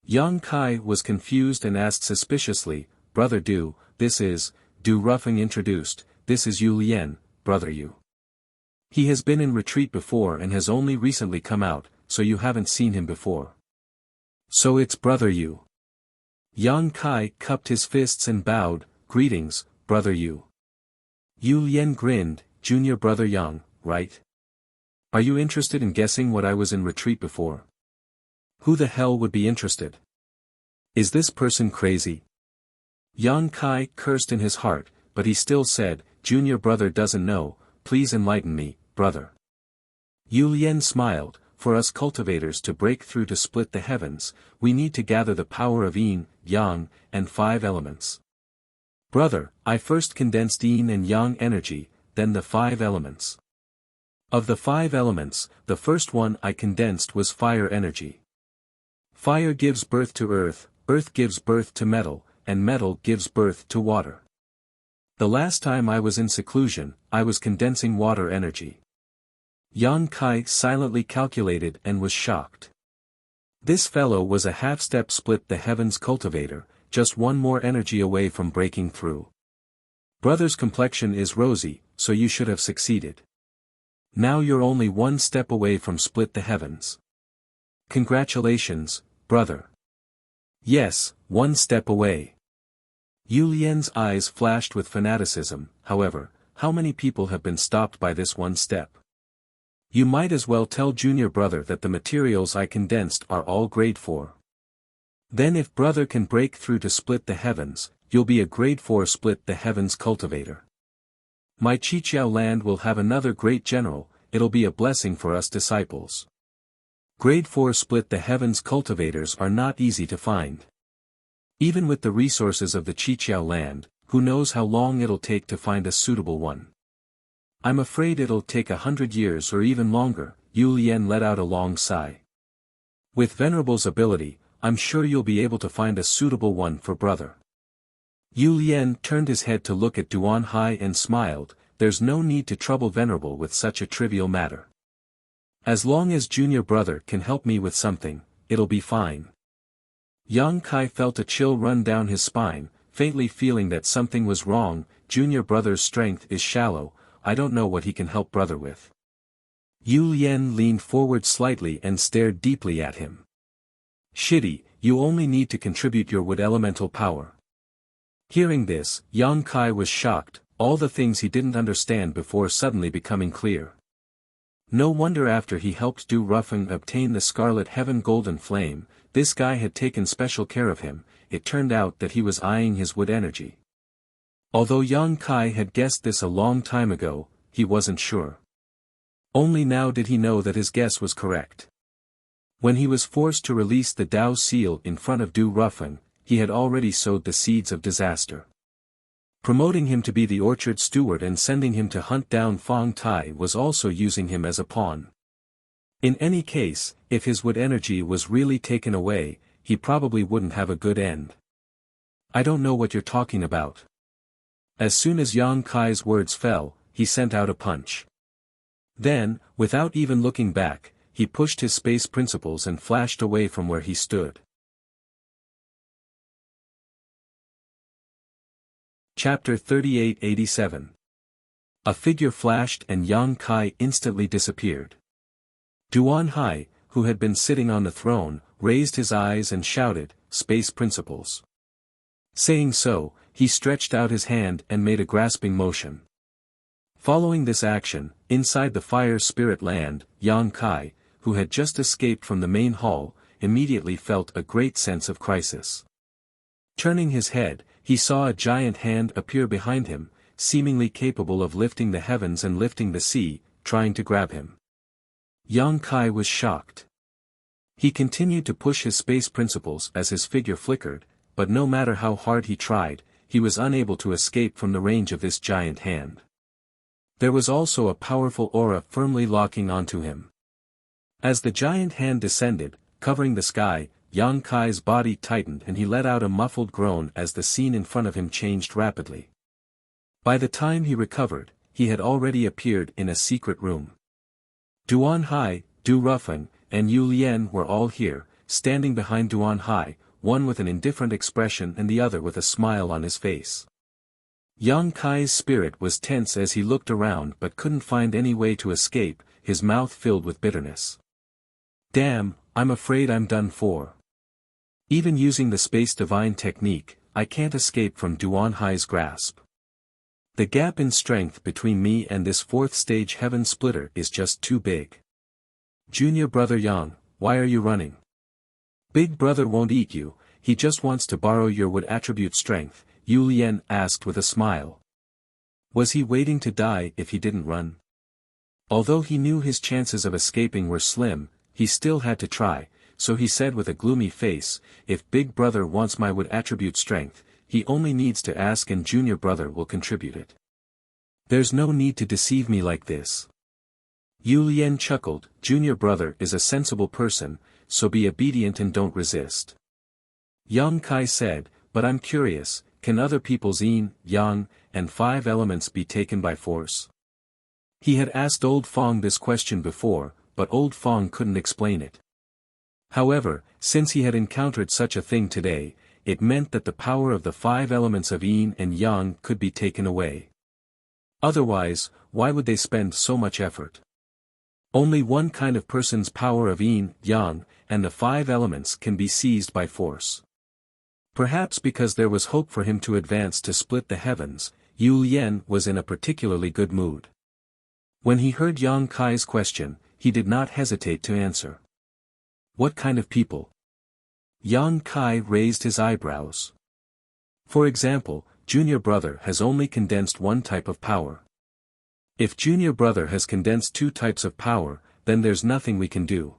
Yang Kai was confused and asked suspiciously, "Brother Du, this is," Du Rufeng introduced, "this is Yu Lian, Brother Yu. He has been in retreat before and has only recently come out, so you haven't seen him before." "So it's Brother Yu." Yang Kai cupped his fists and bowed, "Greetings, Brother Yu." Yu Lian grinned, "Junior brother Yang, right? Are you interested in guessing what I was in retreat before?" "Who the hell would be interested? Is this person crazy?" Yang Kai cursed in his heart, but he still said, "Junior brother doesn't know, please enlighten me, brother." Yu Lian smiled, "For us cultivators to break through to split the heavens, we need to gather the power of yin, yang, and 5 elements. Brother, I first condensed yin and yang energy, then the 5 elements. Of the 5 elements, the first one I condensed was fire energy. Fire gives birth to earth, earth gives birth to metal, and metal gives birth to water. The last time I was in seclusion, I was condensing water energy." Yang Kai silently calculated and was shocked. This fellow was a half-step split the heavens cultivator, just one more energy away from breaking through. Brother's complexion is rosy, so you should have succeeded. Now you're only one step away from split the heavens. Congratulations, brother. Yes, one step away. Yu Lian's eyes flashed with fanaticism. However, how many people have been stopped by this one step? You might as well tell junior brother that the materials I condensed are all grade 4. Then if brother can break through to split the heavens, you'll be a grade 4 split the heavens cultivator. My Qiqiao land will have another great general, it'll be a blessing for us disciples. Grade 4 split the heavens cultivators are not easy to find. Even with the resources of the Qiqiao land, who knows how long it'll take to find a suitable one. I'm afraid it'll take 100 years or even longer." Yu Lian let out a long sigh. "With Venerable's ability, I'm sure you'll be able to find a suitable one for brother." Yu Lian turned his head to look at Duan Hai and smiled, "There's no need to trouble Venerable with such a trivial matter. As long as junior brother can help me with something, it'll be fine." Yang Kai felt a chill run down his spine, faintly feeling that something was wrong. Junior brother's strength is shallow, I don't know what he can help brother with. Yu Lian leaned forward slightly and stared deeply at him. "Shitty, you only need to contribute your wood elemental power." Hearing this, Yang Kai was shocked, all the things he didn't understand before suddenly becoming clear. No wonder after he helped Du Rufeng obtain the Scarlet Heaven Golden Flame, this guy had taken special care of him. It turned out that he was eyeing his wood energy. Although Yang Kai had guessed this a long time ago, he wasn't sure. Only now did he know that his guess was correct. When he was forced to release the Dao seal in front of Du Ruffin, he had already sowed the seeds of disaster. Promoting him to be the orchard steward and sending him to hunt down Fong Tai was also using him as a pawn. In any case, if his wood energy was really taken away, he probably wouldn't have a good end. I don't know what you're talking about. As soon as Yang Kai's words fell, he sent out a punch. Then, without even looking back, he pushed his space principles and flashed away from where he stood. Chapter 3887. A figure flashed and Yang Kai instantly disappeared. Duan Hai, who had been sitting on the throne, raised his eyes and shouted, "Space principles." Saying so, he stretched out his hand and made a grasping motion. Following this action, inside the fire spirit land, Yang Kai, who had just escaped from the main hall, immediately felt a great sense of crisis. Turning his head, he saw a giant hand appear behind him, seemingly capable of lifting the heavens and lifting the sea, trying to grab him. Yang Kai was shocked. He continued to push his space principles as his figure flickered, but no matter how hard he tried, he was unable to escape from the range of this giant hand. There was also a powerful aura firmly locking onto him. As the giant hand descended, covering the sky, Yang Kai's body tightened and he let out a muffled groan as the scene in front of him changed rapidly. By the time he recovered, he had already appeared in a secret room. Duan Hai, Du Ruffin, and Yu Lian were all here, standing behind Duan Hai, one with an indifferent expression and the other with a smile on his face. Yang Kai's spirit was tense as he looked around but couldn't find any way to escape, his mouth filled with bitterness. Damn, I'm afraid I'm done for. Even using the space divine technique, I can't escape from Duan Hai's grasp. The gap in strength between me and this fourth stage heaven splitter is just too big. Junior brother Yang, why are you running? Big brother won't eat you, he just wants to borrow your wood attribute strength, Yu Lian asked with a smile. Was he waiting to die if he didn't run? Although he knew his chances of escaping were slim, he still had to try, so he said with a gloomy face, if Big Brother wants my wood attribute strength, he only needs to ask and Junior Brother will contribute it. There's no need to deceive me like this. Yu Lian chuckled, Junior Brother is a sensible person, so be obedient and don't resist. Yang Kai said, but I'm curious, can other people's yin, yang, and 5 elements be taken by force? He had asked Old Fong this question before, but Old Fong couldn't explain it. However, since he had encountered such a thing today, it meant that the power of the 5 elements of yin and yang could be taken away. Otherwise, why would they spend so much effort? Only one kind of person's power of yin, yang, and the 5 elements can be seized by force. Perhaps because there was hope for him to advance to split the heavens, Yu Lian was in a particularly good mood. When he heard Yang Kai's question, he did not hesitate to answer. What kind of people? Yang Kai raised his eyebrows. For example, Junior Brother has only condensed one type of power. If Junior Brother has condensed 2 types of power, then there's nothing we can do.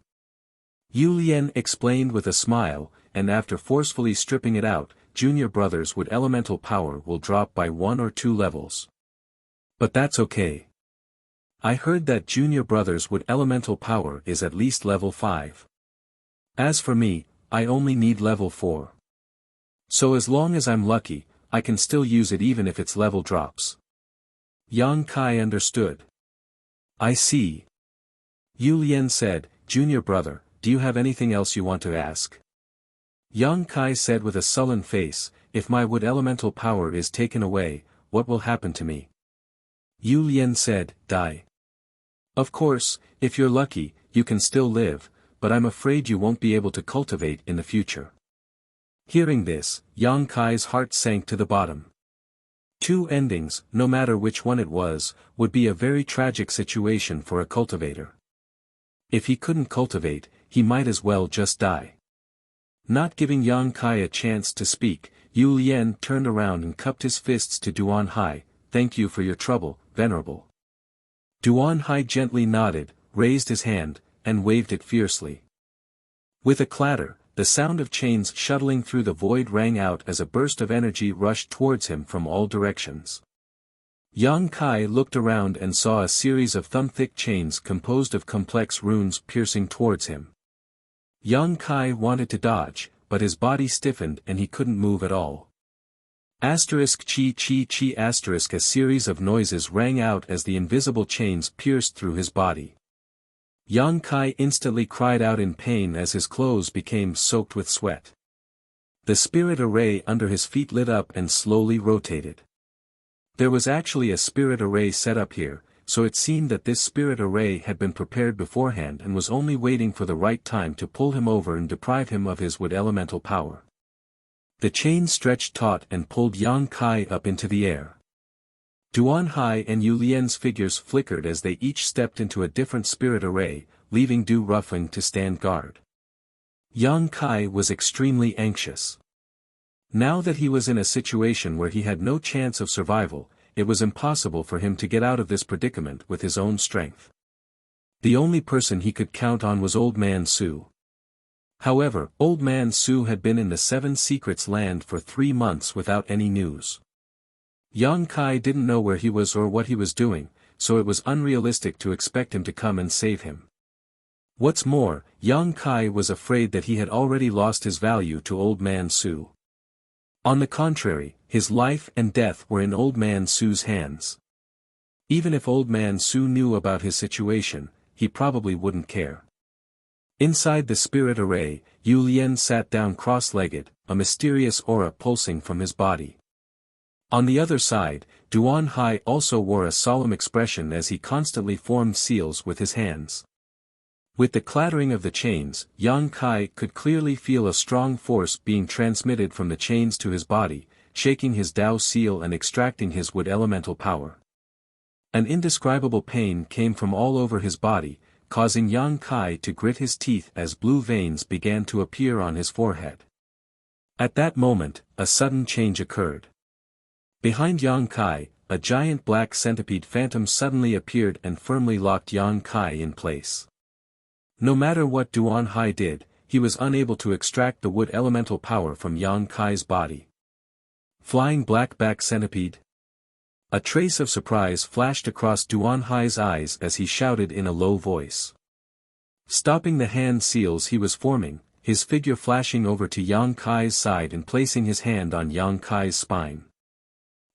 Yu Lian explained with a smile, and after forcefully stripping it out, Junior Brother's wood elemental power will drop by 1 or 2 levels. But that's okay. I heard that Junior Brother's wood elemental power is at least level 5. As for me, I only need level 4. So as long as I'm lucky, I can still use it even if its level drops. Yang Kai understood. I see. Yu Lian said, Junior Brother, do you have anything else you want to ask? Yang Kai said with a sullen face, if my wood elemental power is taken away, what will happen to me? Yu Lian said, die. Of course, if you're lucky, you can still live, but I'm afraid you won't be able to cultivate in the future. Hearing this, Yang Kai's heart sank to the bottom. 2 endings, no matter which one it was, would be a very tragic situation for a cultivator. If he couldn't cultivate, he might as well just die. Not giving Yang Kai a chance to speak, Yu Lian turned around and cupped his fists to Duan Hai. "Thank you for your trouble, Venerable." Duan Hai gently nodded, raised his hand, and waved it fiercely. With a clatter, the sound of chains shuttling through the void rang out as a burst of energy rushed towards him from all directions. Yang Kai looked around and saw a series of thumb-thick chains composed of complex runes piercing towards him. Yang Kai wanted to dodge, but his body stiffened and he couldn't move at all. Asterisk chi chi chi asterisk a series of noises rang out as the invisible chains pierced through his body. Yang Kai instantly cried out in pain as his clothes became soaked with sweat. The spirit array under his feet lit up and slowly rotated. There was actually a spirit array set up here, so it seemed that this spirit array had been prepared beforehand and was only waiting for the right time to pull him over and deprive him of his wood elemental power. The chain stretched taut and pulled Yang Kai up into the air. Duan Hai and Yu Lian's figures flickered as they each stepped into a different spirit array, leaving Du Ruffing to stand guard. Yang Kai was extremely anxious. Now that he was in a situation where he had no chance of survival, it was impossible for him to get out of this predicament with his own strength. The only person he could count on was Old Man Su. However, Old Man Su had been in the Seven Secrets land for 3 months without any news. Yang Kai didn't know where he was or what he was doing, so it was unrealistic to expect him to come and save him. What's more, Yang Kai was afraid that he had already lost his value to Old Man Su. On the contrary, his life and death were in Old Man Su's hands. Even if Old Man Su knew about his situation, he probably wouldn't care. Inside the spirit array, Yu Lian sat down cross-legged, a mysterious aura pulsing from his body. On the other side, Duan Hai also wore a solemn expression as he constantly formed seals with his hands. With the clattering of the chains, Yang Kai could clearly feel a strong force being transmitted from the chains to his body, shaking his Dao seal and extracting his wood elemental power. An indescribable pain came from all over his body, causing Yang Kai to grit his teeth as blue veins began to appear on his forehead. At that moment, a sudden change occurred. Behind Yang Kai, a giant black centipede phantom suddenly appeared and firmly locked Yang Kai in place. No matter what Duan Hai did, he was unable to extract the wood elemental power from Yang Kai's body. Flying black-back centipede? A trace of surprise flashed across Duan Hai's eyes as he shouted in a low voice. Stopping the hand seals he was forming, his figure flashing over to Yang Kai's side and placing his hand on Yang Kai's spine.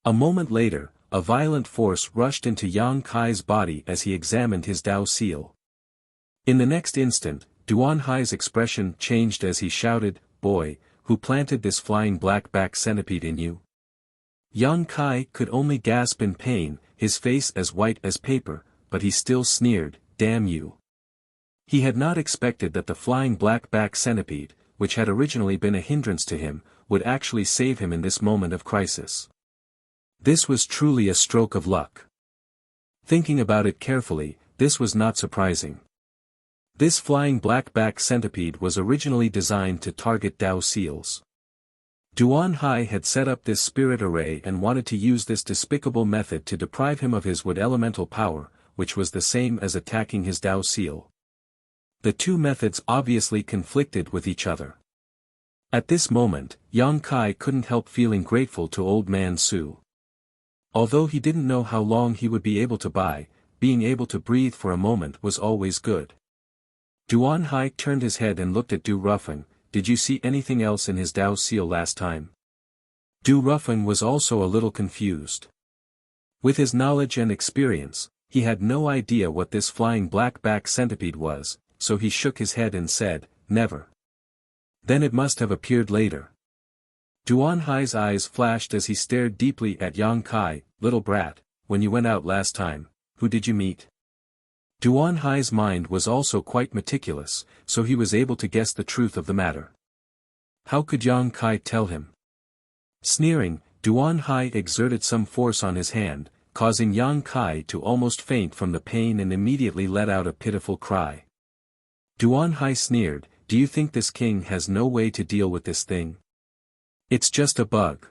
A moment later, a violent force rushed into Yang Kai's body as he examined his Dao seal. In the next instant, Duan Hai's expression changed as he shouted, "Boy, who planted this flying black-back centipede in you?" Yang Kai could only gasp in pain, his face as white as paper, but he still sneered, "Damn you." He had not expected that the flying black-back centipede, which had originally been a hindrance to him, would actually save him in this moment of crisis. This was truly a stroke of luck. Thinking about it carefully, this was not surprising. This flying black-back centipede was originally designed to target Dao seals. Duan Hai had set up this spirit array and wanted to use this despicable method to deprive him of his wood elemental power, which was the same as attacking his Dao seal. The two methods obviously conflicted with each other. At this moment, Yang Kai couldn't help feeling grateful to Old Man Su. Although he didn't know how long he would be able to buy, being able to breathe for a moment was always good. Duan Hai turned his head and looked at Du Ruffing. "Did you see anything else in his Dao seal last time?" Du Ruffing was also a little confused. With his knowledge and experience, he had no idea what this flying black-back centipede was, so he shook his head and said, "Never." "Then it must have appeared later." Duan Hai's eyes flashed as he stared deeply at Yang Kai. "Little brat, when you went out last time, who did you meet?" Duan Hai's mind was also quite meticulous, so he was able to guess the truth of the matter. How could Yang Kai tell him? Sneering, Duan Hai exerted some force on his hand, causing Yang Kai to almost faint from the pain and immediately let out a pitiful cry. Duan Hai sneered, do you think this king has no way to deal with this thing? It's just a bug.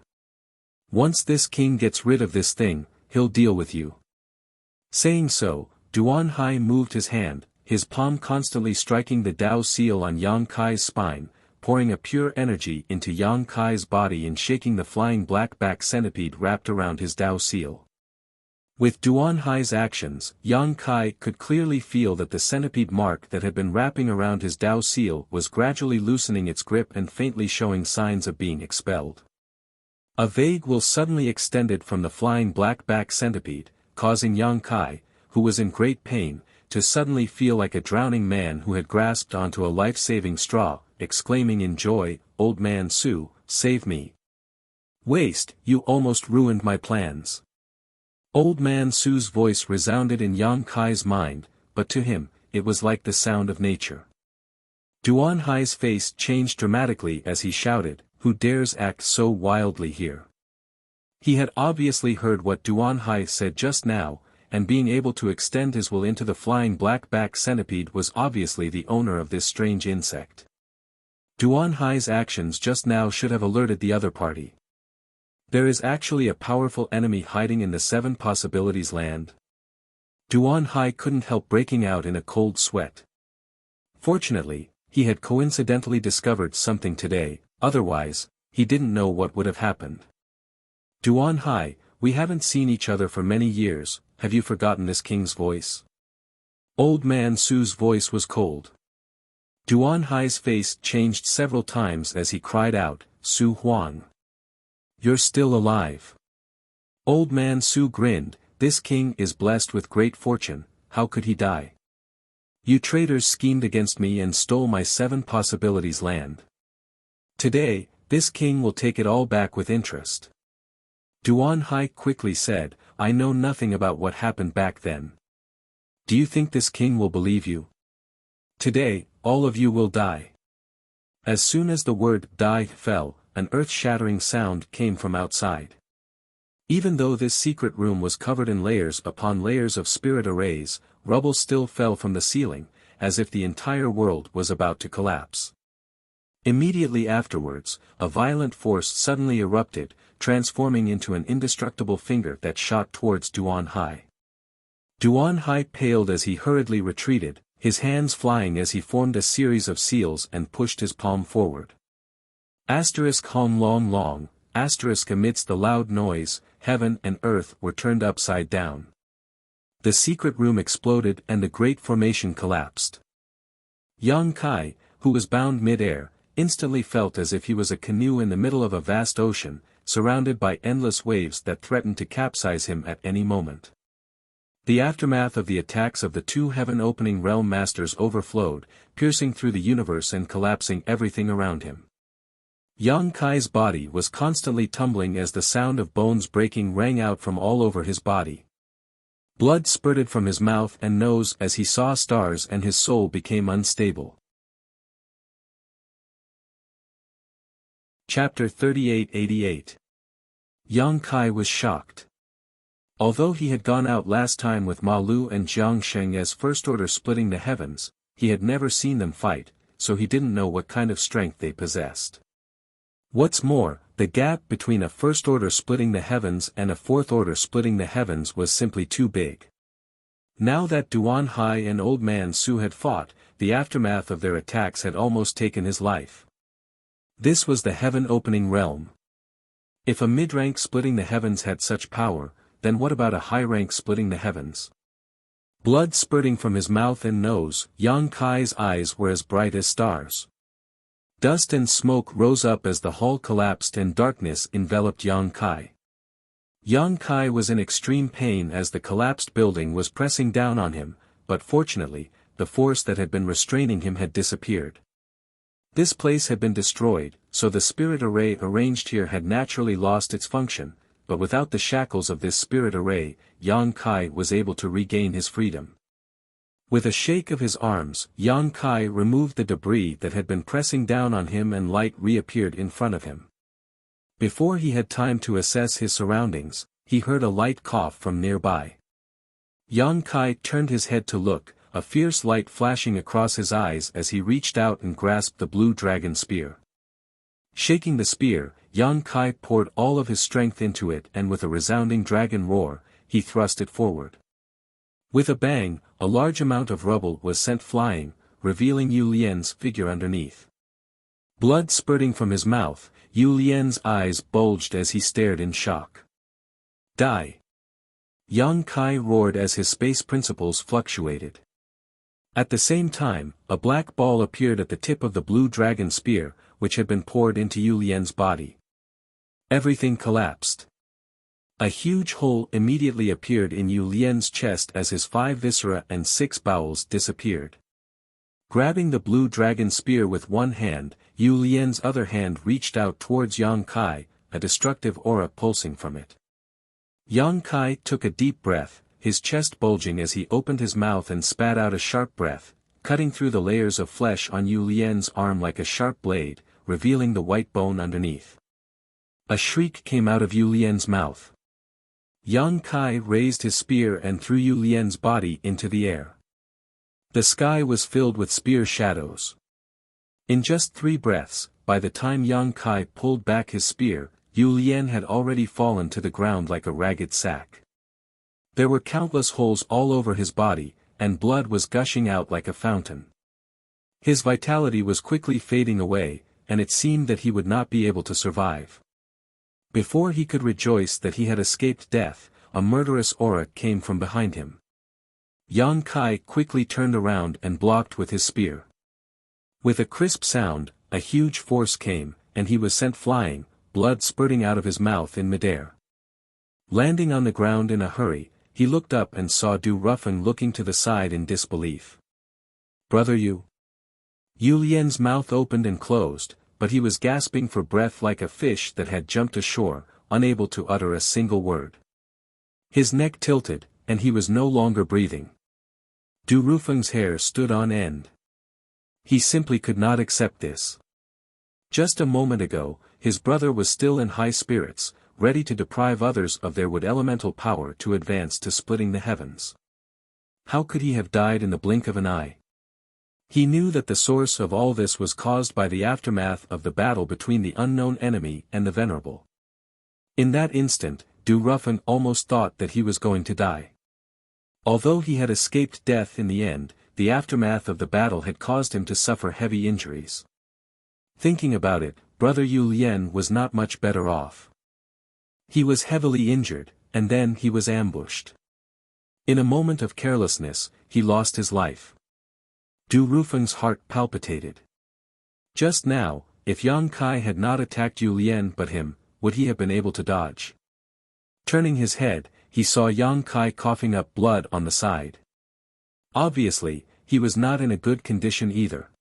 Once this king gets rid of this thing, he'll deal with you. Saying so, Duan Hai moved his hand, his palm constantly striking the Dao seal on Yang Kai's spine, pouring a pure energy into Yang Kai's body and shaking the flying black-back centipede wrapped around his Dao seal. With Duan Hai's actions, Yang Kai could clearly feel that the centipede mark that had been wrapping around his Dao seal was gradually loosening its grip and faintly showing signs of being expelled. A vague will suddenly extended from the flying black-back centipede, causing Yang Kai, who was in great pain, to suddenly feel like a drowning man who had grasped onto a life-saving straw, exclaiming in joy, "Old man Su, save me. Waste, you almost ruined my plans." Old man Su's voice resounded in Yang Kai's mind, but to him, it was like the sound of nature. Duan Hai's face changed dramatically as he shouted, "Who dares act so wildly here?" He had obviously heard what Duan Hai said just now, and being able to extend his will into the flying black-back centipede was obviously the owner of this strange insect. Duan Hai's actions just now should have alerted the other party. There is actually a powerful enemy hiding in the Seven Possibilities land. Duan Hai couldn't help breaking out in a cold sweat. Fortunately, he had coincidentally discovered something today, otherwise, he didn't know what would have happened. "Duan Hai, we haven't seen each other for many years, have you forgotten this king's voice?" Old man Su's voice was cold. Duan Hai's face changed several times as he cried out, "Su Huang. You're still alive." Old man Su grinned, "This king is blessed with great fortune, how could he die? You traitors schemed against me and stole my Seven Possibilities land. Today, this king will take it all back with interest." Duan Hai quickly said, "I know nothing about what happened back then. Do you think this king will believe you? Today, all of you will die." As soon as the word "die" fell, an earth-shattering sound came from outside. Even though this secret room was covered in layers upon layers of spirit arrays, rubble still fell from the ceiling, as if the entire world was about to collapse. Immediately afterwards, a violent force suddenly erupted, transforming into an indestructible finger that shot towards Duan Hai. Duan Hai paled as he hurriedly retreated, his hands flying as he formed a series of seals and pushed his palm forward. Hong long long, amidst the loud noise, heaven and earth were turned upside down. The secret room exploded and the great formation collapsed. Yang Kai, who was bound mid-air, instantly felt as if he was a canoe in the middle of a vast ocean, surrounded by endless waves that threatened to capsize him at any moment. The aftermath of the attacks of the two heaven-opening realm masters overflowed, piercing through the universe and collapsing everything around him. Yang Kai's body was constantly tumbling as the sound of bones breaking rang out from all over his body. Blood spurted from his mouth and nose as he saw stars and his soul became unstable. Chapter 3888. Yang Kai was shocked. Although he had gone out last time with Ma Lu and Jiang Sheng as First Order splitting the heavens, he had never seen them fight, so he didn't know what kind of strength they possessed. What's more, the gap between a First Order splitting the heavens and a Fourth Order splitting the heavens was simply too big. Now that Duan Hai and Old Man Su had fought, the aftermath of their attacks had almost taken his life. This was the heaven-opening realm. If a mid-rank splitting the heavens had such power, then what about a high-rank splitting the heavens? Blood spurting from his mouth and nose, Yang Kai's eyes were as bright as stars. Dust and smoke rose up as the hall collapsed and darkness enveloped Yang Kai. Yang Kai was in extreme pain as the collapsed building was pressing down on him, but fortunately, the force that had been restraining him had disappeared. This place had been destroyed, so the spirit array arranged here had naturally lost its function, but without the shackles of this spirit array, Yang Kai was able to regain his freedom. With a shake of his arms, Yang Kai removed the debris that had been pressing down on him and light reappeared in front of him. Before he had time to assess his surroundings, he heard a light cough from nearby. Yang Kai turned his head to look, a fierce light flashing across his eyes as he reached out and grasped the blue dragon spear. Shaking the spear, Yang Kai poured all of his strength into it, and with a resounding dragon roar, he thrust it forward. With a bang, a large amount of rubble was sent flying, revealing Yu Lian's figure underneath. Blood spurting from his mouth, Yu Lian's eyes bulged as he stared in shock. Die! Yang Kai roared as his space principles fluctuated. At the same time, a black ball appeared at the tip of the blue dragon spear, which had been poured into Yu Lian's body. Everything collapsed. A huge hole immediately appeared in Yu Lian's chest as his 5 viscera and 6 bowels disappeared. Grabbing the blue dragon spear with one hand, Yu Lian's other hand reached out towards Yang Kai, a destructive aura pulsing from it. Yang Kai took a deep breath, his chest bulging as he opened his mouth and spat out a sharp breath, cutting through the layers of flesh on Yu Lian's arm like a sharp blade, revealing the white bone underneath. A shriek came out of Yu Lian's mouth. Yang Kai raised his spear and threw Yu Lian's body into the air. The sky was filled with spear shadows. In just 3 breaths, by the time Yang Kai pulled back his spear, Yu Lian had already fallen to the ground like a ragged sack. There were countless holes all over his body, and blood was gushing out like a fountain. His vitality was quickly fading away, and it seemed that he would not be able to survive. Before he could rejoice that he had escaped death, a murderous aura came from behind him. Yang Kai quickly turned around and blocked with his spear. With a crisp sound, a huge force came, and he was sent flying, blood spurting out of his mouth in midair. Landing on the ground in a hurry, he looked up and saw Du Rufeng looking to the side in disbelief. "Brother Yu?" Yu Lian's mouth opened and closed, but he was gasping for breath like a fish that had jumped ashore, unable to utter a single word. His neck tilted, and he was no longer breathing. Du Rufeng's hair stood on end. He simply could not accept this. Just a moment ago, his brother was still in high spirits, ready to deprive others of their wood elemental power to advance to splitting the heavens. How could he have died in the blink of an eye? He knew that the source of all this was caused by the aftermath of the battle between the unknown enemy and the Venerable. In that instant, Du Rufeng almost thought that he was going to die. Although he had escaped death in the end, the aftermath of the battle had caused him to suffer heavy injuries. Thinking about it, Brother Yu Lian was not much better off. He was heavily injured, and then he was ambushed. In a moment of carelessness, he lost his life. Du Rufeng's heart palpitated. Just now, if Yang Kai had not attacked Yu Lian but him, would he have been able to dodge? Turning his head, he saw Yang Kai coughing up blood on the side. Obviously, he was not in a good condition either.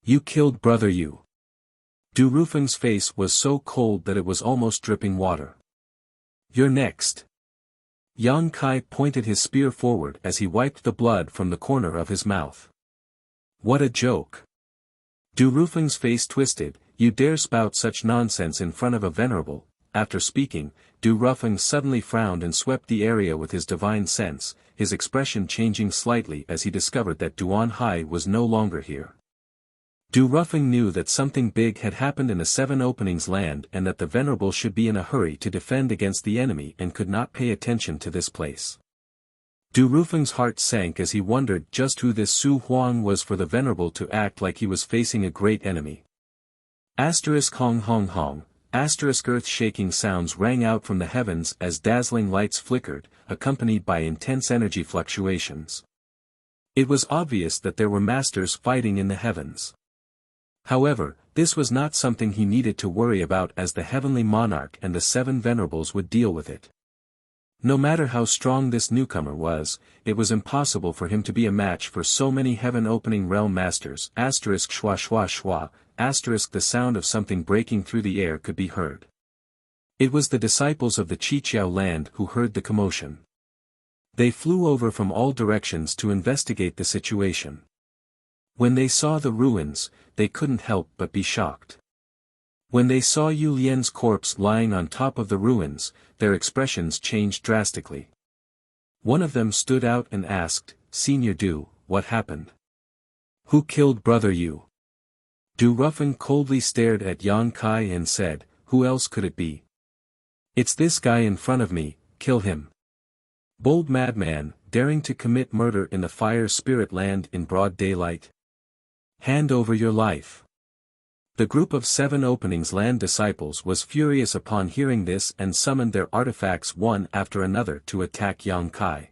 "You killed Brother Yu." Du Rufeng's face was so cold that it was almost dripping water. "You're next." Yang Kai pointed his spear forward as he wiped the blood from the corner of his mouth. "What a joke." Du Rufeng's face twisted. "You dare spout such nonsense in front of a venerable." After speaking, Du Rufeng suddenly frowned and swept the area with his divine sense, his expression changing slightly as he discovered that Duan Hai was no longer here. Du Rufeng knew that something big had happened in the 7 Openings land and that the Venerable should be in a hurry to defend against the enemy and could not pay attention to this place. Du Rufeng's heart sank as he wondered just who this Su Huang was for the Venerable to act like he was facing a great enemy. Hong hong hong. Earth-shaking sounds rang out from the heavens as dazzling lights flickered, accompanied by intense energy fluctuations. It was obvious that there were masters fighting in the heavens. However, this was not something he needed to worry about as the heavenly monarch and the 7 venerables would deal with it. No matter how strong this newcomer was, it was impossible for him to be a match for so many heaven-opening realm masters. Schwa schwa schwa. The sound of something breaking through the air could be heard. It was the disciples of the Qiqiao land who heard the commotion. They flew over from all directions to investigate the situation. When they saw the ruins, they couldn't help but be shocked. When they saw Yu Lian's corpse lying on top of the ruins, their expressions changed drastically. One of them stood out and asked, "Senior Du, what happened? Who killed brother Yu? Du Rufeng coldly stared at Yang Kai and said, who else could it be? It's this guy in front of me, kill him. Bold madman, daring to commit murder in the fire spirit land in broad daylight. Hand over your life. The group of 7 Openings Land disciples was furious upon hearing this and summoned their artifacts one after another to attack Yang Kai.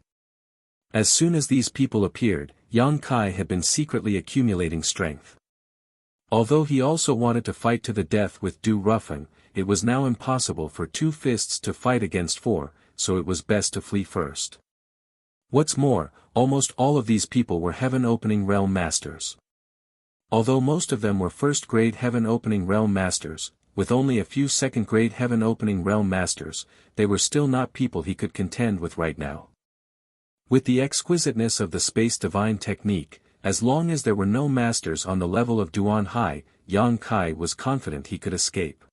As soon as these people appeared, Yang Kai had been secretly accumulating strength. Although he also wanted to fight to the death with Du Rufeng, it was now impossible for 2 fists to fight against 4, so it was best to flee first. What's more, almost all of these people were Heaven Opening Realm Masters. Although most of them were first-grade Heaven Opening Realm Masters, with only a few second-grade Heaven Opening Realm Masters, they were still not people he could contend with right now. With the exquisiteness of the Space Divine technique, as long as there were no masters on the level of Duan Hai, Yang Kai was confident he could escape.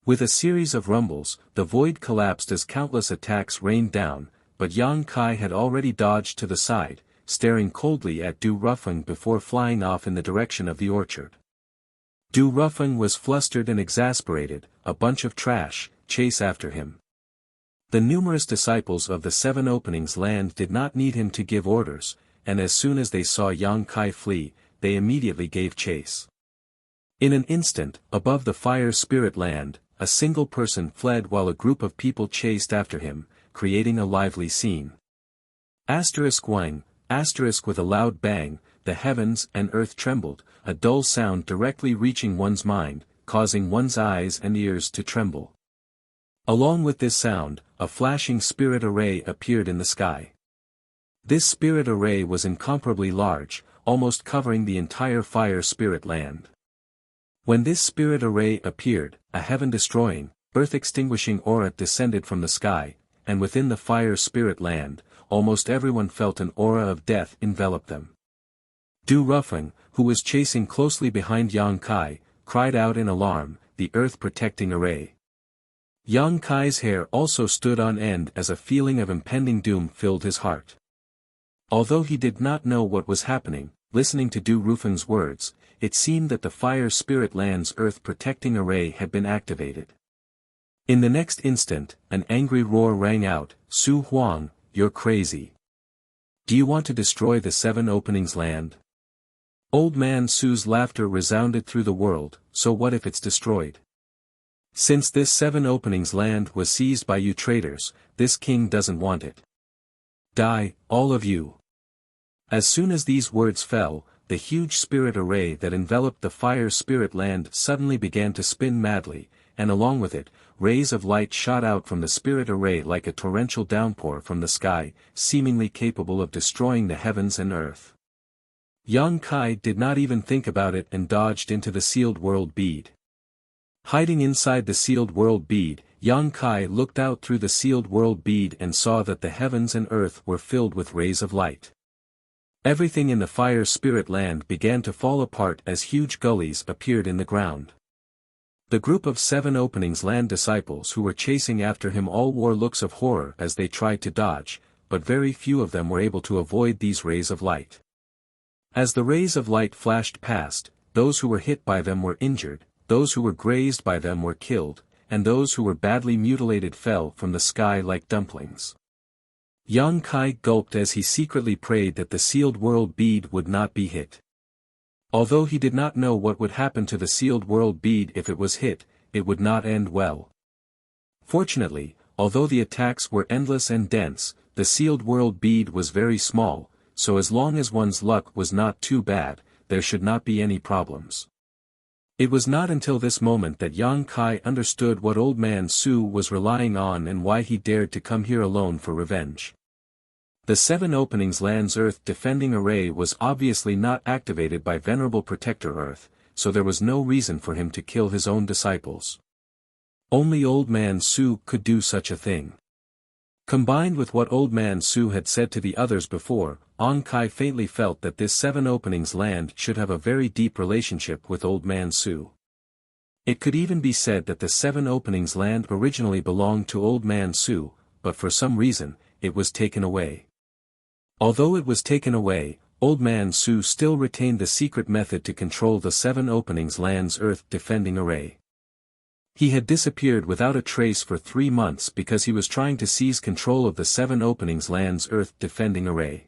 With a series of rumbles, the void collapsed as countless attacks rained down, but Yang Kai had already dodged to the side, staring coldly at Du Rufeng before flying off in the direction of the orchard. Du Rufeng was flustered and exasperated, a bunch of trash, chase after him. The numerous disciples of the 7 Openings Land did not need him to give orders, and as soon as they saw Yang Kai flee, they immediately gave chase. In an instant, above the fire spirit land, a single person fled while a group of people chased after him, creating a lively scene. Wang, with a loud bang, the heavens and earth trembled, a dull sound directly reaching one's mind, causing one's eyes and ears to tremble. Along with this sound, a flashing spirit array appeared in the sky. This spirit array was incomparably large, almost covering the entire fire spirit land. When this spirit array appeared, a heaven-destroying, earth-extinguishing aura descended from the sky, and within the fire spirit land, almost everyone felt an aura of death envelop them. Du Rufeng, who was chasing closely behind Yang Kai, cried out in alarm, the earth-protecting array. Yang Kai's hair also stood on end as a feeling of impending doom filled his heart. Although he did not know what was happening, listening to Du Rufeng's words, it seemed that the fire spirit land's earth-protecting array had been activated. In the next instant, an angry roar rang out, Su Huang, you're crazy. Do you want to destroy the 7 Openings Land? Old Man Su's laughter resounded through the world, so what if it's destroyed? Since this 7 Openings Land was seized by you traitors, this king doesn't want it. Die, all of you. As soon as these words fell, the huge spirit array that enveloped the fire spirit land suddenly began to spin madly, and along with it, rays of light shot out from the spirit array like a torrential downpour from the sky, seemingly capable of destroying the heavens and earth. Yang Kai did not even think about it and dodged into the sealed world bead. Hiding inside the sealed world bead, Yang Kai looked out through the sealed world bead and saw that the heavens and earth were filled with rays of light. Everything in the fire spirit land began to fall apart as huge gullies appeared in the ground. The group of 7 Openings Land disciples who were chasing after him all wore looks of horror as they tried to dodge, but very few of them were able to avoid these rays of light. As the rays of light flashed past, those who were hit by them were injured, those who were grazed by them were killed, and those who were badly mutilated fell from the sky like dumplings. Yang Kai gulped as he secretly prayed that the sealed world bead would not be hit. Although he did not know what would happen to the sealed world bead if it was hit, it would not end well. Fortunately, although the attacks were endless and dense, the sealed world bead was very small, so as long as one's luck was not too bad, there should not be any problems. It was not until this moment that Yang Kai understood what Old Man Su was relying on and why he dared to come here alone for revenge. The 7 Openings Land's Earth defending array was obviously not activated by Venerable Protector Earth, so there was no reason for him to kill his own disciples. Only Old Man Su could do such a thing. Combined with what Old Man Su had said to the others before, Yang Kai faintly felt that this 7 Openings Land should have a very deep relationship with Old Man Su. It could even be said that the 7 Openings Land originally belonged to Old Man Su, but for some reason, it was taken away. Although it was taken away, Old Man Su still retained the secret method to control the 7 openings land's earth defending array. He had disappeared without a trace for 3 months because he was trying to seize control of the 7 openings land's earth defending array.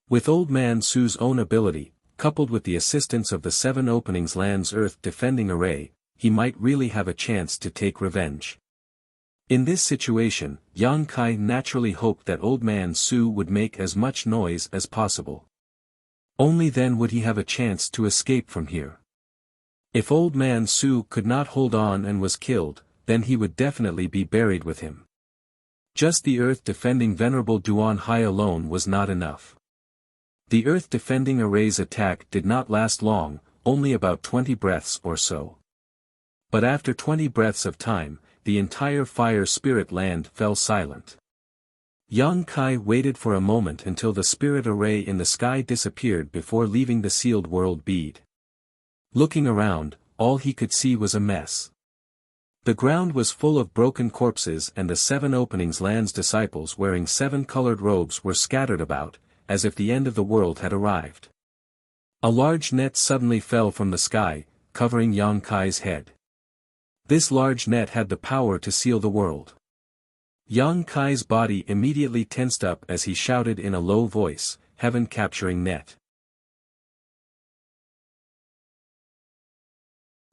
With Old Man Su's own ability, coupled with the assistance of the 7 openings land's earth defending array, he might really have a chance to take revenge. In this situation, Yang Kai naturally hoped that Old Man Su would make as much noise as possible. Only then would he have a chance to escape from here. If Old Man Su could not hold on and was killed, then he would definitely be buried with him. Just the earth-defending Venerable Duan Hai alone was not enough. The earth-defending array's attack did not last long, only about 20 breaths or so. But after 20 breaths of time, the entire fire spirit land fell silent. Yang Kai waited for a moment until the spirit array in the sky disappeared before leaving the sealed world bead. Looking around, all he could see was a mess. The ground was full of broken corpses and the 7 openings land's disciples wearing 7 colored robes were scattered about, as if the end of the world had arrived. A large net suddenly fell from the sky, covering Yang Kai's head. This large net had the power to seal the world. Yang Kai's body immediately tensed up as he shouted in a low voice, "Heaven capturing net."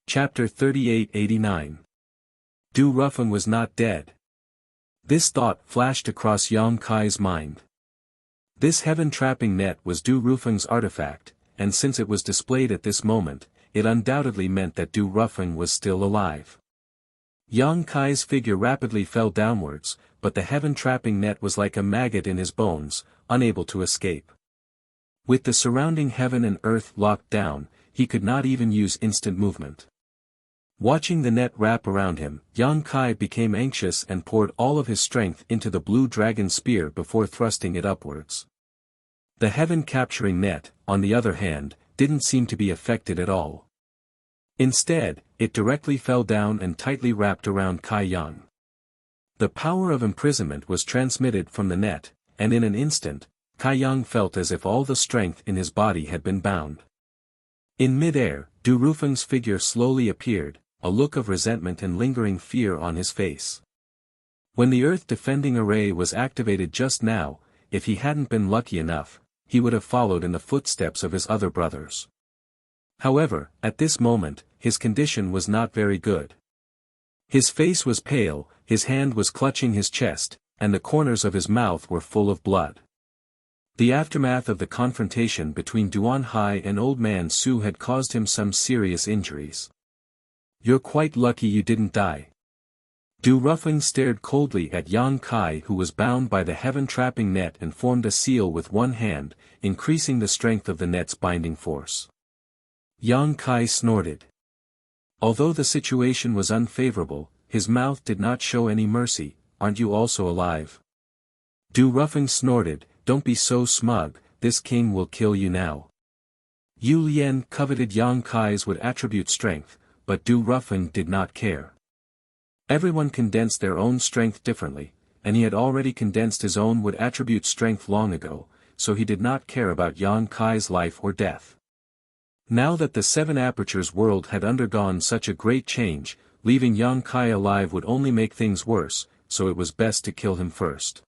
Chapter 38-89. Du Rufeng was not dead. This thought flashed across Yang Kai's mind. This heaven-trapping net was Du Rufeng's artifact, and since it was displayed at this moment, it undoubtedly meant that Du Rufeng was still alive. Yang Kai's figure rapidly fell downwards, but the heaven-trapping net was like a maggot in his bones, unable to escape. With the surrounding heaven and earth locked down, he could not even use instant movement. Watching the net wrap around him, Yang Kai became anxious and poured all of his strength into the blue dragon spear before thrusting it upwards. The heaven-capturing net, on the other hand, didn't seem to be affected at all. Instead, it directly fell down and tightly wrapped around Kai Yang. The power of imprisonment was transmitted from the net, and in an instant, Kai Yang felt as if all the strength in his body had been bound. In mid-air, Du Rufeng's figure slowly appeared, a look of resentment and lingering fear on his face. When the earth-defending array was activated just now, if he hadn't been lucky enough, he would have followed in the footsteps of his other brothers. However, at this moment, his condition was not very good. His face was pale, his hand was clutching his chest, and the corners of his mouth were full of blood. The aftermath of the confrontation between Duan Hai and Old Man Su had caused him some serious injuries. "You're quite lucky you didn't die." Du Rufeng stared coldly at Yang Kai, who was bound by the heaven-trapping net and formed a seal with one hand, increasing the strength of the net's binding force. Yang Kai snorted. Although the situation was unfavorable, his mouth did not show any mercy. "Aren't you also alive?" Du Rufeng snorted, "Don't be so smug, this king will kill you now." Yu Lian coveted Yang Kai's would attribute strength, but Du Rufeng did not care. Everyone condensed their own strength differently, and he had already condensed his own would attribute strength long ago, so he did not care about Yang Kai's life or death. Now that the 7 Apertures world had undergone such a great change, leaving Yang Kai alive would only make things worse, so it was best to kill him first.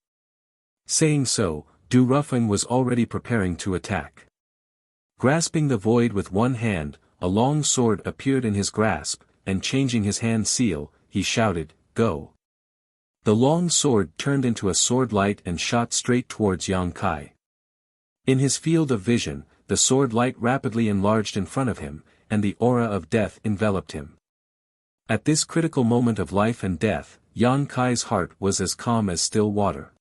Saying so, Du Rufeng was already preparing to attack. Grasping the void with one hand, a long sword appeared in his grasp, and changing his hand seal, he shouted, "Go!" The long sword turned into a sword light and shot straight towards Yang Kai. In his field of vision, the sword light rapidly enlarged in front of him, and the aura of death enveloped him. At this critical moment of life and death, Yang Kai's heart was as calm as still water.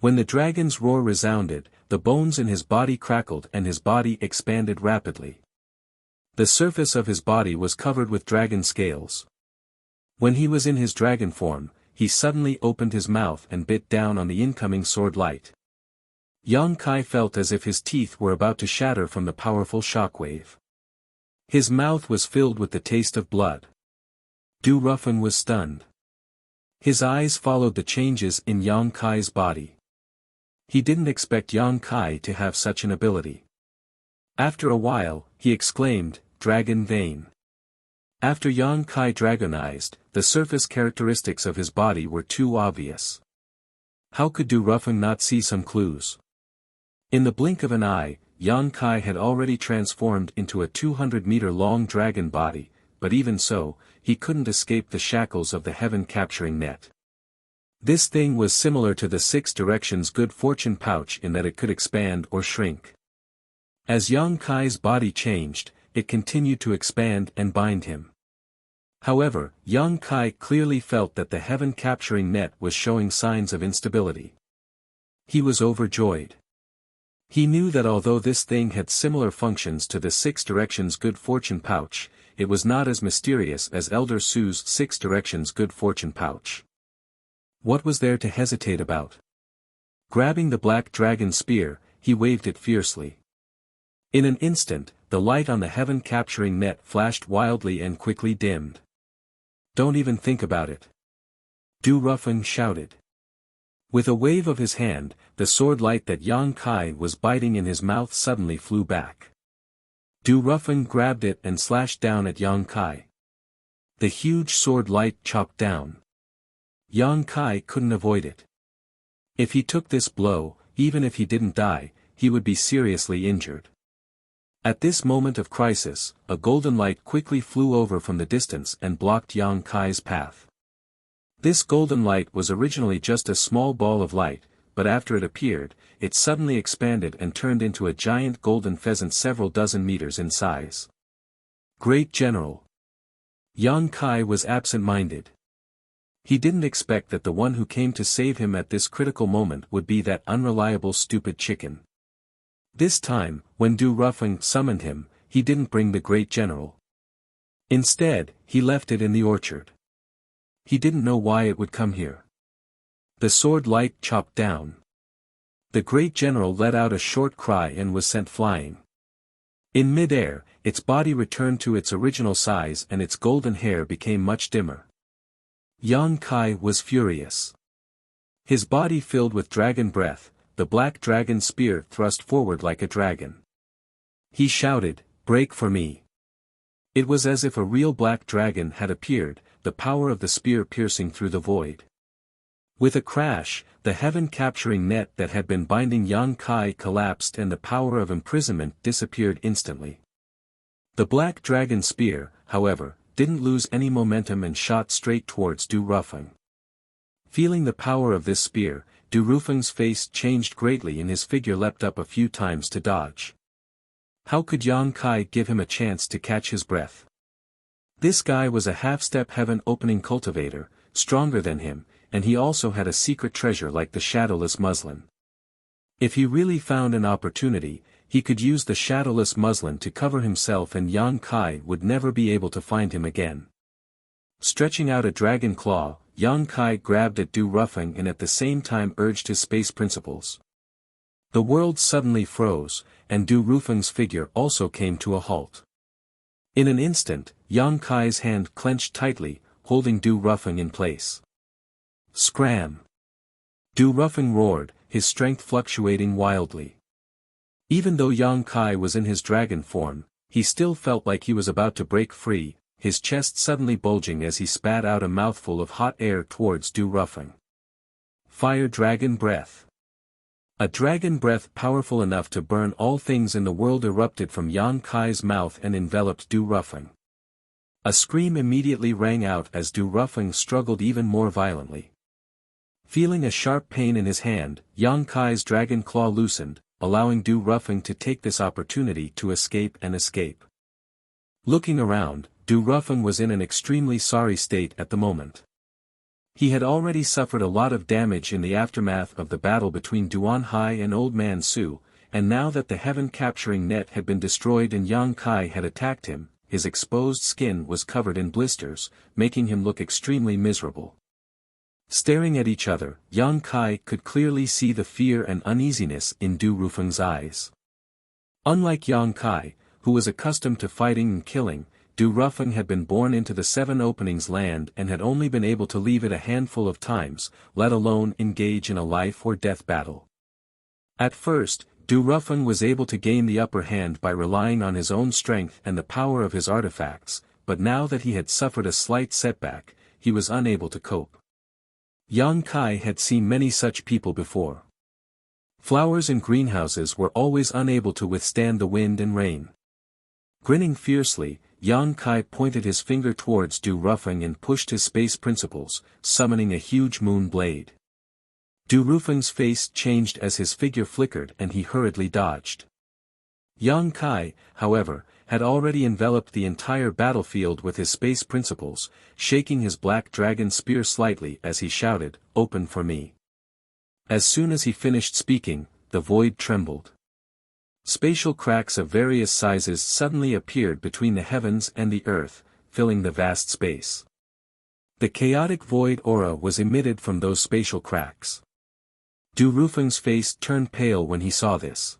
When the dragon's roar resounded, the bones in his body crackled and his body expanded rapidly. The surface of his body was covered with dragon scales. When he was in his dragon form, he suddenly opened his mouth and bit down on the incoming sword light. Yang Kai felt as if his teeth were about to shatter from the powerful shockwave. His mouth was filled with the taste of blood. Du Rufeng was stunned. His eyes followed the changes in Yang Kai's body. He didn't expect Yang Kai to have such an ability. After a while, he exclaimed, "Dragon vein." After Yang Kai dragonized, the surface characteristics of his body were too obvious. How could Du Rufeng not see some clues? In the blink of an eye, Yang Kai had already transformed into a 200-meter-long dragon body, but even so, he couldn't escape the shackles of the heaven-capturing net. This thing was similar to the Six Directions Good Fortune pouch in that it could expand or shrink. As Yang Kai's body changed, it continued to expand and bind him. However, Yang Kai clearly felt that the heaven-capturing net was showing signs of instability. He was overjoyed. He knew that although this thing had similar functions to the Six Directions Good Fortune pouch, it was not as mysterious as Elder Su's Six Directions Good Fortune pouch. What was there to hesitate about? Grabbing the black dragon spear, he waved it fiercely. In an instant, the light on the heaven-capturing net flashed wildly and quickly dimmed. "Don't even think about it," Du Rufeng shouted. With a wave of his hand, the sword light that Yang Kai was biting in his mouth suddenly flew back. Du Rufeng grabbed it and slashed down at Yang Kai. The huge sword light chopped down. Yang Kai couldn't avoid it. If he took this blow, even if he didn't die, he would be seriously injured. At this moment of crisis, a golden light quickly flew over from the distance and blocked Yang Kai's path. This golden light was originally just a small ball of light, but after it appeared, it suddenly expanded and turned into a giant golden pheasant several dozen meters in size. Great General! Yang Kai was absent-minded. He didn't expect that the one who came to save him at this critical moment would be that unreliable stupid chicken. This time, when Du Rufeng summoned him, he didn't bring the great general. Instead, he left it in the orchard. He didn't know why it would come here. The sword light chopped down. The great general let out a short cry and was sent flying. In mid-air, its body returned to its original size and its golden hair became much dimmer. Yang Kai was furious. His body filled with dragon breath, the black dragon spear thrust forward like a dragon. He shouted, "Break for me!" It was as if a real black dragon had appeared, the power of the spear piercing through the void. With a crash, the heaven-capturing net that had been binding Yang Kai collapsed and the power of imprisonment disappeared instantly. The black dragon spear, however, didn't lose any momentum and shot straight towards Du Rufeng. Feeling the power of this spear, Du Rufeng's face changed greatly and his figure leapt up a few times to dodge. How could Yang Kai give him a chance to catch his breath? This guy was a half-step heaven-opening cultivator, stronger than him, and he also had a secret treasure like the shadowless muslin. If he really found an opportunity, he could use the shadowless muslin to cover himself and Yang Kai would never be able to find him again. Stretching out a dragon claw, Yang Kai grabbed at Du Rufeng and at the same time urged his space principles. The world suddenly froze, and Du Rufeng's figure also came to a halt. In an instant, Yang Kai's hand clenched tightly, holding Du Rufeng in place. Scram! Du Rufeng roared, his strength fluctuating wildly. Even though Yang Kai was in his dragon form, he still felt like he was about to break free, his chest suddenly bulging as he spat out a mouthful of hot air towards Du Rufeng. Fire Dragon Breath. A dragon breath powerful enough to burn all things in the world erupted from Yang Kai's mouth and enveloped Du Rufeng. A scream immediately rang out as Du Rufeng struggled even more violently. Feeling a sharp pain in his hand, Yang Kai's dragon claw loosened, allowing Du Rufeng to take this opportunity to escape. Looking around, Du Rufeng was in an extremely sorry state at the moment. He had already suffered a lot of damage in the aftermath of the battle between Duan Hai and Old Man Su, and now that the heaven-capturing net had been destroyed and Yang Kai had attacked him, his exposed skin was covered in blisters, making him look extremely miserable. Staring at each other, Yang Kai could clearly see the fear and uneasiness in Du Rufeng's eyes. Unlike Yang Kai, who was accustomed to fighting and killing, Du Rufeng had been born into the Seven Openings land and had only been able to leave it a handful of times, let alone engage in a life-or-death battle. At first, Du Rufeng was able to gain the upper hand by relying on his own strength and the power of his artifacts, but now that he had suffered a slight setback, he was unable to cope. Yang Kai had seen many such people before. Flowers in greenhouses were always unable to withstand the wind and rain. Grinning fiercely, Yang Kai pointed his finger towards Du Rufeng and pushed his space principles, summoning a huge moon blade. Du Rufeng's face changed as his figure flickered and he hurriedly dodged. Yang Kai, however, had already enveloped the entire battlefield with his space principles, shaking his black dragon spear slightly as he shouted, "Open for me." As soon as he finished speaking, the void trembled. Spatial cracks of various sizes suddenly appeared between the heavens and the earth, filling the vast space. The chaotic void aura was emitted from those spatial cracks. Du Rufeng's face turned pale when he saw this.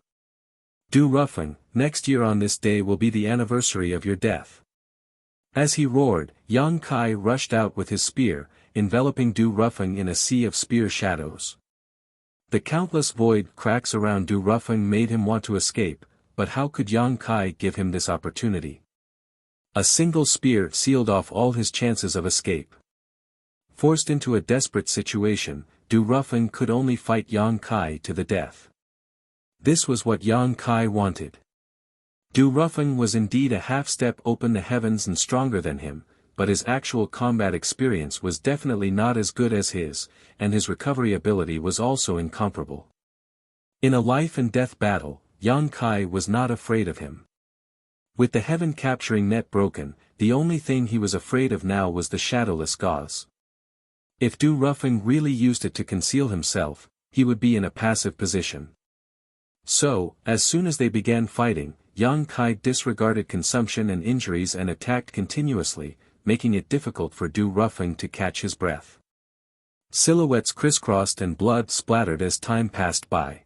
Du Rufeng, next year on this day will be the anniversary of your death. As he roared, Yang Kai rushed out with his spear, enveloping Du Rufeng in a sea of spear shadows. The countless void cracks around Du Rufeng made him want to escape, but how could Yang Kai give him this opportunity? A single spear sealed off all his chances of escape. Forced into a desperate situation, Du Rufeng could only fight Yang Kai to the death. This was what Yang Kai wanted. Du Rufeng was indeed a half-step open the heavens and stronger than him, but his actual combat experience was definitely not as good as his, and his recovery ability was also incomparable. In a life-and-death battle, Yang Kai was not afraid of him. With the heaven-capturing net broken, the only thing he was afraid of now was the shadowless gauze. If Du Rufeng really used it to conceal himself, he would be in a passive position. So, as soon as they began fighting, Yang Kai disregarded consumption and injuries and attacked continuously, making it difficult for Du Rufeng to catch his breath. Silhouettes crisscrossed and blood splattered as time passed by.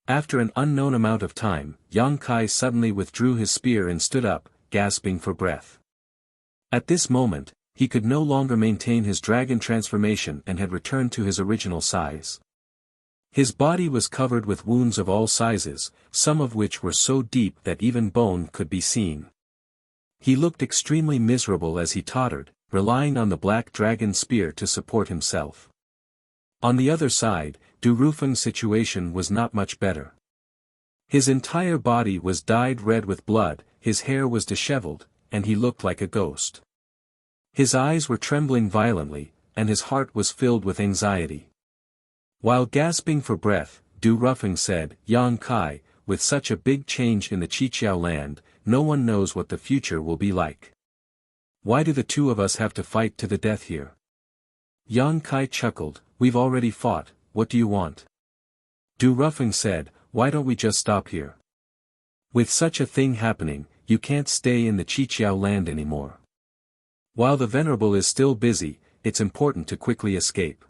After an unknown amount of time, Yang Kai suddenly withdrew his spear and stood up, gasping for breath. At this moment, he could no longer maintain his dragon transformation and had returned to his original size. His body was covered with wounds of all sizes, some of which were so deep that even bone could be seen. He looked extremely miserable as he tottered, relying on the black dragon spear to support himself. On the other side, Du Rufeng's situation was not much better. His entire body was dyed red with blood, his hair was disheveled, and he looked like a ghost. His eyes were trembling violently, and his heart was filled with anxiety. While gasping for breath, Du Rufeng said, "Yang Kai, with such a big change in the Qiqiao land, no one knows what the future will be like. Why do the two of us have to fight to the death here?" Yang Kai chuckled, "We've already fought, what do you want?" Du Rufeng said, "Why don't we just stop here? With such a thing happening, you can't stay in the Qiqiao land anymore. While the Venerable is still busy, it's important to quickly escape.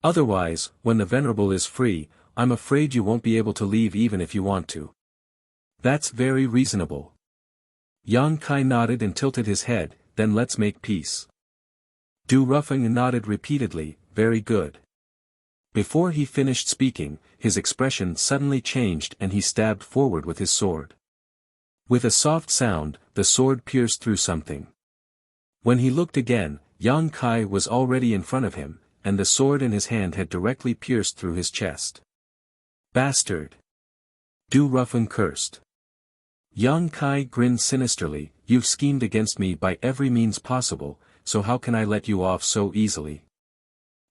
Otherwise, when the Venerable is free, I'm afraid you won't be able to leave even if you want to." "That's very reasonable." Yang Kai nodded and tilted his head, "Then let's make peace." Du Rufeng nodded repeatedly, "Very good." Before he finished speaking, his expression suddenly changed and he stabbed forward with his sword. With a soft sound, the sword pierced through something. When he looked again, Yang Kai was already in front of him, and the sword in his hand had directly pierced through his chest. "Bastard!" Du Rufeng cursed. Yang Kai grinned sinisterly, "You've schemed against me by every means possible, so how can I let you off so easily?"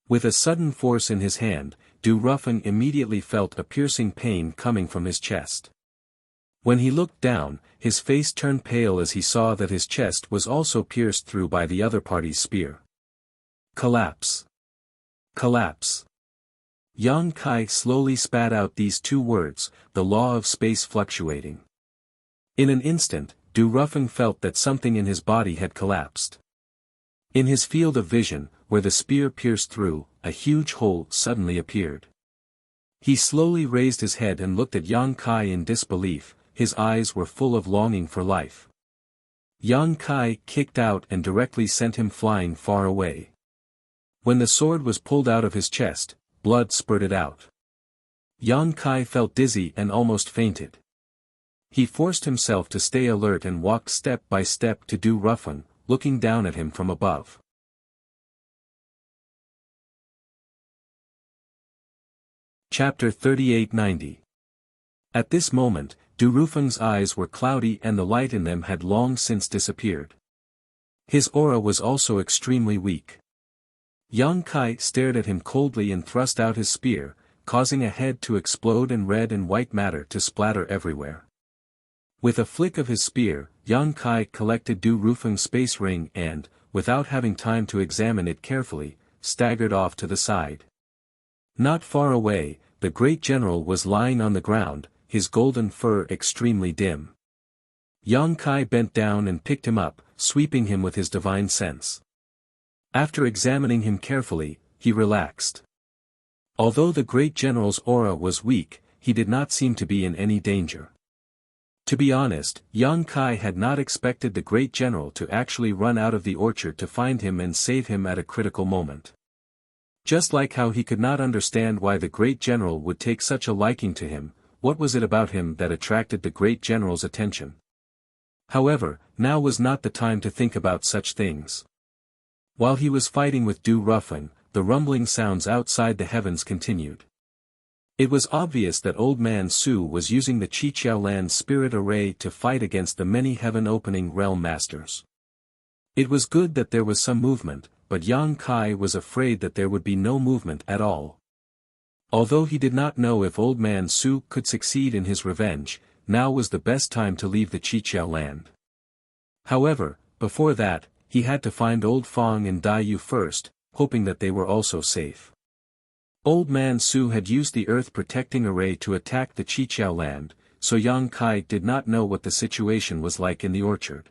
With a sudden force in his hand, Du Rufeng immediately felt a piercing pain coming from his chest. When he looked down, his face turned pale as he saw that his chest was also pierced through by the other party's spear. "Collapse! Collapse!" Yang Kai slowly spat out these two words, the law of space fluctuating. In an instant, Du Rufeng felt that something in his body had collapsed. In his field of vision, where the spear pierced through, a huge hole suddenly appeared. He slowly raised his head and looked at Yang Kai in disbelief, his eyes were full of longing for life. Yang Kai kicked out and directly sent him flying far away. When the sword was pulled out of his chest, blood spurted out. Yang Kai felt dizzy and almost fainted. He forced himself to stay alert and walked step by step to Du Rufeng, looking down at him from above. Chapter 3890. At this moment, Du Rufeng's eyes were cloudy and the light in them had long since disappeared. His aura was also extremely weak. Yang Kai stared at him coldly and thrust out his spear, causing a head to explode and red and white matter to splatter everywhere. With a flick of his spear, Yang Kai collected Du Rufeng's space ring and, without having time to examine it carefully, staggered off to the side. Not far away, the great general was lying on the ground, his golden fur extremely dim. Yang Kai bent down and picked him up, sweeping him with his divine sense. After examining him carefully, he relaxed. Although the great general's aura was weak, he did not seem to be in any danger. To be honest, Yang Kai had not expected the great general to actually run out of the orchard to find him and save him at a critical moment. Just like how he could not understand why the great general would take such a liking to him, what was it about him that attracted the great general's attention? However, now was not the time to think about such things. While he was fighting with Du Rufeng, the rumbling sounds outside the heavens continued. It was obvious that Old Man Su was using the Qiqiao Land spirit array to fight against the many heaven-opening realm masters. It was good that there was some movement, but Yang Kai was afraid that there would be no movement at all. Although he did not know if Old Man Su could succeed in his revenge, now was the best time to leave the Qiqiao Land. However, before that, he had to find Old Fong and Dai Yu first, hoping that they were also safe. Old Man Su had used the earth-protecting array to attack the Qiqiao Land, so Yang Kai did not know what the situation was like in the orchard.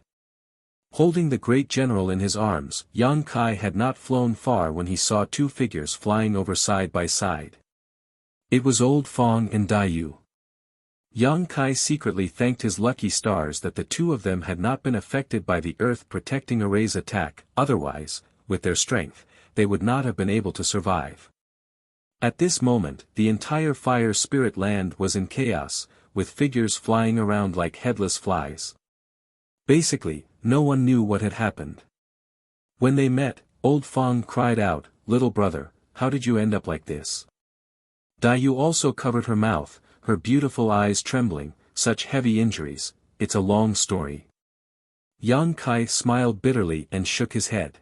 Holding the great general in his arms, Yang Kai had not flown far when he saw two figures flying over side by side. It was Old Fong and Dai Yu. Yang Kai secretly thanked his lucky stars that the two of them had not been affected by the earth-protecting array's attack, otherwise, with their strength, they would not have been able to survive. At this moment, the entire fire spirit land was in chaos, with figures flying around like headless flies. Basically, no one knew what had happened. When they met, Old Fong cried out, "Little brother, how did you end up like this?" Dai Yu also covered her mouth, her beautiful eyes trembling, "Such heavy injuries, it's a long story." Yang Kai smiled bitterly and shook his head.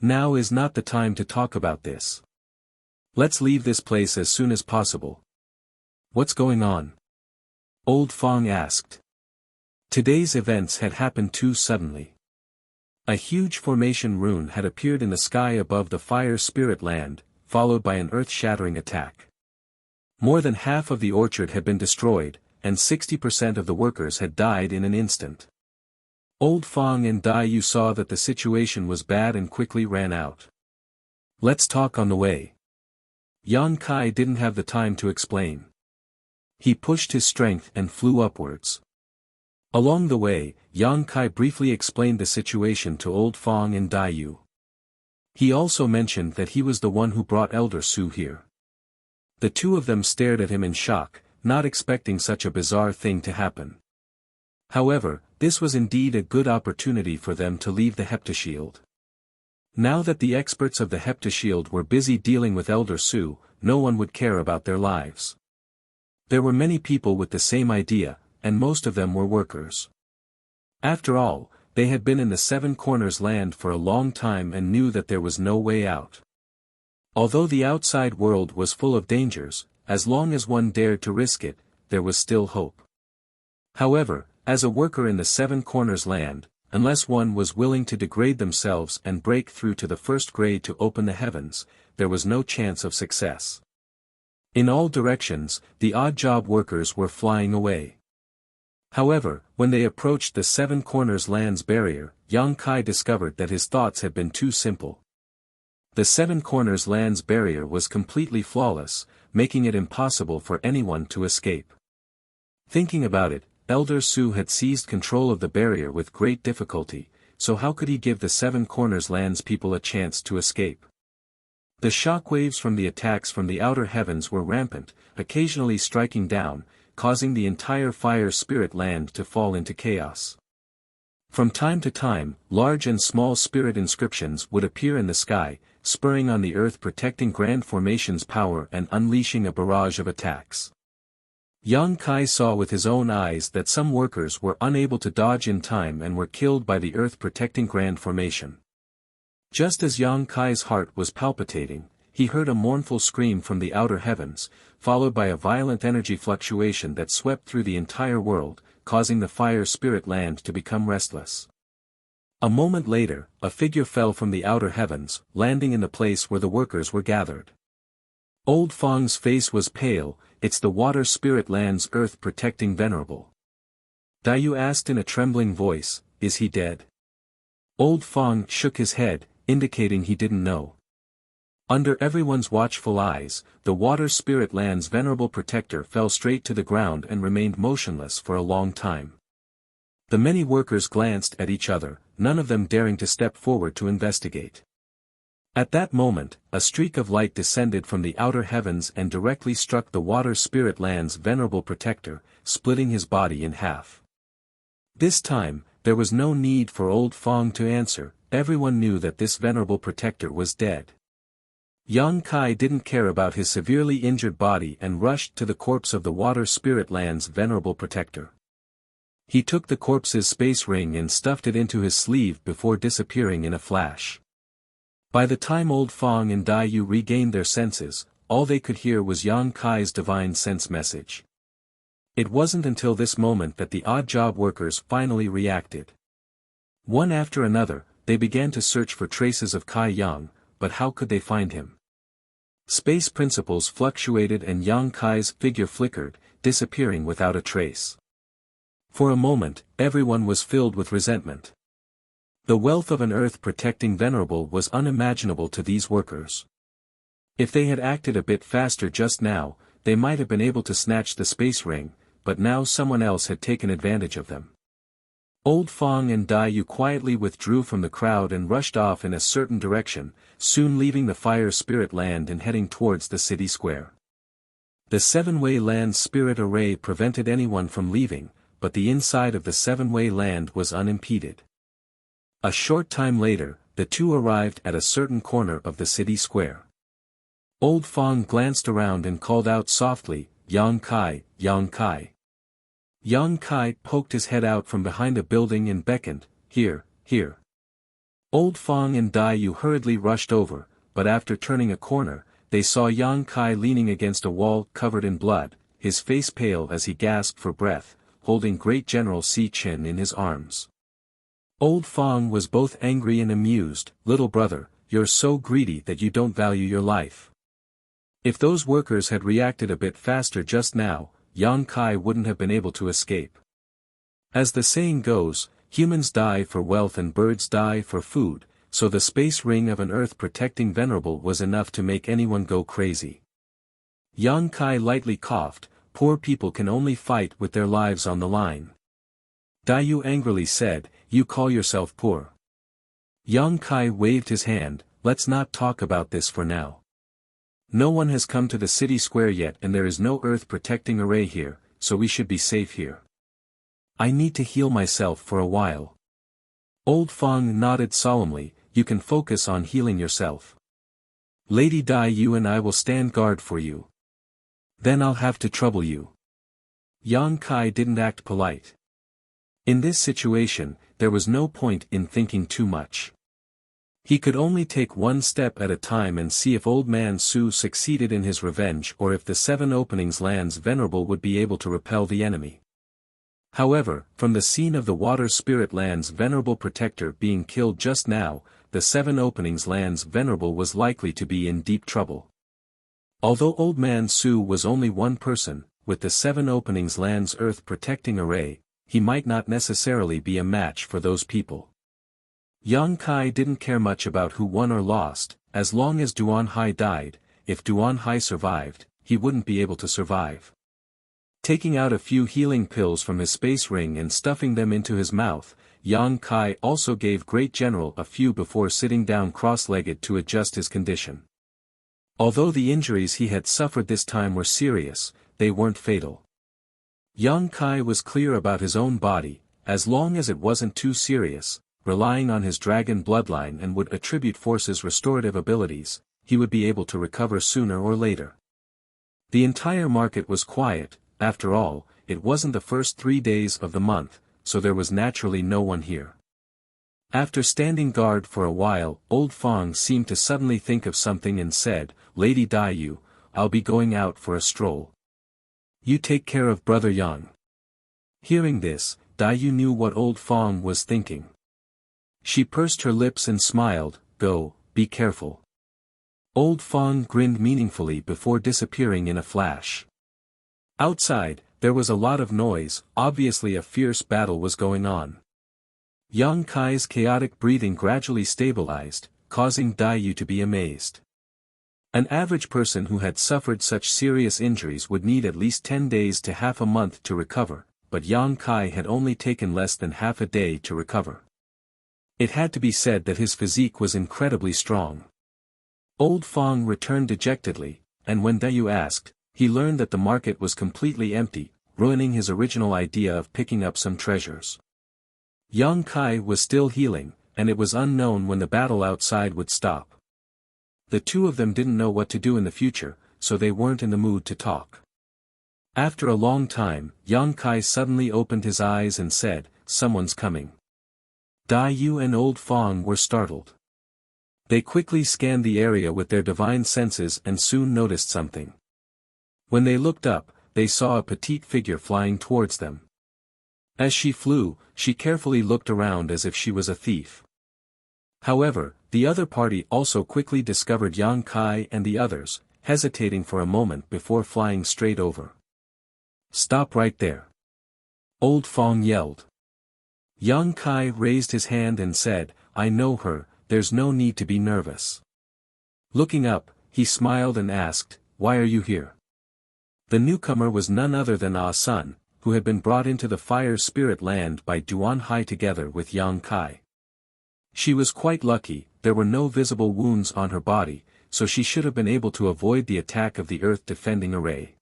"Now is not the time to talk about this. Let's leave this place as soon as possible." "What's going on?" Old Fong asked. Today's events had happened too suddenly. A huge formation rune had appeared in the sky above the fire spirit land, followed by an earth-shattering attack. More than half of the orchard had been destroyed, and 60% of the workers had died in an instant. Old Fong and Dai Yu saw that the situation was bad and quickly ran out. "Let's talk on the way." Yang Kai didn't have the time to explain. He pushed his strength and flew upwards. Along the way, Yang Kai briefly explained the situation to Old Fong and Dai Yu. He also mentioned that he was the one who brought Elder Su here. The two of them stared at him in shock, not expecting such a bizarre thing to happen. However, this was indeed a good opportunity for them to leave the Heptashield. Now that the experts of the Heptashield were busy dealing with Elder Su, no one would care about their lives. There were many people with the same idea, and most of them were workers. After all, they had been in the Seven Corners land for a long time and knew that there was no way out. Although the outside world was full of dangers, as long as one dared to risk it, there was still hope. However, as a worker in the Seven Corners land, unless one was willing to degrade themselves and break through to the first grade to open the heavens, there was no chance of success. In all directions, the odd-job workers were flying away. However, when they approached the Seven Corners land's barrier, Yang Kai discovered that his thoughts had been too simple. The Seven Corners land's barrier was completely flawless, making it impossible for anyone to escape. Thinking about it, Elder Su had seized control of the barrier with great difficulty, so how could he give the Seven Corners land's people a chance to escape? The shock waves from the attacks from the outer heavens were rampant, occasionally striking down, causing the entire fire spirit land to fall into chaos. From time to time, large and small spirit inscriptions would appear in the sky, spurring on the earth, protecting Grand Formation's power and unleashing a barrage of attacks. Yang Kai saw with his own eyes that some workers were unable to dodge in time and were killed by the earth protecting Grand Formation. Just as Yang Kai's heart was palpitating, he heard a mournful scream from the outer heavens, followed by a violent energy fluctuation that swept through the entire world, causing the fire spirit land to become restless. A moment later, a figure fell from the outer heavens, landing in the place where the workers were gathered. Old Fong's face was pale. "It's the water spirit land's earth protecting venerable." Daiyu asked in a trembling voice, "Is he dead?" Old Fong shook his head, indicating he didn't know. Under everyone's watchful eyes, the water spirit land's venerable protector fell straight to the ground and remained motionless for a long time. The many workers glanced at each other, none of them daring to step forward to investigate. At that moment, a streak of light descended from the outer heavens and directly struck the water spirit land's venerable protector, splitting his body in half. This time, there was no need for Old Fong to answer. Everyone knew that this venerable protector was dead. Yang Kai didn't care about his severely injured body and rushed to the corpse of the water spirit land's venerable protector. He took the corpse's space ring and stuffed it into his sleeve before disappearing in a flash. By the time Old Fong and Daiyu regained their senses, all they could hear was Yang Kai's divine sense message. It wasn't until this moment that the odd job workers finally reacted. One after another, they began to search for traces of Kai Yang, but how could they find him? Space principles fluctuated and Yang Kai's figure flickered, disappearing without a trace. For a moment, everyone was filled with resentment. The wealth of an earth-protecting venerable was unimaginable to these workers. If they had acted a bit faster just now, they might have been able to snatch the space ring, but now someone else had taken advantage of them. Old Fong and Daiyu quietly withdrew from the crowd and rushed off in a certain direction, soon leaving the fire spirit land and heading towards the city square. The seven-way land spirit array prevented anyone from leaving, but the inside of the seven-way land was unimpeded. A short time later, the two arrived at a certain corner of the city square. Old Fong glanced around and called out softly, "Yang Kai, Yang Kai." Yang Kai poked his head out from behind a building and beckoned, "Here, here." Old Fong and Daiyu hurriedly rushed over, but after turning a corner, they saw Yang Kai leaning against a wall covered in blood, his face pale as he gasped for breath, holding Great General Si Chin in his arms. Old Fong was both angry and amused. "Little brother, you're so greedy that you don't value your life." If those workers had reacted a bit faster just now, Yang Kai wouldn't have been able to escape. As the saying goes, humans die for wealth and birds die for food, so the space ring of an earth-protecting venerable was enough to make anyone go crazy. Yang Kai lightly coughed. "Poor people can only fight with their lives on the line." Daiyu angrily said, "You call yourself poor?" Yang Kai waved his hand, "Let's not talk about this for now. No one has come to the city square yet and there is no earth-protecting array here, so we should be safe here. I need to heal myself for a while." Old Fong nodded solemnly, "You can focus on healing yourself. Lady Daiyu and I will stand guard for you. Then I'll have to trouble you." Yang Kai didn't act polite. In this situation, there was no point in thinking too much. He could only take one step at a time and see if Old Man Su succeeded in his revenge or if the Seven Openings Land's venerable would be able to repel the enemy. However, from the scene of the Water Spirit Land's venerable protector being killed just now, the Seven Openings Land's venerable was likely to be in deep trouble. Although Old Man Su was only one person, with the Seven Openings Land's earth-protecting array, he might not necessarily be a match for those people. Yang Kai didn't care much about who won or lost, as long as Duan Hai died. If Duan Hai survived, he wouldn't be able to survive. Taking out a few healing pills from his space ring and stuffing them into his mouth, Yang Kai also gave Great General a few before sitting down cross-legged to adjust his condition. Although the injuries he had suffered this time were serious, they weren't fatal. Yang Kai was clear about his own body, as long as it wasn't too serious, relying on his dragon bloodline and would attribute force's restorative abilities, he would be able to recover sooner or later. The entire market was quiet. After all, it wasn't the first 3 days of the month, so there was naturally no one here. After standing guard for a while, old Fong seemed to suddenly think of something and said, "Lady Daiyu, I'll be going out for a stroll. You take care of Brother Yang." Hearing this, Daiyu knew what old Fong was thinking. She pursed her lips and smiled, "Go, be careful." Old Fong grinned meaningfully before disappearing in a flash. Outside, there was a lot of noise. Obviously a fierce battle was going on. Yang Kai's chaotic breathing gradually stabilized, causing Daiyu to be amazed. An average person who had suffered such serious injuries would need at least 10 days to half a month to recover, but Yang Kai had only taken less than half a day to recover. It had to be said that his physique was incredibly strong. Old Fong returned dejectedly, and when Daiyu asked, he learned that the market was completely empty, ruining his original idea of picking up some treasures. Yang Kai was still healing, and it was unknown when the battle outside would stop. The two of them didn't know what to do in the future, so they weren't in the mood to talk. After a long time, Yang Kai suddenly opened his eyes and said, "Someone's coming." Daiyu and Old Fong were startled. They quickly scanned the area with their divine senses and soon noticed something. When they looked up, they saw a petite figure flying towards them. As she flew, she carefully looked around as if she was a thief. However, the other party also quickly discovered Yang Kai and the others, hesitating for a moment before flying straight over. "Stop right there!" Old Fong yelled. Yang Kai raised his hand and said, "I know her, there's no need to be nervous." Looking up, he smiled and asked, "Why are you here?" The newcomer was none other than Ah Sun, who had been brought into the fire spirit land by Duan Hai together with Yang Kai. She was quite lucky, there were no visible wounds on her body, so she should have been able to avoid the attack of the earth defending array.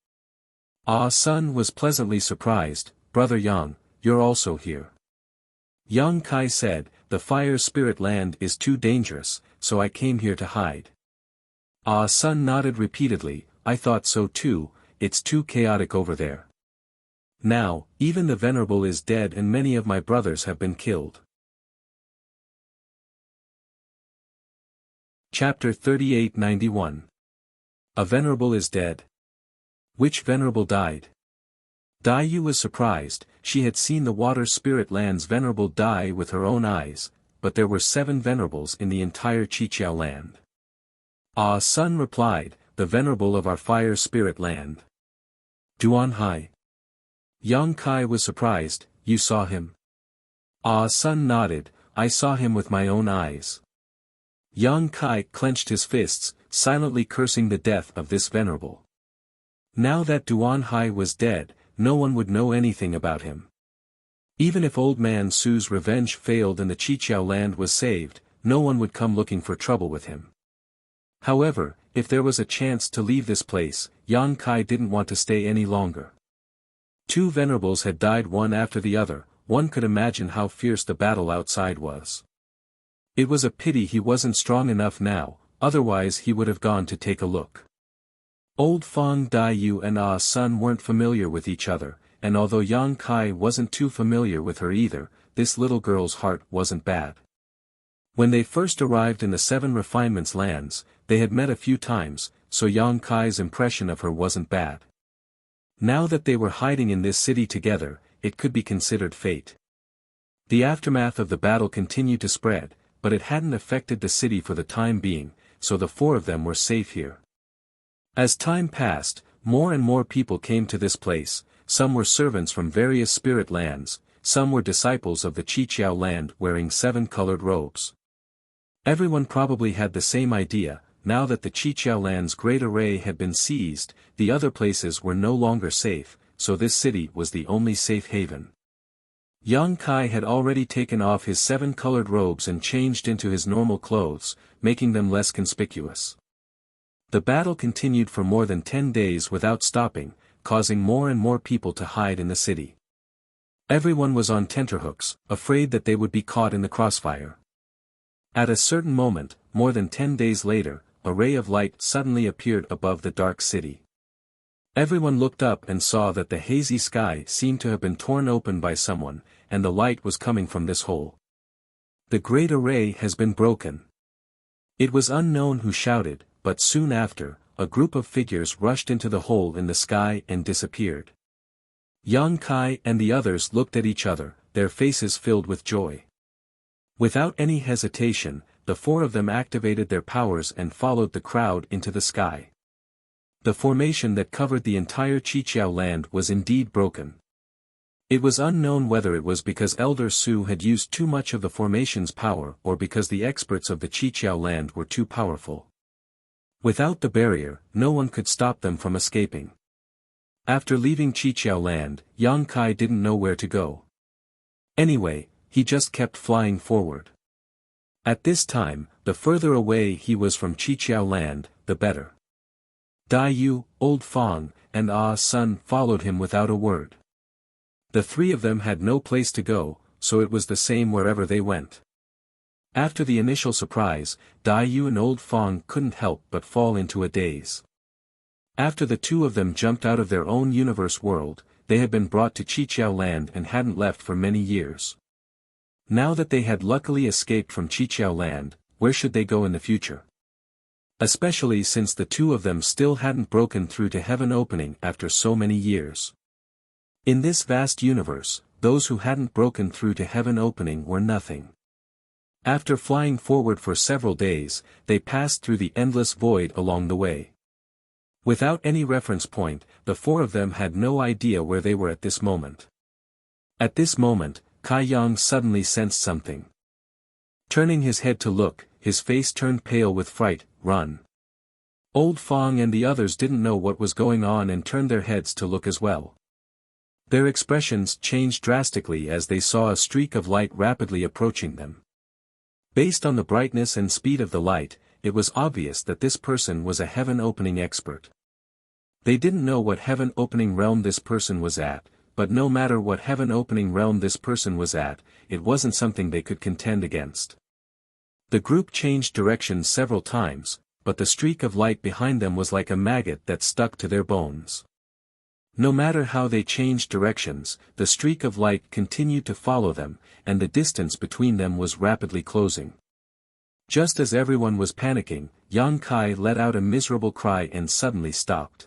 Ah Sun was pleasantly surprised, "Brother Yang, you're also here." Yang Kai said, "The fire spirit land is too dangerous, so I came here to hide." Ah Sun nodded repeatedly, "I thought so too, it's too chaotic over there. Now, even the Venerable is dead and many of my brothers have been killed." Chapter 3891. A Venerable is dead. Which Venerable died? Daiyu was surprised. She had seen the water spirit land's Venerable die with her own eyes, but there were 7 Venerables in the entire Qiqiao land. Ah Sun replied, "The Venerable of our fire spirit land." Duan Hai. Yang Kai was surprised, "You saw him?" Ah Sun nodded, "I saw him with my own eyes." Yang Kai clenched his fists, silently cursing the death of this Venerable. Now that Duan Hai was dead, no one would know anything about him. Even if Old Man Su's revenge failed and the Qiqiao land was saved, no one would come looking for trouble with him. However, if there was a chance to leave this place, Yang Kai didn't want to stay any longer. 2 Venerables had died one after the other, one could imagine how fierce the battle outside was. It was a pity he wasn't strong enough now, otherwise he would have gone to take a look. Old Fong Daiyu and Ah Sun weren't familiar with each other, and although Yang Kai wasn't too familiar with her either, this little girl's heart wasn't bad. When they first arrived in the 7 Refinements lands, they had met a few times, so Yang Kai's impression of her wasn't bad. Now that they were hiding in this city together, it could be considered fate. The aftermath of the battle continued to spread, but it hadn't affected the city for the time being, so the 4 of them were safe here. As time passed, more and more people came to this place. Some were servants from various spirit lands, some were disciples of the Qiqiao land wearing 7 colored robes. Everyone probably had the same idea. Now that the Qiqiao land's great array had been seized, the other places were no longer safe, so this city was the only safe haven. Yang Kai had already taken off his 7 colored robes and changed into his normal clothes, making them less conspicuous. The battle continued for more than 10 days without stopping, causing more and more people to hide in the city. Everyone was on tenterhooks, afraid that they would be caught in the crossfire. At a certain moment, more than 10 days later, a ray of light suddenly appeared above the dark city. Everyone looked up and saw that the hazy sky seemed to have been torn open by someone, and the light was coming from this hole. The great array has been broken. It was unknown who shouted, but soon after, a group of figures rushed into the hole in the sky and disappeared. Yang Kai and the others looked at each other, their faces filled with joy. Without any hesitation, the four of them activated their powers and followed the crowd into the sky. The formation that covered the entire Qiqiao land was indeed broken. It was unknown whether it was because Elder Su had used too much of the formation's power or because the experts of the Qiqiao land were too powerful. Without the barrier, no one could stop them from escaping. After leaving Qiqiao land, Yang Kai didn't know where to go. Anyway, he just kept flying forward. At this time, the further away he was from Qiqiao land, the better. Dai Yu, Old Fong, and Ah Sun followed him without a word. The three of them had no place to go, so it was the same wherever they went. After the initial surprise, Dai Yu and Old Fong couldn't help but fall into a daze. After the two of them jumped out of their own universe world, they had been brought to Qiqiao land and hadn't left for many years. Now that they had luckily escaped from Qiqiao land, where should they go in the future? Especially since the two of them still hadn't broken through to heaven opening after so many years. In this vast universe, those who hadn't broken through to heaven opening were nothing. After flying forward for several days, they passed through the endless void along the way. Without any reference point, the four of them had no idea where they were at this moment. At this moment, Kai Yang suddenly sensed something. Turning his head to look, his face turned pale with fright. Run! Old Fong and the others didn't know what was going on and turned their heads to look as well. Their expressions changed drastically as they saw a streak of light rapidly approaching them. Based on the brightness and speed of the light, it was obvious that this person was a heaven-opening expert. They didn't know what heaven-opening realm this person was at, but no matter what heaven-opening realm this person was at, it wasn't something they could contend against. The group changed direction several times, but the streak of light behind them was like a maggot that stuck to their bones. No matter how they changed directions, the streak of light continued to follow them, and the distance between them was rapidly closing. Just as everyone was panicking, Yang Kai let out a miserable cry and suddenly stopped.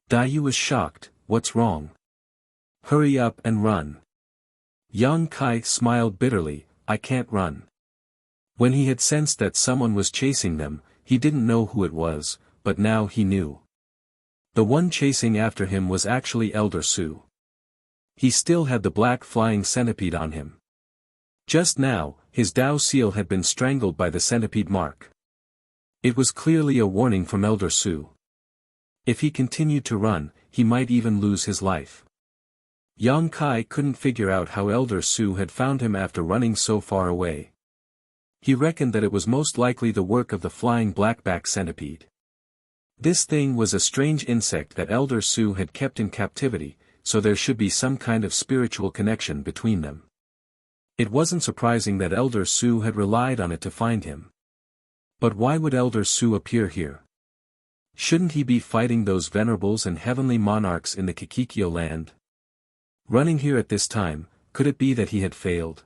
Dai Yu was shocked. What's wrong? Hurry up and run. Yang Kai smiled bitterly. I can't run. When he had sensed that someone was chasing them, he didn't know who it was, but now he knew. The one chasing after him was actually Elder Su. He still had the black flying centipede on him. Just now, his Dao seal had been strangled by the centipede mark. It was clearly a warning from Elder Su. If he continued to run, he might even lose his life. Yang Kai couldn't figure out how Elder Su had found him after running so far away. He reckoned that it was most likely the work of the flying blackback centipede. This thing was a strange insect that Elder Su had kept in captivity, so there should be some kind of spiritual connection between them. It wasn't surprising that Elder Su had relied on it to find him. But why would Elder Su appear here? Shouldn't he be fighting those venerables and heavenly monarchs in the Qiqiao land? Running here at this time, could it be that he had failed?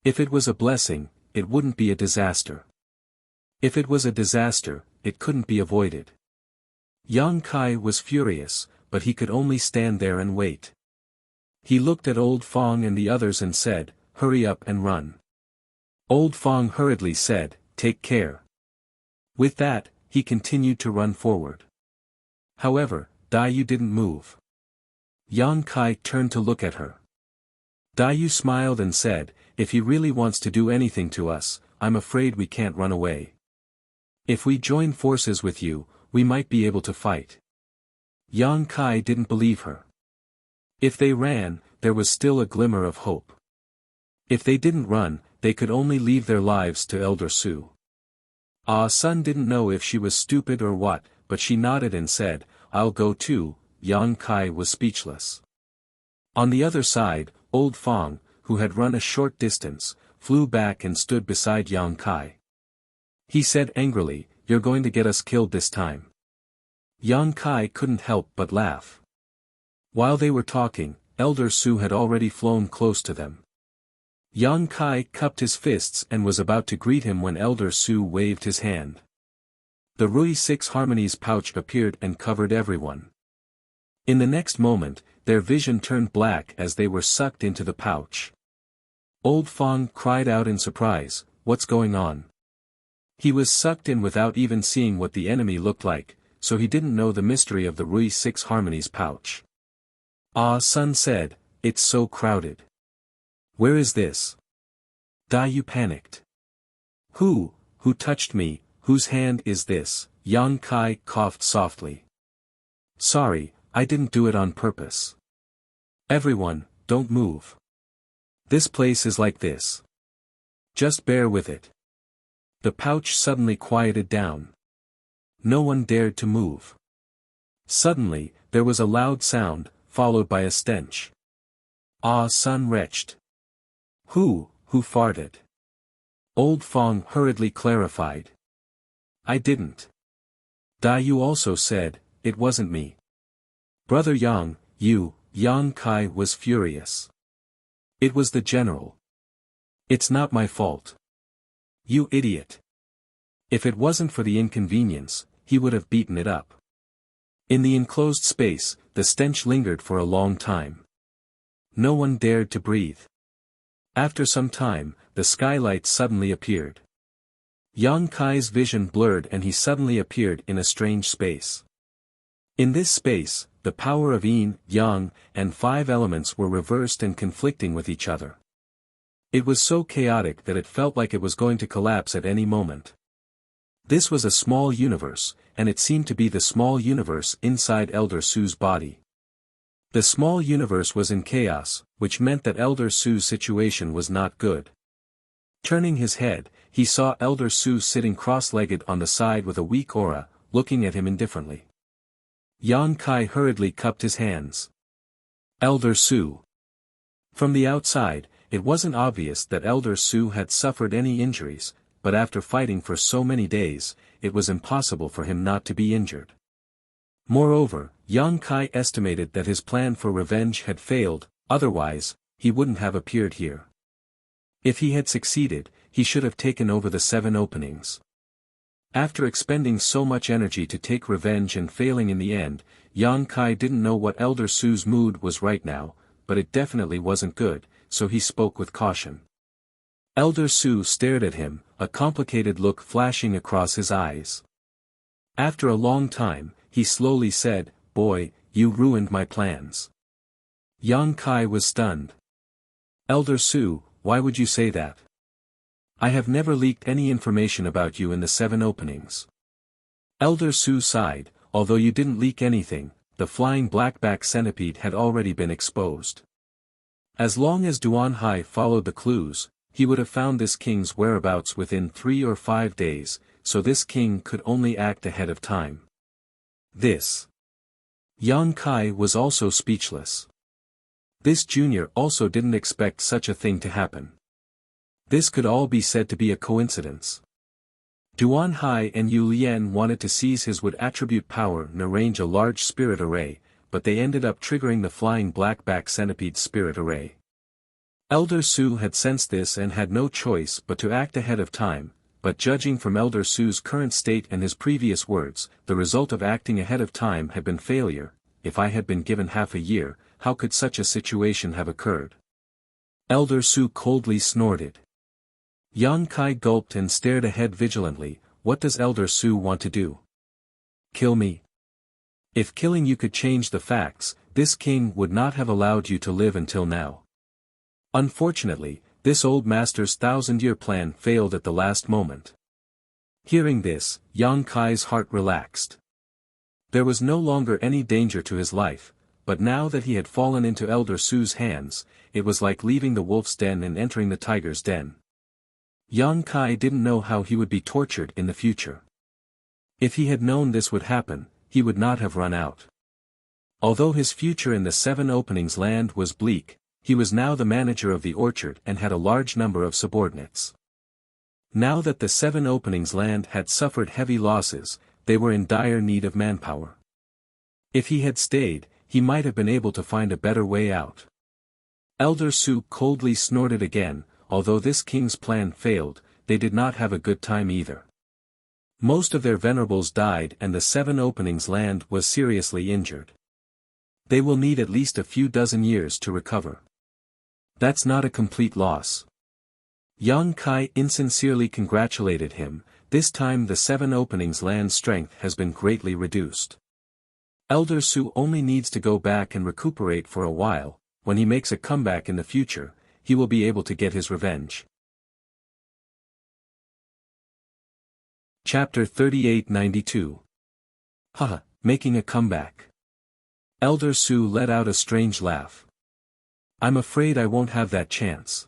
If it was a blessing, it wouldn't be a disaster. If it was a disaster, it couldn't be avoided. Yang Kai was furious, but he could only stand there and wait. He looked at Old Fong and the others and said, "Hurry up and run." Old Fong hurriedly said, "Take care." With that, he continued to run forward. However, Dai Yu didn't move. Yang Kai turned to look at her. Dai Yu smiled and said, "If he really wants to do anything to us, I'm afraid we can't run away. If we join forces with you, we might be able to fight." Yang Kai didn't believe her. If they ran, there was still a glimmer of hope. If they didn't run, they could only leave their lives to Elder Su. Ah Sun didn't know if she was stupid or what, but she nodded and said, "I'll go too." Yang Kai was speechless. On the other side, Old Fong, who had run a short distance, flew back and stood beside Yang Kai. He said angrily, "You're going to get us killed this time." Yang Kai couldn't help but laugh. While they were talking, Elder Su had already flown close to them. Yang Kai cupped his fists and was about to greet him when Elder Su waved his hand. The Rui 6 Harmonies pouch appeared and covered everyone. In the next moment, their vision turned black as they were sucked into the pouch. Old Fong cried out in surprise, "What's going on?" He was sucked in without even seeing what the enemy looked like, so he didn't know the mystery of the Rui 6 Harmonies pouch. Ah Sun said, "It's so crowded. Where is this?" Dayu panicked. Who touched me, whose hand is this?" Yang Kai coughed softly. "Sorry, I didn't do it on purpose. Everyone, don't move. This place is like this. Just bear with it." The pouch suddenly quieted down. No one dared to move. Suddenly, there was a loud sound, followed by a stench. Ah Sun retched. Who farted?" Old Fong hurriedly clarified. "I didn't." Dayu also said, "It wasn't me." "Brother Yang, Yang Kai was furious. "It was the general. It's not my fault." "You idiot. If it wasn't for the inconvenience, he would have beaten it up." In the enclosed space, the stench lingered for a long time. No one dared to breathe. After some time, the skylight suddenly appeared. Yang Kai's vision blurred and he suddenly appeared in a strange space. In this space, the power of yin, yang, and 5 elements were reversed and conflicting with each other. It was so chaotic that it felt like it was going to collapse at any moment. This was a small universe, and it seemed to be the small universe inside Elder Su's body. The small universe was in chaos, which meant that Elder Su's situation was not good. Turning his head, he saw Elder Su sitting cross-legged on the side with a weak aura, looking at him indifferently. Yang Kai hurriedly cupped his hands. Elder Su. From the outside, it wasn't obvious that Elder Su had suffered any injuries, but after fighting for so many days, it was impossible for him not to be injured. Moreover, Yang Kai estimated that his plan for revenge had failed, otherwise, he wouldn't have appeared here. If he had succeeded, he should have taken over the 7 openings. After expending so much energy to take revenge and failing in the end, Yang Kai didn't know what Elder Su's mood was right now, but it definitely wasn't good, so he spoke with caution. Elder Su stared at him, a complicated look flashing across his eyes. After a long time, he slowly said, "Boy, you ruined my plans." Yang Kai was stunned. "Elder Su, why would you say that? I have never leaked any information about you in the 7 openings." Elder Su sighed, "Although you didn't leak anything, the flying blackback centipede had already been exposed. As long as Duan Hai followed the clues, he would have found this king's whereabouts within 3 or 5 days, so this king could only act ahead of time." This. Yang Kai was also speechless. This junior also didn't expect such a thing to happen. This could all be said to be a coincidence. Duan Hai and Yu Lian wanted to seize his wood attribute power and arrange a large spirit array, but they ended up triggering the flying blackback centipede spirit array. Elder Su had sensed this and had no choice but to act ahead of time, but judging from Elder Su's current state and his previous words, the result of acting ahead of time had been failure. If I had been given half a year, how could such a situation have occurred? Elder Su coldly snorted. Yang Kai gulped and stared ahead vigilantly. What does Elder Su want to do? Kill me? If killing you could change the facts, this king would not have allowed you to live until now. Unfortunately, this old master's 1,000-year plan failed at the last moment. Hearing this, Yang Kai's heart relaxed. There was no longer any danger to his life, but now that he had fallen into Elder Su's hands, it was like leaving the wolf's den and entering the tiger's den. Yang Kai didn't know how he would be tortured in the future. If he had known this would happen, he would not have run out. Although his future in the Seven Openings land was bleak, he was now the manager of the orchard and had a large number of subordinates. Now that the Seven Openings land had suffered heavy losses, they were in dire need of manpower. If he had stayed, he might have been able to find a better way out. Elder Su coldly snorted again. Although this king's plan failed, they did not have a good time either. Most of their venerables died and the Seven Openings land was seriously injured. They will need at least a few dozen years to recover. That's not a complete loss. Yang Kai insincerely congratulated him. This time the Seven Openings land strength has been greatly reduced. Elder Su only needs to go back and recuperate for a while. When he makes a comeback in the future, he will be able to get his revenge. Chapter 3892. Haha, making a comeback. Elder Su let out a strange laugh. I'm afraid I won't have that chance.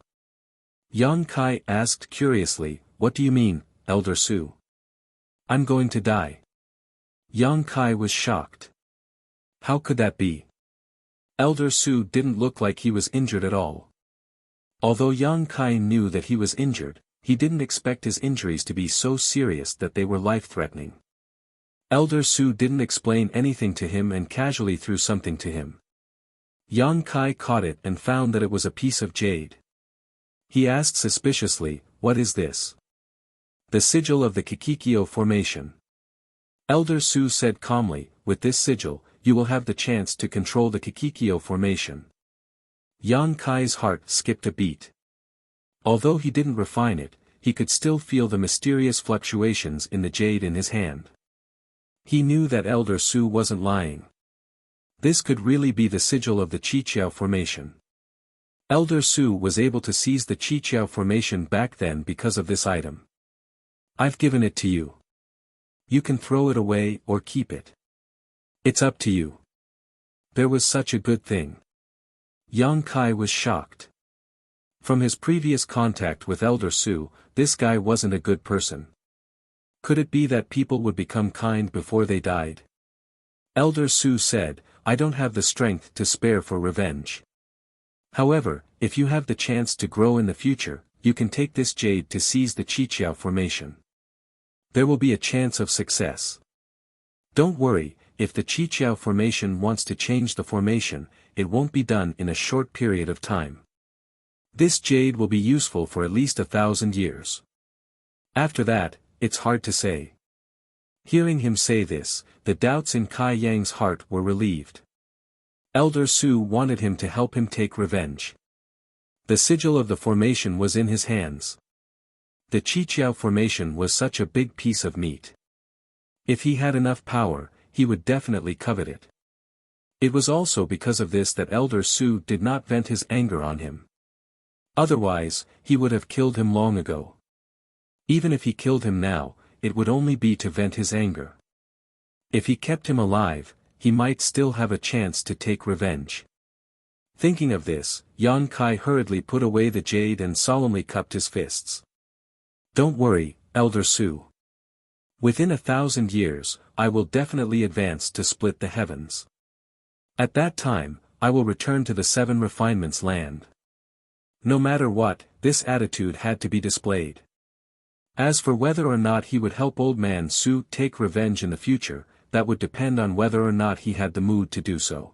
Yang Kai asked curiously, what do you mean, Elder Su? I'm going to die. Yang Kai was shocked. How could that be? Elder Su didn't look like he was injured at all. Although Yang Kai knew that he was injured, he didn't expect his injuries to be so serious that they were life-threatening. Elder Su didn't explain anything to him and casually threw something to him. Yang Kai caught it and found that it was a piece of jade. He asked suspiciously, what is this? The sigil of the Kikikyo formation. Elder Su said calmly, with this sigil, you will have the chance to control the Kikikyo formation. Yang Kai's heart skipped a beat. Although he didn't refine it, he could still feel the mysterious fluctuations in the jade in his hand. He knew that Elder Su wasn't lying. This could really be the sigil of the Qiqiao formation. Elder Su was able to seize the Qiqiao formation back then because of this item. I've given it to you. You can throw it away or keep it. It's up to you. There was such a good thing. Yang Kai was shocked. From his previous contact with Elder Su, this guy wasn't a good person. Could it be that people would become kind before they died? Elder Su said, I don't have the strength to spare for revenge. However, if you have the chance to grow in the future, you can take this jade to seize the Qiqiao formation. There will be a chance of success. Don't worry, if the Qiqiao formation wants to change the formation, it won't be done in a short period of time. This jade will be useful for at least 1,000 years. After that, it's hard to say. Hearing him say this, the doubts in Kai Yang's heart were relieved. Elder Su wanted him to help him take revenge. The sigil of the formation was in his hands. The Qiqiao formation was such a big piece of meat. If he had enough power, he would definitely covet it. It was also because of this that Elder Su did not vent his anger on him. Otherwise, he would have killed him long ago. Even if he killed him now, it would only be to vent his anger. If he kept him alive, he might still have a chance to take revenge. Thinking of this, Yang Kai hurriedly put away the jade and solemnly cupped his fists. Don't worry, Elder Su. Within 1,000 years, I will definitely advance to split the heavens. At that time, I will return to the Seven Refinements land. No matter what, this attitude had to be displayed. As for whether or not he would help Old Man Su take revenge in the future, that would depend on whether or not he had the mood to do so.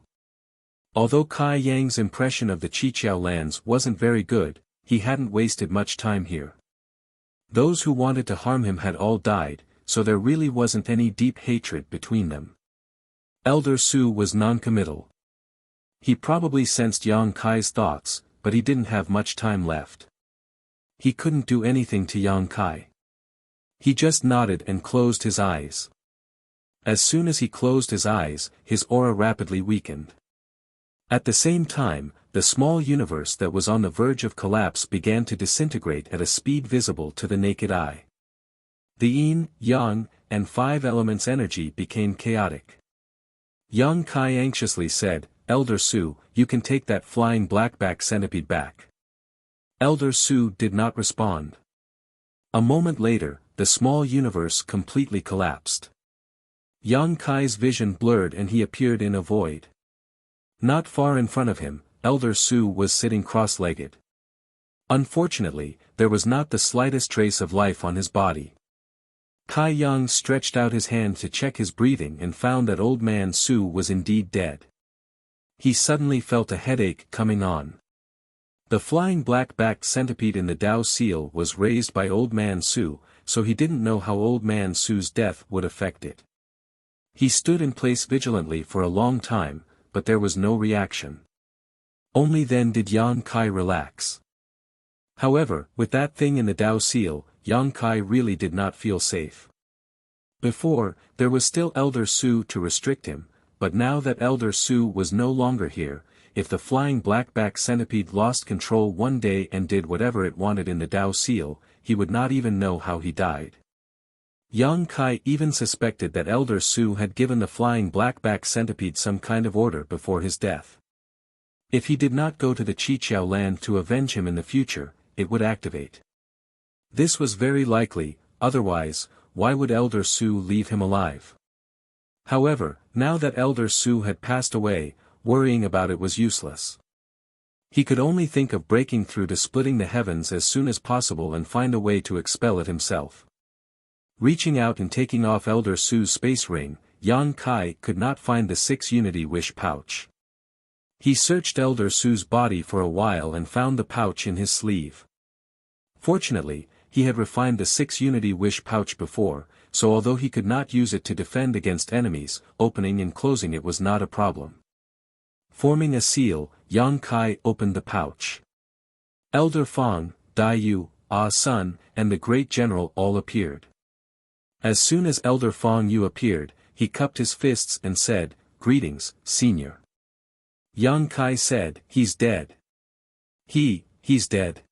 Although Kai Yang's impression of the Qiqiao lands wasn't very good, he hadn't wasted much time here. Those who wanted to harm him had all died, so there really wasn't any deep hatred between them. Elder Su was non-committal. He probably sensed Yang Kai's thoughts, but he didn't have much time left. He couldn't do anything to Yang Kai. He just nodded and closed his eyes. As soon as he closed his eyes, his aura rapidly weakened. At the same time, the small universe that was on the verge of collapse began to disintegrate at a speed visible to the naked eye. The yin, yang, and 5 elements energy became chaotic. Yang Kai anxiously said, Elder Su, you can take that flying blackback centipede back. Elder Su did not respond. A moment later, the small universe completely collapsed. Yang Kai's vision blurred and he appeared in a void. Not far in front of him, Elder Su was sitting cross-legged. Unfortunately, there was not the slightest trace of life on his body. Kai Yang stretched out his hand to check his breathing and found that Old Man Su was indeed dead. He suddenly felt a headache coming on. The flying black-backed centipede in the Dao seal was raised by Old Man Su, so he didn't know how Old Man Su's death would affect it. He stood in place vigilantly for a long time, but there was no reaction. Only then did Yang Kai relax. However, with that thing in the Dao seal, Yang Kai really did not feel safe. Before, there was still Elder Su to restrict him, but now that Elder Su was no longer here, if the flying black-back centipede lost control one day and did whatever it wanted in the Dao seal, he would not even know how he died. Yang Kai even suspected that Elder Su had given the flying black-back centipede some kind of order before his death. If he did not go to the Qiqiao land to avenge him in the future, it would activate. This was very likely, otherwise, why would Elder Su leave him alive? However, now that Elder Su had passed away, worrying about it was useless. He could only think of breaking through to splitting the heavens as soon as possible and find a way to expel it himself. Reaching out and taking off Elder Su's space ring, Yang Kai could not find the 6 Unity Wish pouch. He searched Elder Su's body for a while and found the pouch in his sleeve. Fortunately, he had refined the 6 Unity Wish pouch before, so although he could not use it to defend against enemies, opening and closing it was not a problem. Forming a seal, Yang Kai opened the pouch. Elder Fang, Dai Yu, Ah Sun, and the Great General all appeared. As soon as Elder Fang Yu appeared, he cupped his fists and said, "Greetings, Senior." Yang Kai said, "He's dead." He's dead."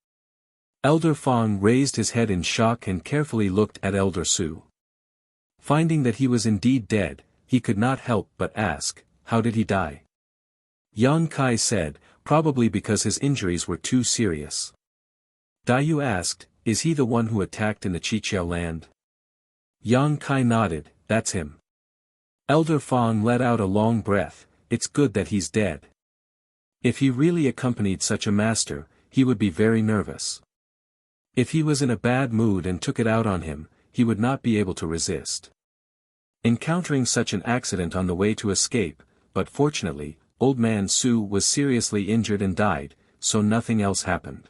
Elder Fang raised his head in shock and carefully looked at Elder Su. Finding that he was indeed dead, he could not help but ask, "How did he die?" Yang Kai said, "Probably because his injuries were too serious." Dai Yu asked, "Is he the one who attacked in the Qiqiao land?" Yang Kai nodded, "That's him." Elder Fang let out a long breath, "It's good that he's dead. If he really accompanied such a master, he would be very nervous. If he was in a bad mood and took it out on him, he would not be able to resist. Encountering such an accident on the way to escape, but fortunately, Old Man Su was seriously injured and died, so nothing else happened."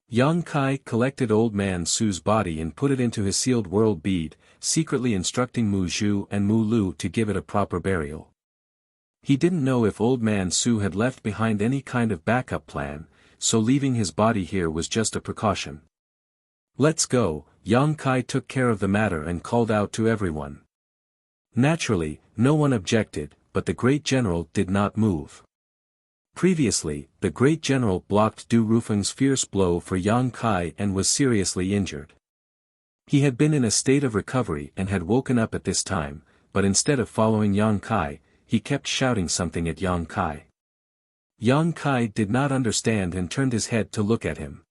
Yang Kai collected Old Man Su's body and put it into his sealed world bead, secretly instructing Mu Zhu and Mu Lu to give it a proper burial. He didn't know if Old Man Su had left behind any kind of backup plan, so leaving his body here was just a precaution. "Let's go," Yang Kai took care of the matter and called out to everyone. Naturally, no one objected, but the Great General did not move. Previously, the Great General blocked Du Rufeng's fierce blow for Yang Kai and was seriously injured. He had been in a state of recovery and had woken up at this time, but instead of following Yang Kai, he kept shouting something at Yang Kai. Yang Kai did not understand and turned his head to look at him.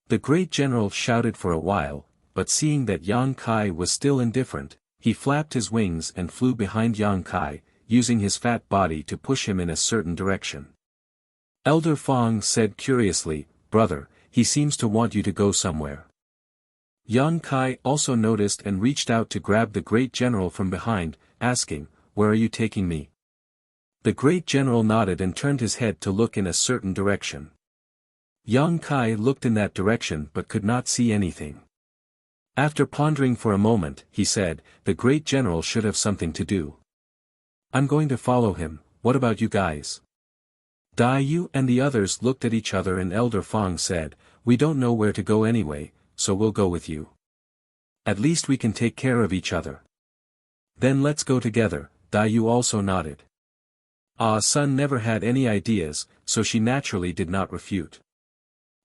The Great General shouted for a while, but seeing that Yang Kai was still indifferent, he flapped his wings and flew behind Yang Kai, using his fat body to push him in a certain direction. Elder Fang said curiously, "Brother, he seems to want you to go somewhere." Yang Kai also noticed and reached out to grab the Great General from behind, asking, "Where are you taking me?" The Great General nodded and turned his head to look in a certain direction. Yang Kai looked in that direction but could not see anything. After pondering for a moment, he said, "The Great General should have something to do. I'm going to follow him, what about you guys?" Dai Yu and the others looked at each other and Elder Fang said, "We don't know where to go anyway, so we'll go with you. At least we can take care of each other." "Then let's go together," Dai Yu also nodded. Ah Sun never had any ideas, so she naturally did not refute.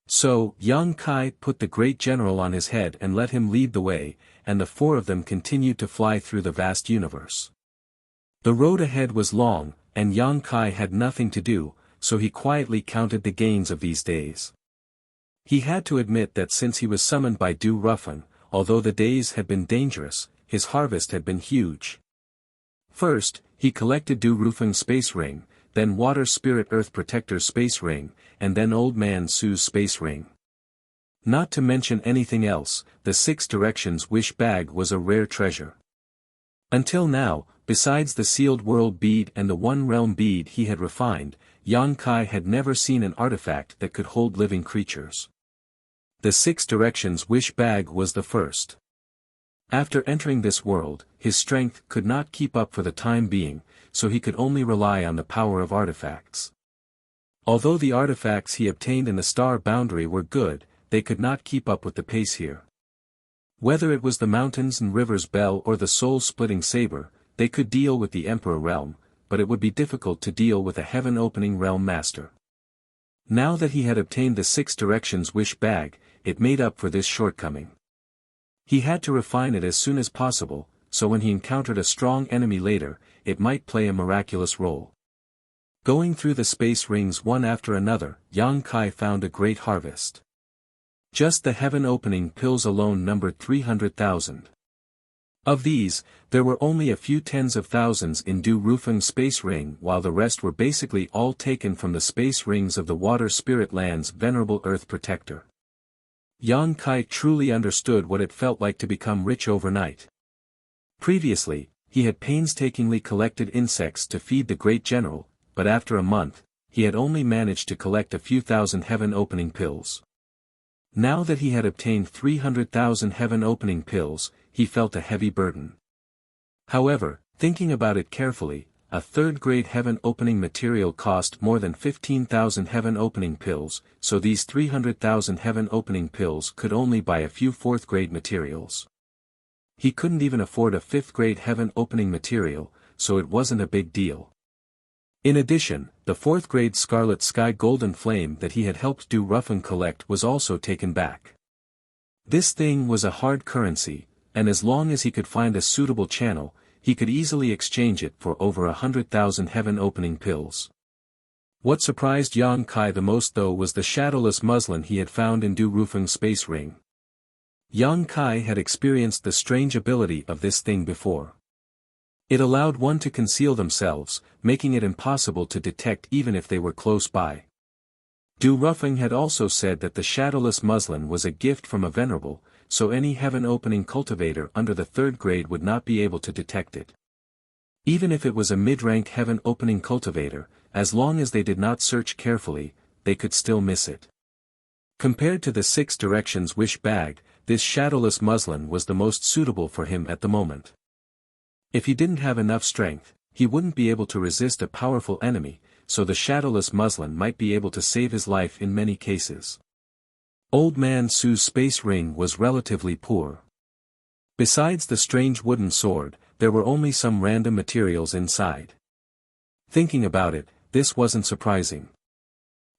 So, Yang Kai put the Great General on his head and let him lead the way, and the 4 of them continued to fly through the vast universe. The road ahead was long, and Yang Kai had nothing to do, so he quietly counted the gains of these days. He had to admit that since he was summoned by Du Ruffin, although the days had been dangerous, his harvest had been huge. First, he collected Du Rufen's space ring, then Water Spirit Earth Protector's space ring, and then Old Man Su's space ring. Not to mention anything else, the Six Directions Wish Bag was a rare treasure. Until now, besides the Sealed World bead and the One Realm bead he had refined, Yang Kai had never seen an artifact that could hold living creatures. The Six Directions Wish Bag was the first. After entering this world, his strength could not keep up for the time being, so he could only rely on the power of artifacts. Although the artifacts he obtained in the Star Boundary were good, they could not keep up with the pace here. Whether it was the Mountains and Rivers Bell or the Soul-Splitting Saber, they could deal with the Emperor Realm, but it would be difficult to deal with a Heaven-Opening Realm Master. Now that he had obtained the Six Directions Wish Bag, it made up for this shortcoming. He had to refine it as soon as possible, so when he encountered a strong enemy later, it might play a miraculous role. Going through the space rings one after another, Yang Kai found a great harvest. Just the heaven-opening pills alone numbered 300,000. Of these, there were only a few tens of thousands in Du Rufen's space ring, while the rest were basically all taken from the space rings of the Water Spirit Land's venerable Earth Protector. Yang Kai truly understood what it felt like to become rich overnight. Previously, he had painstakingly collected insects to feed the great general, but after a month, he had only managed to collect a few thousand heaven-opening pills. Now that he had obtained 300,000 heaven-opening pills, he felt a heavy burden. However, thinking about it carefully, a third-grade heaven-opening material cost more than 15,000 heaven-opening pills, so these 300,000 heaven-opening pills could only buy a few fourth-grade materials. He couldn't even afford a fifth-grade heaven-opening material, so it wasn't a big deal. In addition, the fourth-grade Scarlet Sky Golden Flame that he had helped Du Ruffin collect was also taken back. This thing was a hard currency, and as long as he could find a suitable channel, he could easily exchange it for over 100,000 heaven-opening pills. What surprised Yang Kai the most though was the shadowless muslin he had found in Du Rufen's space ring. Yang Kai had experienced the strange ability of this thing before. It allowed one to conceal themselves, making it impossible to detect even if they were close by. Du Ruffin had also said that the shadowless muslin was a gift from a venerable, so any heaven-opening cultivator under the third grade would not be able to detect it. Even if it was a mid-rank heaven-opening cultivator, as long as they did not search carefully, they could still miss it. Compared to the Six Directions Wish Bag, this shadowless muslin was the most suitable for him at the moment. If he didn't have enough strength, he wouldn't be able to resist a powerful enemy, so the shadowless muslin might be able to save his life in many cases. Old Man Su's space ring was relatively poor. Besides the strange wooden sword, there were only some random materials inside. Thinking about it, this wasn't surprising.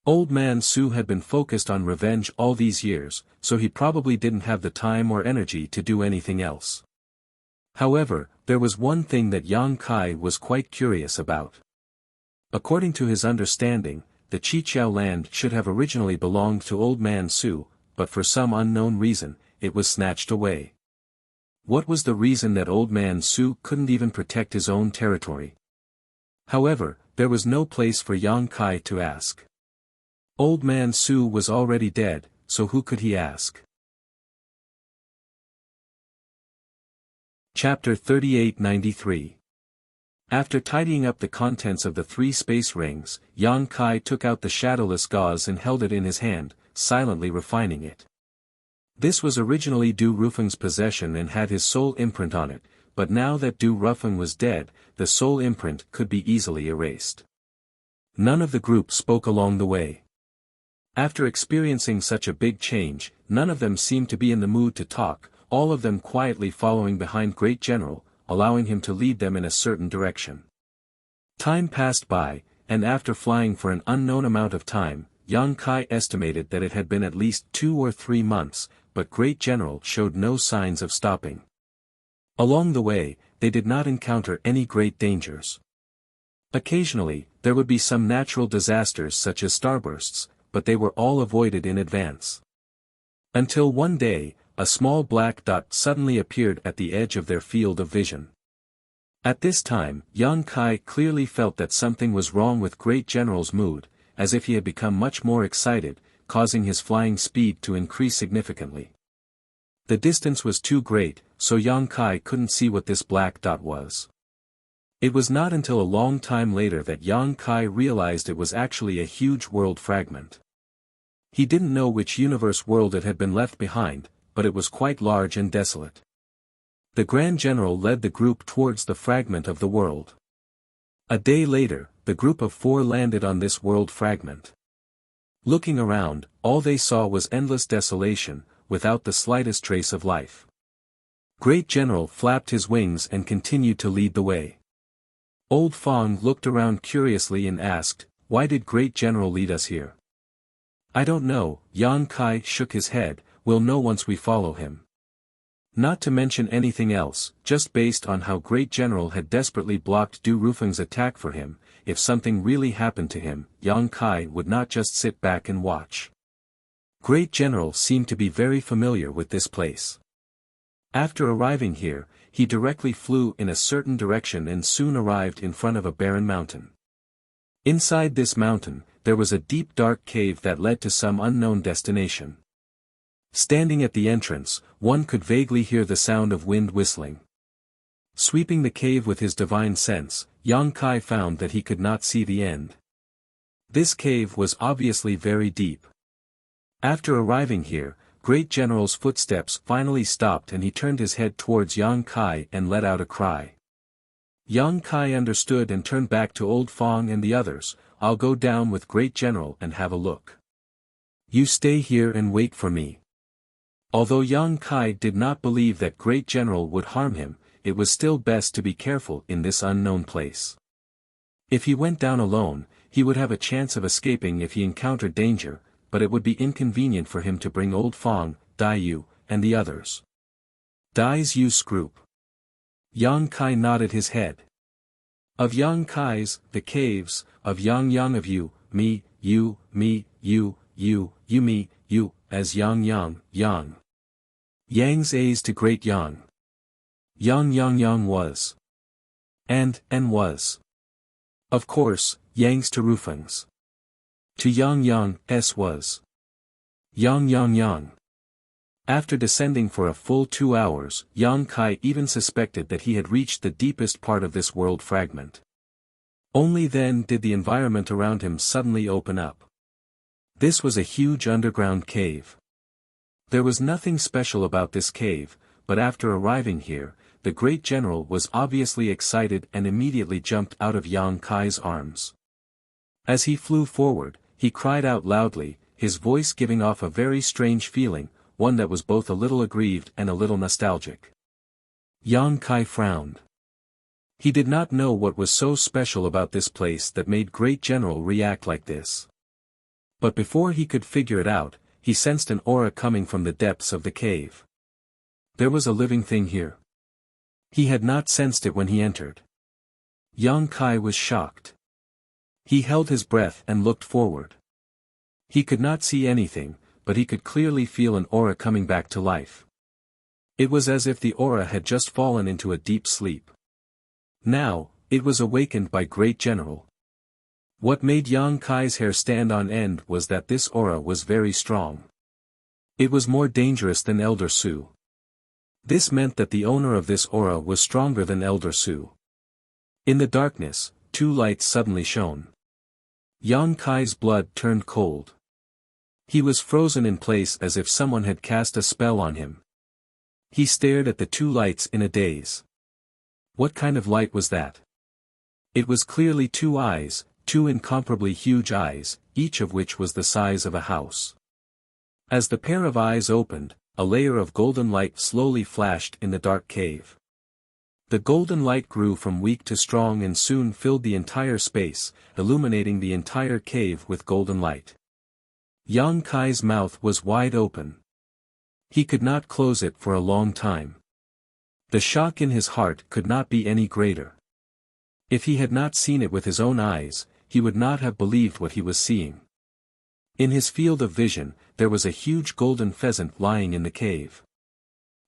Old Man Su had been focused on revenge all these years, so he probably didn't have the time or energy to do anything else. However, there was one thing that Yang Kai was quite curious about. According to his understanding, the Qiqiao land should have originally belonged to Old Man Su, but for some unknown reason, it was snatched away. What was the reason that Old Man Su couldn't even protect his own territory? However, there was no place for Yang Kai to ask. Old Man Su was already dead, so who could he ask? Chapter 3893. After tidying up the contents of the 3 space rings, Yang Kai took out the shadowless gauze and held it in his hand, silently refining it. This was originally Du Rufen's possession and had his soul imprint on it, but now that Du Rufen was dead, the soul imprint could be easily erased. None of the group spoke along the way. After experiencing such a big change, none of them seemed to be in the mood to talk, all of them quietly following behind Great General, allowing him to lead them in a certain direction. Time passed by, and after flying for an unknown amount of time, Yang Kai estimated that it had been at least 2 or 3 months, but Great General showed no signs of stopping. Along the way, they did not encounter any great dangers. Occasionally, there would be some natural disasters such as starbursts, but they were all avoided in advance. Until one day, a small black dot suddenly appeared at the edge of their field of vision. At this time, Yang Kai clearly felt that something was wrong with Great General's mood, as if he had become much more excited, causing his flying speed to increase significantly. The distance was too great, so Yang Kai couldn't see what this black dot was. It was not until a long time later that Yang Kai realized it was actually a huge world fragment. He didn't know which universe world it had been left behind, but it was quite large and desolate. The Grand General led the group towards the fragment of the world. A day later, the group of 4 landed on this world fragment. Looking around, all they saw was endless desolation, without the slightest trace of life. Great General flapped his wings and continued to lead the way. Old Fong looked around curiously and asked, "Why did Great General lead us here?" "I don't know," Yang Kai shook his head, "we'll know once we follow him." Not to mention anything else, just based on how Great General had desperately blocked Du Rufeng's attack for him, if something really happened to him, Yang Kai would not just sit back and watch. Great General seemed to be very familiar with this place. After arriving here, he directly flew in a certain direction and soon arrived in front of a barren mountain. Inside this mountain, there was a deep dark cave that led to some unknown destination. Standing at the entrance, one could vaguely hear the sound of wind whistling. Sweeping the cave with his divine sense, Yang Kai found that he could not see the end. This cave was obviously very deep. After arriving here, Great General's footsteps finally stopped and he turned his head towards Yang Kai and let out a cry. Yang Kai understood and turned back to Old Fong and the others. "I'll go down with Great General and have a look. You stay here and wait for me." Although Yang Kai did not believe that Great General would harm him, it was still best to be careful in this unknown place. If he went down alone, he would have a chance of escaping if he encountered danger, but it would be inconvenient for him to bring Old Fong, Dai Yu, and the others. Dai's Yu's group. Yang Kai nodded his head. Of Yang Kai's, the caves, of Yang of you, me, you, you, me, you, as Yang, Yang's A's to Great Yang. Yang was. And was. Of course, Yang's to Rufeng's. To Yang was. Yang. After descending for a full 2 hours, Yang Kai even suspected that he had reached the deepest part of this world fragment. Only then did the environment around him suddenly open up. This was a huge underground cave. There was nothing special about this cave, but after arriving here, the Great General was obviously excited and immediately jumped out of Yang Kai's arms. As he flew forward, he cried out loudly, his voice giving off a very strange feeling, one that was both a little aggrieved and a little nostalgic. Yang Kai frowned. He did not know what was so special about this place that made Great General react like this. But before he could figure it out, he sensed an aura coming from the depths of the cave. There was a living thing here. He had not sensed it when he entered. Yang Kai was shocked. He held his breath and looked forward. He could not see anything, but he could clearly feel an aura coming back to life. It was as if the aura had just fallen into a deep sleep. Now, it was awakened by Great General. What made Yang Kai's hair stand on end was that this aura was very strong. It was more dangerous than Elder Su. This meant that the owner of this aura was stronger than Elder Su. In the darkness, 2 lights suddenly shone. Yang Kai's blood turned cold. He was frozen in place as if someone had cast a spell on him. He stared at the 2 lights in a daze. What kind of light was that? It was clearly 2 eyes, 2 incomparably huge eyes, each of which was the size of a house. As the pair of eyes opened, a layer of golden light slowly flashed in the dark cave. The golden light grew from weak to strong and soon filled the entire space, illuminating the entire cave with golden light. Yang Kai's mouth was wide open. He could not close it for a long time. The shock in his heart could not be any greater. If he had not seen it with his own eyes, he would not have believed what he was seeing. In his field of vision, there was a huge golden pheasant lying in the cave.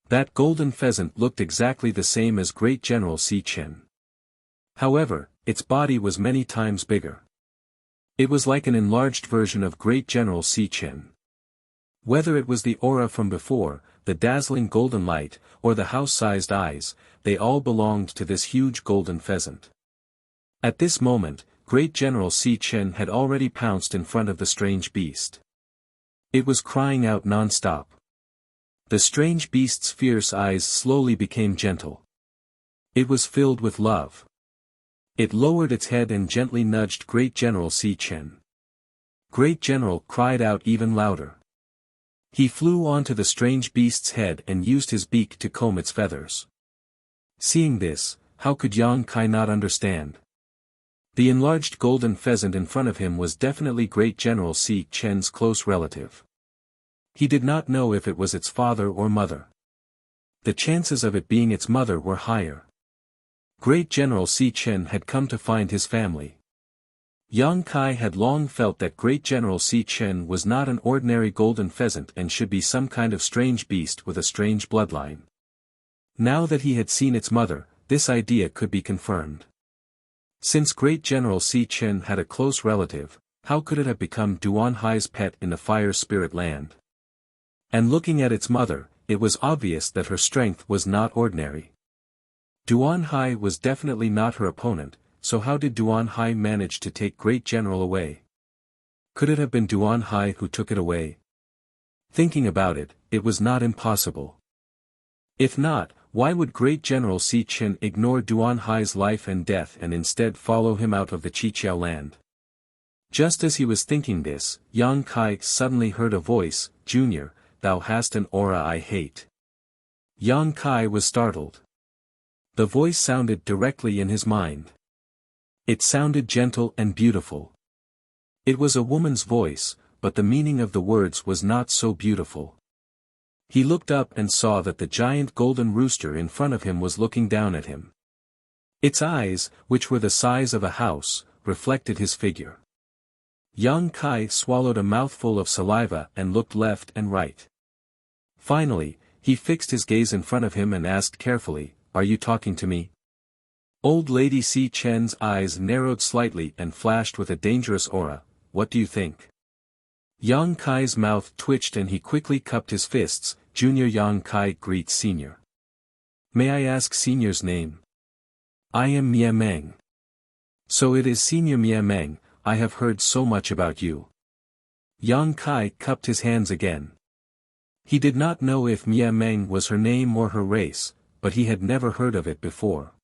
That golden pheasant looked exactly the same as Great General Si Chen. However, its body was many times bigger. It was like an enlarged version of Great General Si Chen. Whether it was the aura from before, the dazzling golden light, or the house-sized eyes, they all belonged to this huge golden pheasant. At this moment, Great General Si Chen had already pounced in front of the strange beast. It was crying out non-stop. The strange beast's fierce eyes slowly became gentle. It was filled with love. It lowered its head and gently nudged Great General Si Chen. Great General cried out even louder. He flew onto the strange beast's head and used his beak to comb its feathers. Seeing this, how could Yang Kai not understand? The enlarged golden pheasant in front of him was definitely Great General Si Chen's close relative. He did not know if it was its father or mother. The chances of it being its mother were higher. Great General Si Chen had come to find his family. Yang Kai had long felt that Great General Si Chen was not an ordinary golden pheasant and should be some kind of strange beast with a strange bloodline. Now that he had seen its mother, this idea could be confirmed. Since Great General Si Chen had a close relative, how could it have become Duan Hai's pet in the fire spirit land? And looking at its mother, it was obvious that her strength was not ordinary. Duan Hai was definitely not her opponent, so how did Duan Hai manage to take Great General away? Could it have been Duan Hai who took it away? Thinking about it, it was not impossible. If not, why would Great General Si Chen ignore Duan Hai's life and death and instead follow him out of the Qiqiao land? Just as he was thinking this, Yang Kai suddenly heard a voice, "Junior, thou hast an aura I hate." Yang Kai was startled. The voice sounded directly in his mind. It sounded gentle and beautiful. It was a woman's voice, but the meaning of the words was not so beautiful. He looked up and saw that the giant golden rooster in front of him was looking down at him. Its eyes, which were the size of a house, reflected his figure. Yang Kai swallowed a mouthful of saliva and looked left and right. Finally, he fixed his gaze in front of him and asked carefully, "Are you talking to me?" Old Lady Si Chen's eyes narrowed slightly and flashed with a dangerous aura. "What do you think?" Yang Kai's mouth twitched and he quickly cupped his fists. "Junior Yang Kai greets Senior." "May I ask Senior's name?" "I am Mia Meng." "So it is Senior Mia Meng, I have heard so much about you." Yang Kai cupped his hands again. He did not know if Mia Meng was her name or her race, but he had never heard of it before.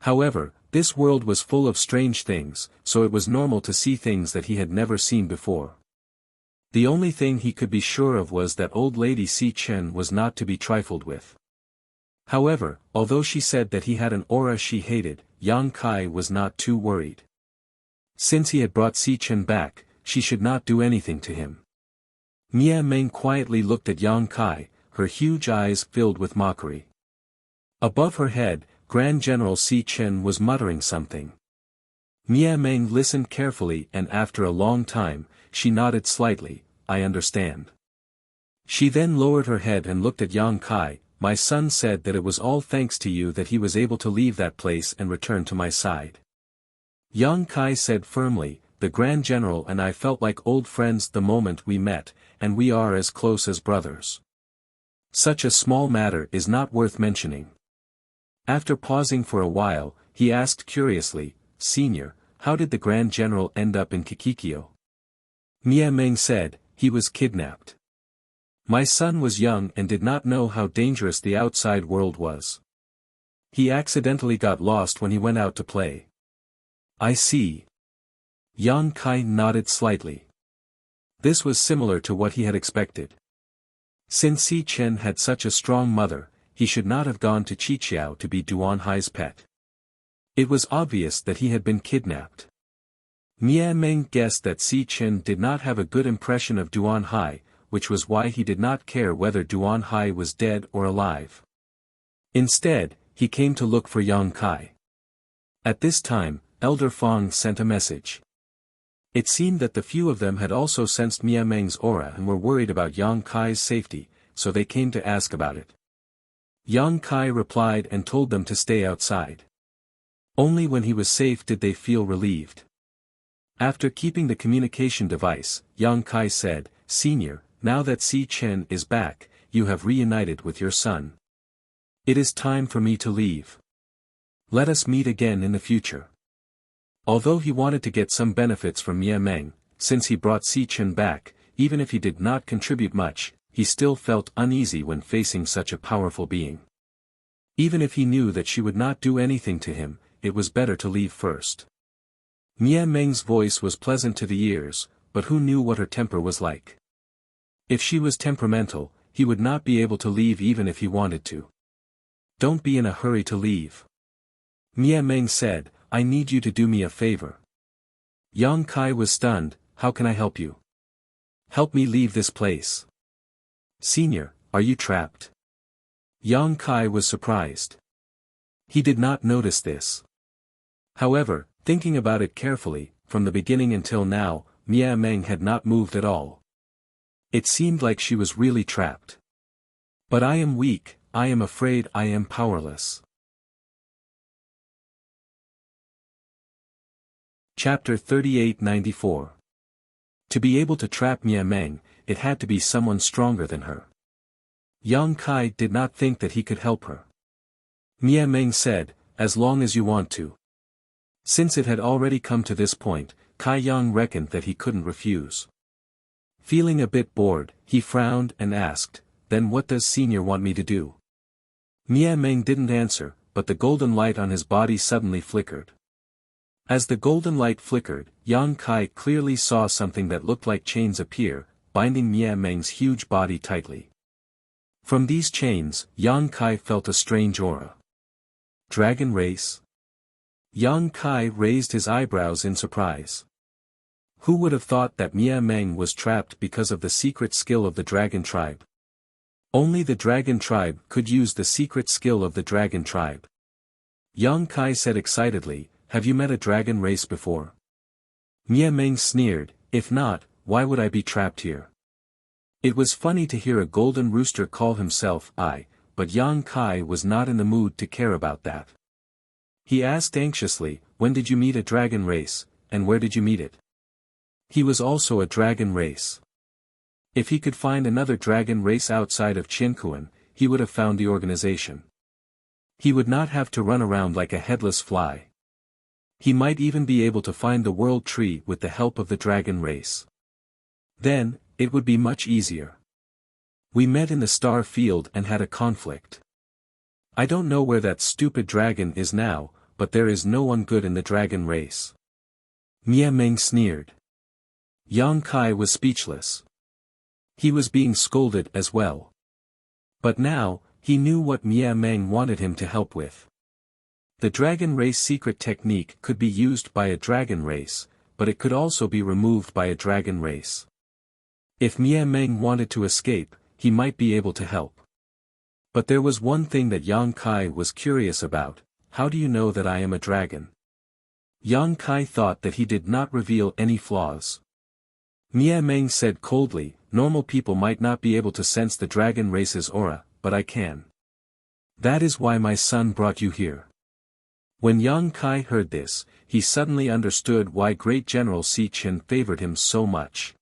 However, this world was full of strange things, so it was normal to see things that he had never seen before. The only thing he could be sure of was that old lady Si Chen was not to be trifled with. However, although she said that he had an aura she hated, Yang Kai was not too worried. Since he had brought Si Chen back, she should not do anything to him. Mia Meng quietly looked at Yang Kai, her huge eyes filled with mockery. Above her head, Grand General Si Chen was muttering something. Mia Meng listened carefully and after a long time, she nodded slightly, "I understand." She then lowered her head and looked at Yang Kai. "My son said that it was all thanks to you that he was able to leave that place and return to my side." Yang Kai said firmly, "The Grand General and I felt like old friends the moment we met, and we are as close as brothers. Such a small matter is not worth mentioning." After pausing for a while, he asked curiously, "Senior, how did the Grand General end up in Qiqiao?" Mia Meng said, "He was kidnapped. My son was young and did not know how dangerous the outside world was. He accidentally got lost when he went out to play." "I see." Yang Kai nodded slightly. This was similar to what he had expected. Since Si Chen had such a strong mother, he should not have gone to Qiqiao to be Duan Hai's pet. It was obvious that he had been kidnapped. Mia Meng guessed that Si Chen did not have a good impression of Duan Hai, which was why he did not care whether Duan Hai was dead or alive. Instead, he came to look for Yang Kai. At this time, Elder Fong sent a message. It seemed that the few of them had also sensed Mia Meng's aura and were worried about Yang Kai's safety, so they came to ask about it. Yang Kai replied and told them to stay outside. Only when he was safe did they feel relieved. After keeping the communication device, Yang Kai said, "Senior, now that Si Chen is back, you have reunited with your son. It is time for me to leave. Let us meet again in the future." Although he wanted to get some benefits from Mia Meng, since he brought Si Chen back, even if he did not contribute much, he still felt uneasy when facing such a powerful being. Even if he knew that she would not do anything to him, it was better to leave first. Mia Meng's voice was pleasant to the ears, but who knew what her temper was like? If she was temperamental, he would not be able to leave even if he wanted to. "Don't be in a hurry to leave." Mia Meng said, "I need you to do me a favor." Yang Kai was stunned. "How can I help you?" "Help me leave this place." "Senior, are you trapped?" Yang Kai was surprised. He did not notice this. However, thinking about it carefully, from the beginning until now, Mia Meng had not moved at all. It seemed like she was really trapped. "But I am weak, I am afraid I am powerless." Chapter 38-94. To be able to trap Mia Meng, it had to be someone stronger than her. Yang Kai did not think that he could help her. Mia Meng said, "As long as you want to." Since it had already come to this point, Kai Yang reckoned that he couldn't refuse. Feeling a bit bored, he frowned and asked, "Then what does Senior want me to do?" Mia Meng didn't answer, but the golden light on his body suddenly flickered. As the golden light flickered, Yang Kai clearly saw something that looked like chains appear, binding Mia Meng's huge body tightly. From these chains, Yang Kai felt a strange aura. Dragon race? Yang Kai raised his eyebrows in surprise. Who would have thought that Mia Meng was trapped because of the secret skill of the dragon tribe? Only the dragon tribe could use the secret skill of the dragon tribe. Yang Kai said excitedly, "Have you met a dragon race before?" Mia Meng sneered, "If not, why would I be trapped here?" It was funny to hear a golden rooster call himself I, but Yang Kai was not in the mood to care about that. He asked anxiously, "When did you meet a dragon race, and where did you meet it?" He was also a dragon race. If he could find another dragon race outside of Qinkuan, he would have found the organization. He would not have to run around like a headless fly. He might even be able to find the world tree with the help of the dragon race. Then, it would be much easier. "We met in the star field and had a conflict. I don't know where that stupid dragon is now, but there is no one good in the dragon race." Mia Meng sneered. Yang Kai was speechless. He was being scolded as well. But now, he knew what Mia Meng wanted him to help with. The dragon race secret technique could be used by a dragon race, but it could also be removed by a dragon race. If Mia Meng wanted to escape, he might be able to help. But there was one thing that Yang Kai was curious about: how do you know that I am a dragon? Yang Kai thought that he did not reveal any flaws. Mia Meng said coldly, "Normal people might not be able to sense the dragon race's aura, but I can. That is why my son brought you here." When Yang Kai heard this, he suddenly understood why Great General Si Chen favored him so much.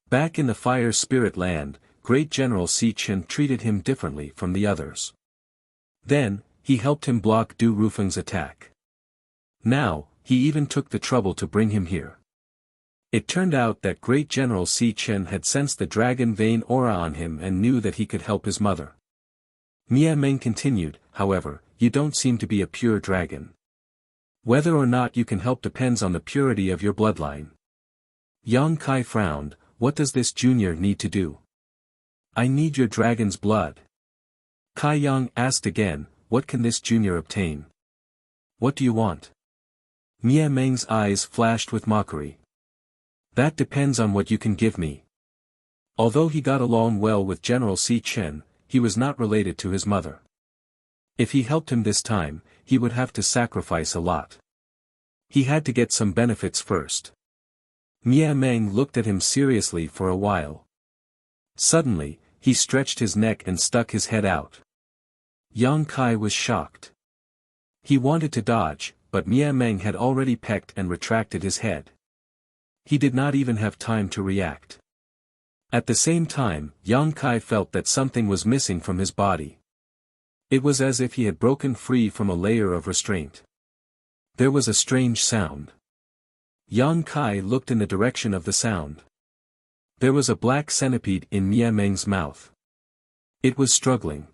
Back in the Fire Spirit Land, Great General Si Chen treated him differently from the others. Then, he helped him block Du Rufeng's attack. Now, he even took the trouble to bring him here. It turned out that Great General Si Chen had sensed the dragon vein aura on him and knew that he could help his mother. Mia Meng continued, "However, you don't seem to be a pure dragon. Whether or not you can help depends on the purity of your bloodline." Yang Kai frowned. "What does this junior need to do?" "I need your dragon's blood." Kai Yang asked again, "What can this junior obtain?" "What do you want?" Mia Meng's eyes flashed with mockery. "That depends on what you can give me." Although he got along well with General Si Chen, he was not related to his mother. If he helped him this time, he would have to sacrifice a lot. He had to get some benefits first. Mia Meng looked at him seriously for a while. Suddenly, he stretched his neck and stuck his head out. Yang Kai was shocked. He wanted to dodge, but Mia Meng had already pecked and retracted his head. He did not even have time to react. At the same time, Yang Kai felt that something was missing from his body. It was as if he had broken free from a layer of restraint. There was a strange sound. Yang Kai looked in the direction of the sound. There was a black centipede in Mia Meng's mouth. It was struggling.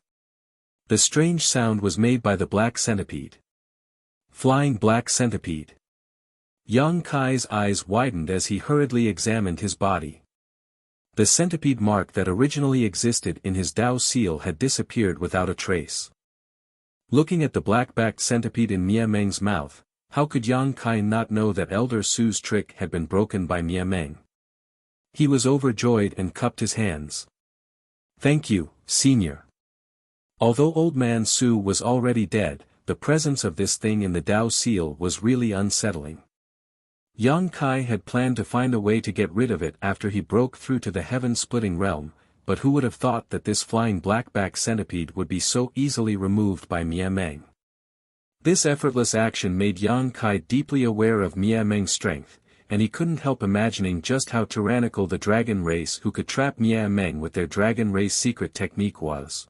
The strange sound was made by the black centipede. Flying black centipede. Yang Kai's eyes widened as he hurriedly examined his body. The centipede mark that originally existed in his Dao seal had disappeared without a trace. Looking at the black-backed centipede in Mia Meng's mouth, how could Yang Kai not know that Elder Su's trick had been broken by Mia Meng? He was overjoyed and cupped his hands. "Thank you, Senior." Although Old Man Su was already dead, the presence of this thing in the Dao seal was really unsettling. Yang Kai had planned to find a way to get rid of it after he broke through to the heaven-splitting realm, but who would have thought that this flying black-back centipede would be so easily removed by Mia Meng? This effortless action made Yang Kai deeply aware of Mia Meng's strength, and he couldn't help imagining just how tyrannical the dragon race who could trap Mia Meng with their dragon race secret technique was.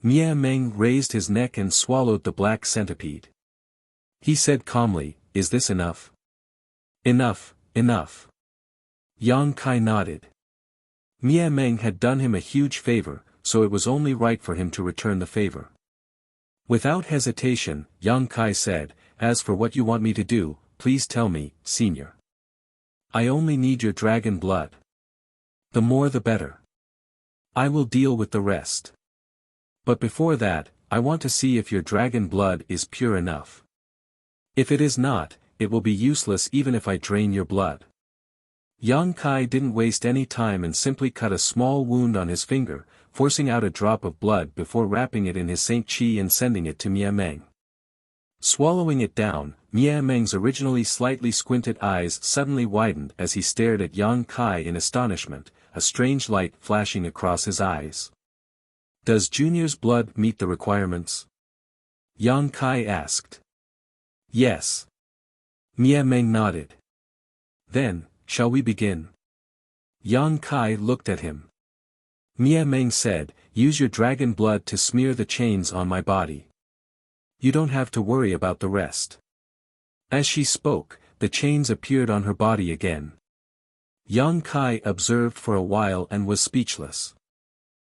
Mia Meng raised his neck and swallowed the black centipede. He said calmly, "Is this enough?" "Enough, enough." Yang Kai nodded. Mia Meng had done him a huge favor, so it was only right for him to return the favor. Without hesitation, Yang Kai said, "As for what you want me to do, please tell me, Senior. I only need your dragon blood. The more the better. I will deal with the rest. But before that, I want to see if your dragon blood is pure enough. If it is not, it will be useless even if I drain your blood." Yang Kai didn't waste any time and simply cut a small wound on his finger, forcing out a drop of blood before wrapping it in his Saint Chi and sending it to Mia Meng. Swallowing it down, Mia Meng's originally slightly squinted eyes suddenly widened as he stared at Yang Kai in astonishment, a strange light flashing across his eyes. "Does Junior's blood meet the requirements?" Yang Kai asked. "Yes." Mia Meng nodded. "Then, shall we begin?" Yang Kai looked at him. Mia Meng said, "Use your dragon blood to smear the chains on my body. You don't have to worry about the rest." As she spoke, the chains appeared on her body again. Yang Kai observed for a while and was speechless.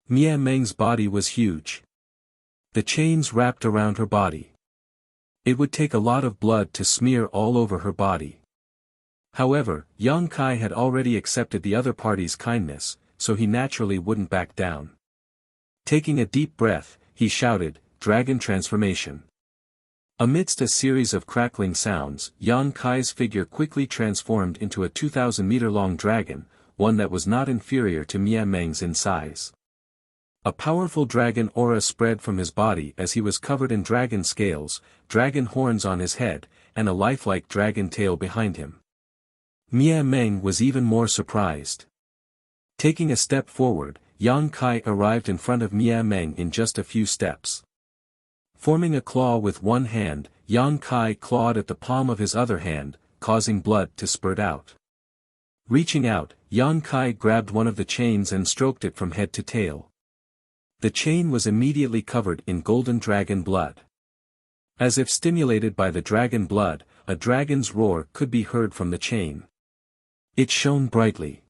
Mia Meng's body was huge. The chains wrapped around her body. It would take a lot of blood to smear all over her body. However, Yang Kai had already accepted the other party's kindness, so he naturally wouldn't back down. Taking a deep breath, he shouted, "Dragon transformation." Amidst a series of crackling sounds, Yang Kai's figure quickly transformed into a 2,000-meter-long dragon, one that was not inferior to Mia Meng's in size. A powerful dragon aura spread from his body as he was covered in dragon scales, dragon horns on his head, and a lifelike dragon tail behind him. Mia Meng was even more surprised. Taking a step forward, Yang Kai arrived in front of Mia Meng in just a few steps. Forming a claw with one hand, Yang Kai clawed at the palm of his other hand, causing blood to spurt out. Reaching out, Yang Kai grabbed one of the chains and stroked it from head to tail. The chain was immediately covered in golden dragon blood. As if stimulated by the dragon blood, a dragon's roar could be heard from the chain. It shone brightly.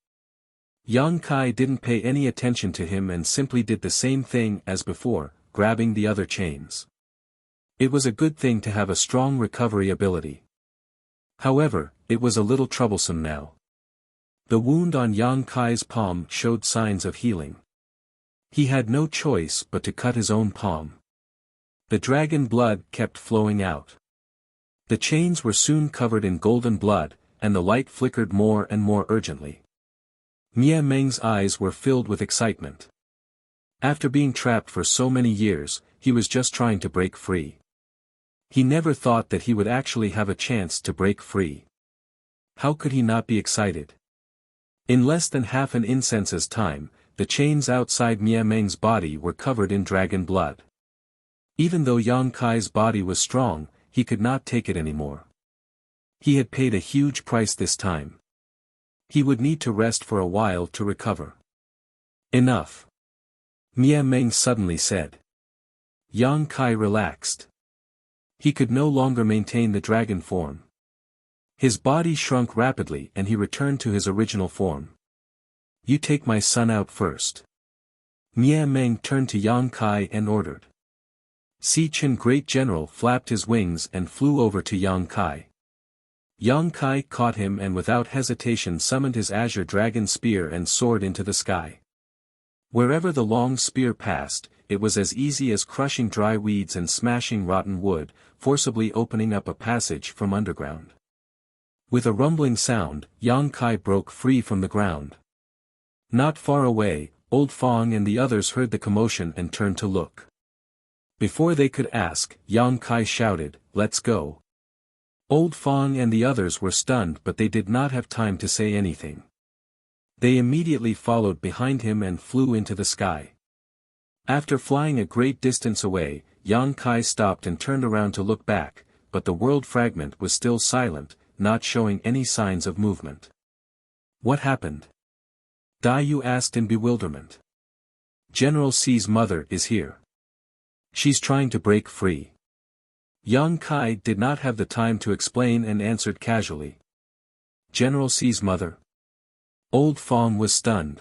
Yang Kai didn't pay any attention to him and simply did the same thing as before, grabbing the other chains. It was a good thing to have a strong recovery ability. However, it was a little troublesome now. The wound on Yang Kai's palm showed signs of healing. He had no choice but to cut his own palm. The dragon blood kept flowing out. The chains were soon covered in golden blood, and the light flickered more and more urgently. Mia Meng's eyes were filled with excitement. After being trapped for so many years, he was just trying to break free. He never thought that he would actually have a chance to break free. how could he not be excited? In less than half an incense's time, the chains outside Mia Meng's body were covered in dragon blood. Even though Yang Kai's body was strong, he could not take it anymore. He had paid a huge price this time. He would need to rest for a while to recover. Enough. Mia Meng suddenly said. Yang Kai relaxed. He could no longer maintain the dragon form. His body shrunk rapidly and he returned to his original form. You take my son out first. Mia Meng turned to Yang Kai and ordered. Si Chen Great General flapped his wings and flew over to Yang Kai. Yang Kai caught him and without hesitation summoned his azure dragon spear and soared into the sky. Wherever the long spear passed, it was as easy as crushing dry weeds and smashing rotten wood, forcibly opening up a passage from underground. With a rumbling sound, Yang Kai broke free from the ground. Not far away, Old Fong and the others heard the commotion and turned to look. Before they could ask, Yang Kai shouted, "Let's go." Old Fong and the others were stunned but they did not have time to say anything. They immediately followed behind him and flew into the sky. After flying a great distance away, Yang Kai stopped and turned around to look back, but the world fragment was still silent, not showing any signs of movement. What happened? Dai Yu asked in bewilderment. General C's mother is here. She's trying to break free. Yang Kai did not have the time to explain and answered casually. General C's mother? Old Fong was stunned.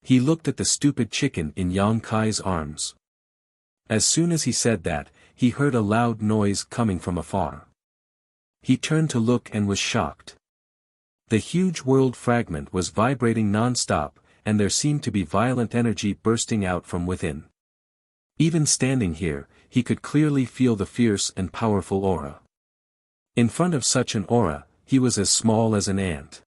He looked at the stupid chicken in Yang Kai's arms. As soon as he said that, he heard a loud noise coming from afar. He turned to look and was shocked. The huge world fragment was vibrating non-stop, and there seemed to be violent energy bursting out from within. Even standing here, he could clearly feel the fierce and powerful aura. In front of such an aura, he was as small as an ant.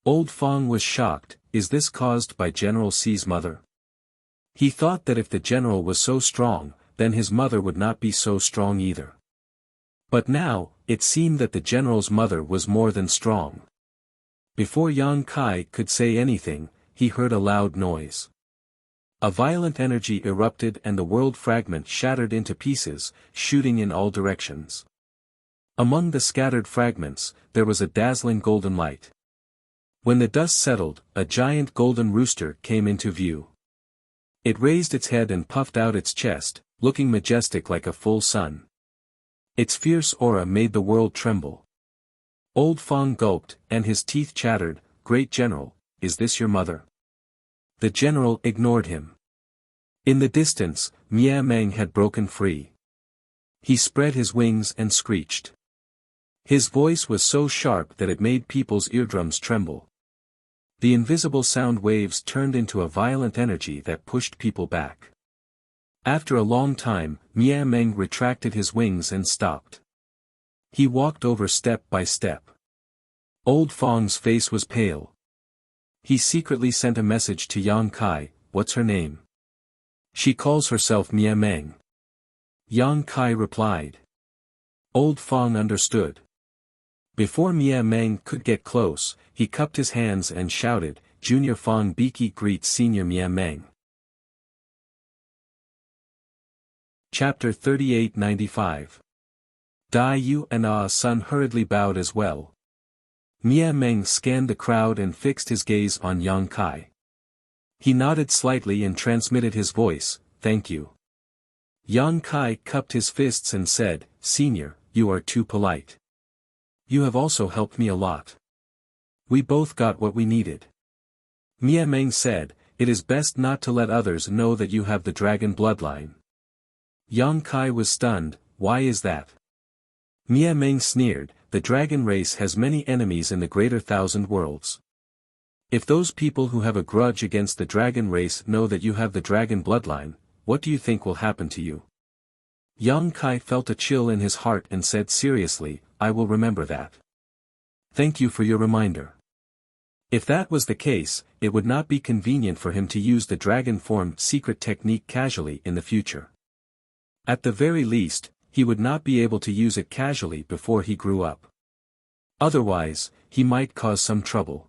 Old Fong was shocked. Is this caused by General C's mother? He thought that if the general was so strong, then his mother would not be so strong either. But now, it seemed that the general's mother was more than strong. Before Yang Kai could say anything, he heard a loud noise. A violent energy erupted and the world fragment shattered into pieces, shooting in all directions. Among the scattered fragments, there was a dazzling golden light. When the dust settled, a giant golden rooster came into view. It raised its head and puffed out its chest, looking majestic like a full sun. Its fierce aura made the world tremble. Old Fong gulped, and his teeth chattered. Great General, is this your mother? The general ignored him. In the distance, Mia Meng had broken free. He spread his wings and screeched. His voice was so sharp that it made people's eardrums tremble. The invisible sound waves turned into a violent energy that pushed people back. After a long time, Mia Meng retracted his wings and stopped. He walked over step by step. Old Fong's face was pale. He secretly sent a message to Yang Kai. What's her name? She calls herself Mia Meng. Yang Kai replied. Old Fong understood. Before Mia Meng could get close, he cupped his hands and shouted, Junior Fong Biki greets Senior Mia Meng. Chapter 3895. Dai Yu and Ah Sun hurriedly bowed as well. Mia Meng scanned the crowd and fixed his gaze on Yang Kai. He nodded slightly and transmitted his voice, thank you. Yang Kai cupped his fists and said, Senior, you are too polite. You have also helped me a lot. We both got what we needed. Mia Meng said, it is best not to let others know that you have the dragon bloodline. Yang Kai was stunned, why is that? Mia Meng sneered, the dragon race has many enemies in the greater thousand worlds. If those people who have a grudge against the dragon race know that you have the dragon bloodline, what do you think will happen to you? Yang Kai felt a chill in his heart and said seriously, I will remember that. Thank you for your reminder. If that was the case, it would not be convenient for him to use the dragon form secret technique casually in the future. At the very least, he would not be able to use it casually before he grew up. Otherwise, he might cause some trouble.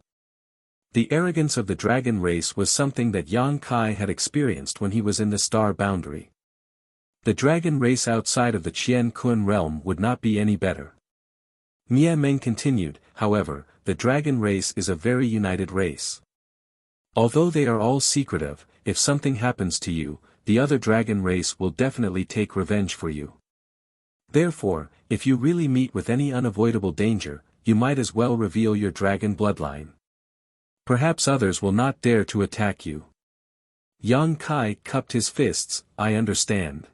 The arrogance of the dragon race was something that Yang Kai had experienced when he was in the star boundary. The dragon race outside of the Qian Kun realm would not be any better. Mia Meng continued, however, the dragon race is a very united race. Although they are all secretive, if something happens to you, the other dragon race will definitely take revenge for you. Therefore, if you really meet with any unavoidable danger, you might as well reveal your dragon bloodline. Perhaps others will not dare to attack you. Yang Kai cupped his fists, I understand.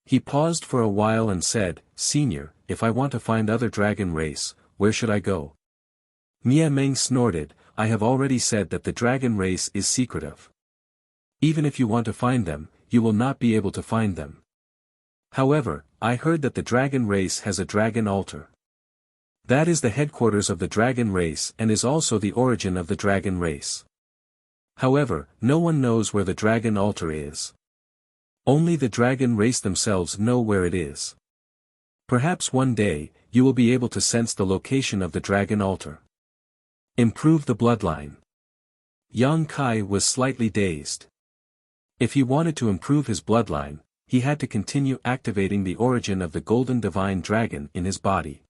He paused for a while and said, Senior, if I want to find other dragon race, where should I go? Mia Meng snorted, I have already said that the dragon race is secretive. Even if you want to find them, you will not be able to find them. However, I heard that the dragon race has a dragon altar. That is the headquarters of the dragon race and is also the origin of the dragon race. However, no one knows where the dragon altar is. Only the dragon race themselves know where it is. Perhaps one day, you will be able to sense the location of the dragon altar. Improve the bloodline. Yang Kai was slightly dazed. If he wanted to improve his bloodline, he had to continue activating the origin of the golden divine dragon in his body.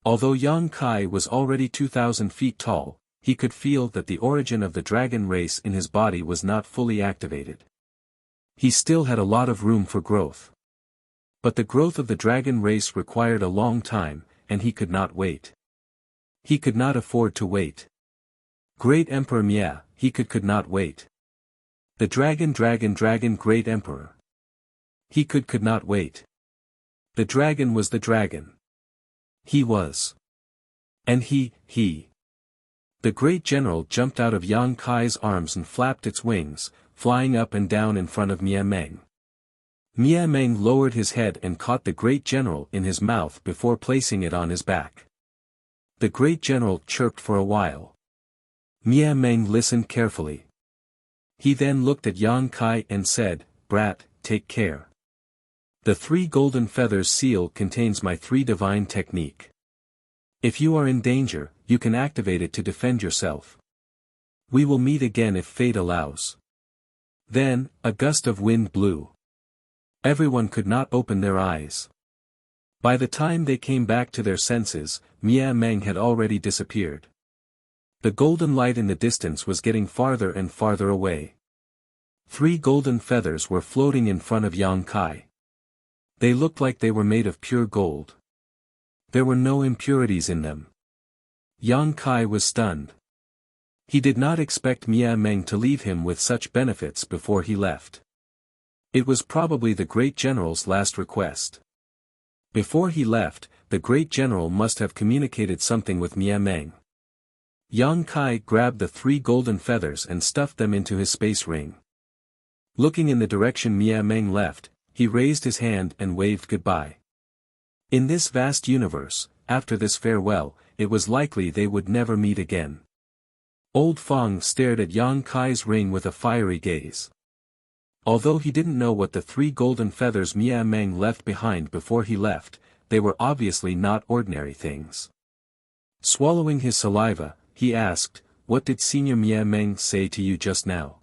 Although Yang Kai was already 2,000 feet tall, he could feel that the origin of the dragon race in his body was not fully activated. He still had a lot of room for growth. But the growth of the dragon race required a long time, and he could not wait. He could not afford to wait. Great Emperor Mia, he could not wait. The dragon Great Emperor. He could not wait. The dragon was the dragon. He was. And he. The great general jumped out of Yang Kai's arms and flapped its wings, flying up and down in front of Mia Meng. Mia Meng lowered his head and caught the great general in his mouth before placing it on his back. The great general chirped for a while. Mia Meng listened carefully. He then looked at Yang Kai and said, Brat, take care. The 3 golden feathers seal contains my 3 divine technique. If you are in danger, you can activate it to defend yourself. We will meet again if fate allows. Then, a gust of wind blew. Everyone could not open their eyes. By the time they came back to their senses, Mia Meng had already disappeared. The golden light in the distance was getting farther and farther away. 3 golden feathers were floating in front of Yang Kai. They looked like they were made of pure gold. There were no impurities in them. Yang Kai was stunned. He did not expect Mia Meng to leave him with such benefits before he left. It was probably the great general's last request. Before he left, the great general must have communicated something with Mia Meng. Yang Kai grabbed the 3 golden feathers and stuffed them into his space ring. Looking in the direction Mia Meng left, he raised his hand and waved goodbye. In this vast universe, after this farewell, it was likely they would never meet again. Old Fong stared at Yang Kai's ring with a fiery gaze. Although he didn't know what the 3 golden feathers Mia Meng left behind before he left, they were obviously not ordinary things. Swallowing his saliva, he asked, What did Senior Mia Meng say to you just now?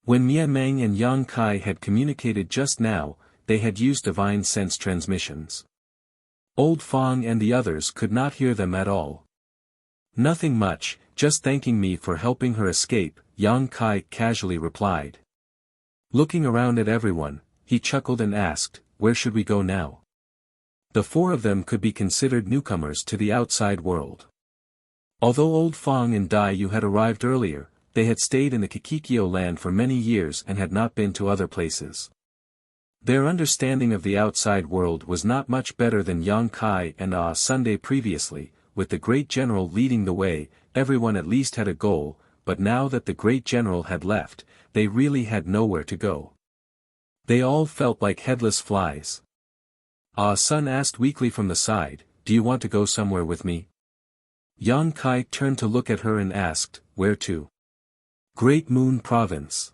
When Mia Meng and Yang Kai had communicated just now, they had used divine sense transmissions. Old Fong and the others could not hear them at all. Nothing much, just thanking me for helping her escape, Yang Kai casually replied. Looking around at everyone, he chuckled and asked, Where should we go now? The 4 of them could be considered newcomers to the outside world. Although Old Fong and Dai Yu had arrived earlier, they had stayed in the Kikikyo land for many years and had not been to other places. Their understanding of the outside world was not much better than Yang Kai and Sunday previously. With the great general leading the way, everyone at least had a goal, but now that the great general had left, they really had nowhere to go. They all felt like headless flies. Sun asked weakly from the side, Do you want to go somewhere with me? Yang Kai turned to look at her and asked, Where to? Great Moon Province.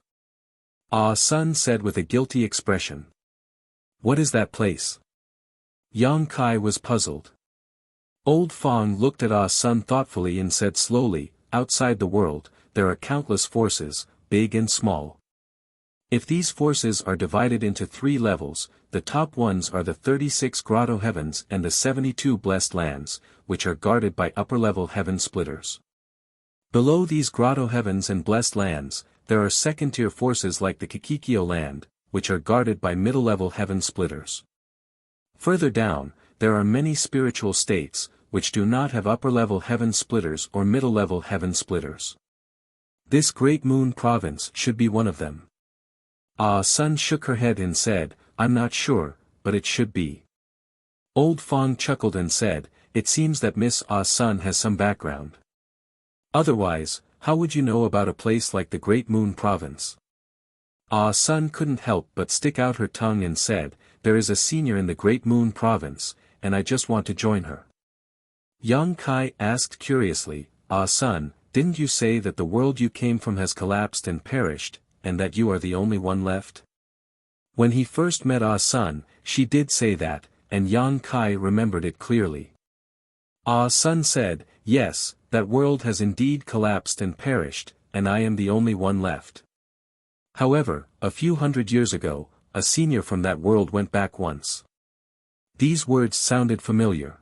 Sun said with a guilty expression. What is that place? Yang Kai was puzzled. Old Fong looked at Ah Sun thoughtfully and said slowly, outside the world, there are countless forces, big and small. If these forces are divided into 3 levels, the top ones are the 36 grotto heavens and the 72 blessed lands, which are guarded by upper-level heaven splitters. Below these grotto heavens and blessed lands, there are second-tier forces like the Kikikyo land, which are guarded by middle-level heaven splitters. Further down, there are many spiritual states, which do not have upper-level heaven splitters or middle-level heaven splitters. This Great Moon Province should be one of them. Ah Sun shook her head and said, I'm not sure, but it should be. Old Fong chuckled and said, it seems that Miss Ah Sun has some background. Otherwise, how would you know about a place like the Great Moon Province? Ah Sun couldn't help but stick out her tongue and said, there is a senior in the Great Moon Province, and I just want to join her. Yang Kai asked curiously, Ah Sun, didn't you say that the world you came from has collapsed and perished, and that you are the only one left? When he first met Ah Sun, she did say that, and Yang Kai remembered it clearly. Ah Sun said, yes, that world has indeed collapsed and perished, and I am the only one left. However, a few hundred years ago, a senior from that world went back once. These words sounded familiar.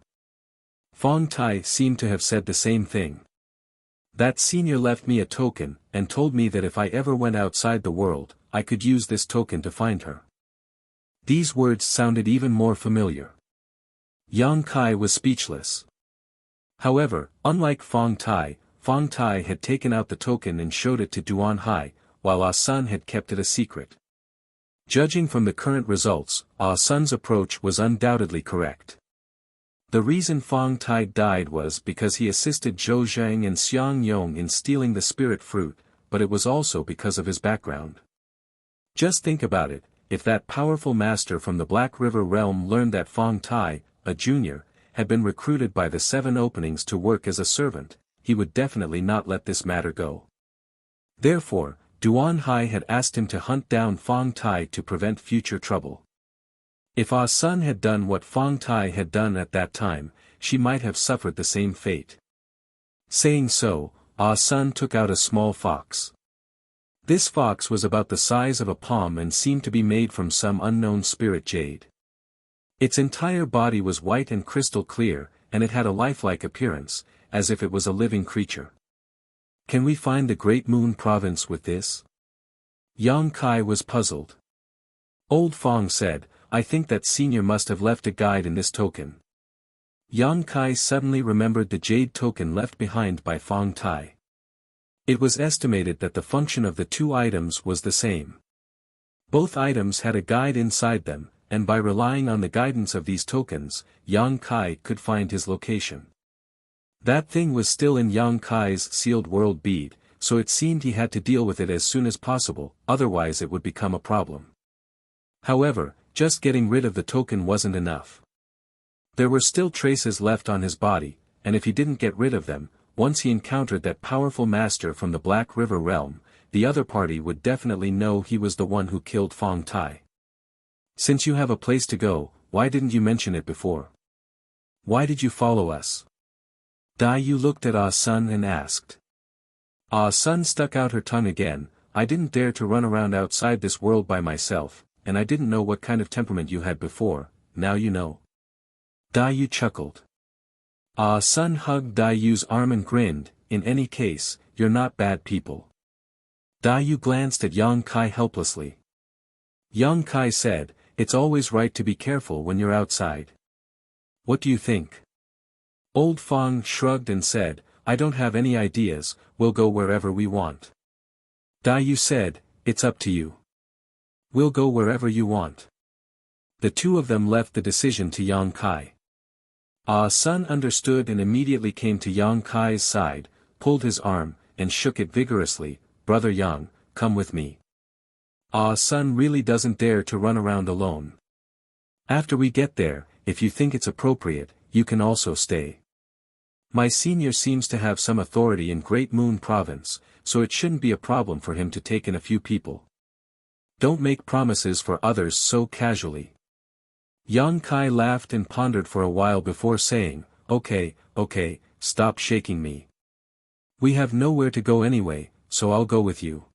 Fong Tai seemed to have said the same thing. That senior left me a token, and told me that if I ever went outside the world, I could use this token to find her. These words sounded even more familiar. Yang Kai was speechless. However, unlike Fong Tai had taken out the token and showed it to Duan Hai, while Ah Sun had kept it a secret. Judging from the current results, Ah Sun's approach was undoubtedly correct. The reason Fong Tai died was because he assisted Zhou Zhang and Xiang Yong in stealing the spirit fruit, but it was also because of his background. Just think about it, if that powerful master from the Black River realm learned that Fong Tai, a junior, had been recruited by the 7 openings to work as a servant, he would definitely not let this matter go. Therefore, Duan Hai had asked him to hunt down Fong Tai to prevent future trouble. If Ah Sun had done what Fong Tai had done at that time, she might have suffered the same fate. Saying so, Ah Sun took out a small fox. This fox was about the size of a palm and seemed to be made from some unknown spirit jade. Its entire body was white and crystal clear, and it had a lifelike appearance, as if it was a living creature. Can we find the Great Moon Province with this? Yang Kai was puzzled. Old Fong said, I think that senior must have left a guide in this token. Yang Kai suddenly remembered the jade token left behind by Fong Tai. It was estimated that the function of the 2 items was the same. Both items had a guide inside them, and by relying on the guidance of these tokens, Yang Kai could find his location. That thing was still in Yang Kai's sealed world bead, so it seemed he had to deal with it as soon as possible, otherwise it would become a problem. However, just getting rid of the token wasn't enough. There were still traces left on his body, and if he didn't get rid of them, once he encountered that powerful master from the Black River realm, the other party would definitely know he was the one who killed Fong Tai. Since you have a place to go, why didn't you mention it before? Why did you follow us? Dai Yu looked at Ah Sun and asked. Ah Sun stuck out her tongue again, I didn't dare to run around outside this world by myself, and I didn't know what kind of temperament you had before, now you know. Dai Yu chuckled. Ah Sun hugged Dai Yu's arm and grinned, in any case, you're not bad people. Dai Yu glanced at Yang Kai helplessly. Yang Kai said, it's always right to be careful when you're outside. What do you think? Old Fong shrugged and said, I don't have any ideas, we'll go wherever we want. Dai Yu said, it's up to you. We'll go wherever you want. The 2 of them left the decision to Yang Kai. Ah Sun understood and immediately came to Yang Kai's side, pulled his arm, and shook it vigorously, Brother Yang, come with me. Ah Sun really doesn't dare to run around alone. After we get there, if you think it's appropriate, you can also stay. My senior seems to have some authority in Great Moon Province, so it shouldn't be a problem for him to take in a few people. Don't make promises for others so casually. Yang Kai laughed and pondered for a while before saying, okay, stop shaking me. We have nowhere to go anyway, so I'll go with you.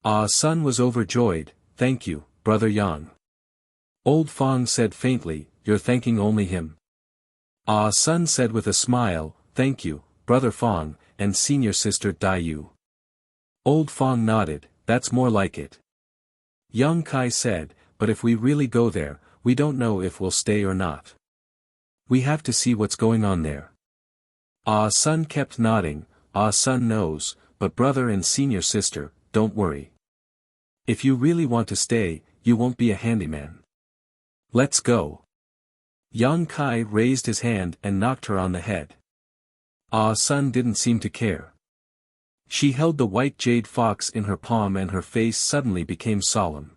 Ah Sun was overjoyed. Thank you, Brother Yang. Old Fong said faintly, you're thanking only him. Ah Sun said with a smile, thank you, Brother Fong, and Senior Sister Dai Yu. Old Fong nodded, that's more like it. Young Kai said, but if we really go there, we don't know if we'll stay or not. We have to see what's going on there. Ah Sun kept nodding. Ah Sun knows, but brother and senior sister, don't worry. If you really want to stay, you won't be a handyman. Let's go. Yang Kai raised his hand and knocked her on the head. Ah Sun didn't seem to care. She held the white jade fox in her palm and her face suddenly became solemn.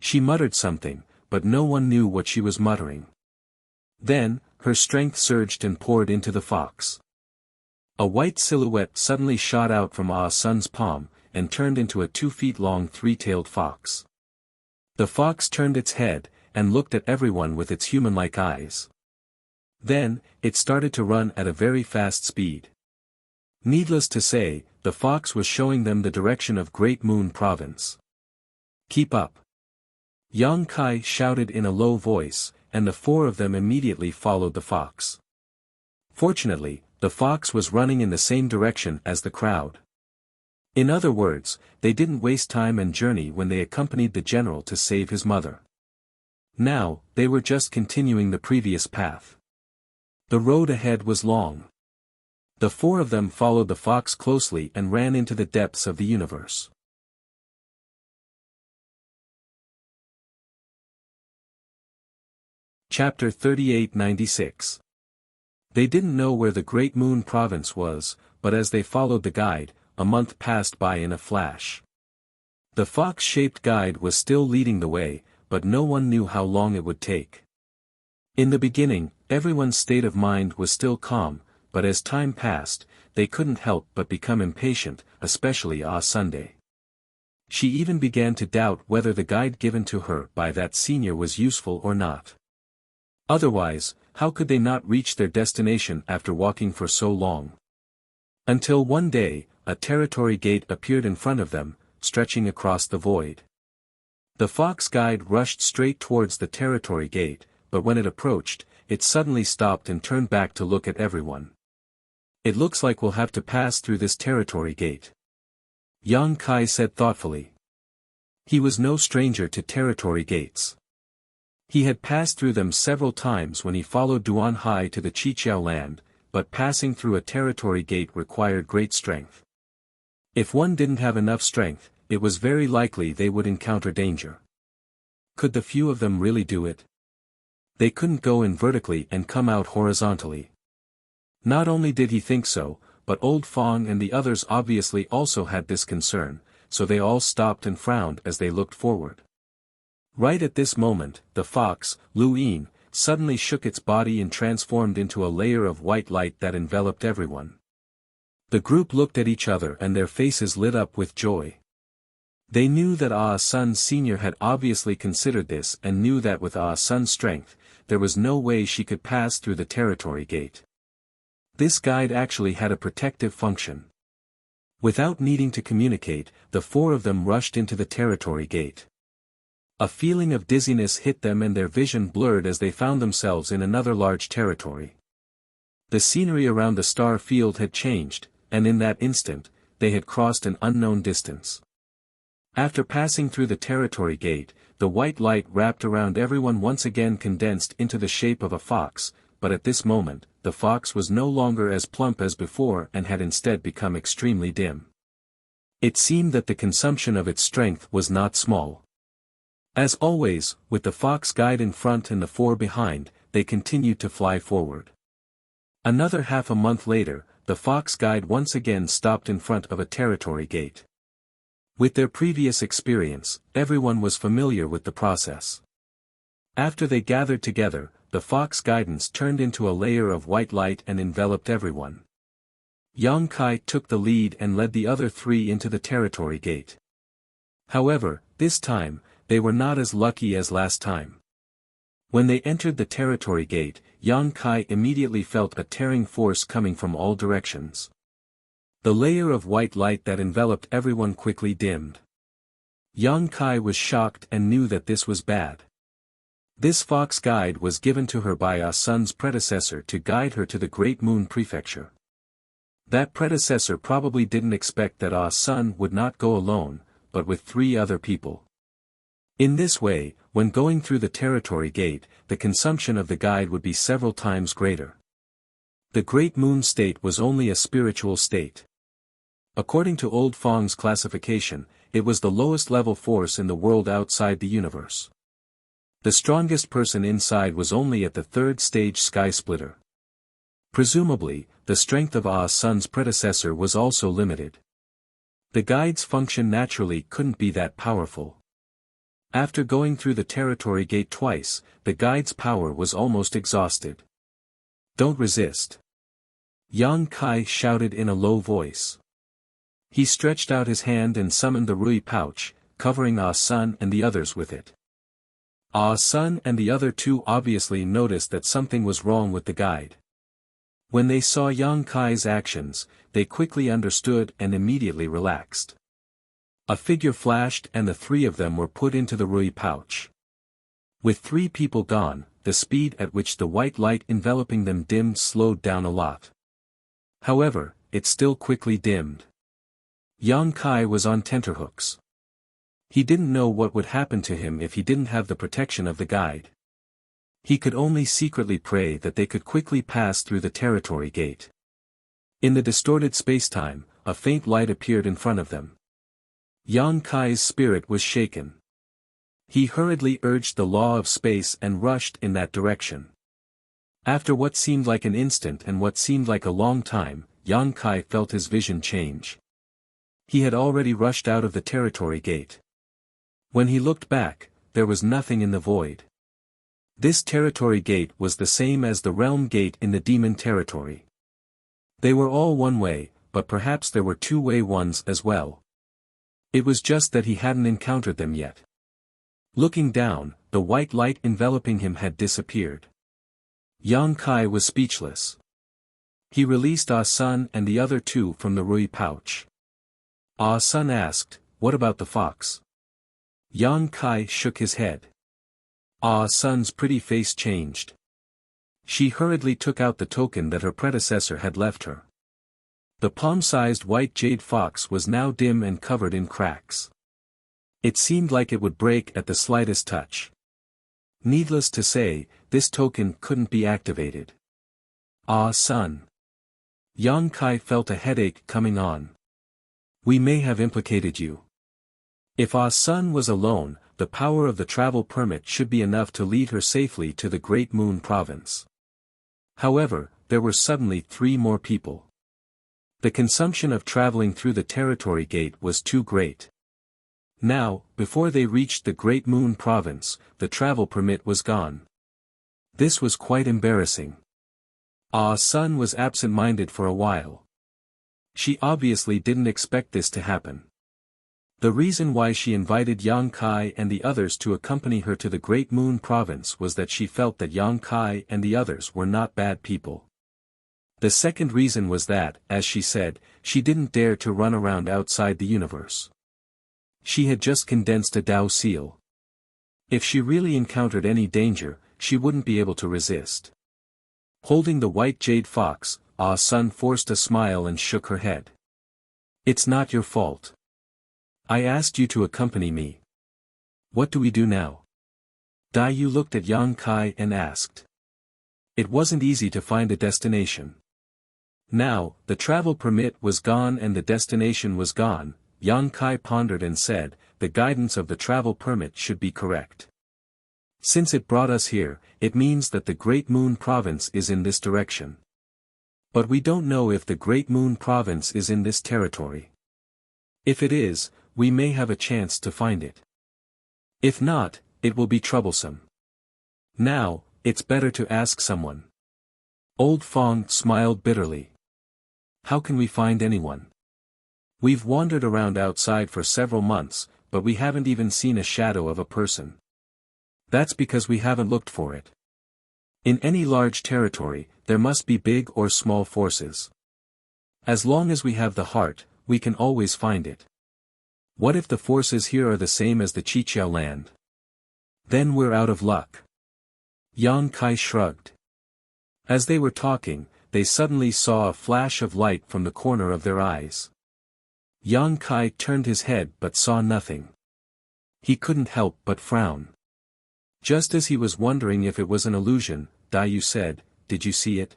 She muttered something, but no one knew what she was muttering. Then, her strength surged and poured into the fox. A white silhouette suddenly shot out from Ah Sun's palm, and turned into a 2-feet-long 3-tailed fox. The fox turned its head, and looked at everyone with its human-like eyes. Then, it started to run at a very fast speed. Needless to say, the fox was showing them the direction of Great Moon Province. Keep up. Yang Kai shouted in a low voice, and the 4 of them immediately followed the fox. Fortunately, the fox was running in the same direction as the crowd. In other words, they didn't waste time and journey when they accompanied the general to save his mother. Now, they were just continuing the previous path. The road ahead was long. The 4 of them followed the fox closely and ran into the depths of the universe. Chapter 3896. They didn't know where the Great Moon Province was, but as they followed the guide, a month passed by in a flash. The fox-shaped guide was still leading the way, but no one knew how long it would take. In the beginning, everyone's state of mind was still calm, but as time passed, they couldn't help but become impatient, especially Ah Sunday. She even began to doubt whether the guide given to her by that senior was useful or not. Otherwise, how could they not reach their destination after walking for so long? Until one day, a territory gate appeared in front of them, stretching across the void. The fox guide rushed straight towards the territory gate, but when it approached, it suddenly stopped and turned back to look at everyone. It looks like we'll have to pass through this territory gate. Yang Kai said thoughtfully. He was no stranger to territory gates. He had passed through them several times when he followed Duan Hai to the Qiqiao land, but passing through a territory gate required great strength. If one didn't have enough strength, it was very likely they would encounter danger. Could the few of them really do it? They couldn't go in vertically and come out horizontally. Not only did he think so, but Old Fong and the others obviously also had this concern, so they all stopped and frowned as they looked forward. Right at this moment, the fox, Lu Yin, suddenly shook its body and transformed into a layer of white light that enveloped everyone. The group looked at each other and their faces lit up with joy. They knew that Ah Sun Sr. had obviously considered this and knew that with Ah Sun's strength, there was no way she could pass through the territory gate. This guide actually had a protective function. Without needing to communicate, the 4 of them rushed into the territory gate. A feeling of dizziness hit them and their vision blurred as they found themselves in another large territory. The scenery around the star field had changed, and in that instant, they had crossed an unknown distance. After passing through the territory gate, the white light wrapped around everyone once again condensed into the shape of a fox, but at this moment, the fox was no longer as plump as before and had instead become extremely dim. It seemed that the consumption of its strength was not small. As always, with the fox guide in front and the 4 behind, they continued to fly forward. Another half a month later, the fox guide once again stopped in front of a territory gate. With their previous experience, everyone was familiar with the process. After they gathered together, the fox guidance turned into a layer of white light and enveloped everyone. Yang Kai took the lead and led the other 3 into the territory gate. However, this time, they were not as lucky as last time. When they entered the territory gate, Yang Kai immediately felt a tearing force coming from all directions. The layer of white light that enveloped everyone quickly dimmed. Yang Kai was shocked and knew that this was bad. This fox guide was given to her by Ah Sun's predecessor to guide her to the Great Moon Prefecture. That predecessor probably didn't expect that Ah Sun would not go alone, but with 3 other people. In this way, when going through the territory gate, the consumption of the guide would be several times greater. The Great Moon state was only a spiritual state. According to Old Fong's classification, it was the lowest level force in the world outside the universe. The strongest person inside was only at the 3rd stage Sky Splitter. Presumably, the strength of Ah Sun's predecessor was also limited. The guide's function naturally couldn't be that powerful. After going through the territory gate twice, the guide's power was almost exhausted. "Don't resist," Yang Kai shouted in a low voice. He stretched out his hand and summoned the Rui pouch, covering Ah Sun and the others with it. Ah Sun and the other 2 obviously noticed that something was wrong with the guide. When they saw Yang Kai's actions, they quickly understood and immediately relaxed. A figure flashed and the 3 of them were put into the Rui pouch. With 3 people gone, the speed at which the white light enveloping them dimmed slowed down a lot. However, it still quickly dimmed. Yang Kai was on tenterhooks. He didn't know what would happen to him if he didn't have the protection of the guide. He could only secretly pray that they could quickly pass through the territory gate. In the distorted spacetime, a faint light appeared in front of them. Yang Kai's spirit was shaken. He hurriedly urged the law of space and rushed in that direction. After what seemed like an instant and what seemed like a long time, Yang Kai felt his vision change. He had already rushed out of the territory gate. When he looked back, there was nothing in the void. This territory gate was the same as the realm gate in the demon territory. They were all one way, but perhaps there were 2-way ones as well. It was just that he hadn't encountered them yet. Looking down, the white light enveloping him had disappeared. Yang Kai was speechless. He released Ah Sun and the other 2 from the Rui pouch. Ah Sun asked, "What about the fox?" Yang Kai shook his head. Ah Sun's pretty face changed. She hurriedly took out the token that her predecessor had left her. The palm-sized white jade fox was now dim and covered in cracks. It seemed like it would break at the slightest touch. Needless to say, this token couldn't be activated. Ah Sun. Yang Kai felt a headache coming on. "We may have implicated you." If Ah Sun was alone, the power of the travel permit should be enough to lead her safely to the Great Moon Province. However, there were suddenly 3 more people. The consumption of traveling through the territory gate was too great. Now, before they reached the Great Moon Province, the travel permit was gone. This was quite embarrassing. Ah Sun was absent-minded for a while. She obviously didn't expect this to happen. The reason why she invited Yang Kai and the others to accompany her to the Great Moon Province was that she felt that Yang Kai and the others were not bad people. The second reason was that, as she said, she didn't dare to run around outside the universe. She had just condensed a Dao seal. If she really encountered any danger, she wouldn't be able to resist. Holding the white jade fox, Ah Sun forced a smile and shook her head. "It's not your fault. I asked you to accompany me. What do we do now?" Dai Yu looked at Yang Kai and asked. It wasn't easy to find a destination. Now, the travel permit was gone and the destination was gone. Yang Kai pondered and said, "The guidance of the travel permit should be correct. Since it brought us here, it means that the Great Moon Province is in this direction. But we don't know if the Great Moon Province is in this territory. If it is, we may have a chance to find it. If not, it will be troublesome. Now, it's better to ask someone." Old Fong smiled bitterly. "How can we find anyone? We've wandered around outside for several months, but we haven't even seen a shadow of a person. That's because we haven't looked for it. In any large territory, there must be big or small forces. As long as we have the heart, we can always find it. What if the forces here are the same as the Qiqiao land? Then we're out of luck. Yang Kai shrugged. As they were talking, they suddenly saw a flash of light from the corner of their eyes. Yang Kai turned his head but saw nothing. He couldn't help but frown. Just as he was wondering if it was an illusion, Dai said, "Did you see it?"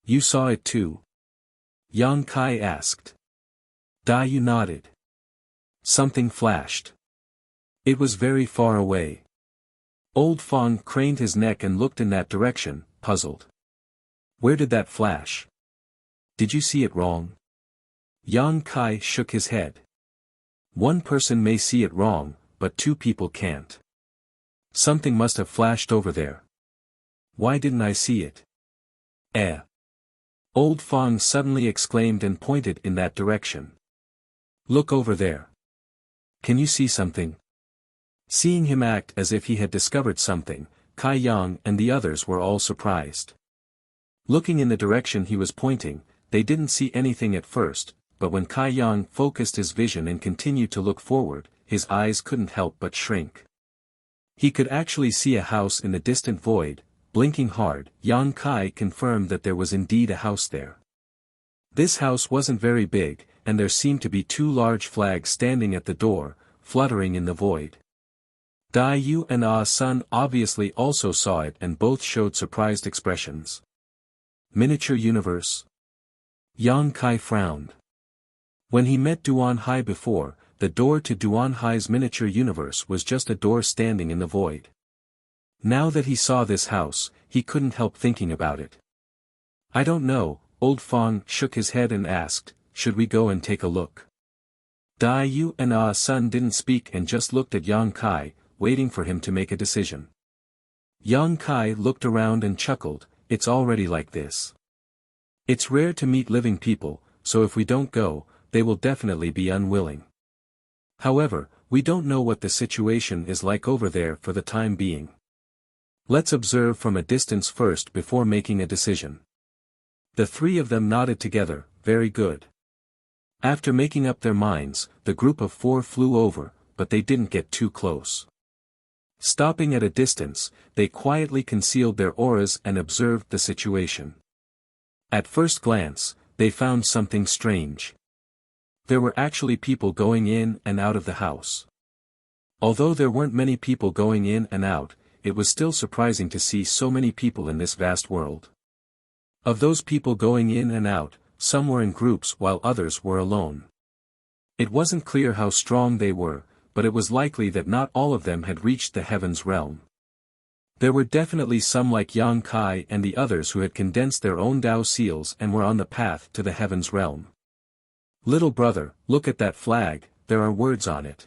"You saw it too?" Yang Kai asked. Dai nodded. Something flashed. It was very far away. Old Fong craned his neck and looked in that direction, puzzled. "Where did that flash? Did you see it wrong?" Yang Kai shook his head. "One person may see it wrong, but two people can't. Something must have flashed over there. Why didn't I see it?" Old Fong suddenly exclaimed and pointed in that direction. "Look over there. Can you see something?" Seeing him act as if he had discovered something, Kai Yang and the others were all surprised. Looking in the direction he was pointing, they didn't see anything at first, but when Kai Yang focused his vision and continued to look forward, his eyes couldn't help but shrink. He could actually see a house in the distant void. Blinking hard, Yang Kai confirmed that there was indeed a house there. This house wasn't very big, and there seemed to be two large flags standing at the door, fluttering in the void. Dai Yu and Ah Sun obviously also saw it and both showed surprised expressions. Miniature universe? Yang Kai frowned. When he met Duan Hai before, the door to Duan Hai's miniature universe was just a door standing in the void. Now that he saw this house, he couldn't help thinking about it. "I don't know," Old Fong shook his head and asked, "Should we go and take a look?" Dai Yu and Ah Sun didn't speak and just looked at Yang Kai, waiting for him to make a decision. Yang Kai looked around and chuckled, "It's already like this. It's rare to meet living people, so if we don't go, they will definitely be unwilling. However, we don't know what the situation is like over there for the time being. Let's observe from a distance first before making a decision." The three of them nodded together, "Very good." After making up their minds, the group of four flew over, but they didn't get too close. Stopping at a distance, they quietly concealed their auras and observed the situation. At first glance, they found something strange. There were actually people going in and out of the house. Although there weren't many people going in and out, it was still surprising to see so many people in this vast world. Of those people going in and out, some were in groups while others were alone. It wasn't clear how strong they were, but it was likely that not all of them had reached the heavens realm. There were definitely some like Yang Kai and the others who had condensed their own Dao seals and were on the path to the heavens realm. "Little brother, look at that flag, there are words on it,"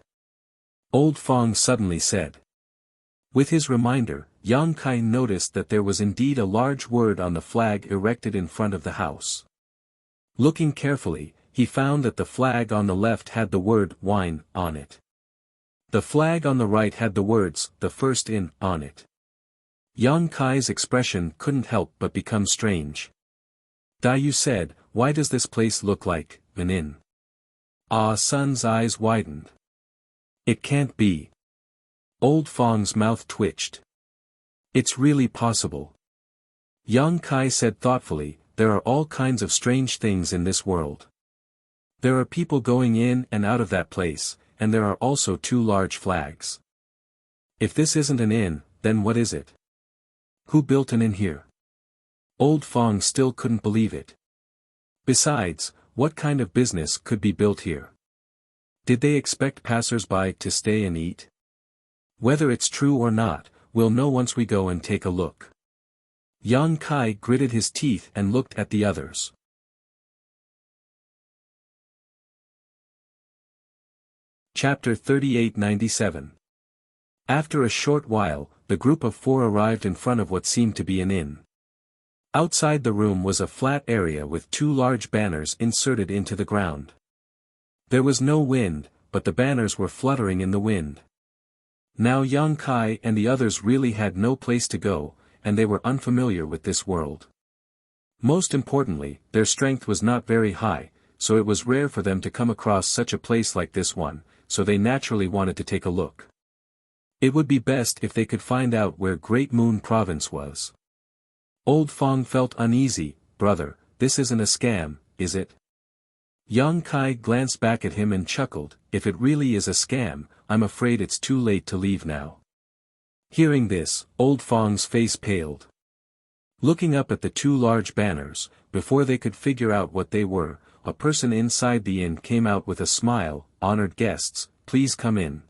Old Fong suddenly said. With his reminder, Yang Kai noticed that there was indeed a large word on the flag erected in front of the house. Looking carefully, he found that the flag on the left had the word "wine" on it. The flag on the right had the words "the first in" on it. Yang Kai's expression couldn't help but become strange. Dai Yu said, "Why does this place look like an inn?" Ah Sun's eyes widened. "It can't be." Old Fong's mouth twitched. "It's really possible." Yang Kai said thoughtfully, "There are all kinds of strange things in this world. There are people going in and out of that place, and there are also two large flags. If this isn't an inn, then what is it? Who built an inn here?" Old Fong still couldn't believe it. Besides, what kind of business could be built here? Did they expect passers-by to stay and eat? Whether it's true or not, we'll know once we go and take a look. Yang Kai gritted his teeth and looked at the others. Chapter 3897. After a short while, the group of four arrived in front of what seemed to be an inn. Outside the room was a flat area with two large banners inserted into the ground. There was no wind, but the banners were fluttering in the wind. Now Yang Kai and the others really had no place to go, and they were unfamiliar with this world. Most importantly, their strength was not very high, so it was rare for them to come across such a place like this one, so they naturally wanted to take a look. It would be best if they could find out where Great Moon Province was. Old Fong felt uneasy. Brother, this isn't a scam, is it? Yang Kai glanced back at him and chuckled. If it really is a scam, I'm afraid it's too late to leave now. Hearing this, Old Fong's face paled. Looking up at the two large banners, before they could figure out what they were, a person inside the inn came out with a smile. Honored guests, please come in.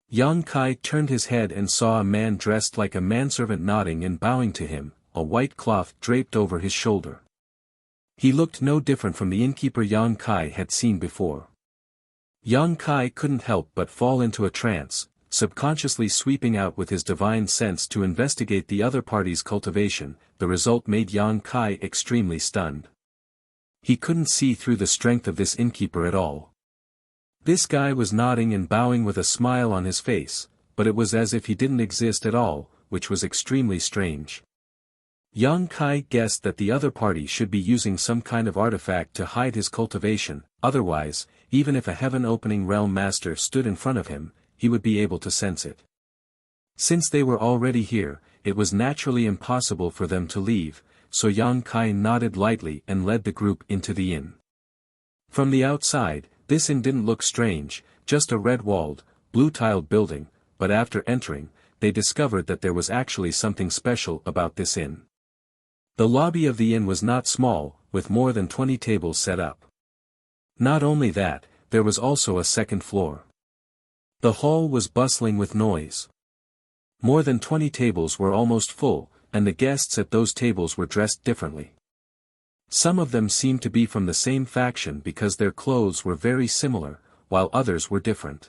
Yang Kai turned his head and saw a man dressed like a manservant nodding and bowing to him, a white cloth draped over his shoulder. He looked no different from the innkeeper Yang Kai had seen before. Yang Kai couldn't help but fall into a trance, subconsciously sweeping out with his divine sense to investigate the other party's cultivation. The result made Yang Kai extremely stunned. He couldn't see through the strength of this innkeeper at all. This guy was nodding and bowing with a smile on his face, but it was as if he didn't exist at all, which was extremely strange. Yang Kai guessed that the other party should be using some kind of artifact to hide his cultivation, otherwise, even if a heaven-opening realm master stood in front of him, he would be able to sense it. Since they were already here, it was naturally impossible for them to leave, so Yang Kai nodded lightly and led the group into the inn. From the outside, this inn didn't look strange, just a red-walled, blue-tiled building, but after entering, they discovered that there was actually something special about this inn. The lobby of the inn was not small, with more than 20 tables set up. Not only that, there was also a second floor. The hall was bustling with noise. More than 20 tables were almost full, and the guests at those tables were dressed differently. Some of them seemed to be from the same faction because their clothes were very similar, while others were different.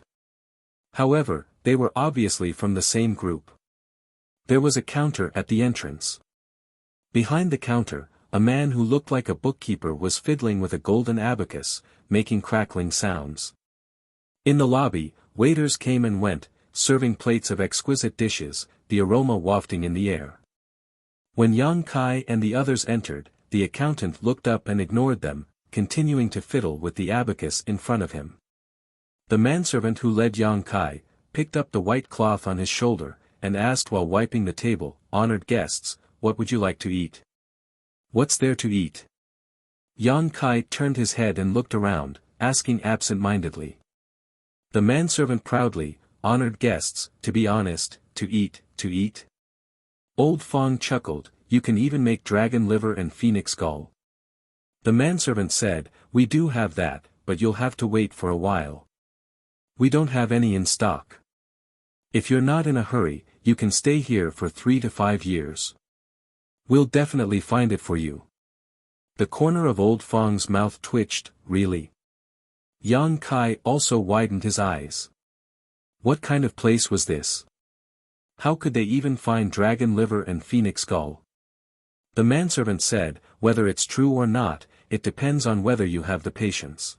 However, they were obviously from the same group. There was a counter at the entrance. Behind the counter, a man who looked like a bookkeeper was fiddling with a golden abacus, making crackling sounds. In the lobby, waiters came and went, serving plates of exquisite dishes, the aroma wafting in the air. When Yang Kai and the others entered, the accountant looked up and ignored them, continuing to fiddle with the abacus in front of him. The manservant who led Yang Kai, picked up the white cloth on his shoulder, and asked while wiping the table, "Honored guests, what would you like to eat?" "What's there to eat?" Yang Kai turned his head and looked around, asking absent-mindedly. The manservant proudly, "Honored guests, to be honest, to eat. Old Fong chuckled, "You can even make dragon liver and phoenix gall." The manservant said, "We do have that, but you'll have to wait for a while. We don't have any in stock. If you're not in a hurry, you can stay here for 3 to 5 years. We'll definitely find it for you." The corner of Old Fong's mouth twitched. Really? Yang Kai also widened his eyes. What kind of place was this? How could they even find dragon liver and phoenix gall? The manservant said, "Whether it's true or not, it depends on whether you have the patience."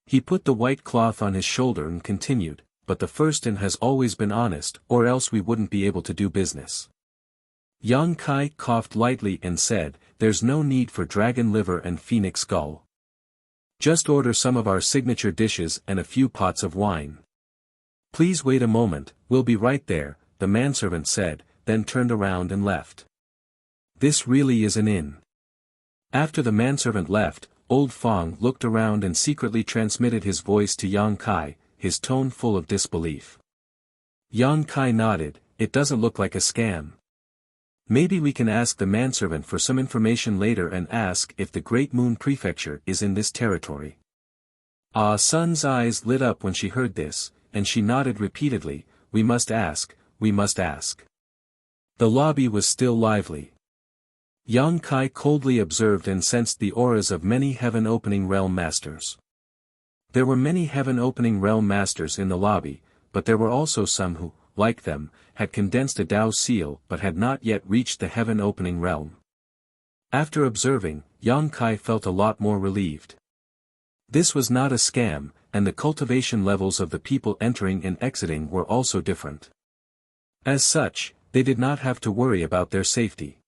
He put the white cloth on his shoulder and continued, "But the first inn has always been honest, or else we wouldn't be able to do business." Yang Kai coughed lightly and said, "There's no need for dragon liver and phoenix gall. Just order some of our signature dishes and a few pots of wine." "Please wait a moment, we'll be right there," the manservant said, then turned around and left. This really is an inn. After the manservant left, Old Fong looked around and secretly transmitted his voice to Yang Kai, his tone full of disbelief. Yang Kai nodded. "It doesn't look like a scam. Maybe we can ask the manservant for some information later and ask if the Great Moon Prefecture is in this territory." Ah Sun's eyes lit up when she heard this, and she nodded repeatedly, "We must ask, we must ask." The lobby was still lively. Yang Kai coldly observed and sensed the auras of many heaven-opening realm masters. There were many heaven-opening realm masters in the lobby, but there were also some who, like them, had condensed a Dao seal but had not yet reached the heaven-opening realm. After observing, Yang Kai felt a lot more relieved. This was not a scam, and the cultivation levels of the people entering and exiting were also different. As such, they did not have to worry about their safety.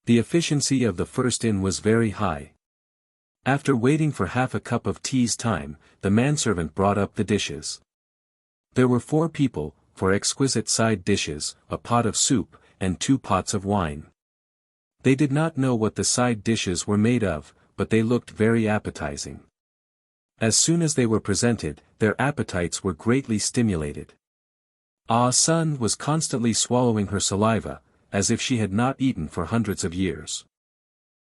The efficiency of the first inn was very high. After waiting for half a cup of tea's time, the manservant brought up the dishes. There were 4 people, 4 exquisite side dishes, a pot of soup, and 2 pots of wine. They did not know what the side dishes were made of, but they looked very appetizing. As soon as they were presented, their appetites were greatly stimulated. Ah Sun was constantly swallowing her saliva, as if she had not eaten for hundreds of years.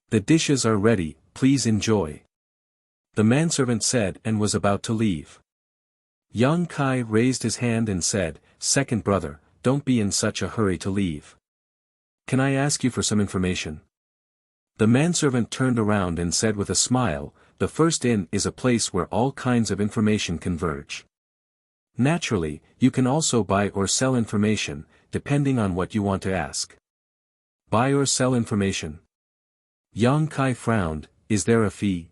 "The dishes are ready, please enjoy," the manservant said and was about to leave. Yang Kai raised his hand and said, "Second brother, don't be in such a hurry to leave. Can I ask you for some information?" The manservant turned around and said with a smile, "The first inn is a place where all kinds of information converge. Naturally, you can also buy or sell information, depending on what you want to ask." "Buy or sell information?" Yang Kai frowned. "Is there a fee?"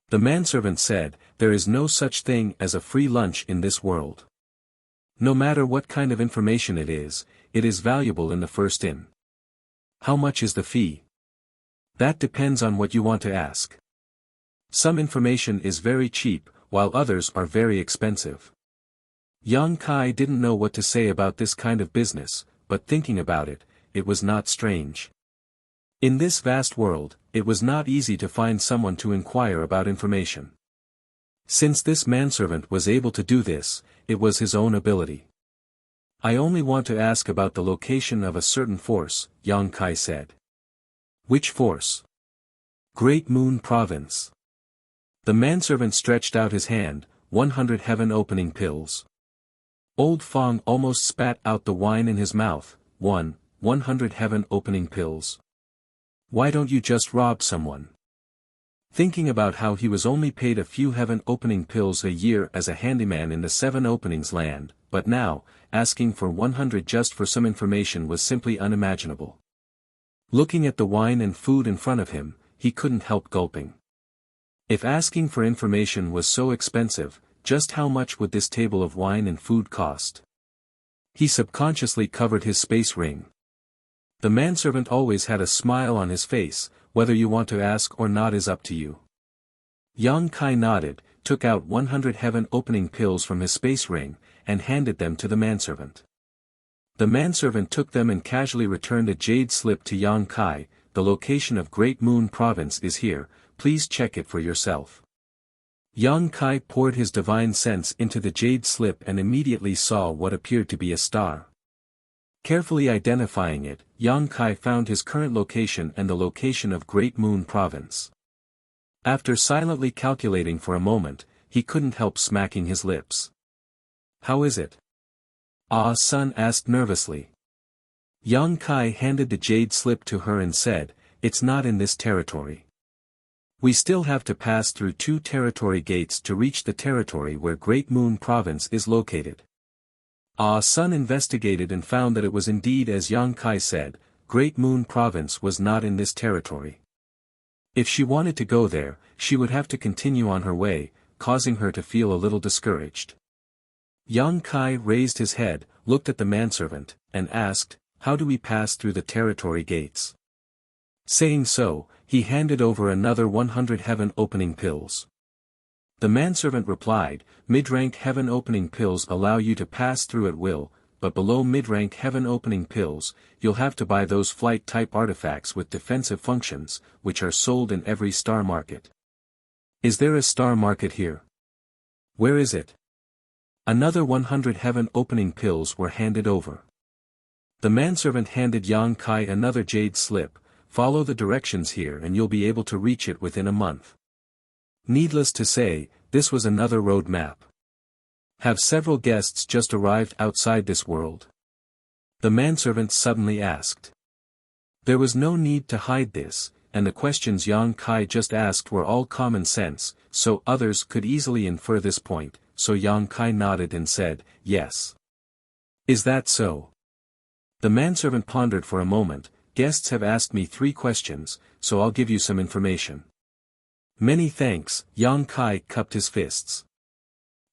The manservant said, "There is no such thing as a free lunch in this world. No matter what kind of information it is valuable in the first inn." "How much is the fee?" "That depends on what you want to ask. Some information is very cheap, while others are very expensive." Yang Kai didn't know what to say about this kind of business, but thinking about it, it was not strange. In this vast world, it was not easy to find someone to inquire about information. Since this manservant was able to do this, it was his own ability. "I only want to ask about the location of a certain force," Yang Kai said. "Which force?" "Great Moon Province." The manservant stretched out his hand, 100 heaven opening pills. Old Fong almost spat out the wine in his mouth. 100 heaven opening pills. Why don't you just rob someone? Thinking about how he was only paid a few heaven opening pills a year as a handyman in the 7 openings land, but now, asking for 100 just for some information was simply unimaginable. Looking at the wine and food in front of him, he couldn't help gulping. If asking for information was so expensive, just how much would this table of wine and food cost? He subconsciously covered his space ring. The manservant always had a smile on his face. "Whether you want to ask or not is up to you." Yang Kai nodded, took out 100 heaven opening pills from his space ring, and handed them to the manservant. The manservant took them and casually returned a jade slip to Yang Kai. "The location of Great Moon Province is here, please check it for yourself." Yang Kai poured his divine sense into the jade slip and immediately saw what appeared to be a star. Carefully identifying it, Yang Kai found his current location and the location of Great Moon Province. After silently calculating for a moment, he couldn't help smacking his lips. "How is it?" Ah Sun asked nervously. Yang Kai handed the jade slip to her and said, "It's not in this territory. We still have to pass through 2 territory gates to reach the territory where Great Moon Province is located." Ah Sun investigated and found that it was indeed as Yang Kai said, Great Moon Province was not in this territory. If she wanted to go there, she would have to continue on her way, causing her to feel a little discouraged. Yang Kai raised his head, looked at the manservant, and asked, "How do we pass through the territory gates?" Saying so, he handed over another 100 heaven opening pills. The manservant replied, "Mid-rank heaven opening pills allow you to pass through at will, but below mid-rank heaven opening pills, you'll have to buy those flight-type artifacts with defensive functions, which are sold in every star market." "Is there a star market here?" "Where is it?" Another 100 heaven opening pills were handed over. The manservant handed Yang Kai another jade slip. "Follow the directions here and you'll be able to reach it within a month." Needless to say, this was another road map. "Have several guests just arrived outside this world?" the manservant suddenly asked. There was no need to hide this, and the questions Yang Kai just asked were all common sense, so others could easily infer this point, so Yang Kai nodded and said, "Yes." "Is that so?" The manservant pondered for a moment. "Guests have asked me 3 questions, so I'll give you some information." "Many thanks," Yang Kai cupped his fists.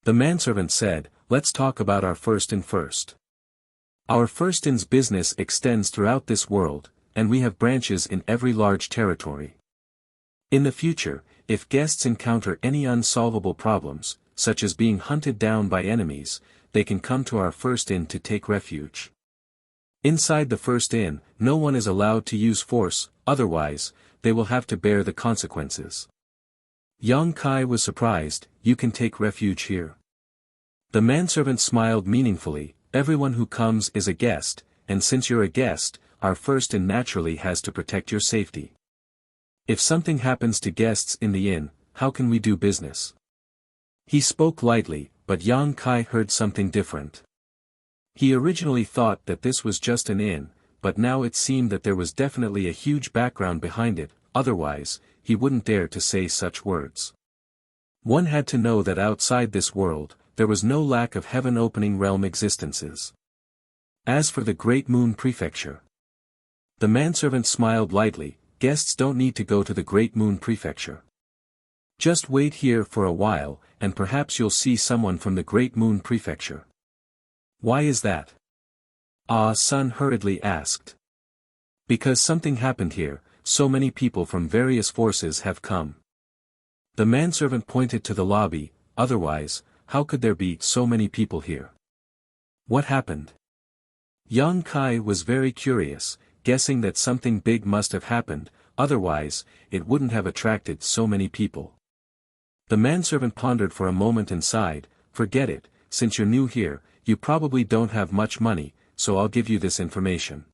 The manservant said, "Let's talk about our first in first. Our first in's business extends throughout this world, and we have branches in every large territory. In the future, if guests encounter any unsolvable problems, such as being hunted down by enemies, they can come to our first inn to take refuge. Inside the first inn, no one is allowed to use force, otherwise, they will have to bear the consequences." Yang Kai was surprised. "You can take refuge here?" The manservant smiled meaningfully. "Everyone who comes is a guest, and since you're a guest, our first inn naturally has to protect your safety. If something happens to guests in the inn, how can we do business?" He spoke lightly, but Yang Kai heard something different. He originally thought that this was just an inn, but now it seemed that there was definitely a huge background behind it, otherwise, he wouldn't dare to say such words. One had to know that outside this world, there was no lack of heaven-opening realm existences. As for the Great Moon Prefecture, the manservant smiled lightly. "Guests don't need to go to the Great Moon Prefecture. Just wait here for a while, and perhaps you'll see someone from the Great Moon Prefecture." "Why is that?" Ah Sun hurriedly asked. "Because something happened here, so many people from various forces have come." The manservant pointed to the lobby. "Otherwise, how could there be so many people here? What happened?" Yang Kai was very curious, guessing that something big must have happened, otherwise, it wouldn't have attracted so many people. The manservant pondered for a moment and sighed. "Forget it, since you're new here, you probably don't have much money, so I'll give you this information."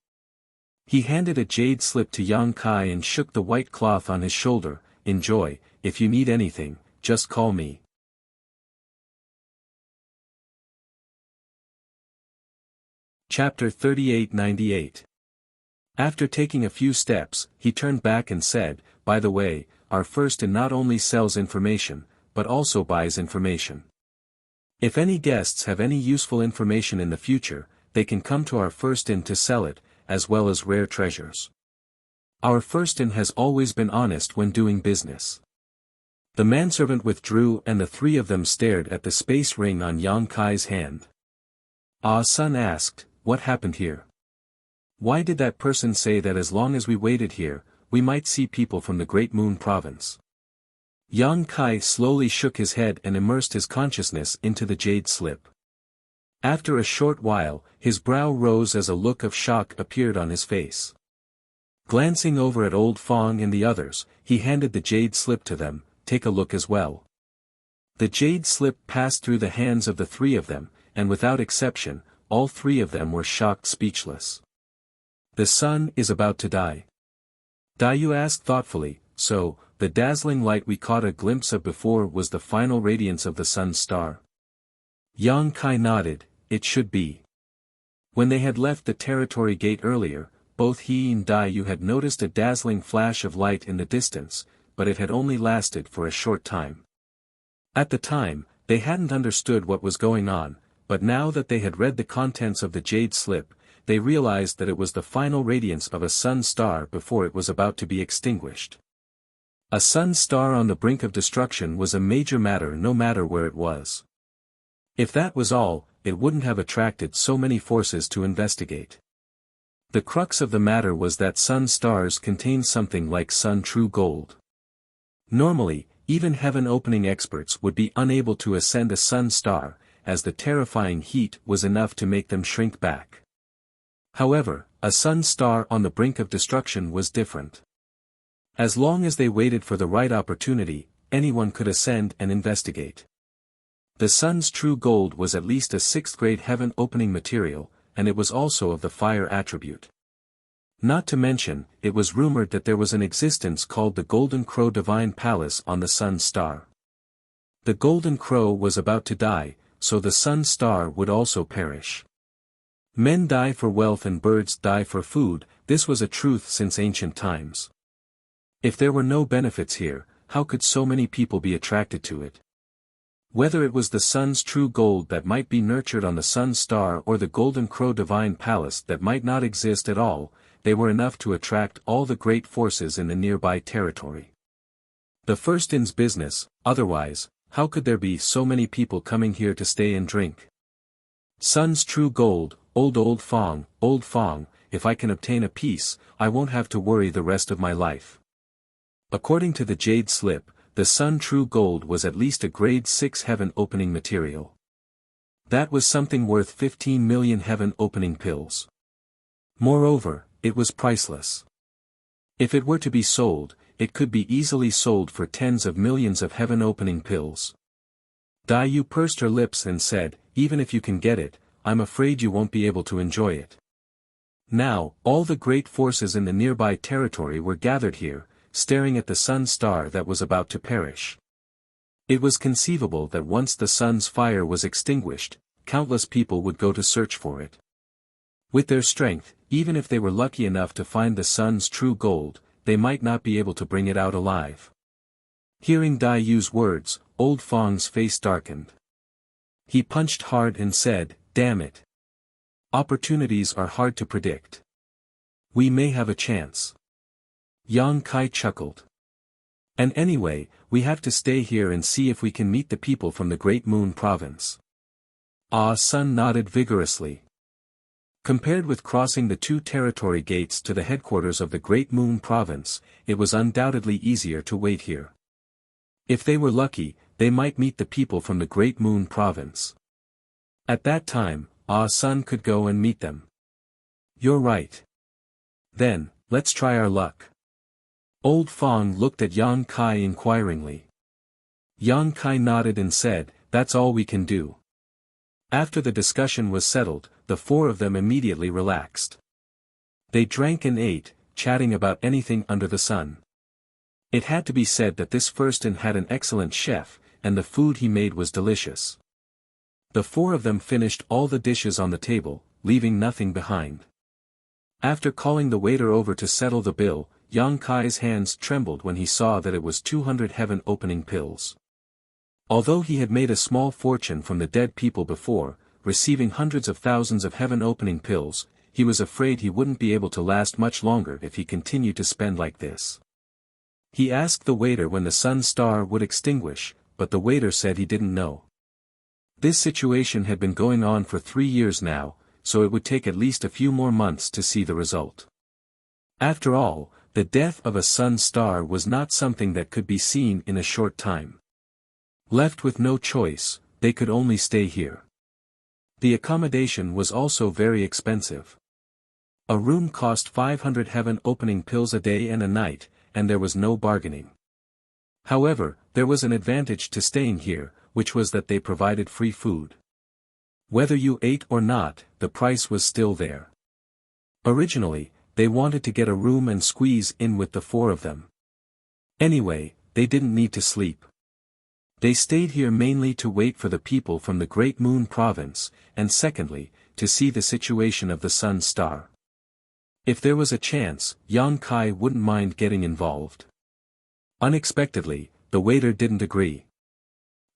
He handed a jade slip to Yang Kai and shook the white cloth on his shoulder. "Enjoy, if you need anything, just call me." Chapter 3898. After taking a few steps, he turned back and said, "By the way, our first inn not only sells information, but also buys information. If any guests have any useful information in the future, they can come to our first inn to sell it, as well as rare treasures. Our first inn has always been honest when doing business." The manservant withdrew and the three of them stared at the space ring on Yang Kai's hand. Ah Sun asked, "What happened here? Why did that person say that as long as we waited here, we might see people from the Great Moon Province?" Yang Kai slowly shook his head and immersed his consciousness into the jade slip. After a short while, his brow rose as a look of shock appeared on his face. Glancing over at Old Fong and the others, he handed the jade slip to them. "Take a look as well." The jade slip passed through the hands of the three of them, and without exception, all three of them were shocked speechless. "The sun is about to die." Dayu asked thoughtfully. "So, the dazzling light we caught a glimpse of before was the final radiance of the sun's star?" Yang Kai nodded. "It should be." When they had left the territory gate earlier, both he and Dayu had noticed a dazzling flash of light in the distance, but it had only lasted for a short time. At the time, they hadn't understood what was going on, but now that they had read the contents of the jade slip, they realized that it was the final radiance of a sun star before it was about to be extinguished. A sun star on the brink of destruction was a major matter no matter where it was. If that was all, it wouldn't have attracted so many forces to investigate. The crux of the matter was that sun stars contain something like sun true gold. Normally, even heaven-opening experts would be unable to ascend a sun star, as the terrifying heat was enough to make them shrink back. However, a sun star on the brink of destruction was different. As long as they waited for the right opportunity, anyone could ascend and investigate. The sun's true gold was at least a 6th-grade heaven-opening material, and it was also of the fire attribute. Not to mention, it was rumored that there was an existence called the Golden Crow Divine Palace on the Sun Star. The Golden Crow was about to die, so the Sun Star would also perish. Men die for wealth and birds die for food. This was a truth since ancient times. If there were no benefits here, how could so many people be attracted to it? Whether it was the sun's true gold that might be nurtured on the Sun Star or the Golden Crow Divine Palace that might not exist at all, they were enough to attract all the great forces in the nearby territory. The first inn's business, otherwise, How could there be so many people coming here to stay and drink? Sun's true gold, old Fong, if I can obtain a piece, I won't have to worry the rest of my life. According to the jade slip, the Sun true gold was at least a grade 6 heaven opening material. That was something worth 15 million heaven opening pills. Moreover, it was priceless. If it were to be sold, it could be easily sold for tens of millions of heaven opening pills. Dai Yu pursed her lips and said, even if you can get it, I'm afraid you won't be able to enjoy it. Now, all the great forces in the nearby territory were gathered here, staring at the sun star that was about to perish. It was conceivable that once the sun's fire was extinguished, countless people would go to search for it. With their strength, even if they were lucky enough to find the sun's true gold, they might not be able to bring it out alive. Hearing Dai Yu's words, old Fong's face darkened. He punched hard and said, damn it. Opportunities are hard to predict. We may have a chance. Yang Kai chuckled. And anyway, we have to stay here and see if we can meet the people from the Great Moon Province. Ah Sun nodded vigorously. Compared with crossing the 2 territory gates to the headquarters of the Great Moon Province, it was undoubtedly easier to wait here. If they were lucky, they might meet the people from the Great Moon Province. At that time, Ah Sun could go and meet them. You're right. Then, let's try our luck. Old Fong looked at Yang Kai inquiringly. Yang Kai nodded and said, that's all we can do. After the discussion was settled, the 4 of them immediately relaxed. They drank and ate, chatting about anything under the sun. It had to be said that this Furston had an excellent chef, and the food he made was delicious. The 4 of them finished all the dishes on the table, leaving nothing behind. After calling the waiter over to settle the bill, Yang Kai's hands trembled when he saw that it was 200 heaven opening pills. Although he had made a small fortune from the dead people before, receiving hundreds of thousands of heaven opening pills, he was afraid he wouldn't be able to last much longer if he continued to spend like this. He asked the waiter when the sun star would extinguish, but the waiter said he didn't know. This situation had been going on for 3 years now, so it would take at least a few more months to see the result. After all, the death of a sun star was not something that could be seen in a short time. Left with no choice, they could only stay here. The accommodation was also very expensive. A room cost 500 heaven opening pills a day and a night, and there was no bargaining. However, there was an advantage to staying here, which was that they provided free food. Whether you ate or not, the price was still there. Originally, they wanted to get a room and squeeze in with the 4 of them. Anyway, they didn't need to sleep. They stayed here mainly to wait for the people from the Great Moon Province, and secondly, to see the situation of the sun star. If there was a chance, Yang Kai wouldn't mind getting involved. Unexpectedly, the waiter didn't agree.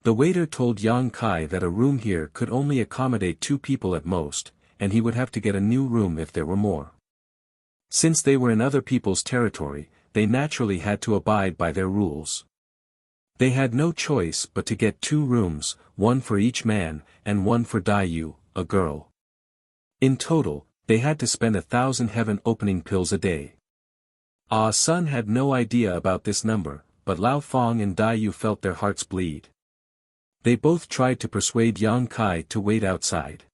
The waiter told Yang Kai that a room here could only accommodate 2 people at most, and he would have to get a new room if there were more. Since they were in other people's territory, they naturally had to abide by their rules. They had no choice but to get 2 rooms, one for each man, and one for Dai Yu, a girl. In total, they had to spend 1,000 heaven opening pills a day. Ah Sun had no idea about this number, but Lao Fong and Dai Yu felt their hearts bleed. They both tried to persuade Yang Kai to wait outside.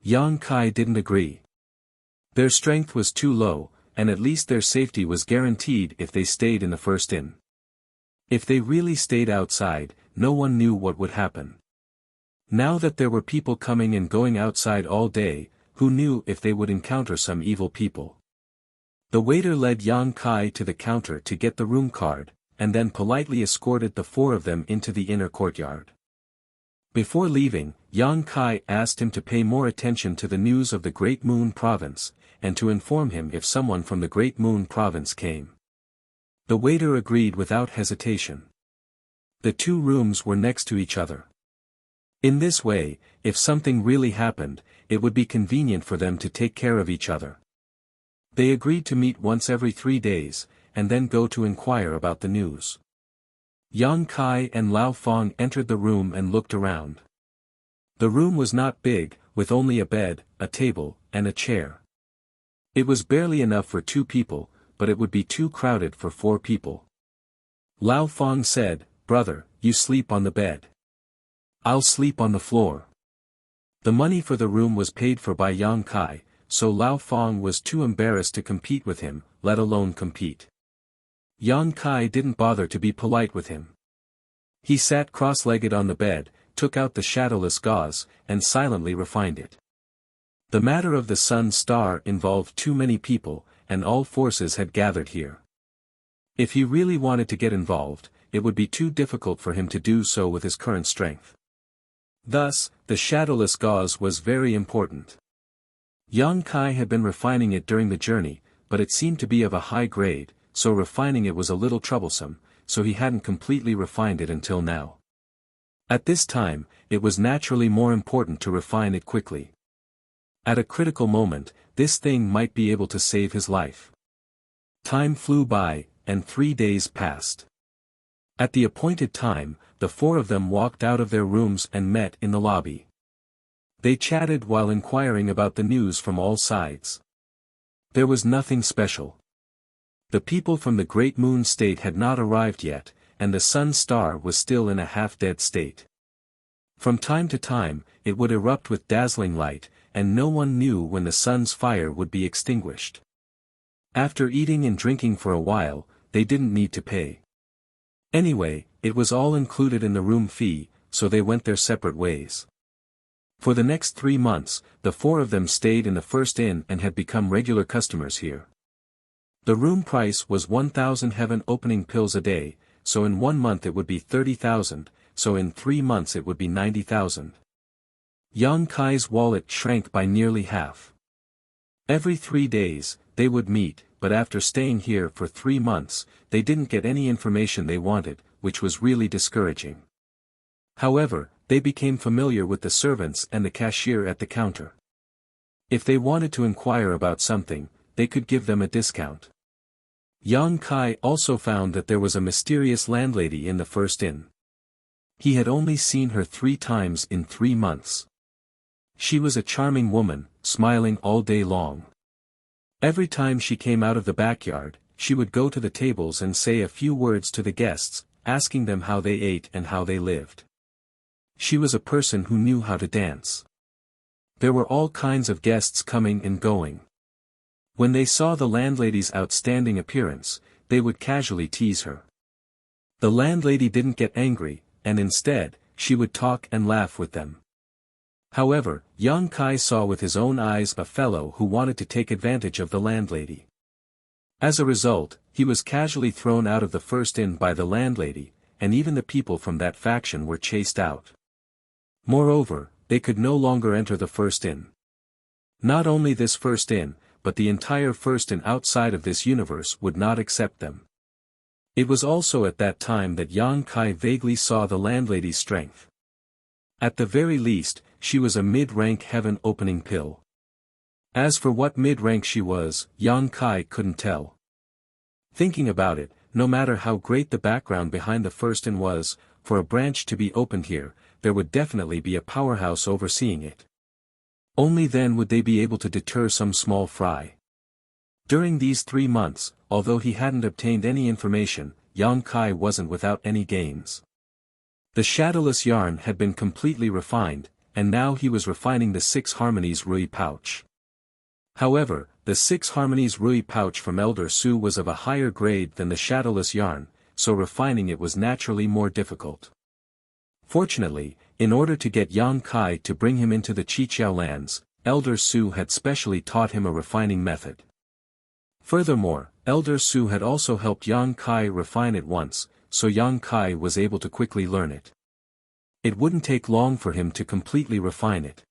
Yang Kai didn't agree. Their strength was too low, and at least their safety was guaranteed if they stayed in the first inn. If they really stayed outside, no one knew what would happen. Now that there were people coming and going outside all day, who knew if they would encounter some evil people? The waiter led Yang Kai to the counter to get the room card, and then politely escorted the 4 of them into the inner courtyard. Before leaving, Yang Kai asked him to pay more attention to the news of the Great Moon Province, and to inform him if someone from the Great Moon Province came. The waiter agreed without hesitation. The 2 rooms were next to each other. In this way, if something really happened, it would be convenient for them to take care of each other. They agreed to meet once every 3 days, and then go to inquire about the news. Yang Kai and Lao Fong entered the room and looked around. The room was not big, with only a bed, a table, and a chair. It was barely enough for 2 people, but it would be too crowded for 4 people. Lao Fong said, "Brother, you sleep on the bed. I'll sleep on the floor." The money for the room was paid for by Yang Kai, so Lao Fong was too embarrassed to compete with him, let alone compete. Yang Kai didn't bother to be polite with him. He sat cross-legged on the bed, took out the shadowless gauze, and silently refined it. The matter of the sun star involved too many people, and all forces had gathered here. If he really wanted to get involved, it would be too difficult for him to do so with his current strength. Thus, the shadowless gauze was very important. Yang Kai had been refining it during the journey, but it seemed to be of a high grade, so refining it was a little troublesome, so he hadn't completely refined it until now. At this time, it was naturally more important to refine it quickly. At a critical moment, this thing might be able to save his life. Time flew by, and 3 days passed. At the appointed time, the 4 of them walked out of their rooms and met in the lobby. They chatted while inquiring about the news from all sides. There was nothing special. The people from the Great Moon State had not arrived yet, and the sun star was still in a half-dead state. From time to time, it would erupt with dazzling light, and no one knew when the sun's fire would be extinguished. After eating and drinking for a while, they didn't need to pay. Anyway, it was all included in the room fee, so they went their separate ways. For the next 3 months, the 4 of them stayed in the first inn and had become regular customers here. The room price was 1,000 heaven opening pills a day, so in 1 month it would be 30,000, so in 3 months it would be 90,000. Yang Kai's wallet shrank by nearly half. Every 3 days, they would meet, but after staying here for 3 months, they didn't get any information they wanted, which was really discouraging. However, they became familiar with the servants and the cashier at the counter. If they wanted to inquire about something, they could give them a discount. Yang Kai also found that there was a mysterious landlady in the first inn. He had only seen her 3 times in 3 months. She was a charming woman, smiling all day long. Every time she came out of the backyard, she would go to the tables and say a few words to the guests, asking them how they ate and how they lived. She was a person who knew how to dance. There were all kinds of guests coming and going. When they saw the landlady's outstanding appearance, they would casually tease her. The landlady didn't get angry, and instead, she would talk and laugh with them. However, Yang Kai saw with his own eyes a fellow who wanted to take advantage of the landlady. As a result, he was casually thrown out of the first inn by the landlady, and even the people from that faction were chased out. Moreover, they could no longer enter the first inn. Not only this first inn, but the entire first inn outside of this universe would not accept them. It was also at that time that Yang Kai vaguely saw the landlady's strength. At the very least, she was a mid-rank heaven opening pill. As for what mid-rank she was, Yang Kai couldn't tell. Thinking about it, no matter how great the background behind the first inn was, for a branch to be opened here, there would definitely be a powerhouse overseeing it. Only then would they be able to deter some small fry. During these 3 months, although he hadn't obtained any information, Yang Kai wasn't without any gains. The shadowless yarn had been completely refined, and now he was refining the 6 Harmonies Rui pouch. However, the 6 Harmonies Rui pouch from Elder Su was of a higher grade than the shadowless yarn, so refining it was naturally more difficult. Fortunately, in order to get Yang Kai to bring him into the Qiqiao lands, Elder Su had specially taught him a refining method. Furthermore, Elder Su had also helped Yang Kai refine it once, so Yang Kai was able to quickly learn it. It wouldn't take long for him to completely refine it.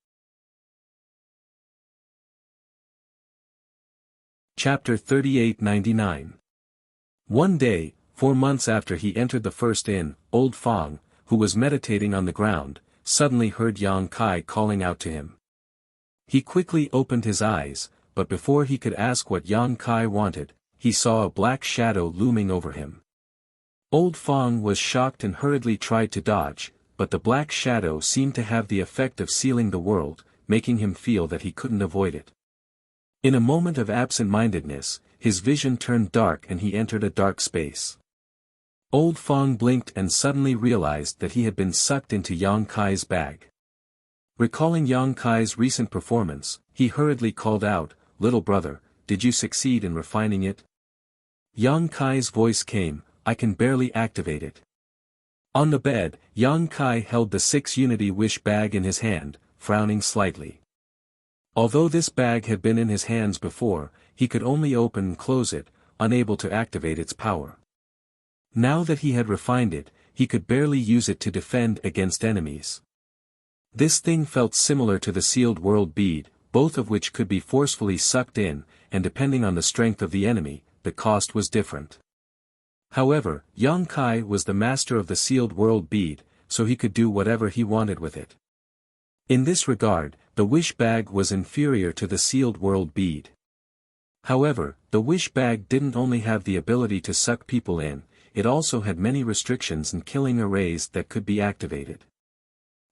Chapter 3899. One day, 4 months after he entered the first inn, Old Fong, who was meditating on the ground, suddenly heard Yang Kai calling out to him. He quickly opened his eyes, but before he could ask what Yang Kai wanted, he saw a black shadow looming over him. Old Fong was shocked and hurriedly tried to dodge, but the black shadow seemed to have the effect of sealing the world, making him feel that he couldn't avoid it. In a moment of absent-mindedness, his vision turned dark and he entered a dark space. Old Fong blinked and suddenly realized that he had been sucked into Yang Kai's bag. Recalling Yang Kai's recent performance, he hurriedly called out, "Little brother, did you succeed in refining it?" Yang Kai's voice came, "I can barely activate it." On the bed, Yang Kai held the 6-unity wish bag in his hand, frowning slightly. Although this bag had been in his hands before, he could only open and close it, unable to activate its power. Now that he had refined it, he could barely use it to defend against enemies. This thing felt similar to the sealed world bead, both of which could be forcefully sucked in, and depending on the strength of the enemy, the cost was different. However, Yang Kai was the master of the sealed world bead, so he could do whatever he wanted with it. In this regard, the wish bag was inferior to the sealed world bead. However, the wish bag didn't only have the ability to suck people in, it also had many restrictions and killing arrays that could be activated.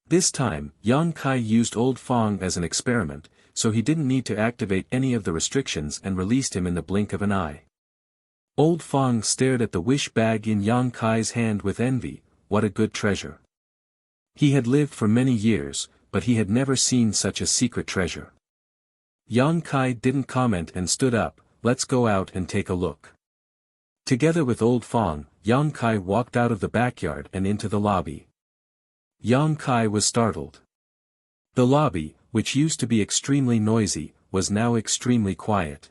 This time, Yang Kai used Old Fong as an experiment, so he didn't need to activate any of the restrictions and released him in the blink of an eye. Old Fong stared at the wish bag in Yang Kai's hand with envy. What a good treasure. He had lived for many years, but he had never seen such a secret treasure. Yang Kai didn't comment and stood up, "Let's go out and take a look." Together with Old Fong, Yang Kai walked out of the backyard and into the lobby. Yang Kai was startled. The lobby, which used to be extremely noisy, was now extremely quiet.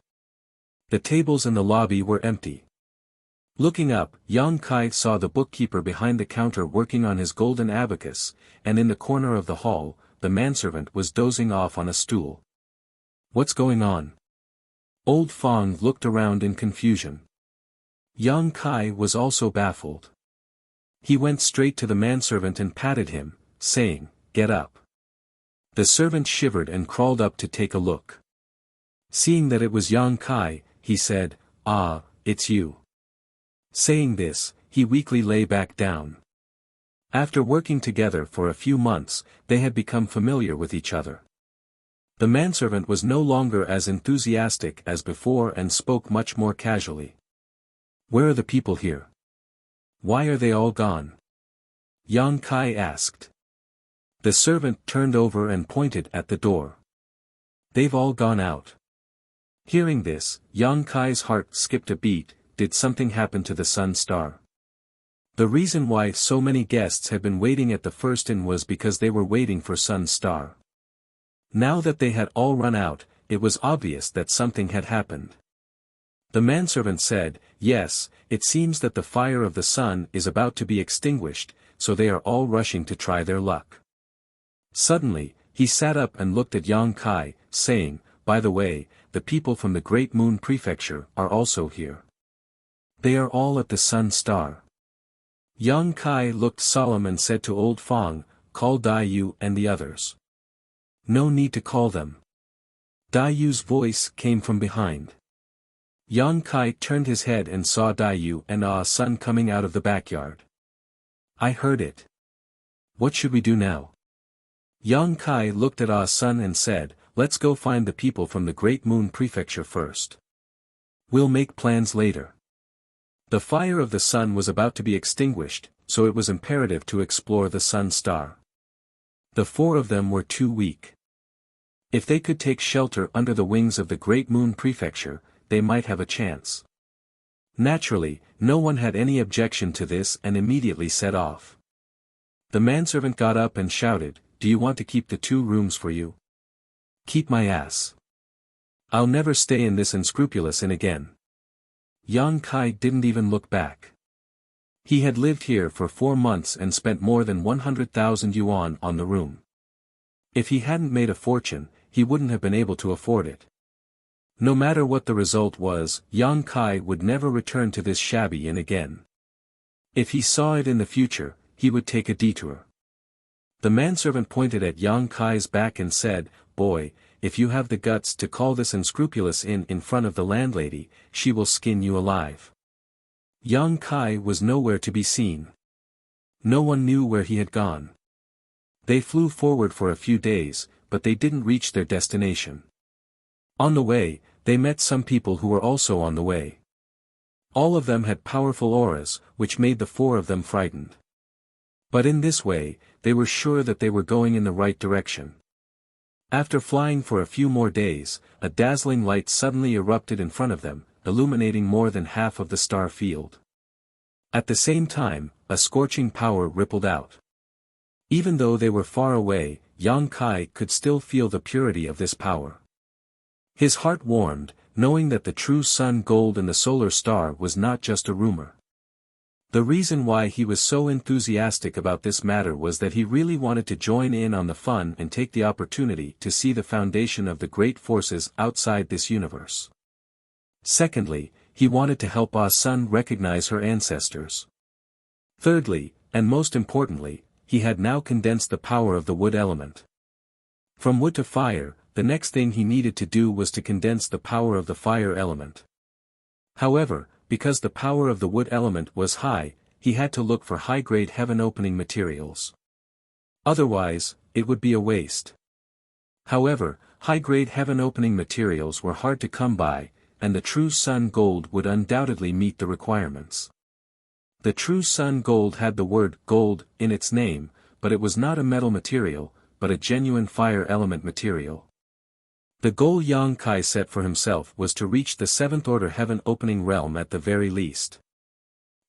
The tables in the lobby were empty. Looking up, Yang Kai saw the bookkeeper behind the counter working on his golden abacus, and in the corner of the hall, the manservant was dozing off on a stool. "What's going on?" Old Fong looked around in confusion. Yang Kai was also baffled. He went straight to the manservant and patted him, saying, "Get up." The servant shivered and crawled up to take a look. Seeing that it was Yang Kai, he said, "Ah, it's you." Saying this, he weakly lay back down. After working together for a few months, they had become familiar with each other. The manservant was no longer as enthusiastic as before and spoke much more casually. "Where are the people here? Why are they all gone?" Yang Kai asked. The servant turned over and pointed at the door. "They've all gone out." Hearing this, Yang Kai's heart skipped a beat. Did something happen to the Sun Star? The reason why so many guests had been waiting at the first inn was because they were waiting for Sun Star. Now that they had all run out, it was obvious that something had happened. The manservant said, "Yes, it seems that the fire of the sun is about to be extinguished, so they are all rushing to try their luck." Suddenly, he sat up and looked at Yang Kai, saying, "By the way, the people from the Great Moon Prefecture are also here. They are all at the Sun Star." Yang Kai looked solemn and said to Old Fong, "Call Dai Yu and the others." "No need to call them." Dai Yu's voice came from behind. Yang Kai turned his head and saw Dai Yu and Ah Sun coming out of the backyard. "I heard it. What should we do now?" Yang Kai looked at Ah Sun and said, "Let's go find the people from the Great Moon Prefecture first. We'll make plans later." The fire of the sun was about to be extinguished, so it was imperative to explore the Sun Star. The 4 of them were too weak. If they could take shelter under the wings of the Great Moon Prefecture, they might have a chance. Naturally, no one had any objection to this and immediately set off. The manservant got up and shouted, "Do you want to keep the 2 rooms for you?" "Keep my ass. I'll never stay in this unscrupulous inn again." Yang Kai didn't even look back. He had lived here for 4 months and spent more than 100,000 yuan on the room. If he hadn't made a fortune, he wouldn't have been able to afford it. No matter what the result was, Yang Kai would never return to this shabby inn again. If he saw it in the future, he would take a detour. The manservant pointed at Yang Kai's back and said, "Boy, if you have the guts to call this unscrupulous inn in front of the landlady, she will skin you alive." Yang Kai was nowhere to be seen. No one knew where he had gone. They flew forward for a few days, but they didn't reach their destination. On the way, they met some people who were also on the way. All of them had powerful auras, which made the four of them frightened. But in this way, they were sure that they were going in the right direction. After flying for a few more days, a dazzling light suddenly erupted in front of them, illuminating more than half of the star field. At the same time, a scorching power rippled out. Even though they were far away, Yang Kai could still feel the purity of this power. His heart warmed, knowing that the true sun gold in the solar star was not just a rumor. The reason why he was so enthusiastic about this matter was that he really wanted to join in on the fun and take the opportunity to see the foundation of the great forces outside this universe. Secondly, he wanted to help Ah Sun recognize her ancestors. Thirdly, and most importantly, he had now condensed the power of the wood element. From wood to fire, the next thing he needed to do was to condense the power of the fire element. However, because the power of the wood element was high, he had to look for high-grade heaven-opening materials. Otherwise, it would be a waste. However, high-grade heaven-opening materials were hard to come by, and the true sun gold would undoubtedly meet the requirements. The true sun gold had the word gold in its name, but it was not a metal material, but a genuine fire element material. The goal Yang Kai set for himself was to reach the seventh-order heaven-opening realm at the very least.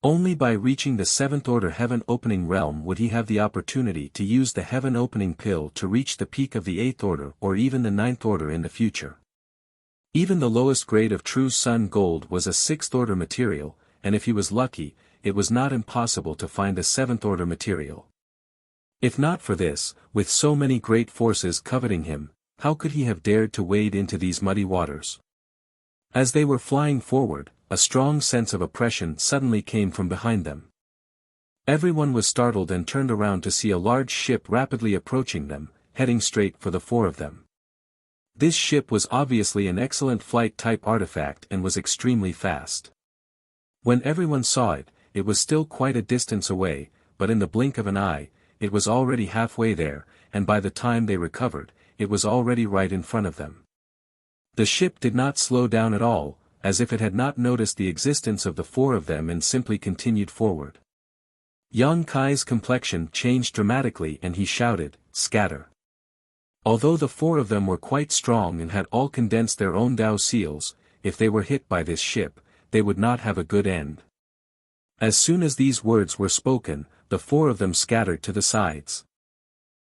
Only by reaching the seventh-order heaven-opening realm would he have the opportunity to use the heaven-opening pill to reach the peak of the eighth order or even the ninth order in the future. Even the lowest grade of true sun gold was a sixth-order material, and if he was lucky, it was not impossible to find a seventh-order material. If not for this, with so many great forces coveting him, how could he have dared to wade into these muddy waters? As they were flying forward, a strong sense of oppression suddenly came from behind them. Everyone was startled and turned around to see a large ship rapidly approaching them, heading straight for the four of them. This ship was obviously an excellent flight-type artifact and was extremely fast. When everyone saw it, it was still quite a distance away, but in the blink of an eye, it was already halfway there, and by the time they recovered, it was already right in front of them. The ship did not slow down at all, as if it had not noticed the existence of the four of them and simply continued forward. Yang Kai's complexion changed dramatically and he shouted, "Scatter!" Although the four of them were quite strong and had all condensed their own Dao seals, if they were hit by this ship, they would not have a good end. As soon as these words were spoken, the four of them scattered to the sides.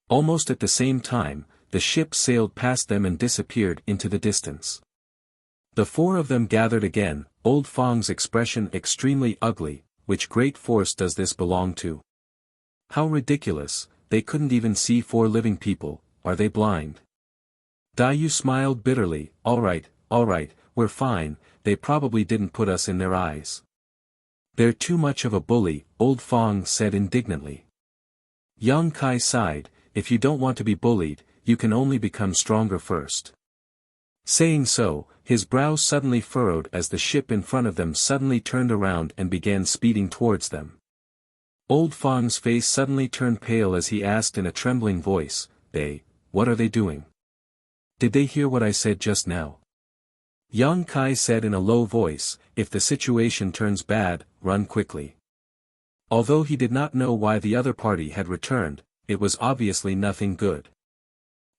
Almost at the same time, the ship sailed past them and disappeared into the distance. The four of them gathered again, Old Fong's expression extremely ugly. Which great force does this belong to? How ridiculous, they couldn't even see four living people, are they blind? Daiyu smiled bitterly, all right, we're fine, they probably didn't put us in their eyes. They're too much of a bully, Old Fong said indignantly. Yang Kai sighed, if you don't want to be bullied, you can only become stronger first. Saying so, his brow suddenly furrowed as the ship in front of them suddenly turned around and began speeding towards them. Old Fong's face suddenly turned pale as he asked in a trembling voice, what are they doing? Did they hear what I said just now? Yang Kai said in a low voice, if the situation turns bad, run quickly. Although he did not know why the other party had returned, it was obviously nothing good.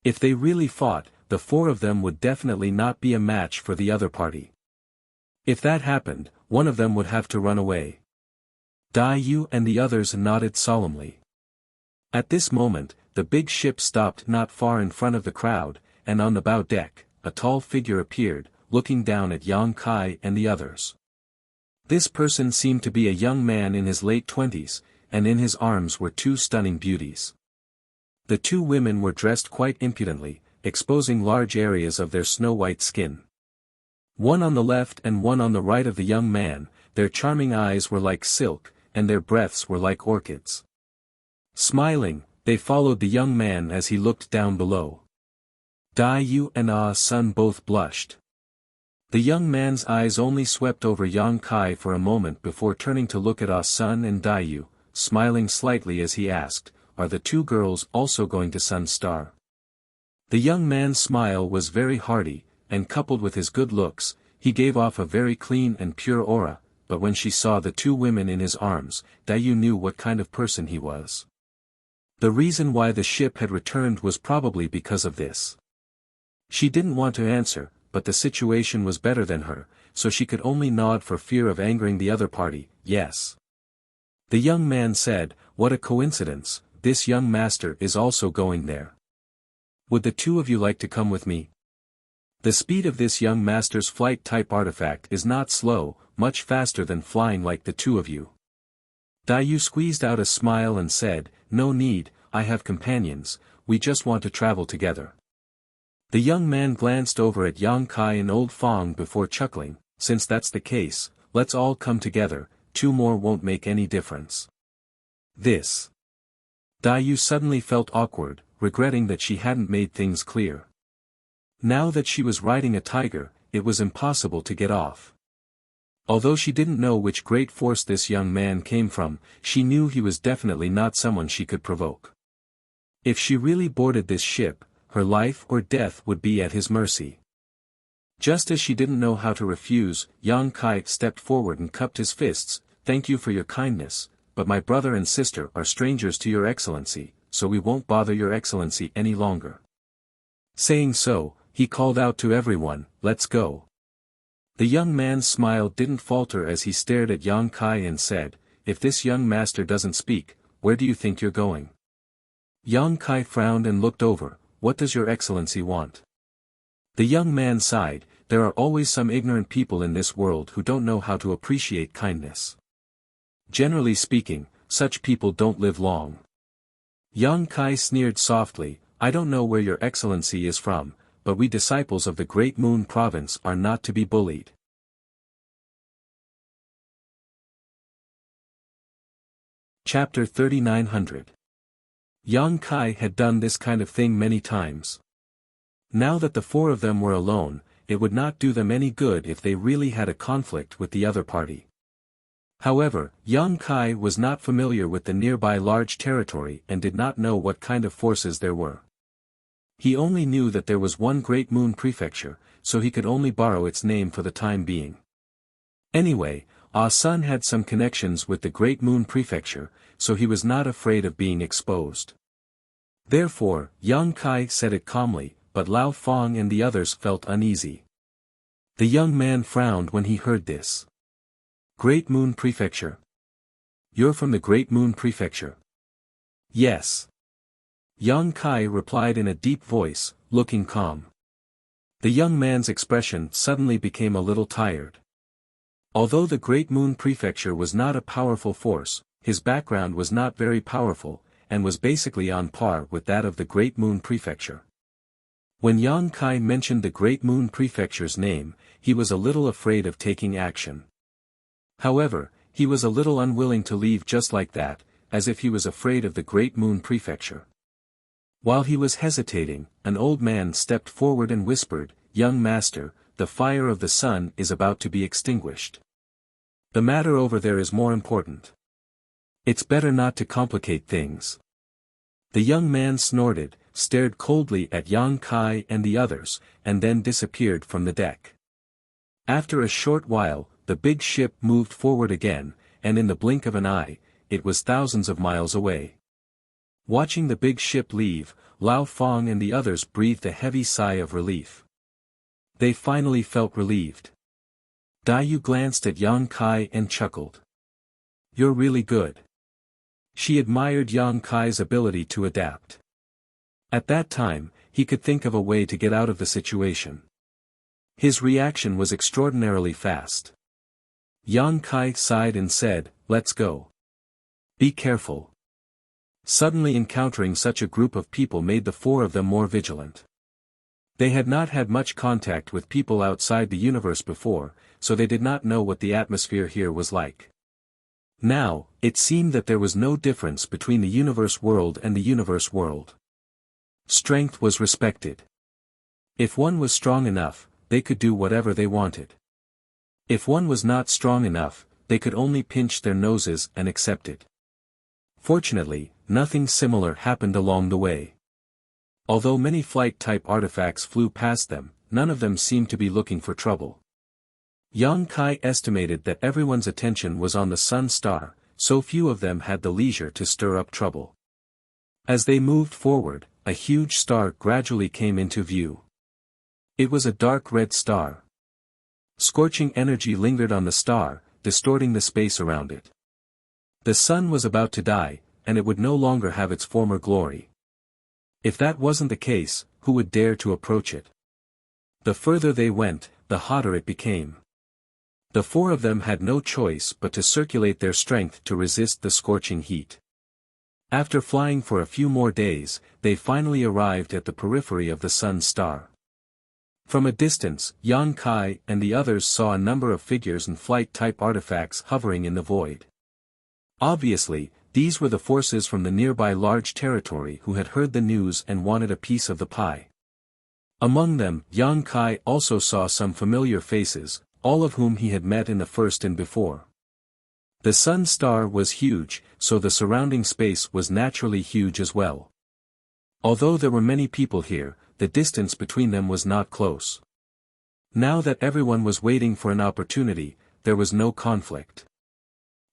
If they really fought, the four of them would definitely not be a match for the other party. If that happened, one of them would have to run away. Daiyu and the others nodded solemnly. At this moment, the big ship stopped not far in front of the crowd, and on the bow deck, a tall figure appeared, looking down at Yang Kai and the others. This person seemed to be a young man in his late 20s, and in his arms were two stunning beauties. The two women were dressed quite impudently, exposing large areas of their snow-white skin. One on the left and one on the right of the young man, their charming eyes were like silk, and their breaths were like orchids. Smiling, they followed the young man as he looked down below. Daiyu and Ah Sun both blushed. The young man's eyes only swept over Yang Kai for a moment before turning to look at Ah Sun and Daiyu, smiling slightly as he asked, "Are the two girls also going to Sun Star?" The young man's smile was very hearty, and coupled with his good looks, he gave off a very clean and pure aura, but when she saw the two women in his arms, Daiyu knew what kind of person he was. The reason why the ship had returned was probably because of this. She didn't want to answer, but the situation was better than her, so she could only nod for fear of angering the other party. "Yes." The young man said, "What a coincidence, this young master is also going there. Would the two of you like to come with me?" The speed of this young master's flight-type artifact is not slow, much faster than flying like the two of you. Daiyu squeezed out a smile and said, "No need, I have companions, we just want to travel together." The young man glanced over at Yang Kai and Old Fong before chuckling, "Since that's the case, let's all come together, two more won't make any difference." This. Daiyu suddenly felt awkward, regretting that she hadn't made things clear. Now that she was riding a tiger, it was impossible to get off. Although she didn't know which great force this young man came from, she knew he was definitely not someone she could provoke. If she really boarded this ship, her life or death would be at his mercy. Just as she didn't know how to refuse, Yang Kai stepped forward and cupped his fists. "Thank you for your kindness, but my brother and sister are strangers to your excellency, so we won't bother your excellency any longer." Saying so, he called out to everyone, "Let's go." The young man's smile didn't falter as he stared at Yang Kai and said, "If this young master doesn't speak, where do you think you're going?" Yang Kai frowned and looked over. "What does your excellency want?" The young man sighed. "There are always some ignorant people in this world who don't know how to appreciate kindness. Generally speaking, such people don't live long." Yang Kai sneered softly, "I don't know where your excellency is from, but we disciples of the Great Moon Province are not to be bullied." Chapter 3900. Yang Kai had done this kind of thing many times. Now that the four of them were alone, it would not do them any good if they really had a conflict with the other party. However, Yang Kai was not familiar with the nearby large territory and did not know what kind of forces there were. He only knew that there was one Great Moon Prefecture, so he could only borrow its name for the time being. Anyway, Ah Sun had some connections with the Great Moon Prefecture, so he was not afraid of being exposed. Therefore, Yang Kai said it calmly, but Lao Fong and the others felt uneasy. The young man frowned when he heard this. "Great Moon Prefecture? You're from the Great Moon Prefecture?" "Yes." Yang Kai replied in a deep voice, looking calm. The young man's expression suddenly became a little tired. Although the Great Moon Prefecture was not a powerful force, his background was not very powerful, and was basically on par with that of the Great Moon Prefecture. When Yang Kai mentioned the Great Moon Prefecture's name, he was a little afraid of taking action. However, he was a little unwilling to leave just like that, as if he was afraid of the Great Moon Prefecture. While he was hesitating, an old man stepped forward and whispered, "Young master, the fire of the sun is about to be extinguished. The matter over there is more important. It's better not to complicate things." The young man snorted, stared coldly at Yang Kai and the others, and then disappeared from the deck. After a short while, the big ship moved forward again, and in the blink of an eye, it was thousands of miles away. Watching the big ship leave, Lao Fong and the others breathed a heavy sigh of relief. They finally felt relieved. Daiyu glanced at Yang Kai and chuckled. "You're really good." She admired Yang Kai's ability to adapt. At that time, he could think of a way to get out of the situation. His reaction was extraordinarily fast. Yang Kai sighed and said, "Let's go. Be careful." Suddenly encountering such a group of people made the four of them more vigilant. They had not had much contact with people outside the universe before, so they did not know what the atmosphere here was like. Now, it seemed that there was no difference between the universe world and the universe world. Strength was respected. If one was strong enough, they could do whatever they wanted. If one was not strong enough, they could only pinch their noses and accept it. Fortunately, nothing similar happened along the way. Although many flight-type artifacts flew past them, none of them seemed to be looking for trouble. Yang Kai estimated that everyone's attention was on the Sun Star, so few of them had the leisure to stir up trouble. As they moved forward, a huge star gradually came into view. It was a dark red star. Scorching energy lingered on the star, distorting the space around it. The sun was about to die, and it would no longer have its former glory. If that wasn't the case, who would dare to approach it? The further they went, the hotter it became. The four of them had no choice but to circulate their strength to resist the scorching heat. After flying for a few more days, they finally arrived at the periphery of the Sun Star. From a distance, Yang Kai and the others saw a number of figures and flight-type artifacts hovering in the void. Obviously, these were the forces from the nearby large territory who had heard the news and wanted a piece of the pie. Among them, Yang Kai also saw some familiar faces, all of whom he had met in the first and before. The Sun Star was huge, so the surrounding space was naturally huge as well. Although there were many people here, the distance between them was not close. Now that everyone was waiting for an opportunity, there was no conflict.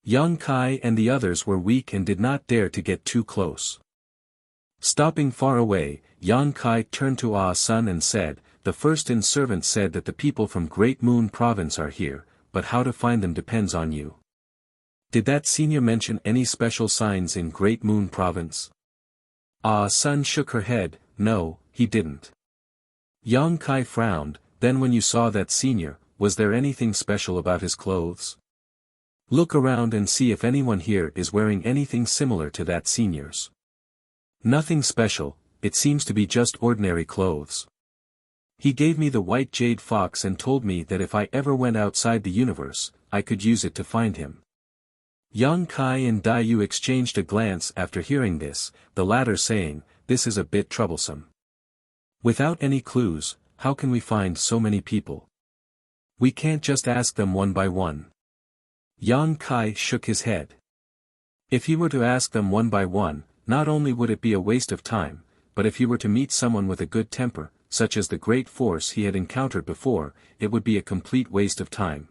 Yang Kai and the others were weak and did not dare to get too close. Stopping far away, Yang Kai turned to Ah Sun and said, "The first-in-servant said that the people from Great Moon Province are here, but how to find them depends on you." Did that senior mention any special signs in Great Moon Province? Ah Sun shook her head, "No, he didn't." Yang Kai frowned, "Then when you saw that senior, was there anything special about his clothes? Look around and see if anyone here is wearing anything similar to that senior's." "Nothing special, it seems to be just ordinary clothes. He gave me the white jade fox and told me that if I ever went outside the universe, I could use it to find him." Yang Kai and Daiyu exchanged a glance after hearing this, the latter saying, "This is a bit troublesome. Without any clues, how can we find so many people? We can't just ask them one by one." Yang Kai shook his head. If he were to ask them one by one, not only would it be a waste of time, but if he were to meet someone with a good temper, such as the great force he had encountered before, it would be a complete waste of time.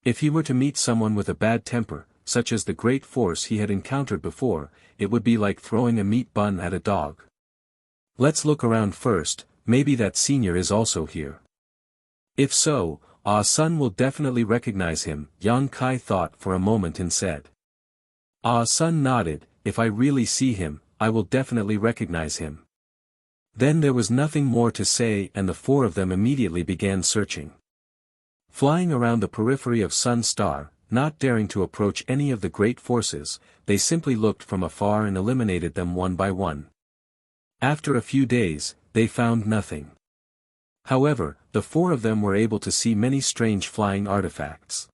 If he were to meet someone with a bad temper, such as the great force he had encountered before, it would be like throwing a meat bun at a dog. "Let's look around first, maybe that senior is also here. If so, Ah Sun will definitely recognize him," Yang Kai thought for a moment and said. Ah Sun nodded, "If I really see him, I will definitely recognize him." Then there was nothing more to say and the four of them immediately began searching. Flying around the periphery of Sun Star, not daring to approach any of the great forces, they simply looked from afar and eliminated them one by one. After a few days, they found nothing. However, the four of them were able to see many strange flying artifacts.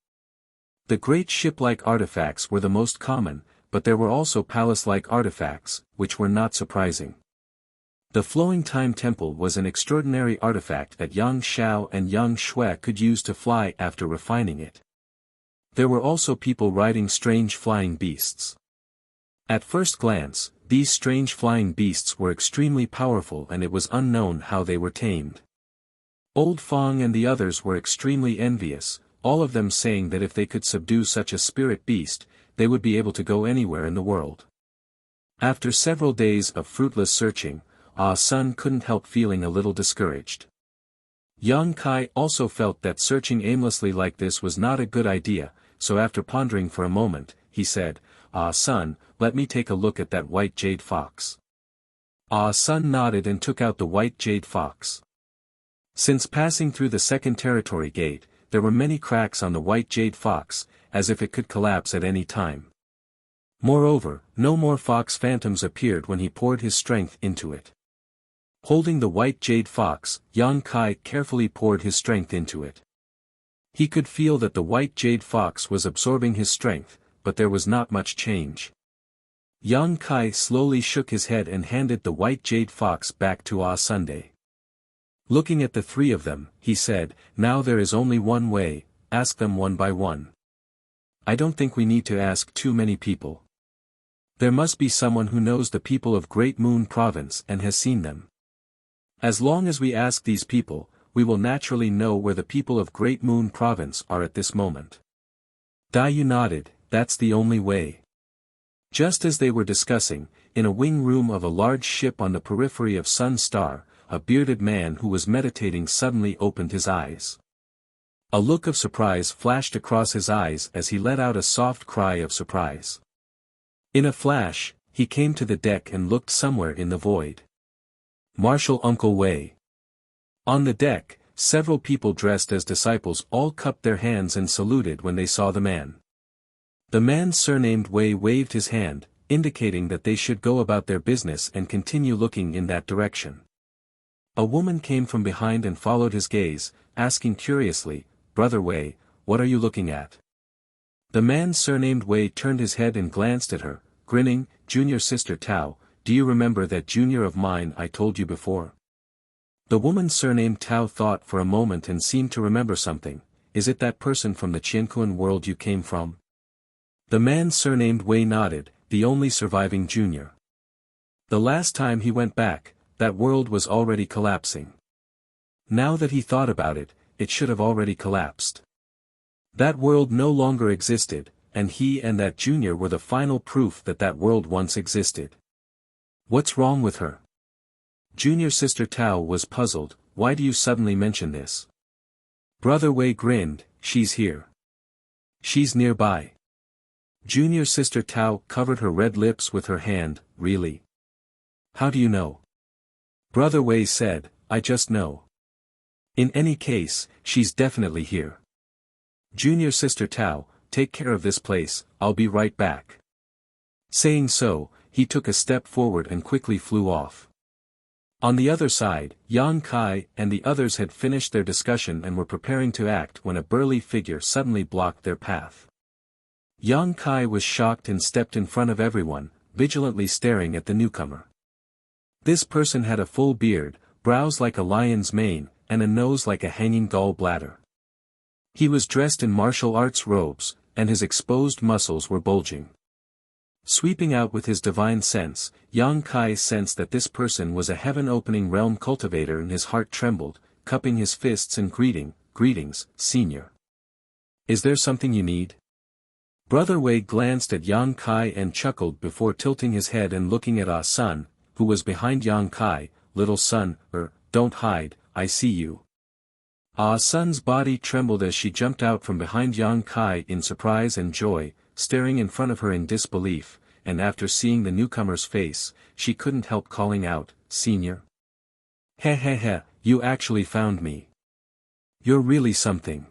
The great ship-like artifacts were the most common, but there were also palace-like artifacts, which were not surprising. The flowing time temple was an extraordinary artifact that Yang Xiao and Yang Shui could use to fly after refining it. There were also people riding strange flying beasts. At first glance, these strange flying beasts were extremely powerful and it was unknown how they were tamed. Old Fong and the others were extremely envious, all of them saying that if they could subdue such a spirit beast, they would be able to go anywhere in the world. After several days of fruitless searching, Ah Sun couldn't help feeling a little discouraged. Yang Kai also felt that searching aimlessly like this was not a good idea, so after pondering for a moment, he said, "Ah Sun, let me take a look at that white jade fox." Ah Sun nodded and took out the white jade fox. Since passing through the second territory gate, there were many cracks on the white jade fox, as if it could collapse at any time. Moreover, no more fox phantoms appeared when he poured his strength into it. Holding the white jade fox, Yang Kai carefully poured his strength into it. He could feel that the white jade fox was absorbing his strength, but there was not much change. Yang Kai slowly shook his head and handed the white jade fox back to Ah Sunday. Looking at the three of them, he said, "Now there is only one way, ask them one by one. I don't think we need to ask too many people. There must be someone who knows the people of Great Moon Province and has seen them. As long as we ask these people, we will naturally know where the people of Great Moon Province are at this moment." Dayu nodded, "That's the only way." Just as they were discussing, in a wing room of a large ship on the periphery of Sun Star, a bearded man who was meditating suddenly opened his eyes. A look of surprise flashed across his eyes as he let out a soft cry of surprise. In a flash, he came to the deck and looked somewhere in the void. Marshal Uncle Wei. On the deck, several people dressed as disciples all cupped their hands and saluted when they saw the man. The man surnamed Wei waved his hand, indicating that they should go about their business and continue looking in that direction. A woman came from behind and followed his gaze, asking curiously, "Brother Wei, what are you looking at?" The man surnamed Wei turned his head and glanced at her, grinning. "Junior sister Tao, do you remember that junior of mine I told you before?" The woman surnamed Tao thought for a moment and seemed to remember something. "Is it that person from the Qiankuan world you came from?" The man surnamed Wei nodded, "The only surviving junior. The last time he went back, that world was already collapsing. Now that he thought about it, it should have already collapsed. That world no longer existed, and he and that junior were the final proof that that world once existed. What's wrong with her?" Junior sister Tao was puzzled. "Why do you suddenly mention this?" Brother Wei grinned, "She's here. She's nearby." Junior sister Tao covered her red lips with her hand. "Really? How do you know?" Brother Wei said, "I just know. In any case, she's definitely here. Junior sister Tao, take care of this place, I'll be right back." Saying so, he took a step forward and quickly flew off. On the other side, Yang Kai and the others had finished their discussion and were preparing to act when a burly figure suddenly blocked their path. Yang Kai was shocked and stepped in front of everyone, vigilantly staring at the newcomer. This person had a full beard, brows like a lion's mane, and a nose like a hanging gall bladder. He was dressed in martial arts robes, and his exposed muscles were bulging. Sweeping out with his divine sense, Yang Kai sensed that this person was a heaven-opening realm cultivator, and his heart trembled, cupping his fists and "Greetings, senior. Is there something you need?" Brother Wei glanced at Yang Kai and chuckled before tilting his head and looking at Ah Sun, who was behind Yang Kai. "Little son, don't hide, I see you." Ah Sun's body trembled as she jumped out from behind Yang Kai in surprise and joy, staring in front of her in disbelief, and after seeing the newcomer's face, she couldn't help calling out, "Senior? Heh, you actually found me. You're really something."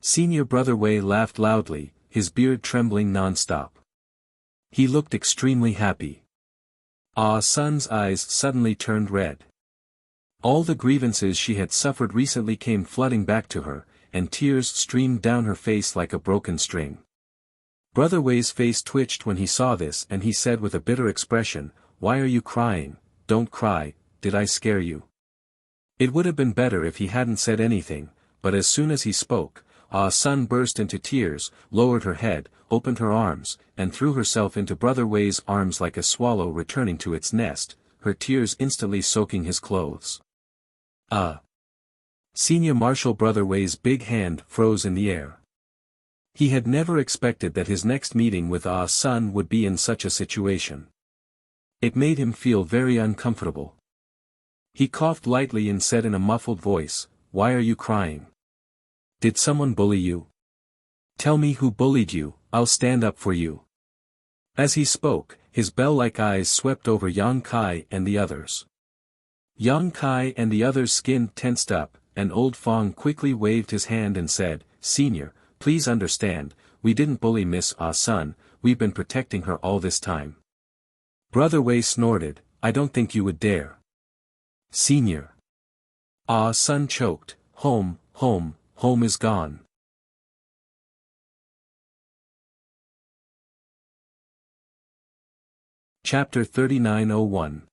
Senior Brother Wei laughed loudly, his beard trembling non-stop. He looked extremely happy. Ah Sun's eyes suddenly turned red. All the grievances she had suffered recently came flooding back to her, and tears streamed down her face like a broken string. Brother Wei's face twitched when he saw this, and he said with a bitter expression, "Why are you crying? Don't cry, did I scare you?" It would have been better if he hadn't said anything, but as soon as he spoke, Ah Sun burst into tears, lowered her head, opened her arms, and threw herself into Brother Wei's arms like a swallow returning to its nest, her tears instantly soaking his clothes. Senior Marshal Brother Wei's big hand froze in the air. He had never expected that his next meeting with Ah Sun would be in such a situation. It made him feel very uncomfortable. He coughed lightly and said in a muffled voice, "Why are you crying? Did someone bully you? Tell me who bullied you, I'll stand up for you." As he spoke, his bell-like eyes swept over Yang Kai and the others. Yang Kai and the others' skin tensed up, and Old Fong quickly waved his hand and said, "Senior, please understand, we didn't bully Miss Ah Sun, we've been protecting her all this time." Brother Wei snorted, "I don't think you would dare." "Senior." Ah Sun choked, Home is gone." Chapter 3901.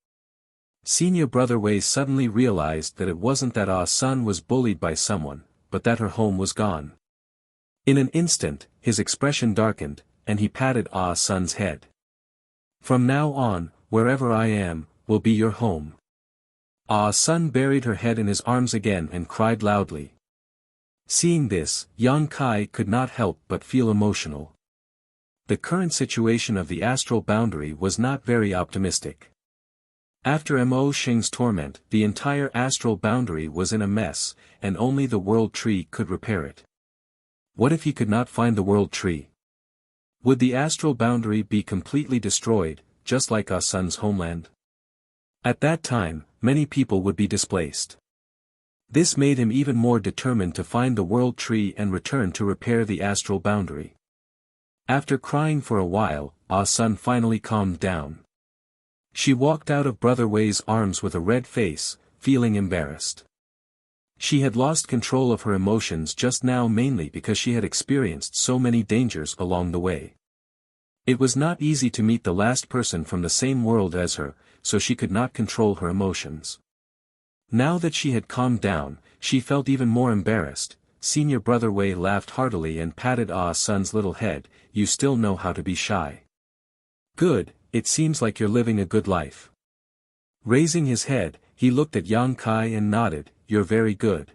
Senior Brother Wei suddenly realized that it wasn't that Ah Sun was bullied by someone, but that her home was gone. In an instant, his expression darkened, and he patted Ah Sun's head. From now on, wherever I am, will be your home. Ah Sun buried her head in his arms again and cried loudly. Seeing this, Yang Kai could not help but feel emotional. The current situation of the astral boundary was not very optimistic. After Mo Xing's torment, the entire astral boundary was in a mess, and only the world tree could repair it. What if he could not find the world tree? Would the astral boundary be completely destroyed, just like Ah Sun's homeland? At that time, many people would be displaced. This made him even more determined to find the world tree and return to repair the astral boundary. After crying for a while, Ah Sun finally calmed down. She walked out of Brother Wei's arms with a red face, feeling embarrassed. She had lost control of her emotions just now mainly because she had experienced so many dangers along the way. It was not easy to meet the last person from the same world as her, so she could not control her emotions. Now that she had calmed down, she felt even more embarrassed. Senior Brother Wei laughed heartily and patted Ah Sun's little head. You still know how to be shy. Good, it seems like you're living a good life. Raising his head, he looked at Yang Kai and nodded, you're very good.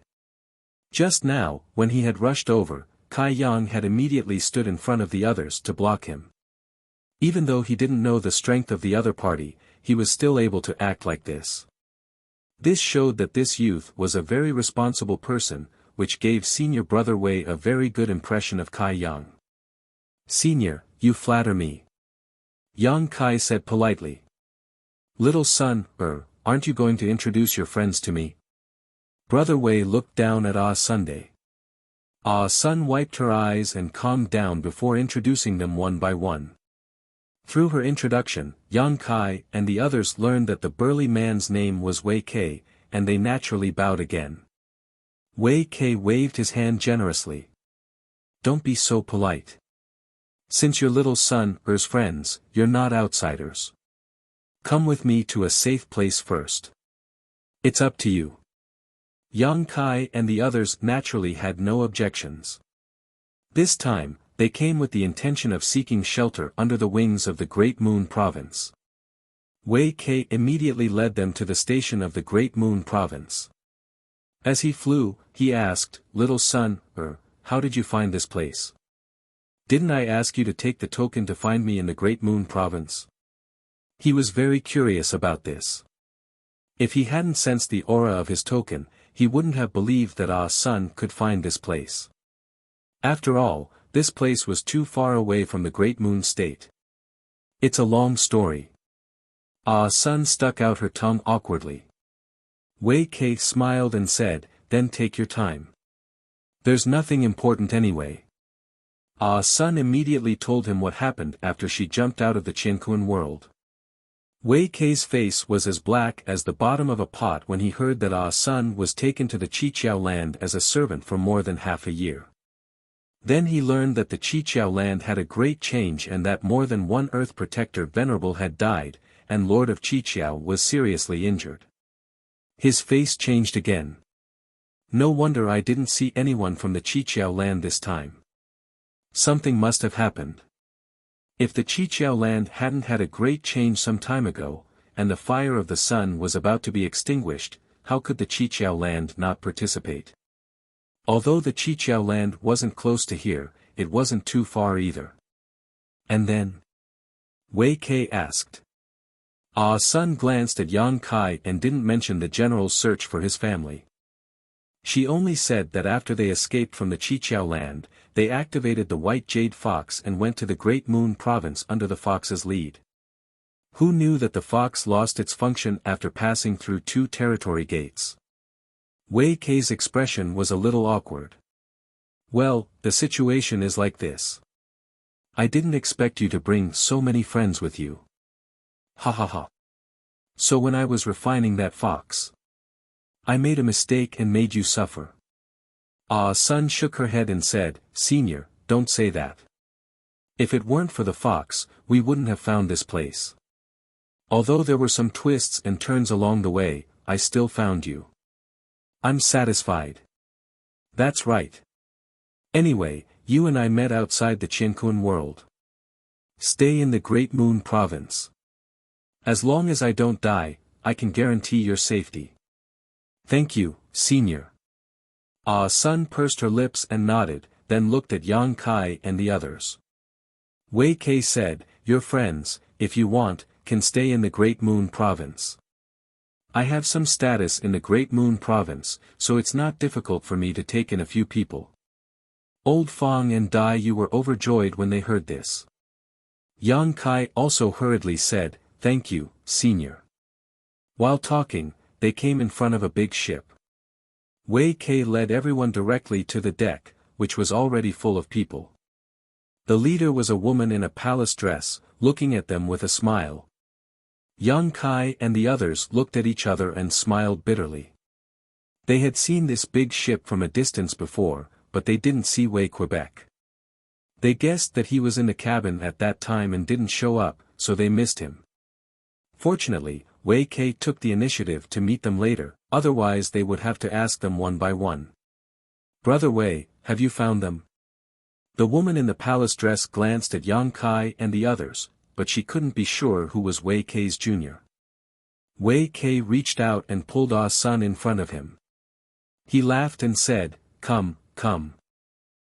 Just now, when he had rushed over, Kai Yang had immediately stood in front of the others to block him. Even though he didn't know the strength of the other party, he was still able to act like this. This showed that this youth was a very responsible person, which gave Senior Brother Wei a very good impression of Kai Yang. Senior, you flatter me. Yang Kai said politely. Little son, aren't you going to introduce your friends to me? Brother Wei looked down at Ah Sunday. Ah Sun wiped her eyes and calmed down before introducing them one by one. Through her introduction, Yang Kai and the others learned that the burly man's name was Wei Kei, and they naturally bowed again. Wei Kei waved his hand generously. Don't be so polite. Since your little son's friends, you're not outsiders. Come with me to a safe place first. It's up to you. Yang Kai and the others naturally had no objections. This time, they came with the intention of seeking shelter under the wings of the Great Moon Province. Wei Kei immediately led them to the station of the Great Moon Province. As he flew, he asked, Little son, how did you find this place? Didn't I ask you to take the token to find me in the Great Moon Province? He was very curious about this. If he hadn't sensed the aura of his token, he wouldn't have believed that Ah Sun could find this place. After all, this place was too far away from the Great Moon State. It's a long story. Ah Sun stuck out her tongue awkwardly. Wei Kei smiled and said, then take your time. There's nothing important anyway. Ah Sun immediately told him what happened after she jumped out of the Qianquan world. Wei Kei's face was as black as the bottom of a pot when he heard that Ah Sun was taken to the Qiqiao land as a servant for more than half a year. Then he learned that the Qiqiao land had a great change and that more than one Earth Protector Venerable had died, and Lord of Qiqiao was seriously injured. His face changed again. No wonder I didn't see anyone from the Qiqiao land this time. Something must have happened. If the Qiqiao land hadn't had a great change some time ago, and the fire of the sun was about to be extinguished, how could the Qiqiao land not participate? Although the Qiqiao land wasn't close to here, it wasn't too far either. And then? Wei Kei asked. Ah Sun glanced at Yang Kai and didn't mention the general's search for his family. She only said that after they escaped from the Qiqiao land, they activated the White Jade Fox and went to the Great Moon Province under the Fox's lead. Who knew that the Fox lost its function after passing through 2 territory gates? Wei Kei's expression was a little awkward. Well, the situation is like this. I didn't expect you to bring so many friends with you. Ha ha ha. So when I was refining that fox, I made a mistake and made you suffer. Ah Sun shook her head and said, Senior, don't say that. If it weren't for the fox, we wouldn't have found this place. Although there were some twists and turns along the way, I still found you. I'm satisfied. That's right. Anyway, you and I met outside the Qiankun world. Stay in the Great Moon Province. As long as I don't die, I can guarantee your safety. Thank you, Senior. Ah Sun pursed her lips and nodded, then looked at Yang Kai and the others. Wei Kei said, your friends, if you want, can stay in the Great Moon Province. I have some status in the Great Moon Province, so it's not difficult for me to take in a few people. Old Fong and Dai Yu were overjoyed when they heard this. Yang Kai also hurriedly said, thank you, Senior. While talking, they came in front of a big ship. Wei Kei led everyone directly to the deck, which was already full of people. The leader was a woman in a palace dress, looking at them with a smile. Yang Kai and the others looked at each other and smiled bitterly. They had seen this big ship from a distance before, but they didn't see Wei Quebec. They guessed that he was in the cabin at that time and didn't show up, so they missed him. Fortunately, Wei Kei took the initiative to meet them later, otherwise they would have to ask them one by one. Brother Wei, have you found them? The woman in the palace dress glanced at Yang Kai and the others, but she couldn't be sure who was Wei Kei's junior. Wei Kei reached out and pulled Ah Sun in front of him. He laughed and said, come, come.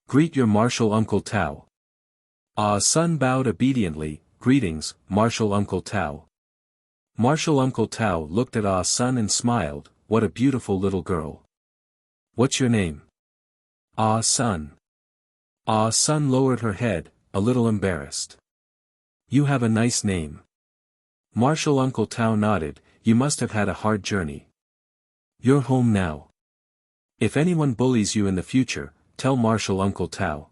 Greet your martial Uncle Tao. Ah Sun bowed obediently, greetings, martial Uncle Tao. Martial Uncle Tao looked at Ah Sun and smiled, what a beautiful little girl. What's your name? Ah Sun. Ah Sun lowered her head, a little embarrassed. You have a nice name. Martial Uncle Tao nodded, you must have had a hard journey. You're home now. If anyone bullies you in the future, tell Martial Uncle Tao.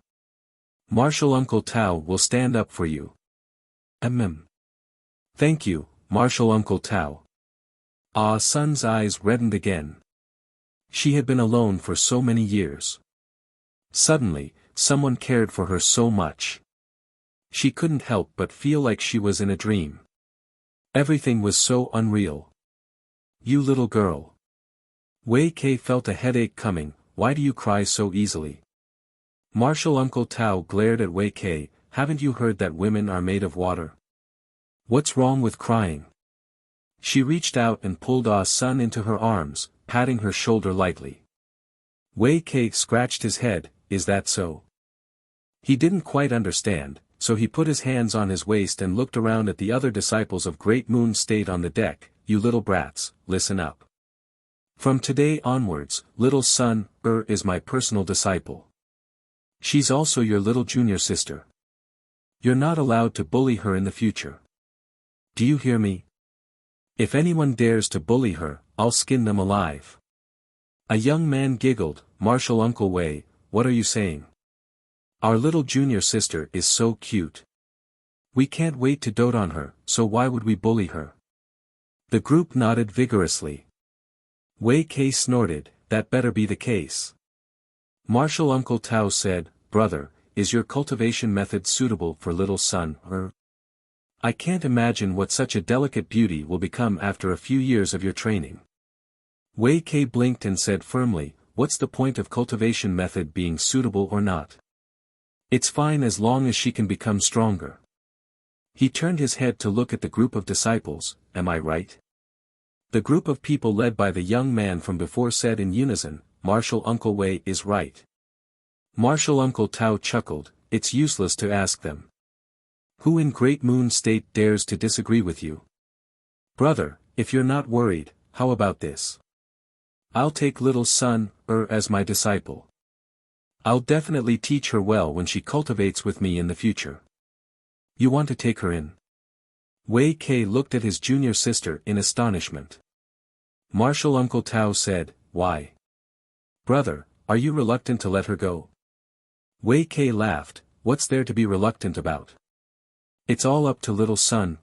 Martial Uncle Tao will stand up for you. Thank you, Martial Uncle Tao. Ah Sun's eyes reddened again. She had been alone for so many years. Suddenly, someone cared for her so much. She couldn't help but feel like she was in a dream. Everything was so unreal. You little girl. Wei Kei felt a headache coming, why do you cry so easily? Martial Uncle Tao glared at Wei Kei, haven't you heard that women are made of water? What's wrong with crying? She reached out and pulled Ah Sun into her arms, patting her shoulder lightly. Wei Kei scratched his head, is that so? He didn't quite understand, so he put his hands on his waist and looked around at the other disciples of Great Moon State on the deck, you little brats, listen up. From today onwards, little Sun, is my personal disciple. She's also your little junior sister. You're not allowed to bully her in the future. Do you hear me? If anyone dares to bully her, I'll skin them alive. A young man giggled, Martial Uncle Wei, what are you saying? Our little junior sister is so cute. We can't wait to dote on her, so why would we bully her? The group nodded vigorously. Wei Kei snorted, that better be the case. Martial Uncle Tao said, brother, is your cultivation method suitable for little Sun, I can't imagine what such a delicate beauty will become after a few years of your training. Wei Kei blinked and said firmly, what's the point of cultivation method being suitable or not? It's fine as long as she can become stronger. He turned his head to look at the group of disciples, am I right? The group of people led by the young man from before said in unison, Martial Uncle Wei is right. Martial Uncle Tao chuckled, it's useless to ask them. Who in Great Moon State dares to disagree with you? Brother, if you're not worried, how about this? I'll take little Sun, as my disciple. I'll definitely teach her well when she cultivates with me in the future. You want to take her in? Wei Kei looked at his junior sister in astonishment. Martial Uncle Tao said, why? Brother, are you reluctant to let her go? Wei Kei laughed, what's there to be reluctant about? It's all up to little Sun,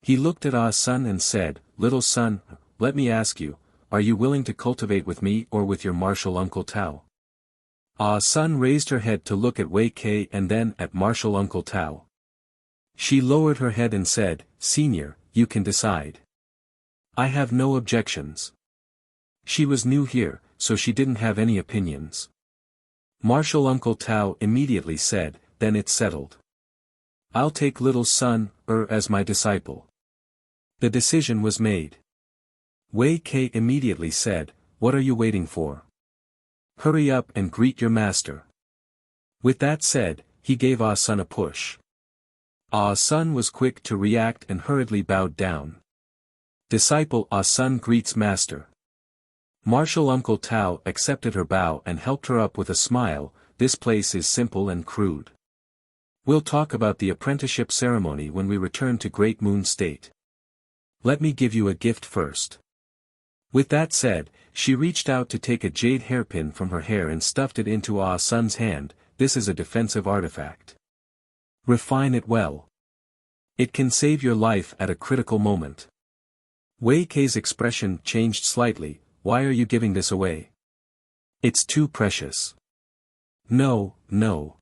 He looked at Ah Sun and said, little Sun, let me ask you, are you willing to cultivate with me or with your martial Uncle Tao? Ah Sun raised her head to look at Wei Kei and then at martial Uncle Tao. She lowered her head and said, Senior, you can decide. I have no objections. She was new here, so she didn't have any opinions. Martial Uncle Tao immediately said, then it's settled. I'll take little son, as my disciple. The decision was made. Wei Kei immediately said, what are you waiting for? Hurry up and greet your master. With that said, he gave Ah Sun a push. Ah Sun was quick to react and hurriedly bowed down. Disciple Ah Sun greets master. Martial Uncle Tao accepted her bow and helped her up with a smile. This place is simple and crude. We'll talk about the apprenticeship ceremony when we return to Great Moon State. Let me give you a gift first. With that said, she reached out to take a jade hairpin from her hair and stuffed it into Ah Sun's hand. This is a defensive artifact. Refine it well. It can save your life at a critical moment. Wei Kei's expression changed slightly. Why are you giving this away? It's too precious. No, no.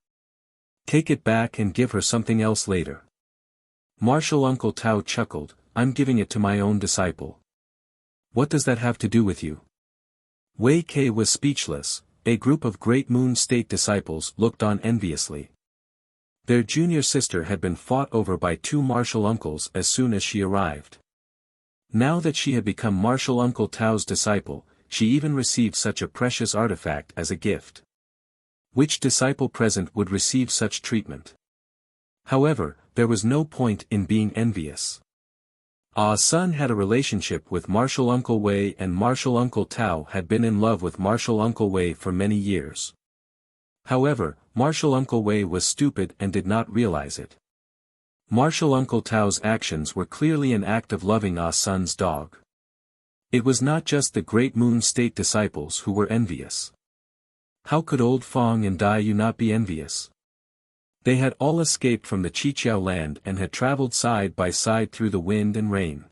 Take it back and give her something else later. Martial Uncle Tao chuckled, I'm giving it to my own disciple. What does that have to do with you? Wei Kei was speechless. A group of Great Moon State disciples looked on enviously. Their junior sister had been fought over by two martial uncles as soon as she arrived. Now that she had become Martial Uncle Tao's disciple, she even received such a precious artifact as a gift. Which disciple present would receive such treatment? However, there was no point in being envious. Ah Sun had a relationship with Martial Uncle Wei, and Martial Uncle Tao had been in love with Martial Uncle Wei for many years. However, Martial Uncle Wei was stupid and did not realize it. Martial Uncle Tao's actions were clearly an act of loving Ah Sun's dog. It was not just the Great Moon State disciples who were envious. How could Old Fong and Dai Yu not be envious? They had all escaped from the Qiqiao land and had traveled side by side through the wind and rain.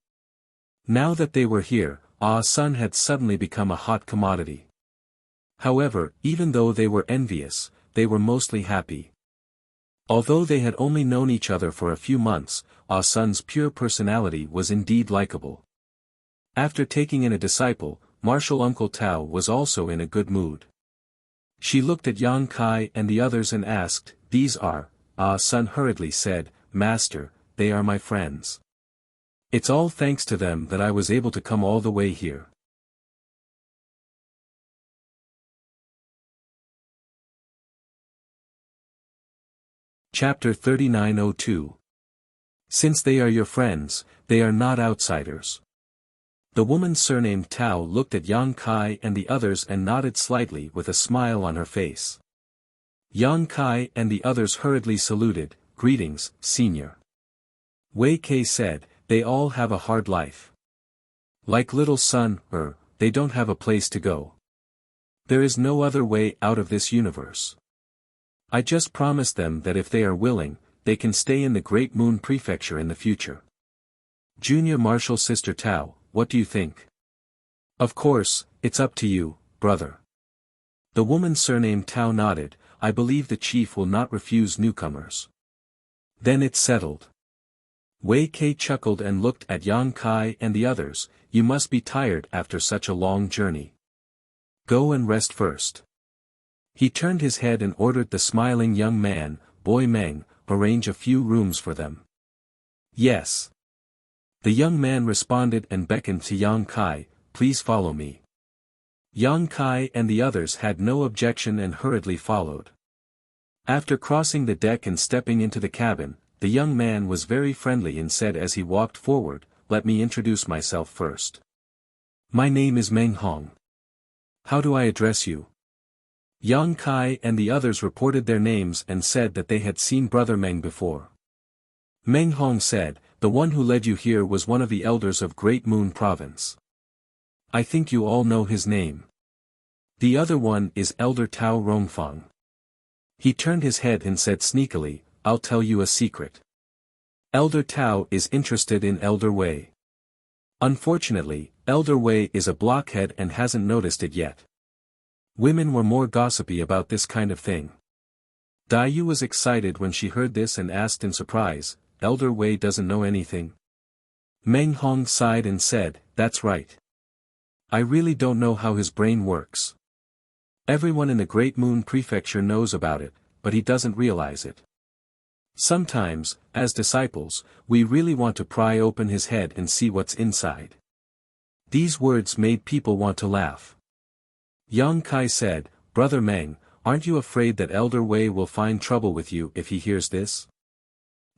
Now that they were here, Ah Sun had suddenly become a hot commodity. However, even though they were envious, they were mostly happy. Although they had only known each other for a few months, Ah Sun's pure personality was indeed likable. After taking in a disciple, Martial Uncle Tao was also in a good mood. She looked at Yang Kai and the others and asked, these are, Ah Sun hurriedly said, Master, they are my friends. It's all thanks to them that I was able to come all the way here. Chapter 3902. Since they are your friends, they are not outsiders. The woman surnamed Tao looked at Yang Kai and the others and nodded slightly with a smile on her face. Yang Kai and the others hurriedly saluted, greetings, senior. Wei Kei said, they all have a hard life. Like little son, they don't have a place to go. There is no other way out of this universe. I just promised them that if they are willing, they can stay in the Great Moon Prefecture in the future. Junior Martial Sister Tao, what do you think? Of course, it's up to you, brother. The woman surnamed Tao nodded, I believe the chief will not refuse newcomers. Then it's settled. Wei Kei chuckled and looked at Yang Kai and the others, you must be tired after such a long journey. Go and rest first. He turned his head and ordered the smiling young man, Boy Meng, arrange a few rooms for them. Yes. The young man responded and beckoned to Yang Kai, please follow me. Yang Kai and the others had no objection and hurriedly followed. After crossing the deck and stepping into the cabin, the young man was very friendly and said as he walked forward, let me introduce myself first. My name is Meng Hong. How do I address you? Yang Kai and the others reported their names and said that they had seen Brother Meng before. Meng Hong said, the one who led you here was one of the elders of Great Moon Province. I think you all know his name. The other one is Elder Tao Rongfang. He turned his head and said sneakily, I'll tell you a secret. Elder Tao is interested in Elder Wei. Unfortunately, Elder Wei is a blockhead and hasn't noticed it yet. Women were more gossipy about this kind of thing. Dai Yu was excited when she heard this and asked in surprise, Elder Wei doesn't know anything? Meng Hong sighed and said, "That's right. I really don't know how his brain works. Everyone in the Great Moon Prefecture knows about it, but he doesn't realize it. Sometimes, as disciples, we really want to pry open his head and see what's inside." These words made people want to laugh. Yang Kai said, "Brother Meng, aren't you afraid that Elder Wei will find trouble with you if he hears this?"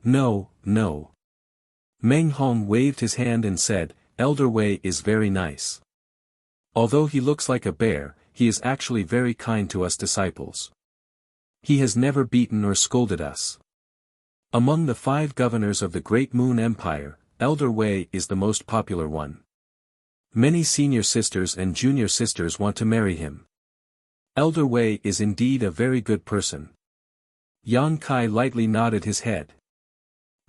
"No, no." Meng Hong waved his hand and said, "Elder Wei is very nice. Although he looks like a bear, he is actually very kind to us disciples. He has never beaten or scolded us. Among the 5 governors of the Great Moon Empire, Elder Wei is the most popular one. Many senior sisters and junior sisters want to marry him. Elder Wei is indeed a very good person." Yang Kai lightly nodded his head.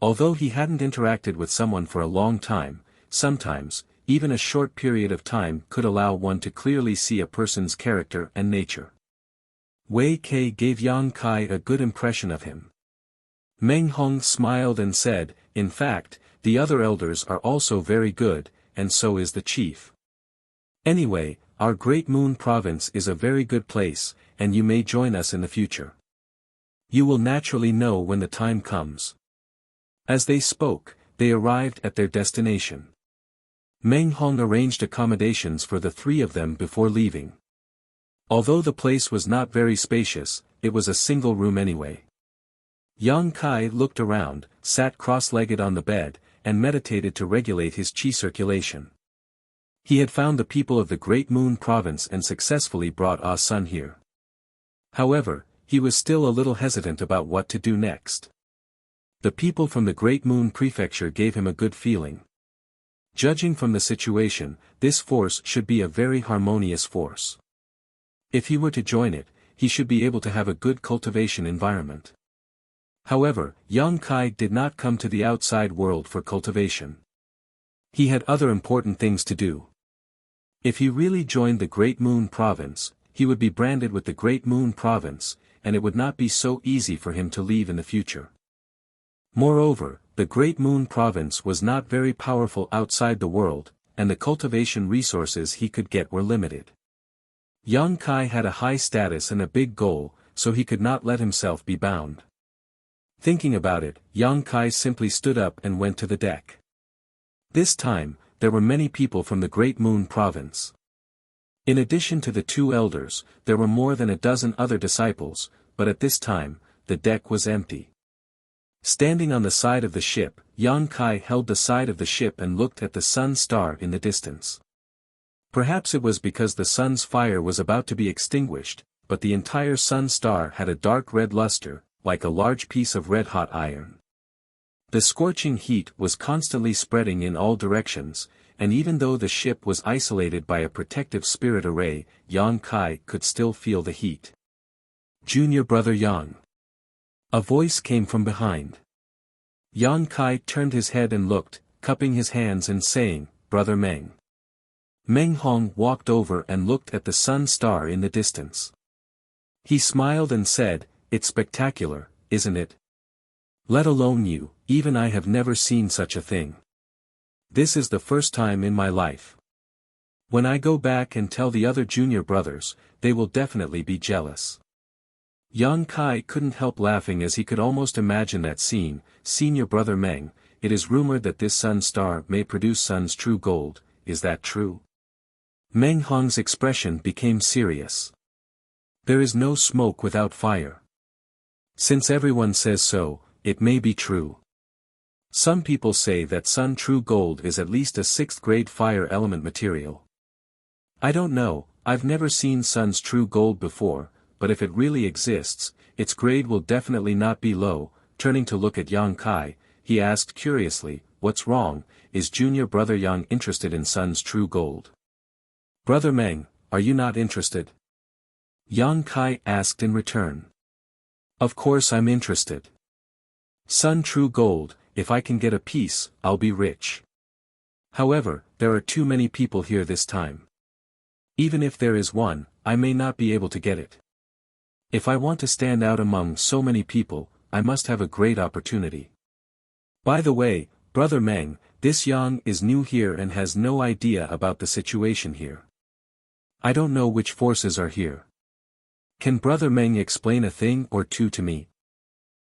Although he hadn't interacted with someone for a long time, sometimes, even a short period of time could allow one to clearly see a person's character and nature. Wei Kei gave Yang Kai a good impression of him. Meng Hong smiled and said, "In fact, the other elders are also very good, and so is the chief. Anyway, our Great Moon Province is a very good place, and you may join us in the future. You will naturally know when the time comes." As they spoke, they arrived at their destination. Meng Hong arranged accommodations for the 3 of them before leaving. Although the place was not very spacious, it was a single room anyway. Yang Kai looked around, sat cross-legged on the bed, and meditated to regulate his qi circulation. He had found the people of the Great Moon Province and successfully brought Ah Sun here. However, he was still a little hesitant about what to do next. The people from the Great Moon Prefecture gave him a good feeling. Judging from the situation, this force should be a very harmonious force. If he were to join it, he should be able to have a good cultivation environment. However, Yang Kai did not come to the outside world for cultivation. He had other important things to do. If he really joined the Great Moon Province, he would be branded with the Great Moon Province, and it would not be so easy for him to leave in the future. Moreover, the Great Moon Province was not very powerful outside the world, and the cultivation resources he could get were limited. Yang Kai had a high status and a big goal, so he could not let himself be bound. Thinking about it, Yang Kai simply stood up and went to the deck. This time, there were many people from the Great Moon Province. In addition to the 2 elders, there were more than a dozen other disciples, but at this time, the deck was empty. Standing on the side of the ship, Yang Kai held the side of the ship and looked at the sun star in the distance. Perhaps it was because the sun's fire was about to be extinguished, but the entire sun star had a dark red luster, like a large piece of red-hot iron. The scorching heat was constantly spreading in all directions, and even though the ship was isolated by a protective spirit array, Yang Kai could still feel the heat. "Junior brother Yang." A voice came from behind. Yang Kai turned his head and looked, cupping his hands and saying, "Brother Meng." Meng Hong walked over and looked at the sun star in the distance. He smiled and said, "It's spectacular, isn't it? Let alone you, even I have never seen such a thing. This is the first time in my life. When I go back and tell the other junior brothers, they will definitely be jealous." Yang Kai couldn't help laughing as he could almost imagine that scene. "Senior brother Meng, it is rumored that this sun star may produce sun's true gold, is that true?" Meng Hong's expression became serious. "There is no smoke without fire. Since everyone says so, it may be true. Some people say that sun true gold is at least a 6th grade fire element material. I don't know, I've never seen sun's true gold before, but if it really exists, its grade will definitely not be low." Turning to look at Yang Kai, he asked curiously, "What's wrong, is junior brother Yang interested in sun's true gold?" "Brother Meng, are you not interested?" Yang Kai asked in return. "Of course I'm interested. Sun true gold, if I can get a piece, I'll be rich. However, there are too many people here this time. Even if there is one, I may not be able to get it. If I want to stand out among so many people, I must have a great opportunity. By the way, Brother Meng, This Yang is new here and has no idea about the situation here. I don't know which forces are here. Can Brother Meng explain a thing or two to me?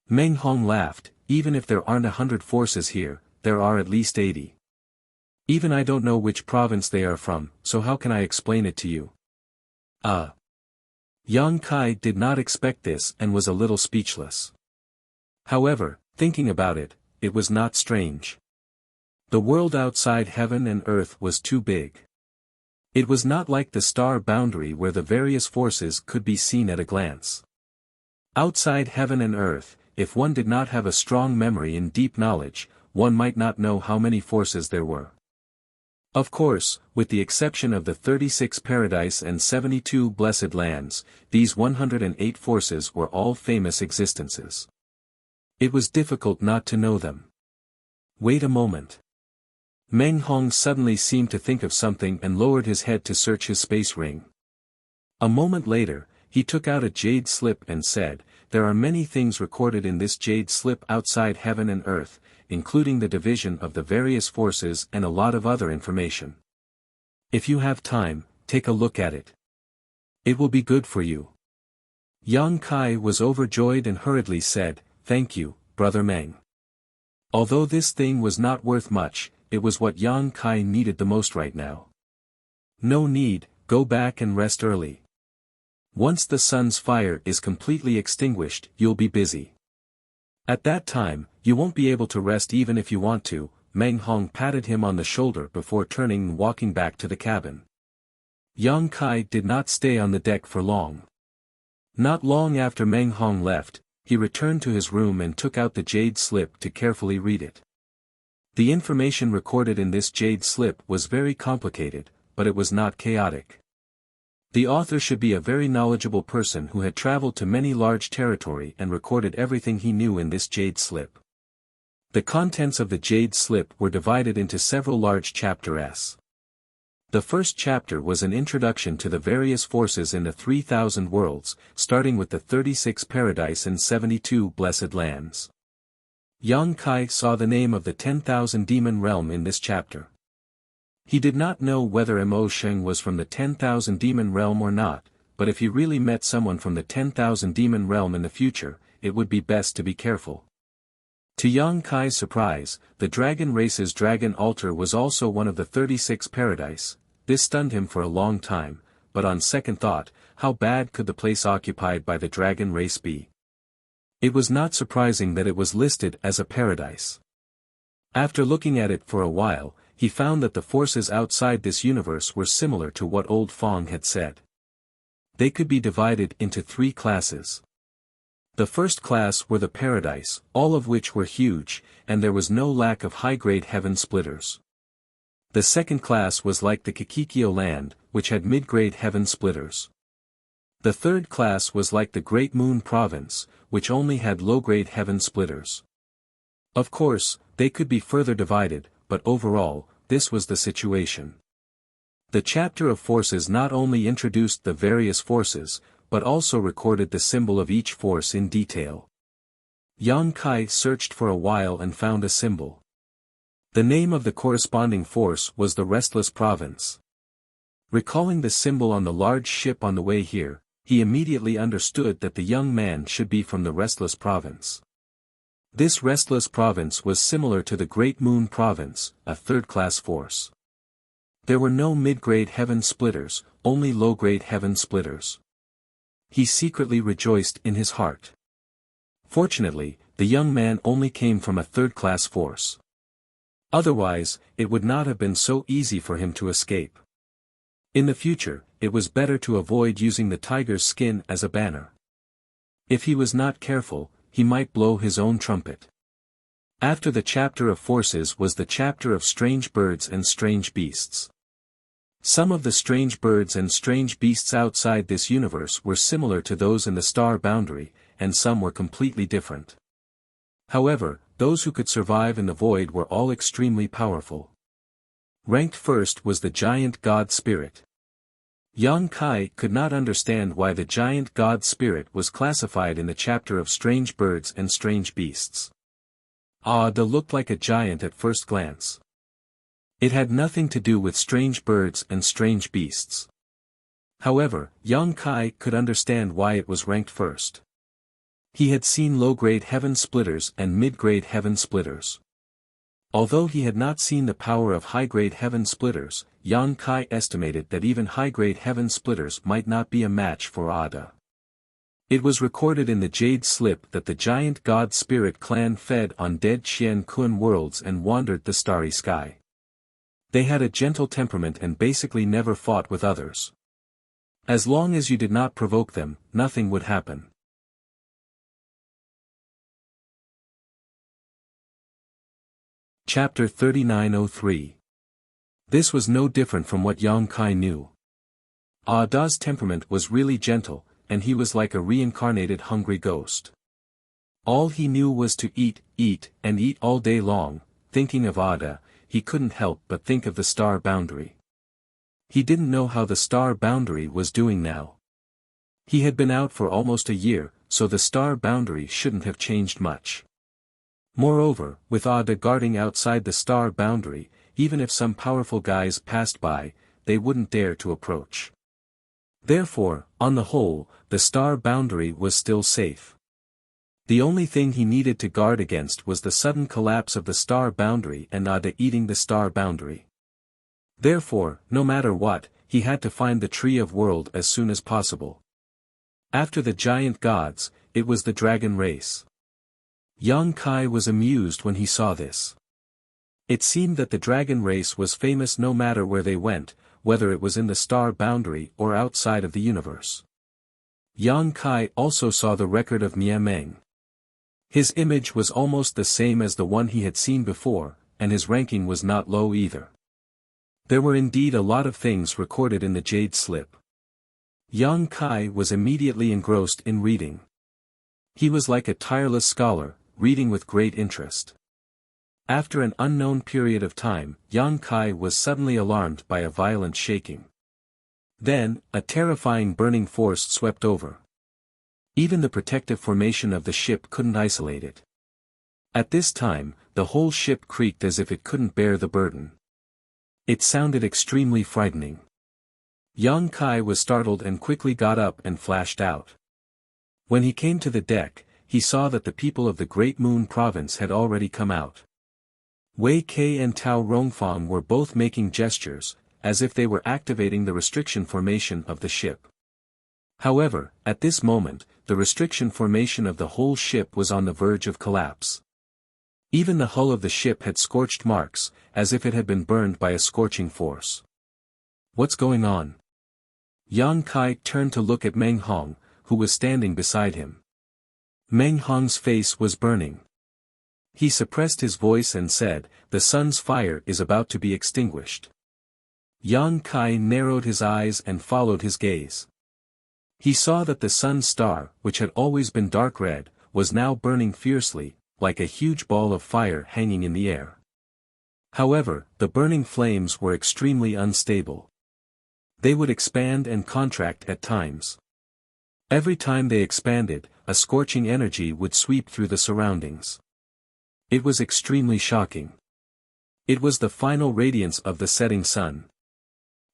Meng Hong laughed. Even if there aren't 100 forces here, there are at least 80. Even I don't know which province they are from, so how can I explain it to you? Yang Kai did not expect this and was a little speechless. However, thinking about it, it was not strange. The world outside heaven and earth was too big. It was not like the star boundary where the various forces could be seen at a glance. Outside heaven and earth, if one did not have a strong memory and deep knowledge, one might not know how many forces there were. Of course, with the exception of the 36 paradise and 72 blessed lands, these 108 forces were all famous existences. It was difficult not to know them. Wait a moment. Meng Hong suddenly seemed to think of something and lowered his head to search his space ring. A moment later, he took out a jade slip and said, "There are many things recorded in this jade slip outside heaven and earth, including the division of the various forces and a lot of other information. If you have time, take a look at it. It will be good for you." Yang Kai was overjoyed and hurriedly said, "Thank you, Brother Meng." Although this thing was not worth much, it was what Yang Kai needed the most right now. "No need, go back and rest early. Once the sun's fire is completely extinguished, you'll be busy. At that time, you won't be able to rest even if you want to." Meng Hong patted him on the shoulder before turning and walking back to the cabin. Yang Kai did not stay on the deck for long. Not long after Meng Hong left, he returned to his room and took out the jade slip to carefully read it. The information recorded in this jade slip was very complicated, but it was not chaotic. The author should be a very knowledgeable person who had traveled to many large territory and recorded everything he knew in this jade slip. The contents of the jade slip were divided into several large chapters. The first chapter was an introduction to the various forces in the 3,000 worlds, starting with the 36 paradise and 72 blessed lands. Yang Kai saw the name of the 10,000 demon realm in this chapter. He did not know whether Mo Sheng was from the 10,000 demon realm or not, but if he really met someone from the 10,000 demon realm in the future, it would be best to be careful. To Yang Kai's surprise, the dragon race's dragon altar was also one of the 36 paradise. This stunned him for a long time, but on second thought, how bad could the place occupied by the dragon race be? It was not surprising that it was listed as a paradise. After looking at it for a while, he found that the forces outside this universe were similar to what Old Fong had said. They could be divided into 3 classes. The first class were the paradise, all of which were huge, and there was no lack of high-grade heaven splitters. The second class was like the Kikikyo land, which had mid-grade heaven splitters. The third class was like the Great Moon Province, which only had low-grade heaven splitters. Of course, they could be further divided, but overall, this was the situation. The chapter of forces not only introduced the various forces, but also recorded the symbol of each force in detail. Yang Kai searched for a while and found a symbol. The name of the corresponding force was the Restless Province. Recalling the symbol on the large ship on the way here, he immediately understood that the young man should be from the Restless Province. This Restless Province was similar to the Great Moon Province, a third-class force. There were no mid-grade heaven splitters, only low-grade heaven splitters. He secretly rejoiced in his heart. Fortunately, the young man only came from a third-class force. Otherwise, it would not have been so easy for him to escape. In the future, it was better to avoid using the tiger's skin as a banner. If he was not careful, he might blow his own trumpet. After the chapter of forces was the chapter of strange birds and strange beasts. Some of the strange birds and strange beasts outside this universe were similar to those in the star boundary, and some were completely different. However, those who could survive in the void were all extremely powerful. Ranked first was the giant god spirit. Yang Kai could not understand why the giant god spirit was classified in the chapter of strange birds and strange beasts. They looked like a giant at first glance. It had nothing to do with strange birds and strange beasts. However, Yang Kai could understand why it was ranked first. He had seen low-grade heaven splitters and mid-grade heaven splitters. Although he had not seen the power of high-grade heaven splitters, Yang Kai estimated that even high-grade heaven splitters might not be a match for Ada. It was recorded in the Jade Slip that the giant god spirit clan fed on dead Qian Kun worlds and wandered the starry sky. They had a gentle temperament and basically never fought with others. As long as you did not provoke them, nothing would happen. Chapter 3903. This was no different from what Yang Kai knew. Ada's temperament was really gentle, and he was like a reincarnated hungry ghost. All he knew was to eat, and eat all day long. Thinking of Ada, he couldn't help but think of the star boundary. He didn't know how the star boundary was doing now. He had been out for almost a year, so the star boundary shouldn't have changed much. Moreover, with Ada guarding outside the star boundary, even if some powerful guys passed by, they wouldn't dare to approach. Therefore, on the whole, the star boundary was still safe. The only thing he needed to guard against was the sudden collapse of the star boundary and Ada eating the star boundary. Therefore, no matter what, he had to find the Tree of World as soon as possible. After the giant gods, it was the dragon race. Yang Kai was amused when he saw this. It seemed that the dragon race was famous no matter where they went, whether it was in the star boundary or outside of the universe. Yang Kai also saw the record of Mia Meng. His image was almost the same as the one he had seen before, and his ranking was not low either. There were indeed a lot of things recorded in the Jade Slip. Yang Kai was immediately engrossed in reading. He was like a tireless scholar, reading with great interest. After an unknown period of time, Yang Kai was suddenly alarmed by a violent shaking. Then, a terrifying burning force swept over. Even the protective formation of the ship couldn't isolate it. At this time, the whole ship creaked as if it couldn't bear the burden. It sounded extremely frightening. Yang Kai was startled and quickly got up and flashed out. When he came to the deck, he saw that the people of the Great Moon Province had already come out. Wei Kei and Tao Rongfang were both making gestures, as if they were activating the restriction formation of the ship. However, at this moment, the restriction formation of the whole ship was on the verge of collapse. Even the hull of the ship had scorched marks, as if it had been burned by a scorching force. What's going on? Yang Kai turned to look at Meng Hong, who was standing beside him. Meng Hong's face was burning. He suppressed his voice and said, "The sun's fire is about to be extinguished." Yang Kai narrowed his eyes and followed his gaze. He saw that the sun's star, which had always been dark red, was now burning fiercely, like a huge ball of fire hanging in the air. However, the burning flames were extremely unstable. They would expand and contract at times. Every time they expanded, a scorching energy would sweep through the surroundings. It was extremely shocking. It was the final radiance of the setting sun.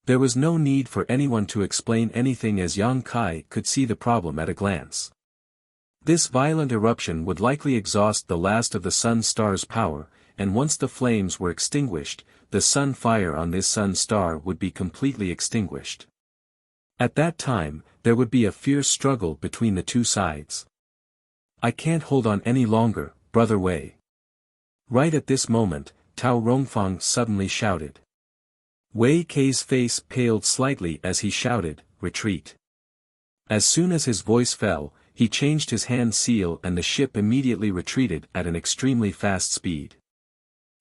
There was no need for anyone to explain anything, as Yang Kai could see the problem at a glance. This violent eruption would likely exhaust the last of the sun star's power, and once the flames were extinguished, the sun fire on this sun star would be completely extinguished. At that time, there would be a fierce struggle between the two sides. "I can't hold on any longer, Brother Wei." Right at this moment, Tao Rongfang suddenly shouted. Wei Kei's face paled slightly as he shouted, "Retreat." As soon as his voice fell, he changed his hand seal and the ship immediately retreated at an extremely fast speed.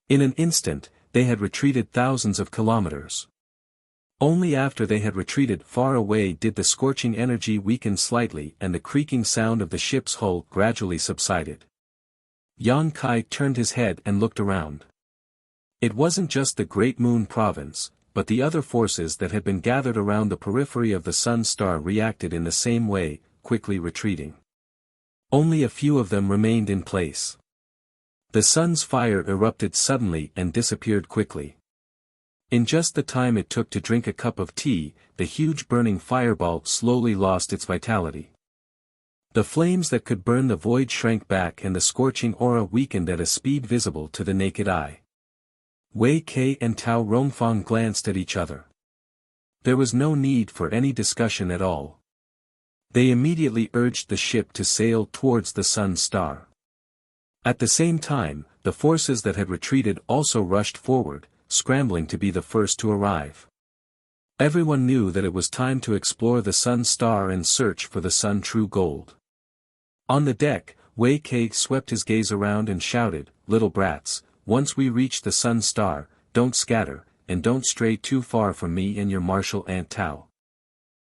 In an instant, they had retreated thousands of kilometers. Only after they had retreated far away did the scorching energy weaken slightly and the creaking sound of the ship's hull gradually subsided. Yang Kai turned his head and looked around. It wasn't just the Great Moon Province, but the other forces that had been gathered around the periphery of the sun star reacted in the same way, quickly retreating. Only a few of them remained in place. The sun's fire erupted suddenly and disappeared quickly. In just the time it took to drink a cup of tea, the huge burning fireball slowly lost its vitality. The flames that could burn the void shrank back and the scorching aura weakened at a speed visible to the naked eye. Wei Kei and Tao Rongfang glanced at each other. There was no need for any discussion at all. They immediately urged the ship to sail towards the Sun Star. At the same time, the forces that had retreated also rushed forward, scrambling to be the first to arrive. Everyone knew that it was time to explore the Sun Star and search for the Sun True Gold. On the deck, Wei Kei swept his gaze around and shouted, "Little brats, once we reach the Sun Star, don't scatter, and don't stray too far from me and your martial Aunt Tao.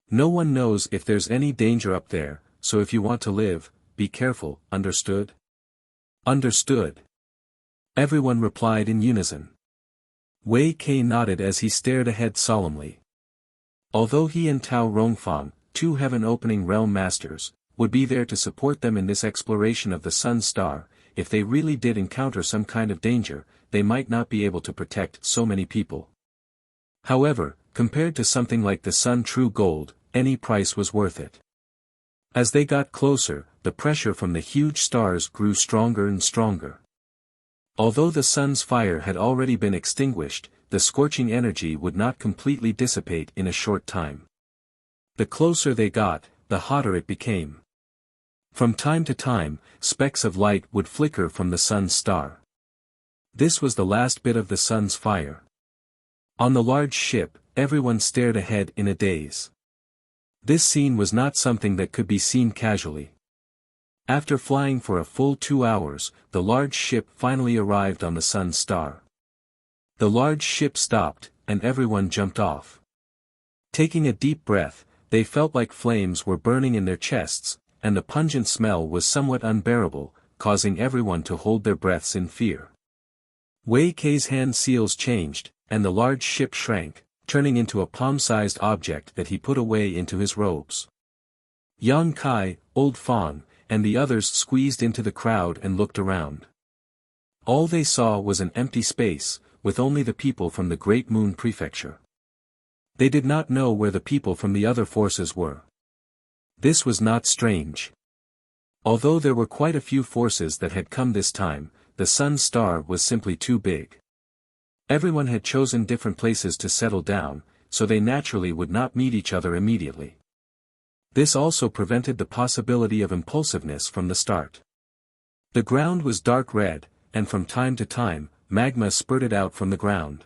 No one knows if there's any danger up there, so if you want to live, be careful, understood?" "Understood." Everyone replied in unison. Wei Kei nodded as he stared ahead solemnly. Although he and Tao Rongfang, two heaven-opening realm masters, would be there to support them in this exploration of the Sun Star, if they really did encounter some kind of danger, they might not be able to protect so many people. However, compared to something like the Sun True Gold, any price was worth it. As they got closer, the pressure from the huge stars grew stronger and stronger. Although the sun's fire had already been extinguished, the scorching energy would not completely dissipate in a short time. The closer they got, the hotter it became. From time to time, specks of light would flicker from the sun's star. This was the last bit of the sun's fire. On the large ship, everyone stared ahead in a daze. This scene was not something that could be seen casually. After flying for a full 2 hours, the large ship finally arrived on the Sun Star. The large ship stopped, and everyone jumped off. Taking a deep breath, they felt like flames were burning in their chests, and the pungent smell was somewhat unbearable, causing everyone to hold their breaths in fear. Wei Kei's hand seals changed, and the large ship shrank, turning into a palm-sized object that he put away into his robes. Yang Kai, Old Fang, and the others squeezed into the crowd and looked around. All they saw was an empty space, with only the people from the Great Moon Prefecture. They did not know where the people from the other forces were. This was not strange. Although there were quite a few forces that had come this time, the Sun Star was simply too big. Everyone had chosen different places to settle down, so they naturally would not meet each other immediately. This also prevented the possibility of impulsiveness from the start. The ground was dark red, and from time to time, magma spurted out from the ground.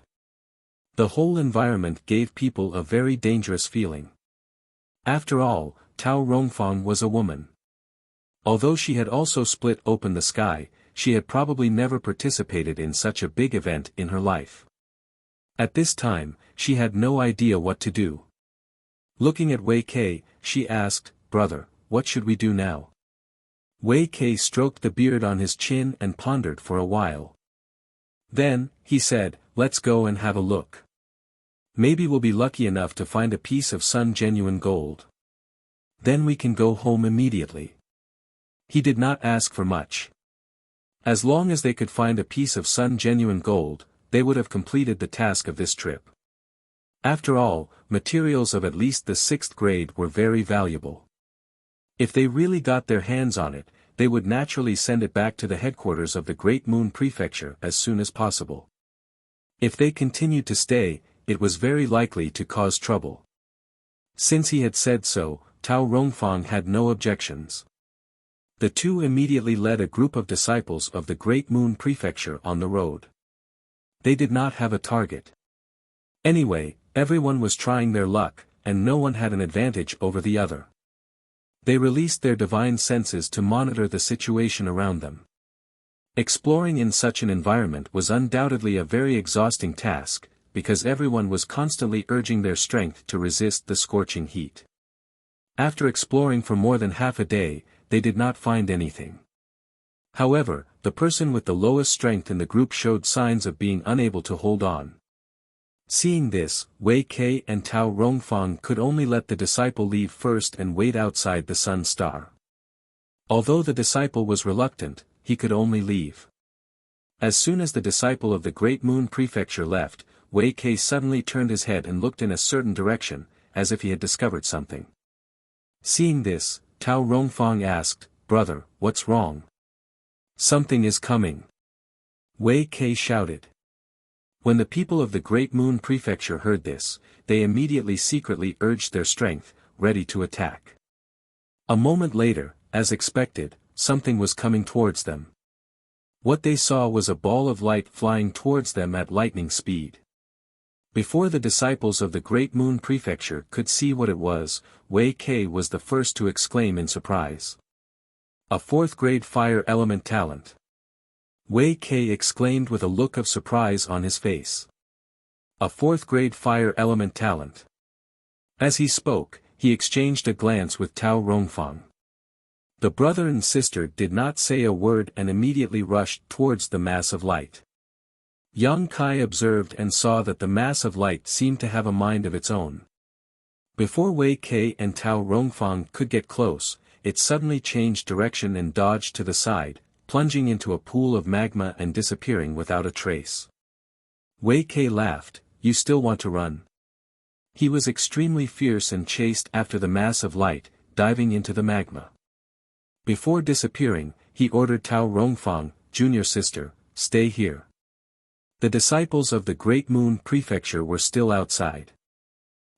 The whole environment gave people a very dangerous feeling. After all, Tao Rongfang was a woman. Although she had also split open the sky, she had probably never participated in such a big event in her life. At this time, she had no idea what to do. Looking at Wei Kei, she asked, "Brother, what should we do now?" Wei Kei stroked the beard on his chin and pondered for a while. Then, he said, "Let's go and have a look. Maybe we'll be lucky enough to find a piece of Sun genuine gold. Then we can go home immediately." He did not ask for much. As long as they could find a piece of Sun genuine gold, they would have completed the task of this trip. After all, materials of at least the 6th grade were very valuable. If they really got their hands on it, they would naturally send it back to the headquarters of the Great Moon Prefecture as soon as possible. If they continued to stay, it was very likely to cause trouble. Since he had said so, Tao Rongfang had no objections. The two immediately led a group of disciples of the Great Moon Prefecture on the road. They did not have a target. Anyway, everyone was trying their luck, and no one had an advantage over the other. They released their divine senses to monitor the situation around them. Exploring in such an environment was undoubtedly a very exhausting task, because everyone was constantly urging their strength to resist the scorching heat. After exploring for more than half a day, they did not find anything. However, the person with the lowest strength in the group showed signs of being unable to hold on. Seeing this, Wei Kei and Tao Rongfang could only let the disciple leave first and wait outside the Sun Star. Although the disciple was reluctant, he could only leave. As soon as the disciple of the Great Moon Prefecture left, Wei Kei suddenly turned his head and looked in a certain direction, as if he had discovered something. Seeing this, Tao Rongfang asked, "Brother, what's wrong?" "Something is coming," Wei Kei shouted. When the people of the Great Moon Prefecture heard this, they immediately secretly urged their strength, ready to attack. A moment later, as expected, something was coming towards them. What they saw was a ball of light flying towards them at lightning speed. Before the disciples of the Great Moon Prefecture could see what it was, Wei Kei was the first to exclaim in surprise. "A fourth-grade fire element talent!" Wei Kei exclaimed with a look of surprise on his face. "A fourth-grade fire element talent." As he spoke, he exchanged a glance with Tao Rongfang. The brother and sister did not say a word and immediately rushed towards the mass of light. Yang Kai observed and saw that the mass of light seemed to have a mind of its own. Before Wei Kei and Tao Rongfang could get close, it suddenly changed direction and dodged to the side, plunging into a pool of magma and disappearing without a trace. Wei Kei laughed, "You still want to run?" He was extremely fierce and chased after the mass of light, diving into the magma. Before disappearing, he ordered Tao Rongfang, "Junior sister, stay here." The disciples of the Great Moon Prefecture were still outside.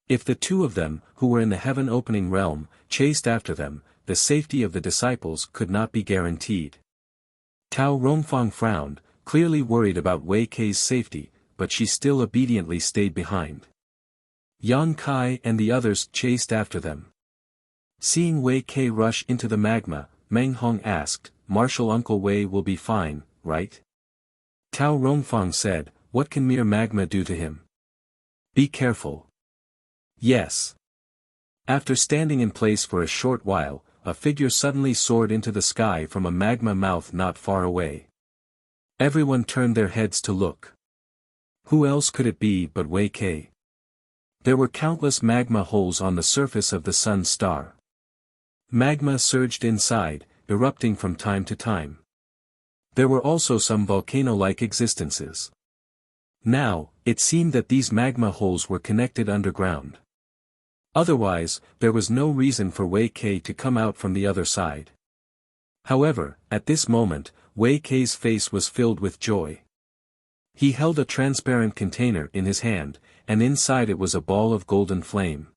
If the two of them, who were in the heaven-opening realm, chased after them, the safety of the disciples could not be guaranteed. Tao Rongfang frowned, clearly worried about Wei Kei's safety, but she still obediently stayed behind. Yang Kai and the others chased after them. Seeing Wei Kei rush into the magma, Meng Hong asked, "Martial Uncle Wei will be fine, right?" Tao Rongfang said, "What can mere magma do to him? Be careful." "Yes." After standing in place for a short while, a figure suddenly soared into the sky from a magma mouth not far away. Everyone turned their heads to look. Who else could it be but Wei Kei? There were countless magma holes on the surface of the sun's star. Magma surged inside, erupting from time to time. There were also some volcano-like existences. Now, it seemed that these magma holes were connected underground. Otherwise, there was no reason for Wei Kei to come out from the other side. However, at this moment, Wei Kei's face was filled with joy. He held a transparent container in his hand, and inside it was a ball of golden flame.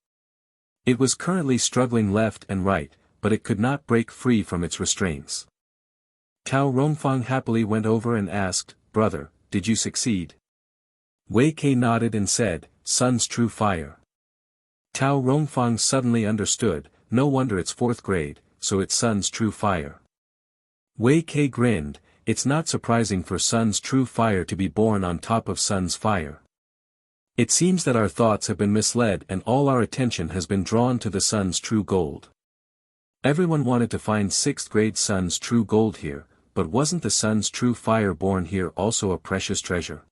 It was currently struggling left and right, but it could not break free from its restraints. Tao Rongfang happily went over and asked, "Brother, did you succeed?" Wei Kei nodded and said, "Sun's true fire." Tao Rongfang suddenly understood, no wonder it's fourth grade, so it's Sun's true fire. Wei Kei grinned, it's not surprising for Sun's true fire to be born on top of Sun's fire. It seems that our thoughts have been misled and all our attention has been drawn to the Sun's true gold. Everyone wanted to find 6th grade Sun's true gold here, but wasn't the Sun's true fire born here also a precious treasure?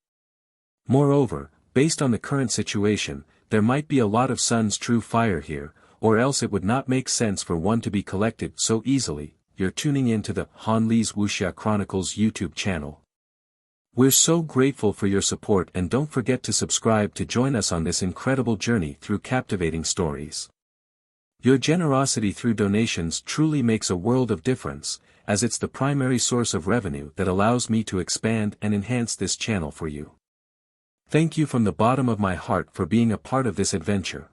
Moreover, based on the current situation, there might be a lot of Sun's true fire here, or else it would not make sense for one to be collected so easily. You're tuning in to the Han Li's Wuxia Chronicles YouTube channel. We're so grateful for your support and don't forget to subscribe to join us on this incredible journey through captivating stories. Your generosity through donations truly makes a world of difference, as it's the primary source of revenue that allows me to expand and enhance this channel for you. Thank you from the bottom of my heart for being a part of this adventure.